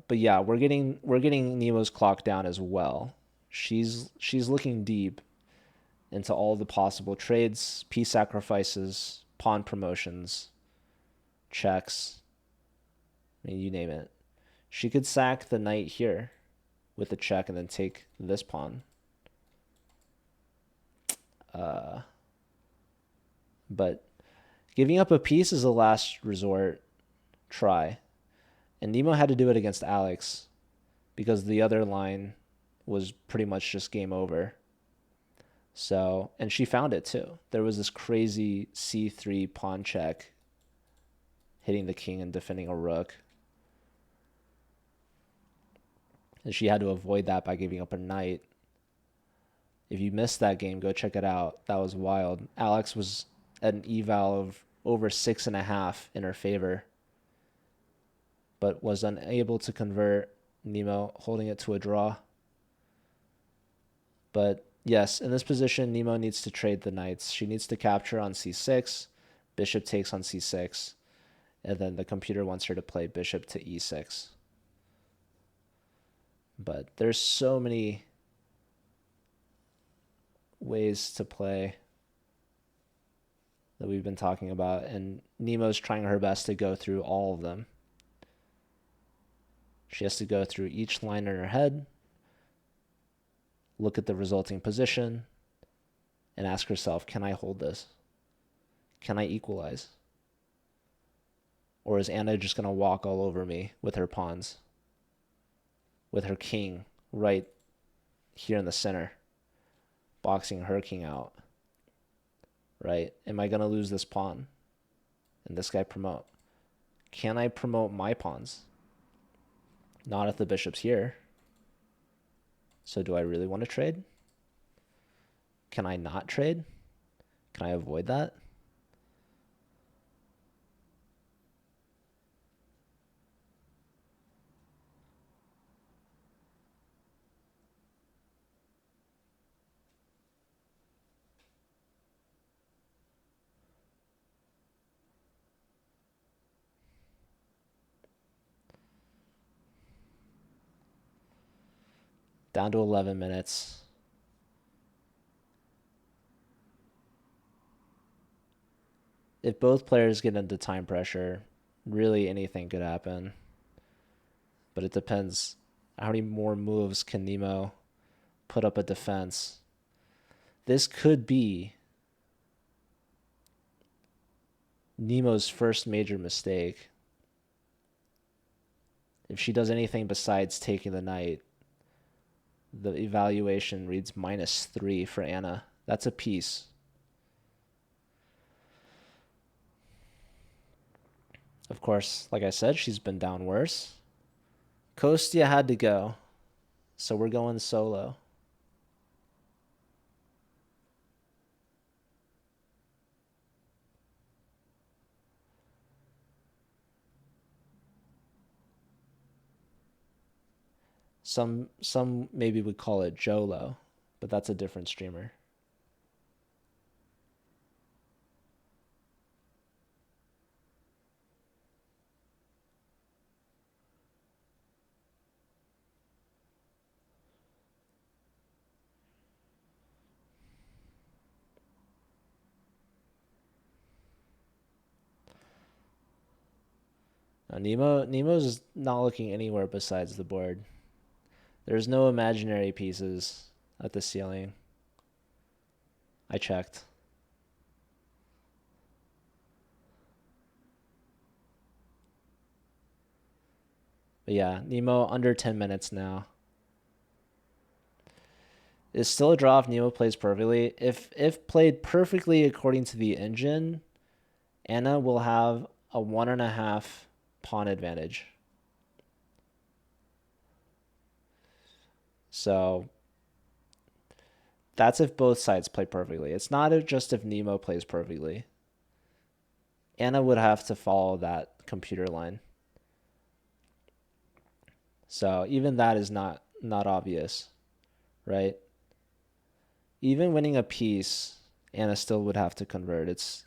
But yeah, we're getting Nemo's clock down as well. She's looking deep into all the possible trades, piece sacrifices, pawn promotions, checks. I mean, you name it. She could sack the knight here with a check and then take this pawn. But giving up a piece is a last resort try. And Nemo had to do it against Alex because the other line was pretty much just game over. So, and she found it too. There was this crazy c3 pawn check hitting the king and defending a rook. And she had to avoid that by giving up a knight. If you missed that game, go check it out. That was wild. Alex was at an eval of over 6.5 in her favor, but was unable to convert. Nemo holding it to a draw. But yes, in this position, Nemo needs to trade the knights. She needs to capture on c6, bishop takes on c6, and then the computer wants her to play bishop to e6. But there's so many ways to play that we've been talking about, and Nemo's trying her best to go through all of them. She has to go through each line in her head, look at the resulting position, and ask herself, can I hold this? Can I equalize? Or is Anna just going to walk all over me with her pawns? With her king right here in the center, boxing her king out, right? Am I going to lose this pawn? And this guy promote. Can I promote my pawns? Not if the bishop's here. So do I really want to trade? Can I not trade? Can I avoid that? Down to 11 minutes. If both players get into time pressure, really anything could happen. But it depends how many more moves can Nemo put up a defense. This could be Nemo's first major mistake. If she does anything besides taking the knight, the evaluation reads -3 for Anna. That's a piece. Of course, like I said, she's been down worse. Kostya had to go, so we're going solo. Some maybe would call it Jolo, but that's a different streamer. Nemo's not looking anywhere besides the board. There's no imaginary pieces at the ceiling. I checked. But yeah, Nemo under 10 minutes now. It's still a draw if Nemo plays perfectly. If played perfectly according to the engine, Anna will have a 1.5 pawn advantage. So that's if both sides play perfectly. It's not just if Nemo plays perfectly. Anna would have to follow that computer line. So even that is not obvious, right? Even winning a piece, Anna still would have to convert. It's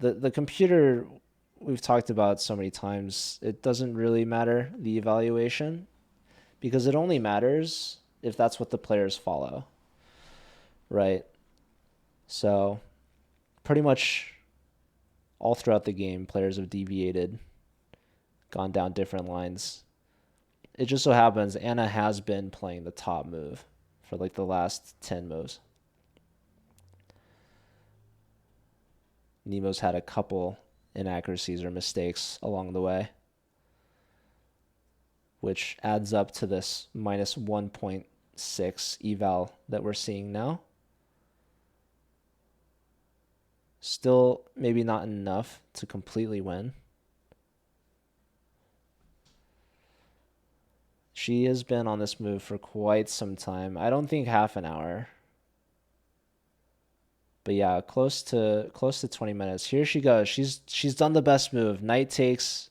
the computer we've talked about so many times. It doesn't really matter, the evaluation, because it only matters if that's what the players follow, right? So pretty much all throughout the game, players have deviated, gone down different lines. It just so happens Anna has been playing the top move for like the last 10 moves. Nemo's had a couple inaccuracies or mistakes along the way, which adds up to this minus 1.6 eval that we're seeing now. Still maybe not enough to completely win. She has been on this move for quite some time. I don't think half an hour. But yeah, close to 20 minutes. Here she goes. She's done the best move. Knight takes.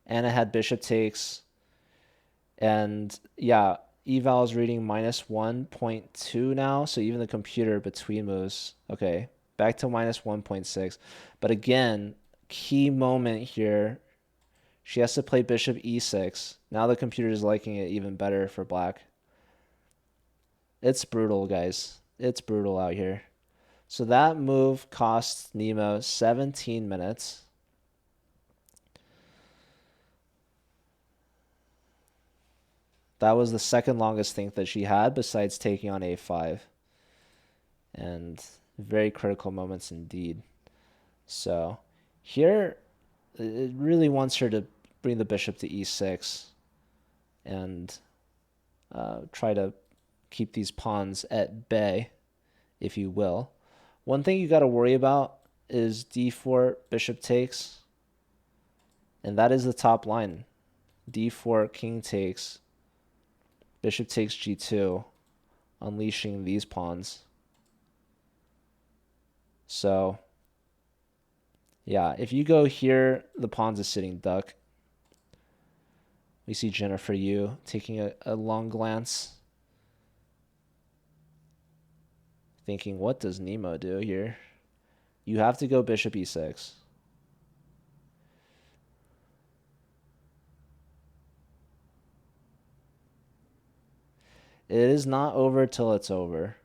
Anna had bishop takes. And yeah, eval is reading minus 1.2 now. So even the computer between moves. Okay, back to minus 1.6. But again, key moment here. She has to play bishop e6. Now the computer is liking it even better for black. It's brutal, guys. It's brutal out here. So that move cost Nemo 17 minutes. That was the second longest think that she had besides taking on a5. And very critical moments indeed. So here it really wants her to bring the bishop to e6 and try to keep these pawns at bay, if you will. One thing you got to worry about is d4 bishop takes, and that is the top line. d4 king takes, bishop takes g2, unleashing these pawns. So yeah, if you go here, the pawn's a sitting duck. We see Jennifer Yu taking a long glance, thinking, what does Nemo do here? You have to go bishop e6. It is not over till it's over.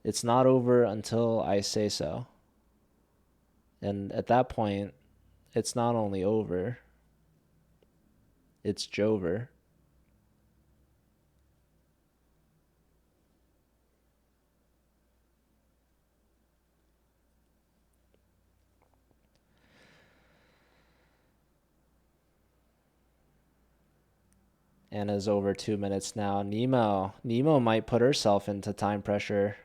It's not over until I say so. And at that point, it's not only over, it's Jover. Anna's over 2 minutes now. Nemo might put herself into time pressure.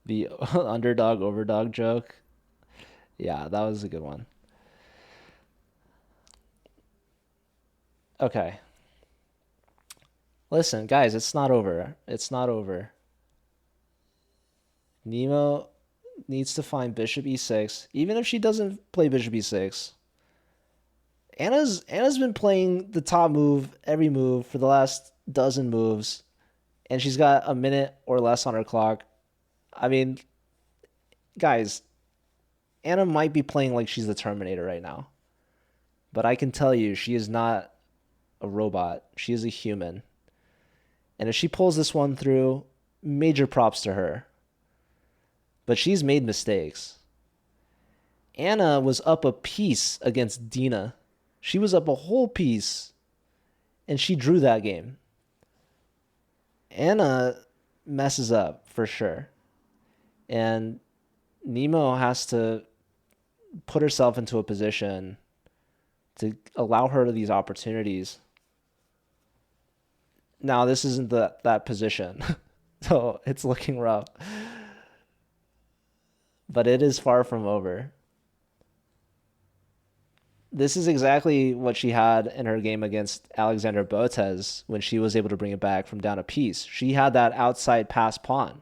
The underdog overdog joke. Yeah, that was a good one. Okay. Listen, guys, it's not over. It's not over. Nemo needs to find bishop e6. Even if she doesn't play bishop e6, Anna's been playing the top move every move for the last dozen moves, and she's got a minute or less on her clock. I mean, guys, Anna might be playing like she's the Terminator right now, but I can tell you she is not a robot. She is a human. And if she pulls this one through, major props to her. But she's made mistakes. Anna was up a piece against Dina. She was up a whole piece, and she drew that game. Anna messes up for sure. And Nemo has to put herself into a position to allow her these opportunities. Now, this isn't that position, so it's looking rough. But it is far from over. This is exactly what she had in her game against Alexander Botez when she was able to bring it back from down a piece. She had that outside pass pawn,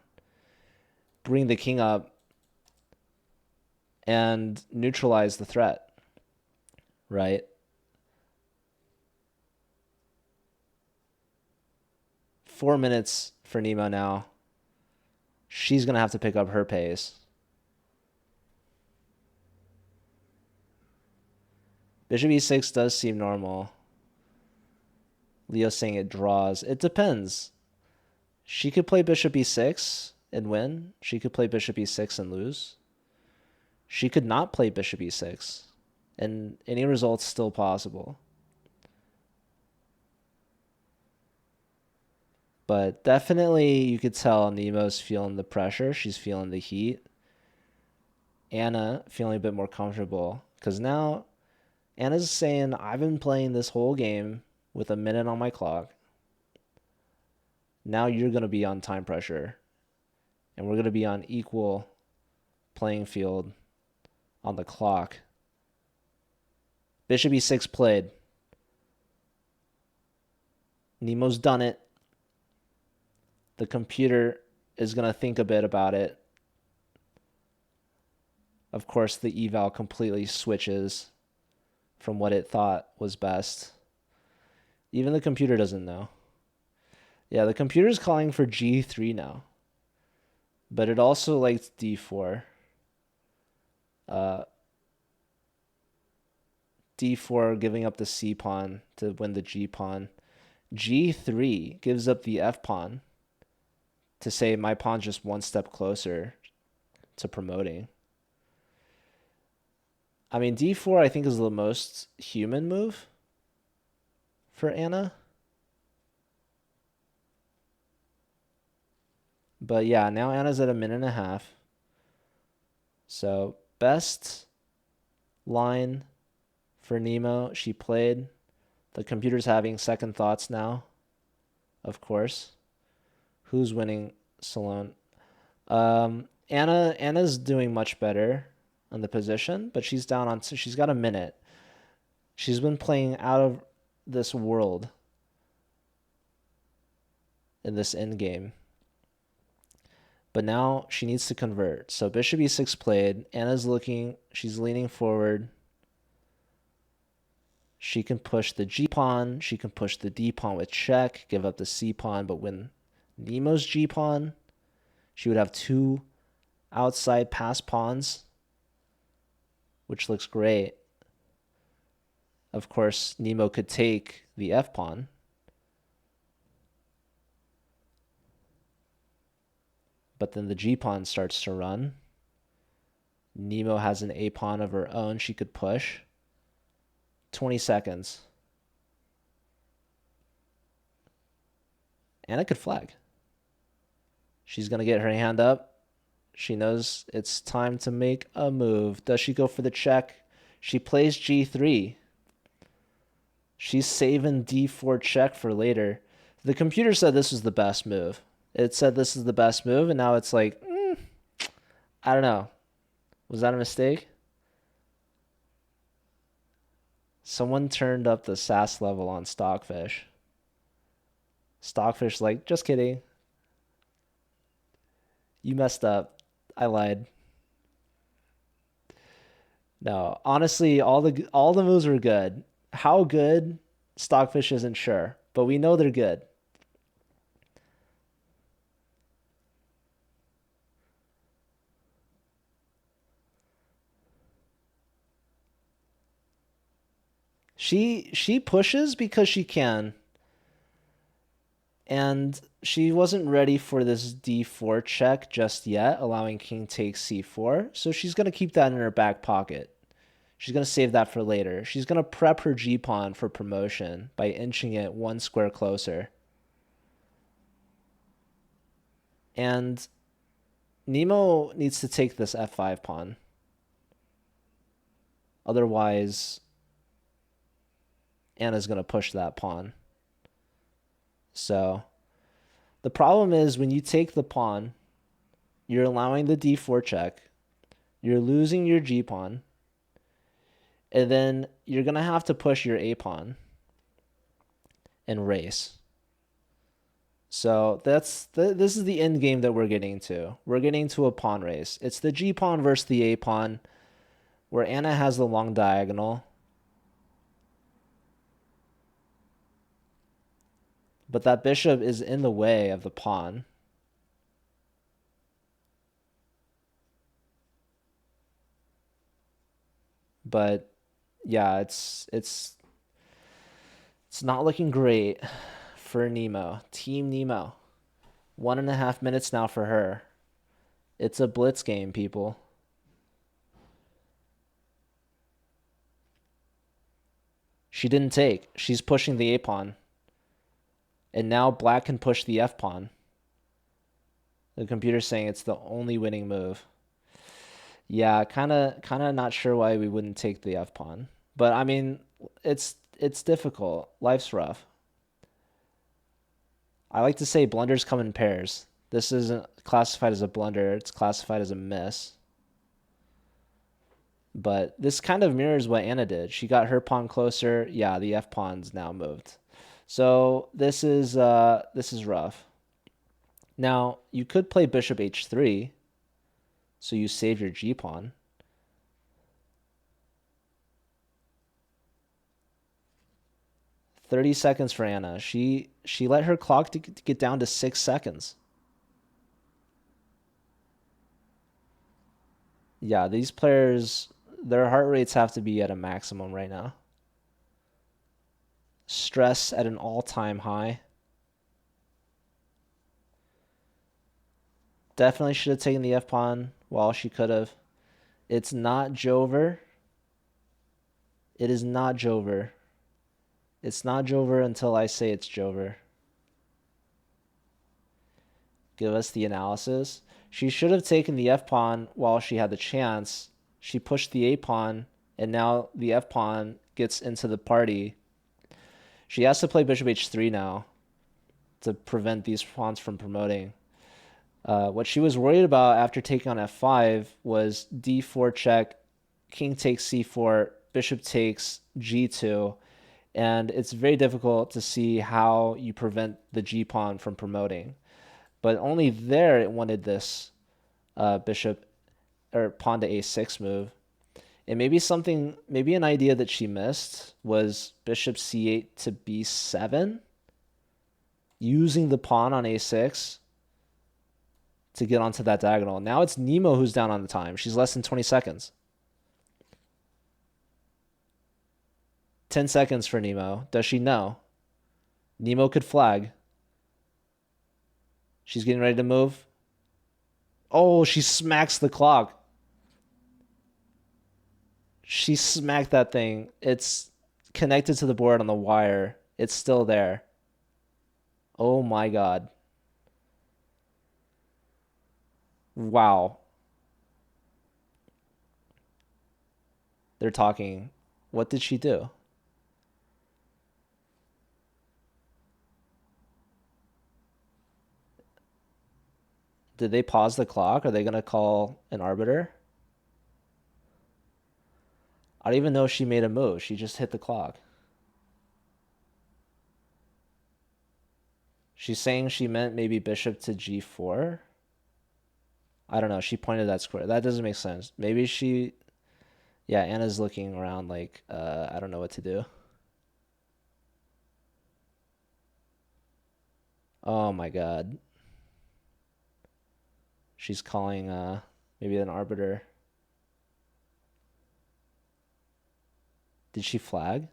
bring the king up, and neutralize the threat, right? Four minutes for Nemo now. She's going to have to pick up her pace. Bishop e6 does seem normal. Leo's saying it draws. It depends. She could play bishop e6 and win. She could play bishop e6 and lose. She could not play bishop e6, and any result's still possible. But definitely you could tell Nemo's feeling the pressure. She's feeling the heat. Anna feeling a bit more comfortable because now Anna's saying, I've been playing this whole game with a minute on my clock. Now you're going to be on time pressure. And we're going to be on equal playing field on the clock. Bishop e6 played. Nemo's done it. The computer is going to think a bit about it. Of course, the eval completely switches from what it thought was best. Even the computer doesn't know. Yeah, the computer's calling for g3 now. But it also likes d4. d4 giving up the c pawn to win the g pawn. g3 gives up the f pawn to say my pawn's just one step closer to promoting. I mean, d4 I think is the most human move for Anna. But yeah, now Anna's at a minute and a half. So best line for Nemo. She played. The computer's having second thoughts now, of course. Who's winning Salone? Anna's doing much better on the position, but she's down on, so she's got a minute. She's been playing out of this world in this end game. But now she needs to convert. So bishop e6 played. Anna's looking, she's leaning forward. She can push the G pawn. She can push the D pawn with check, give up the C pawn, but when Nemo's G pawn, she would have 2 outside pass pawns, which looks great. Of course, Nemo could take the F pawn. But then the G pawn starts to run. Nemo has an A pawn of her own she could push. 20 seconds. Anna could flag. She's going to get her hand up. She knows it's time to make a move. Does she go for the check? She plays G3. She's saving D4 check for later. The computer said this was the best move. It said this is the best move, and now it's like, I don't know. Was that a mistake? Someone turned up the sass level on Stockfish. Stockfish like, just kidding. You messed up. I lied. No, honestly, all the moves were good. How good? Stockfish isn't sure, but we know they're good. She pushes because she can. And she wasn't ready for this D4 check just yet, allowing king takes C4. So she's going to keep that in her back pocket. She's going to save that for later. She's going to prep her G pawn for promotion by inching it 1 square closer. And Nemo needs to take this F5 pawn. Otherwise, Anna's going to push that pawn. So the problem is when you take the pawn, you're allowing the D4 check, you're losing your G pawn, and then you're going to have to push your A pawn and race. So this is the end game that we're getting to. We're getting to a pawn race. It's the G pawn versus the A pawn, where Anna has the long diagonal. But that bishop is in the way of the pawn. But yeah, it's not looking great for Nemo. Team Nemo. 1.5 minutes now for her. It's a blitz game, people. She didn't take. She's pushing the A pawn. And now black can push the F pawn. The computer's saying it's the only winning move. Yeah, kind of not sure why we wouldn't take the F pawn. But I mean, it's difficult. Life's rough. I like to say blunders come in pairs. This isn't classified as a blunder, it's classified as a miss. But this kind of mirrors what Anna did. She got her pawn closer. Yeah, the F pawn's now moved. So this is rough. Now, you could play bishop h3, so you save your G pawn. "30 seconds for Anna. She let her clock to get down to 6 seconds. Yeah, these players, their heart rates have to be at a maximum right now. Stress at an all-time high. Definitely should have taken the F pawn while she could have. It's not Jover. It is not Jover. It's not Jover until I say it's Jover. Give us the analysis. She should have taken the F pawn while she had the chance. She pushed the A pawn, and now the F pawn gets into the party. She has to play bishop h3 now to prevent these pawns from promoting. What she was worried about after taking on f5 was d4 check, king takes c4, bishop takes g2, and it's very difficult to see how you prevent the g pawn from promoting. But only there it wanted this bishop or pawn to a6 move. And maybe an idea that she missed was bishop c8 to b7, using the pawn on a6 to get onto that diagonal. Now it's Nemo who's down on the time. She's less than 20 seconds. 10 seconds for Nemo. Does she know? Nemo could flag. She's getting ready to move. Oh, she smacks the clock. She smacked that thing. It's connected to the board on the wire. It's still there. Oh my God. Wow. They're talking. What did she do? Did they pause the clock? Are they going to call an arbiter? I don't even know if she made a move. She just hit the clock. She's saying she meant maybe bishop to g4. I don't know. She pointed that square. That doesn't make sense. Maybe she... Yeah, Anna's looking around like, I don't know what to do. Oh my God. She's calling maybe an arbiter. Did she flag?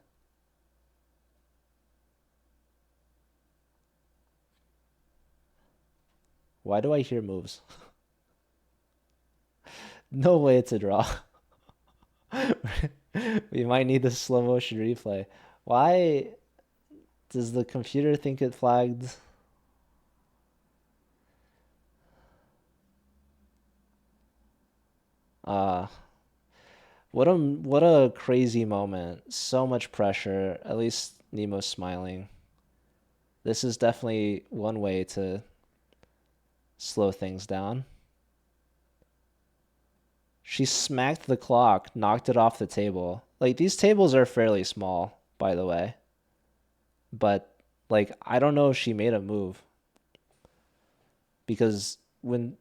Why do I hear moves? No way it's a draw. We might need the slow motion replay. Why does the computer think it flagged? What a crazy moment. So much pressure. At least Nemo's smiling. This is definitely one way to slow things down. She smacked the clock, knocked it off the table. Like, these tables are fairly small, by the way. But, like, I don't know if she made a move. Because when...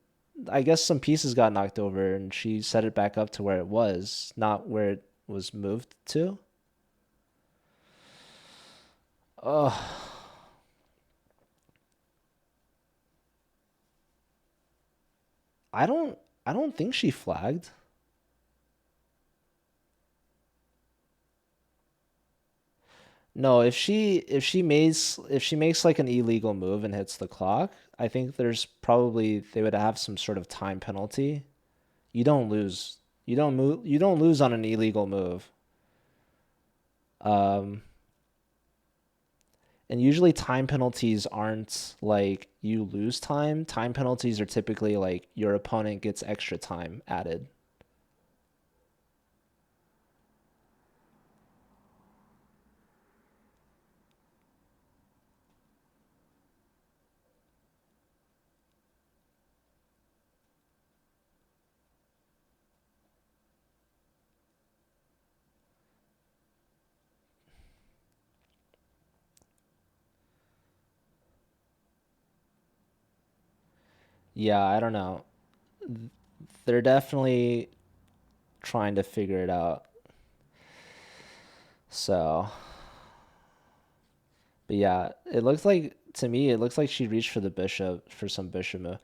I guess some pieces got knocked over and she set it back up to where it was, not where it was moved to. Oh. I don't think she flagged. No, if she makes like an illegal move and hits the clock, I think there's probably they would have some sort of time penalty. You don't lose. You don't lose on an illegal move. And usually time penalties aren't like you lose time. Time penalties are typically like your opponent gets extra time added. Yeah, I don't know. They're definitely trying to figure it out. So, but yeah, it looks like to me it looks like she reached for the bishop for some bishop move.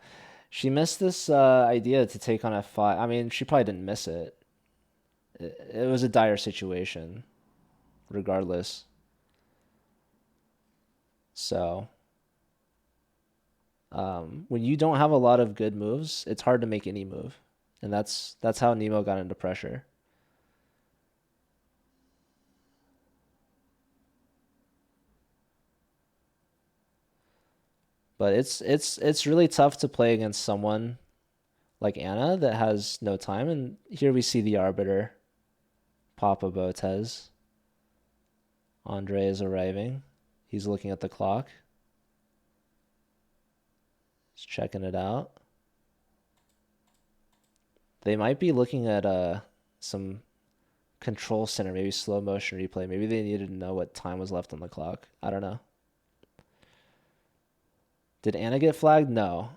She missed this idea to take on f5. I mean, she probably didn't miss it. It was a dire situation, regardless. So, when you don't have a lot of good moves, it's hard to make any move, and that's how Nemo got into pressure. But it's really tough to play against someone like Anna that has no time. And here we see the arbiter, Papa Botez. Andre is arriving. He's looking at the clock. He's checking it out. They might be looking at some control center, maybe slow motion replay. Maybe they needed to know what time was left on the clock. I don't know. Did Anna get flagged? No.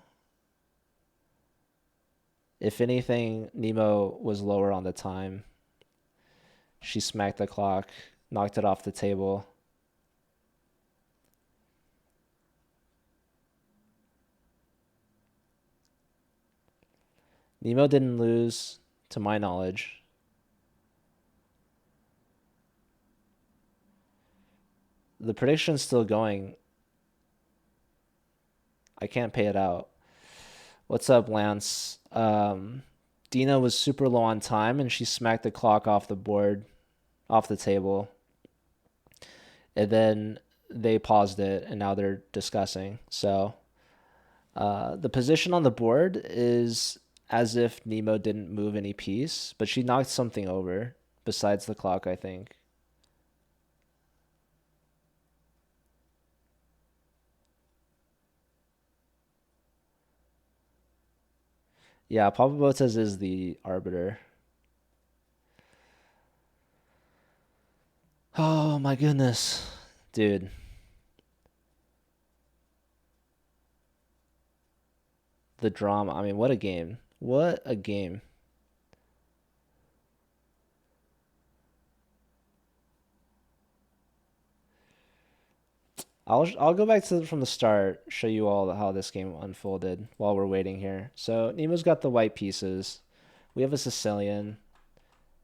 If anything, Nemo was lower on the time. She smacked the clock, knocked it off the table. Nemo didn't lose, to my knowledge. The prediction's still going. I can't pay it out. What's up, Lance? Dina was super low on time, and she smacked the clock off the board, off the table. And then they paused it, and now they're discussing. So the position on the board is as if Nemo didn't move any piece, but she knocked something over besides the clock, I think. Yeah, Papa Botez is the arbiter. Oh my goodness, dude. The drama. I mean, what a game. What a game. I'll go back to from the start, show you all how this game unfolded while we're waiting here. So Nemo's got the white pieces. We have a Sicilian,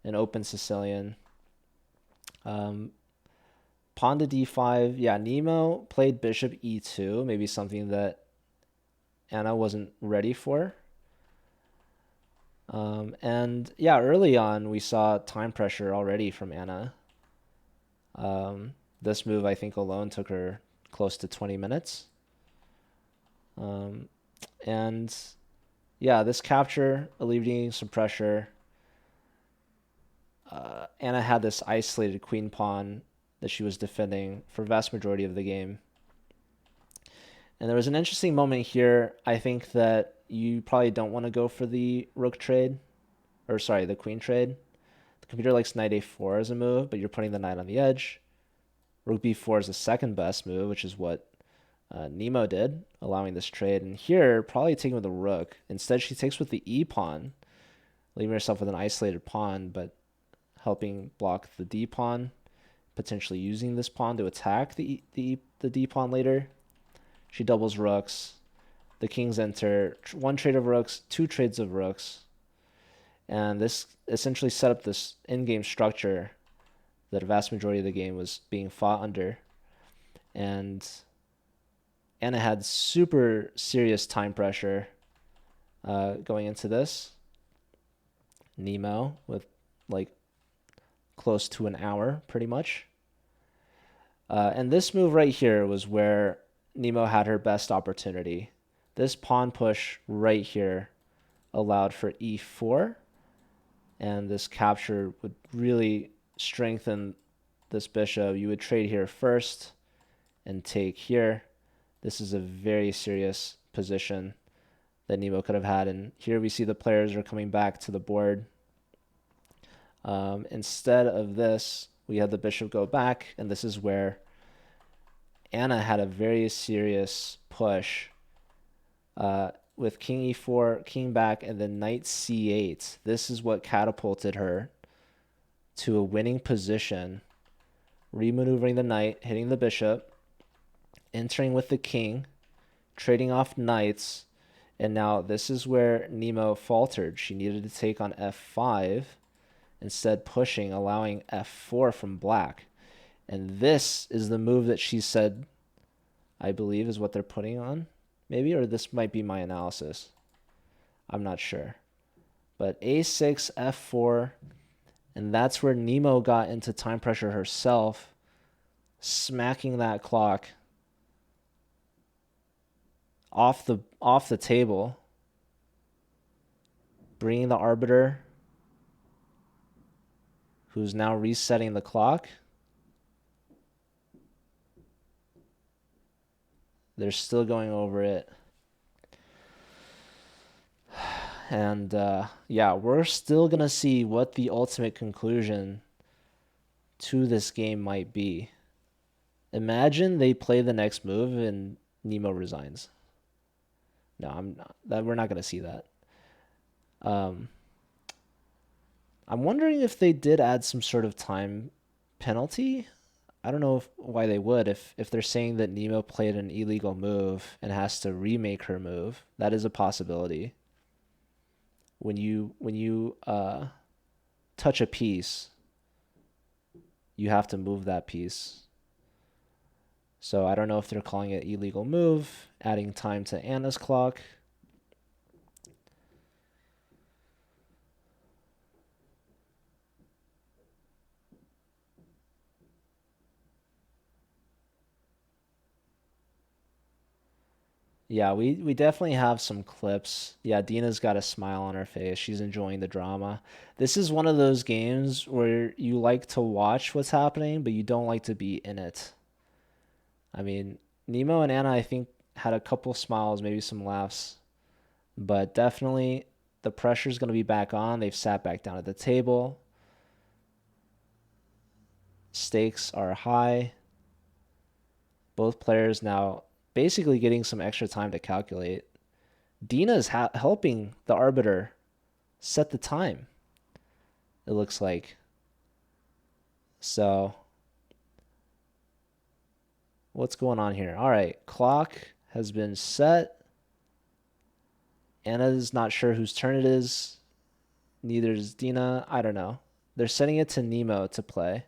an open Sicilian. Pawn to d5. Yeah, Nemo played bishop e2, maybe something that Anna wasn't ready for. And yeah, early on we saw time pressure already from Anna. This move I think alone took her close to 20 minutes. And yeah, this capture alleviating some pressure. Anna had this isolated queen pawn that she was defending for vast majority of the game. And there was an interesting moment here. I think that you probably don't want to go for the rook trade, or sorry, the queen trade. The computer likes knight a4 as a move, but you're putting the knight on the edge. Rook b4 is the second best move, which is what Nemo did, allowing this trade. And here, probably taking with the rook. Instead, she takes with the e pawn, leaving herself with an isolated pawn, but helping block the d pawn, potentially using this pawn to attack the d pawn later. She doubles rooks. The kings enter. One trade of rooks, two trades of rooks. And this essentially set up this in-game structure that a vast majority of the game was being fought under. And Anna had super serious time pressure going into this. Nemo with like close to an hour, pretty much. And this move right here was where Nemo had her best opportunity. This pawn push right here allowed for e4, and this capture would really strengthen this bishop. You would trade here first and take here. This is a very serious position that Nemo could have had, and here we see the players are coming back to the board. Instead of this, we had the bishop go back, and this is where Anna had a very serious push with king e4, king back, and then knight c8. This is what catapulted her to a winning position, remaneuvering the knight, hitting the bishop, entering with the king, trading off knights, and now this is where Nemo faltered. She needed to take on f5, instead pushing, allowing f4 from black. And this is the move that she said, I believe, is what they're putting on. Maybe, or this might be my analysis. I'm not sure. But a6, f4, and that's where Nemo got into time pressure herself, smacking that clock off the table, bringing the arbiter, who's now resetting the clock. They're still going over it. And yeah, we're still going to see what the ultimate conclusion to this game might be. Imagine they play the next move and Nemo resigns. No, we're not going to see that. I'm I'm wondering if they did add some sort of time penalty. I don't know why they would. If they're saying that Nemo played an illegal move and has to remake her move, that is a possibility. When you touch a piece, you have to move that piece. So I don't know if they're calling it illegal move, adding time to Anna's clock. Yeah, we definitely have some clips. Yeah, Dina's got a smile on her face. She's enjoying the drama. This is one of those games where you like to watch what's happening, but you don't like to be in it. I mean, Nemo and Anna, I think, had a couple smiles, maybe some laughs, but definitely the pressure's going to be back on. They've sat back down at the table. Stakes are high. Both players now basically getting some extra time to calculate. Dina's helping the arbiter set the time, it looks like. So, what's going on here? All right, clock has been set. Anna's not sure whose turn it is. Neither is Dina. I don't know. They're setting it to Nemo to play.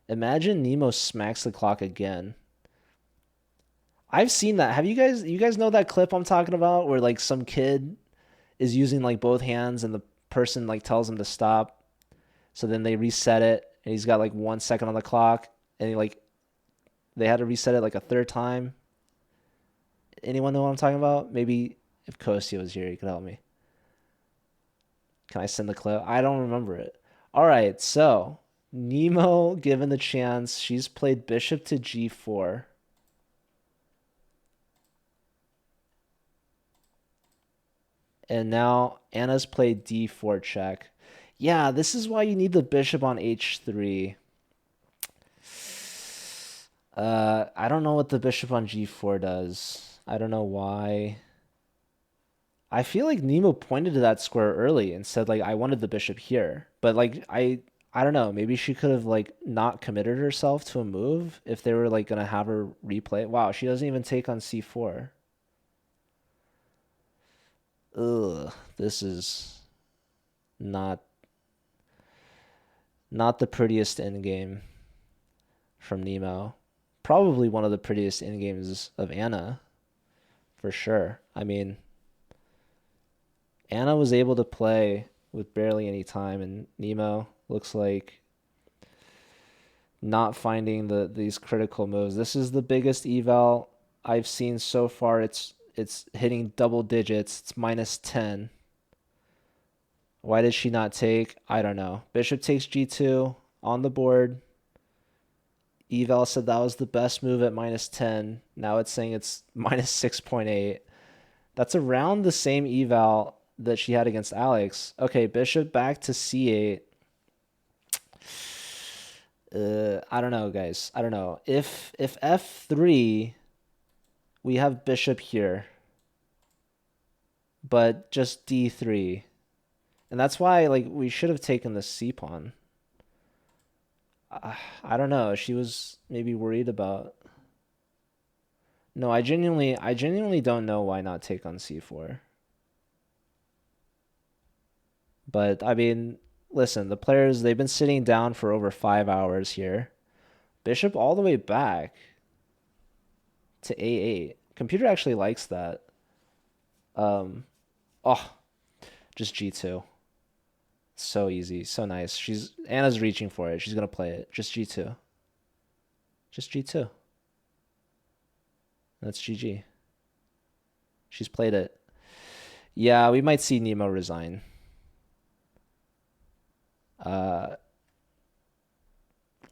Imagine Nemo smacks the clock again. I've seen that. Have you guys know that clip I'm talking about where like some kid is using like both hands and the person like tells him to stop. So then they reset it and he's got like 1 second on the clock and they had to reset it like a third time. Anyone know what I'm talking about? Maybe if Kostya was here, he could help me. Can I send the clip? I don't remember it. All right, so Nemo given the chance, she's played bishop to g4. And now Anna's played d4 check. Yeah, this is why you need the bishop on h3. I don't know what the bishop on g4 does. I don't know why. I feel like Nemo pointed to that square early and said, like, I wanted the bishop here. But, like, I don't know. Maybe she could have, like, not committed herself to a move if they were, like, going to have her replay it. Wow, she doesn't even take on c4. Ugh, this is not the prettiest endgame from Nemo. Probably one of the prettiest endgames of Anna, for sure. I mean, Anna was able to play with barely any time, and Nemo looks like not finding these critical moves. This is the biggest eval I've seen so far. It's hitting double digits. It's -10. Why did she not take? I don't know. Bishop takes g2 on the board. Eval said that was the best move at -10. Now it's saying it's -6.8. That's around the same eval that she had against Alex. Okay, bishop back to c8. I don't know, guys. I don't know. If f3, we have bishop here, but just d3. And that's why, like, we should have taken the c pawn. I don't know. She was maybe worried about. No, I genuinely don't know why not take on c4. But I mean, listen, the players, they've been sitting down for over 5 hours here. Bishop all the way back to a8. Computer actually likes that. Oh, just g2. So easy, so nice. Anna's reaching for it. She's gonna play it. Just g2. Just g2. That's GG. She's played it. Yeah, we might see Nemo resign.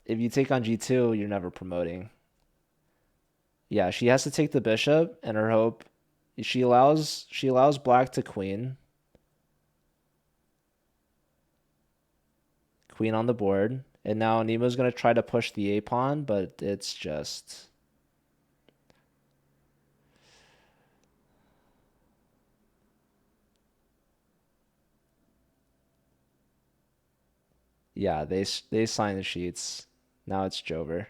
If you take on g2, you're never promoting. Yeah, she has to take the bishop, and her hope. She allows black to queen. Queen on the board. And now Nemo's going to try to push the a pawn, but it's just. Yeah, they signed the sheets. Now it's Jover.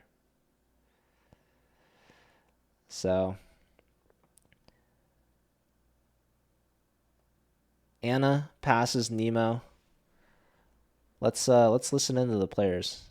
So Anna passes Nemo. Let's listen into the players.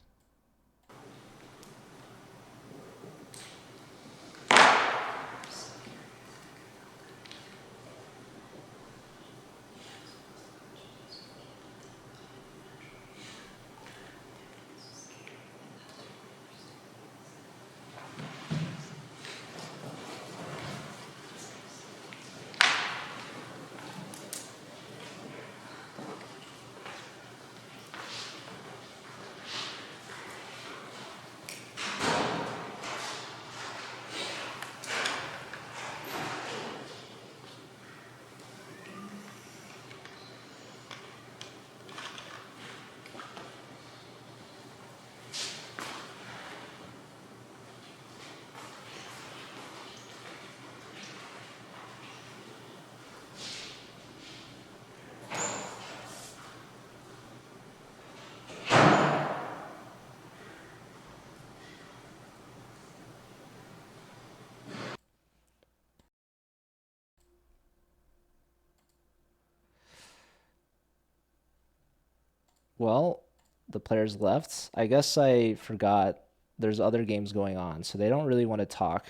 Well, the players left. I guess I forgot there's other games going on, so they don't really want to talk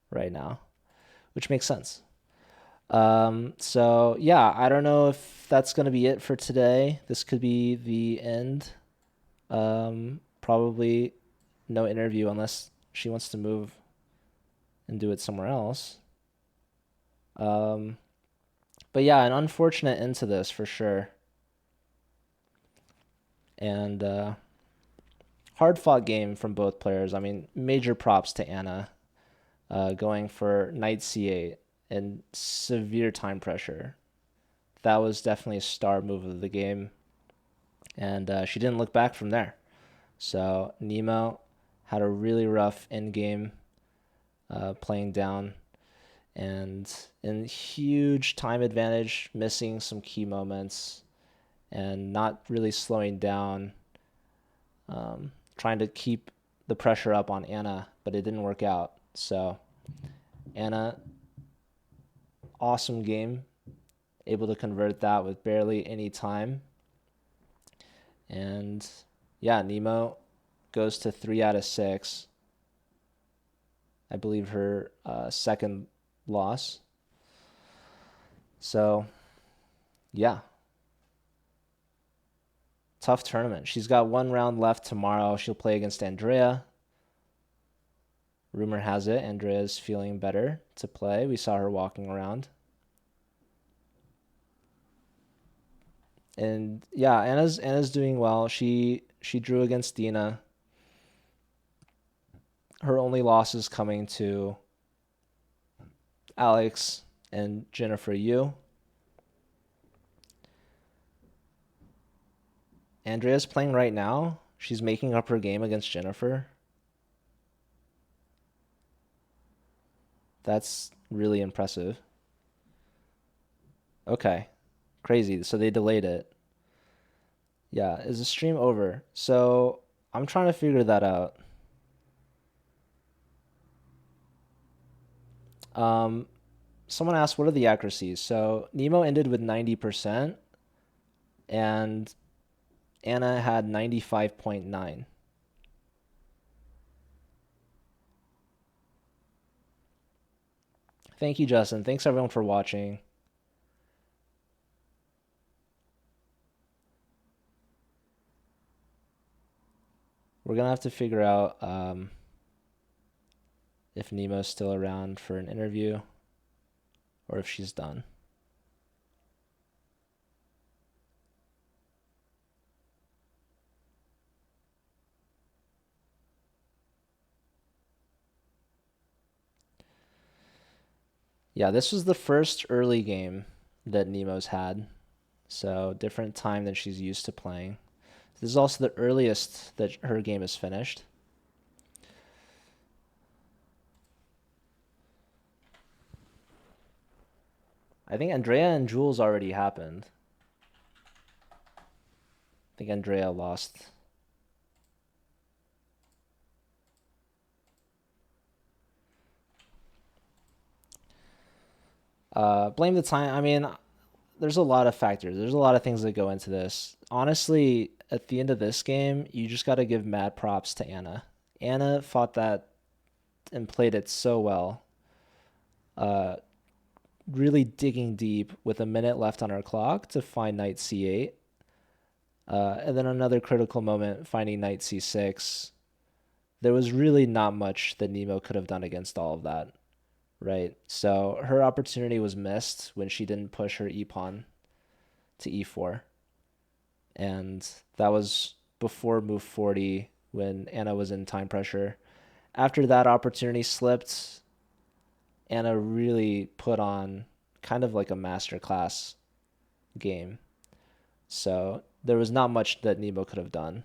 right now, which makes sense. So yeah, I don't know if that's gonna be it for today. This could be the end. Probably no interview unless she wants to move and do it somewhere else. But yeah, an unfortunate end to this for sure. And hard fought game from both players. I mean, major props to Anna going for knight c8 and severe time pressure. That was definitely a star move of the game. And she didn't look back from there. So Nemo had a really rough end game playing down and in huge time advantage, missing some key moments and not really slowing down, trying to keep the pressure up on Anna, but it didn't work out. So Anna, awesome game, able to convert that with barely any time. And yeah, Nemo goes to 3 out of 6. I believe her second loss. So yeah, tough tournament. She's got 1 round left tomorrow. She'll play against Andrea. Rumor has it Andrea's feeling better to play. We saw her walking around. And yeah, Anna's doing well. She drew against Dina. Her only losses coming to Alex and Jennifer Yu. Andrea's playing right now. She's making up her game against Jennifer. That's really impressive. Okay. Crazy. So they delayed it. Yeah, is the stream over? So I'm trying to figure that out. Someone asked, what are the accuracies? So Nemo ended with 90%, and Anna had 95.9. Thank you, Justin. Thanks, everyone, for watching. We're going to have to figure out if Nemo's still around for an interview or if she's done. Yeah, this was the first early game that Nemo's had, so different time than she's used to playing. This is also the earliest that her game is finished. I think Andrea and Jules already happened. I think Andrea lost. Blame the time. I mean, there's a lot of factors. There's a lot of things that go into this. Honestly, at the end of this game, you just got to give mad props to Anna. Anna fought that and played it so well. Really digging deep with a minute left on her clock to find knight c8. And then another critical moment, finding knight c6. There was really not much that Nemo could have done against all of that, right? So her opportunity was missed when she didn't push her e-pawn to e4. And that was before move 40 when Anna was in time pressure. After that opportunity slipped, Anna really put on kind of like a masterclass game. So there was not much that Nemo could have done.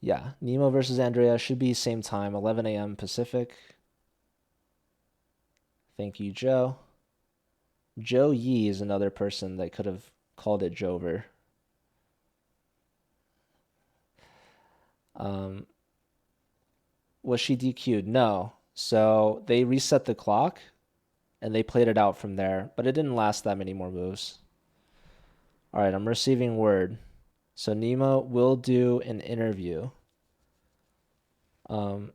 Yeah, Nemo versus Andrea should be same time, 11 a.m. Pacific. Thank you, Joe. Joe Yee is another person that could have called it Jover. Was she DQ'd? No. So they reset the clock and they played it out from there, but it didn't last that many more moves. All right, I'm receiving word. So Nemo will do an interview. So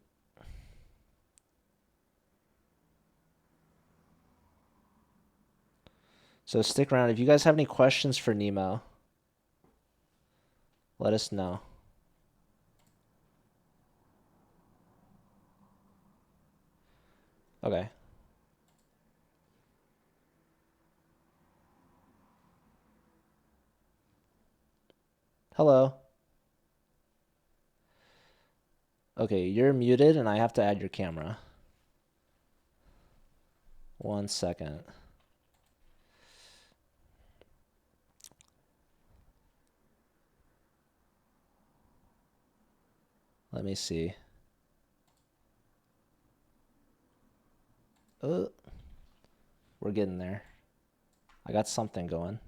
stick around. If you guys have any questions for Nemo, let us know. Okay. Hello. Okay, you're muted and I have to add your camera. 1 second. Let me see. Oh, we're getting there. I got something going.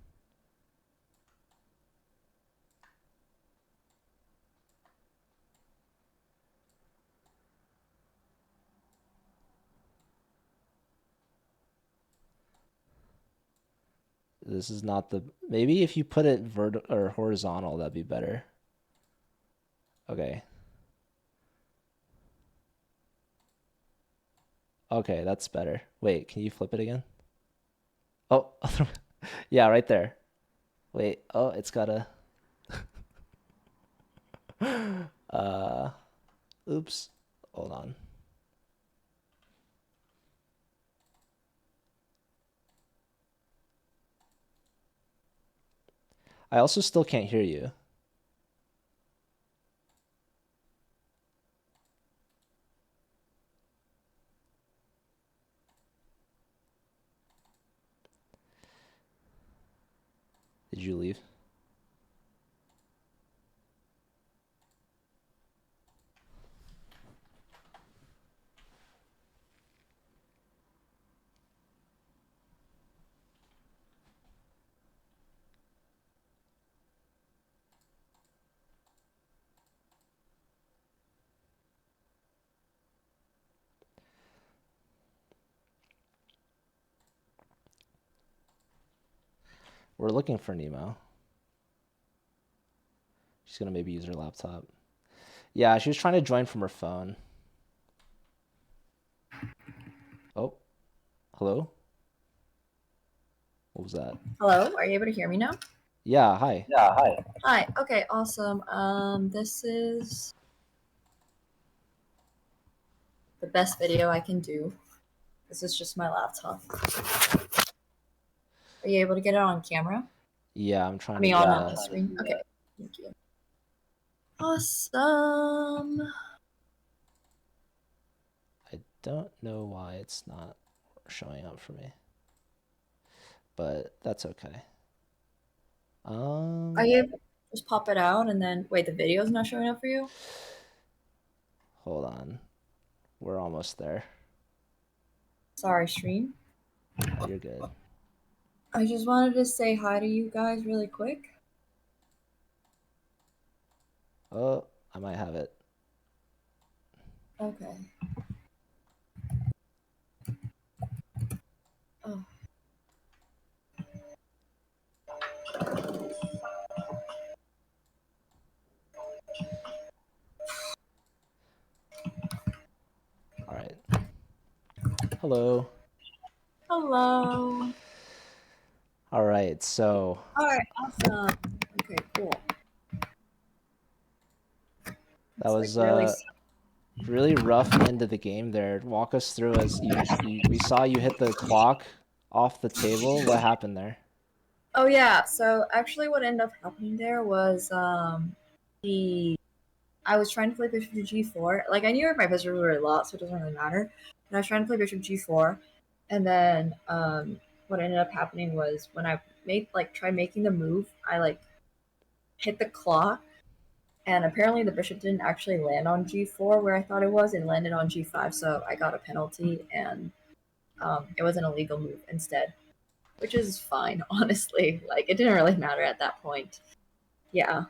This is not the... Maybe if you put it vertical or horizontal, that'd be better. Okay. Okay, that's better. Wait, can you flip it again? Oh, yeah, right there. Wait, oh, it's gotta... Oops. Hold on. I also still can't hear you. Did you leave? We're looking for Nemo. She's gonna maybe use her laptop. Yeah, she was trying to join from her phone. Oh, hello? What was that? Hello, are you able to hear me now? Yeah, hi. Hi. Okay, awesome. This is the best video I can do. This is just my laptop. Are you able to get it on camera? Yeah, I'm trying I mean, to on get the screen. Okay, thank you. Awesome. I don't know why it's not showing up for me, but that's okay. Are you able to just pop it out and then wait? The video's not showing up for you? Hold on. We're almost there. Sorry, stream. You're good. I just wanted to say hi to you guys really quick. Oh, I might have it. Okay. Oh. All right. Hello. Hello. All right, so All right, awesome. Okay, cool. that It's was like really. really rough end of the game there. Walk us through as we saw you hit the clock off the table. What happened there? Oh yeah. So actually, what ended up happening there was the I was trying to play bishop to g4. Like I knew my bishop was really lost, so it doesn't really matter. And I was trying to play bishop g4, and then what ended up happening was when I tried making the move, I like hit the clock, and apparently the bishop didn't actually land on g4 where I thought it was. It landed on g5, so I got a penalty, and it was an illegal move instead, which is fine, honestly. Like it didn't really matter at that point. Yeah.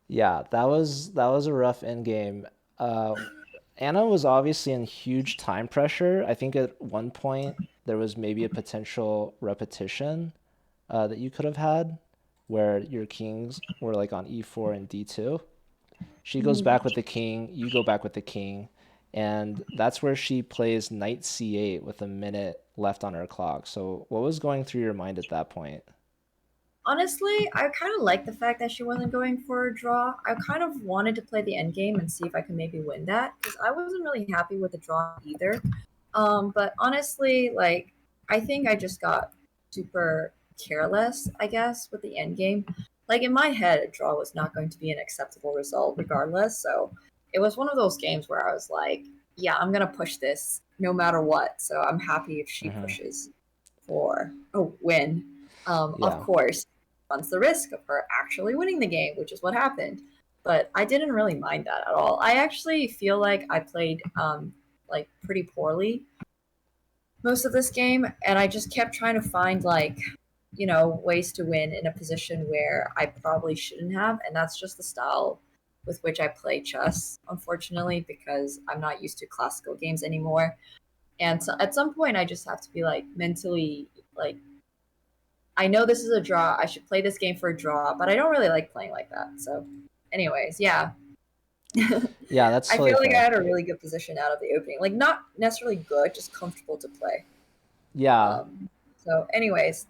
Yeah, that was a rough end game. Anna was obviously in huge time pressure. I think at one point there was maybe a potential repetition that you could have had where your kings were like on e4 and d2. She goes back with the king, you go back with the king, and that's where she plays knight c8 with a minute left on her clock. So what was going through your mind at that point? Honestly, I kind of like the fact that she wasn't going for a draw. I kind of wanted to play the end game and see if I could maybe win that because I wasn't really happy with the draw either. But honestly, like I think I just got super careless, I guess, with the end game. Like in my head, a draw was not going to be an acceptable result regardless. So it was one of those games where I was like, yeah, I'm gonna push this no matter what. So I'm happy if she pushes for a win. Of Yeah. course, runs the risk of her actually winning the game, which is what happened. But I didn't really mind that at all. I actually feel like I played like pretty poorly most of this game, and I just kept trying to find like ways to win in a position where I probably shouldn't have, and that's just the style with which I play chess, unfortunately, because I'm not used to classical games anymore. And so at some point, I just have to be like mentally like I know this is a draw. I should play this game for a draw, but I don't really like playing like that. So, anyways, yeah. Yeah, that's I totally feel like I fair. had a really good position out of the opening. Like, not necessarily good, just comfortable to play. Yeah. So, anyways,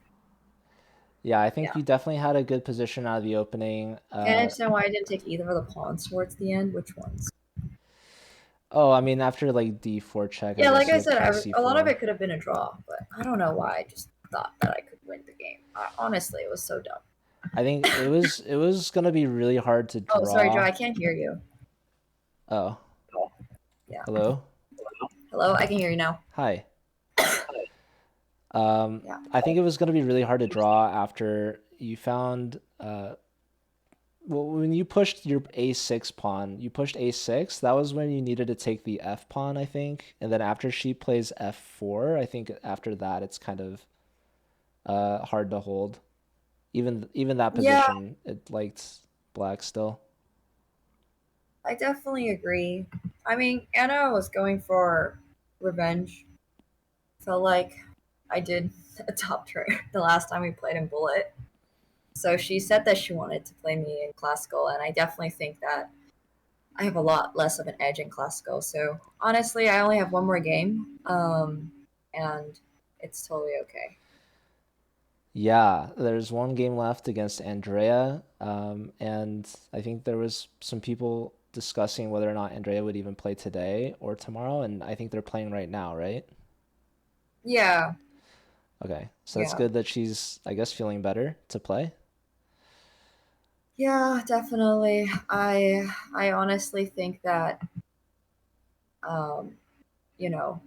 Yeah, I think yeah. you definitely had a good position out of the opening. Can't understand why I didn't take either of the pawns towards the end. Which ones? Oh, I mean, after like d4 check, I Yeah, like guess you I had said, king a lot of c4. it could have been a draw, but I don't know why. I just thought that I could win the game. Honestly, it was so dumb. I think it was gonna be really hard to Oh, sorry, Joe. draw. I can't hear you. Oh, Yeah. hello? Hello, I can hear you now. Hi. Yeah. I think it was gonna be really hard to draw after you found well, when you pushed your a6 pawn, you pushed a6. That was when you needed to take the f pawn, I think. And then after she plays f4, I think after that it's kind of hard to hold. Even that Yeah, position, it liked black still. I definitely agree. I mean, Anna was going for revenge. Felt like I did adopt her the last time we played in Bullet. So she said that she wanted to play me in classical, and I definitely think that I have a lot less of an edge in classical. So honestly, I only have one more game, and it's totally okay. Yeah, there's one game left against Andrea, and I think there was some people discussing whether or not Andrea would even play today or tomorrow, and I think they're playing right now, right? Yeah, Okay, so that's yeah, good that she's, I guess, feeling better to play. yeah, definitely. I honestly think that um, you know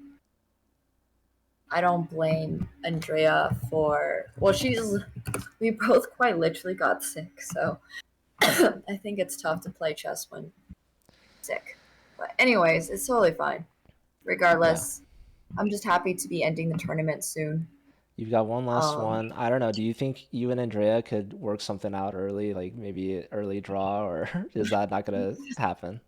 I don't blame Andrea for. Well, we both quite literally got sick, so I think it's tough to play chess when sick. But, anyways, it's totally fine. Yeah. Regardless, I'm just happy to be ending the tournament soon. You've got one last Um, one. I don't know. Do you think you and Andrea could work something out early, like maybe early draw, or is that not gonna happen?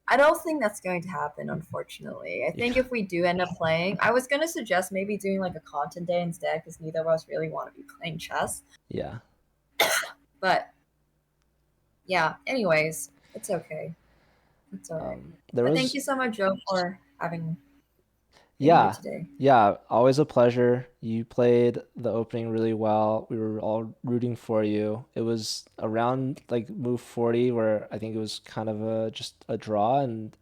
I don't think that's going to happen, unfortunately. I think Yeah. if we do end up playing, I was going to suggest maybe doing like a content day instead because neither of us really want to be playing chess. Yeah. But yeah, anyways, it's okay. It's all right. There But thank was you so much, Joe, for being here Yeah, today. yeah, always a pleasure. You played the opening really well. We were all rooting for you. It was around like move 40 where I think it was kind of just a draw, and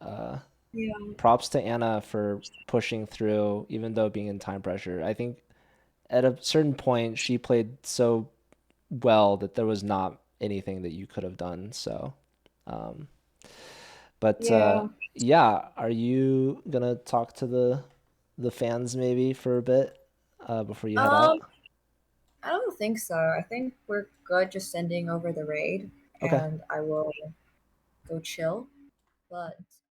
Yeah. props to Anna for pushing through even though being in time pressure. I think at a certain point she played so well that there was not anything that you could have done. So, um, but Yeah. yeah, are you gonna talk to the fans maybe for a bit before you head out? Um, I don't think so. I think we're good just sending over the raid Okay. and I will go chill. But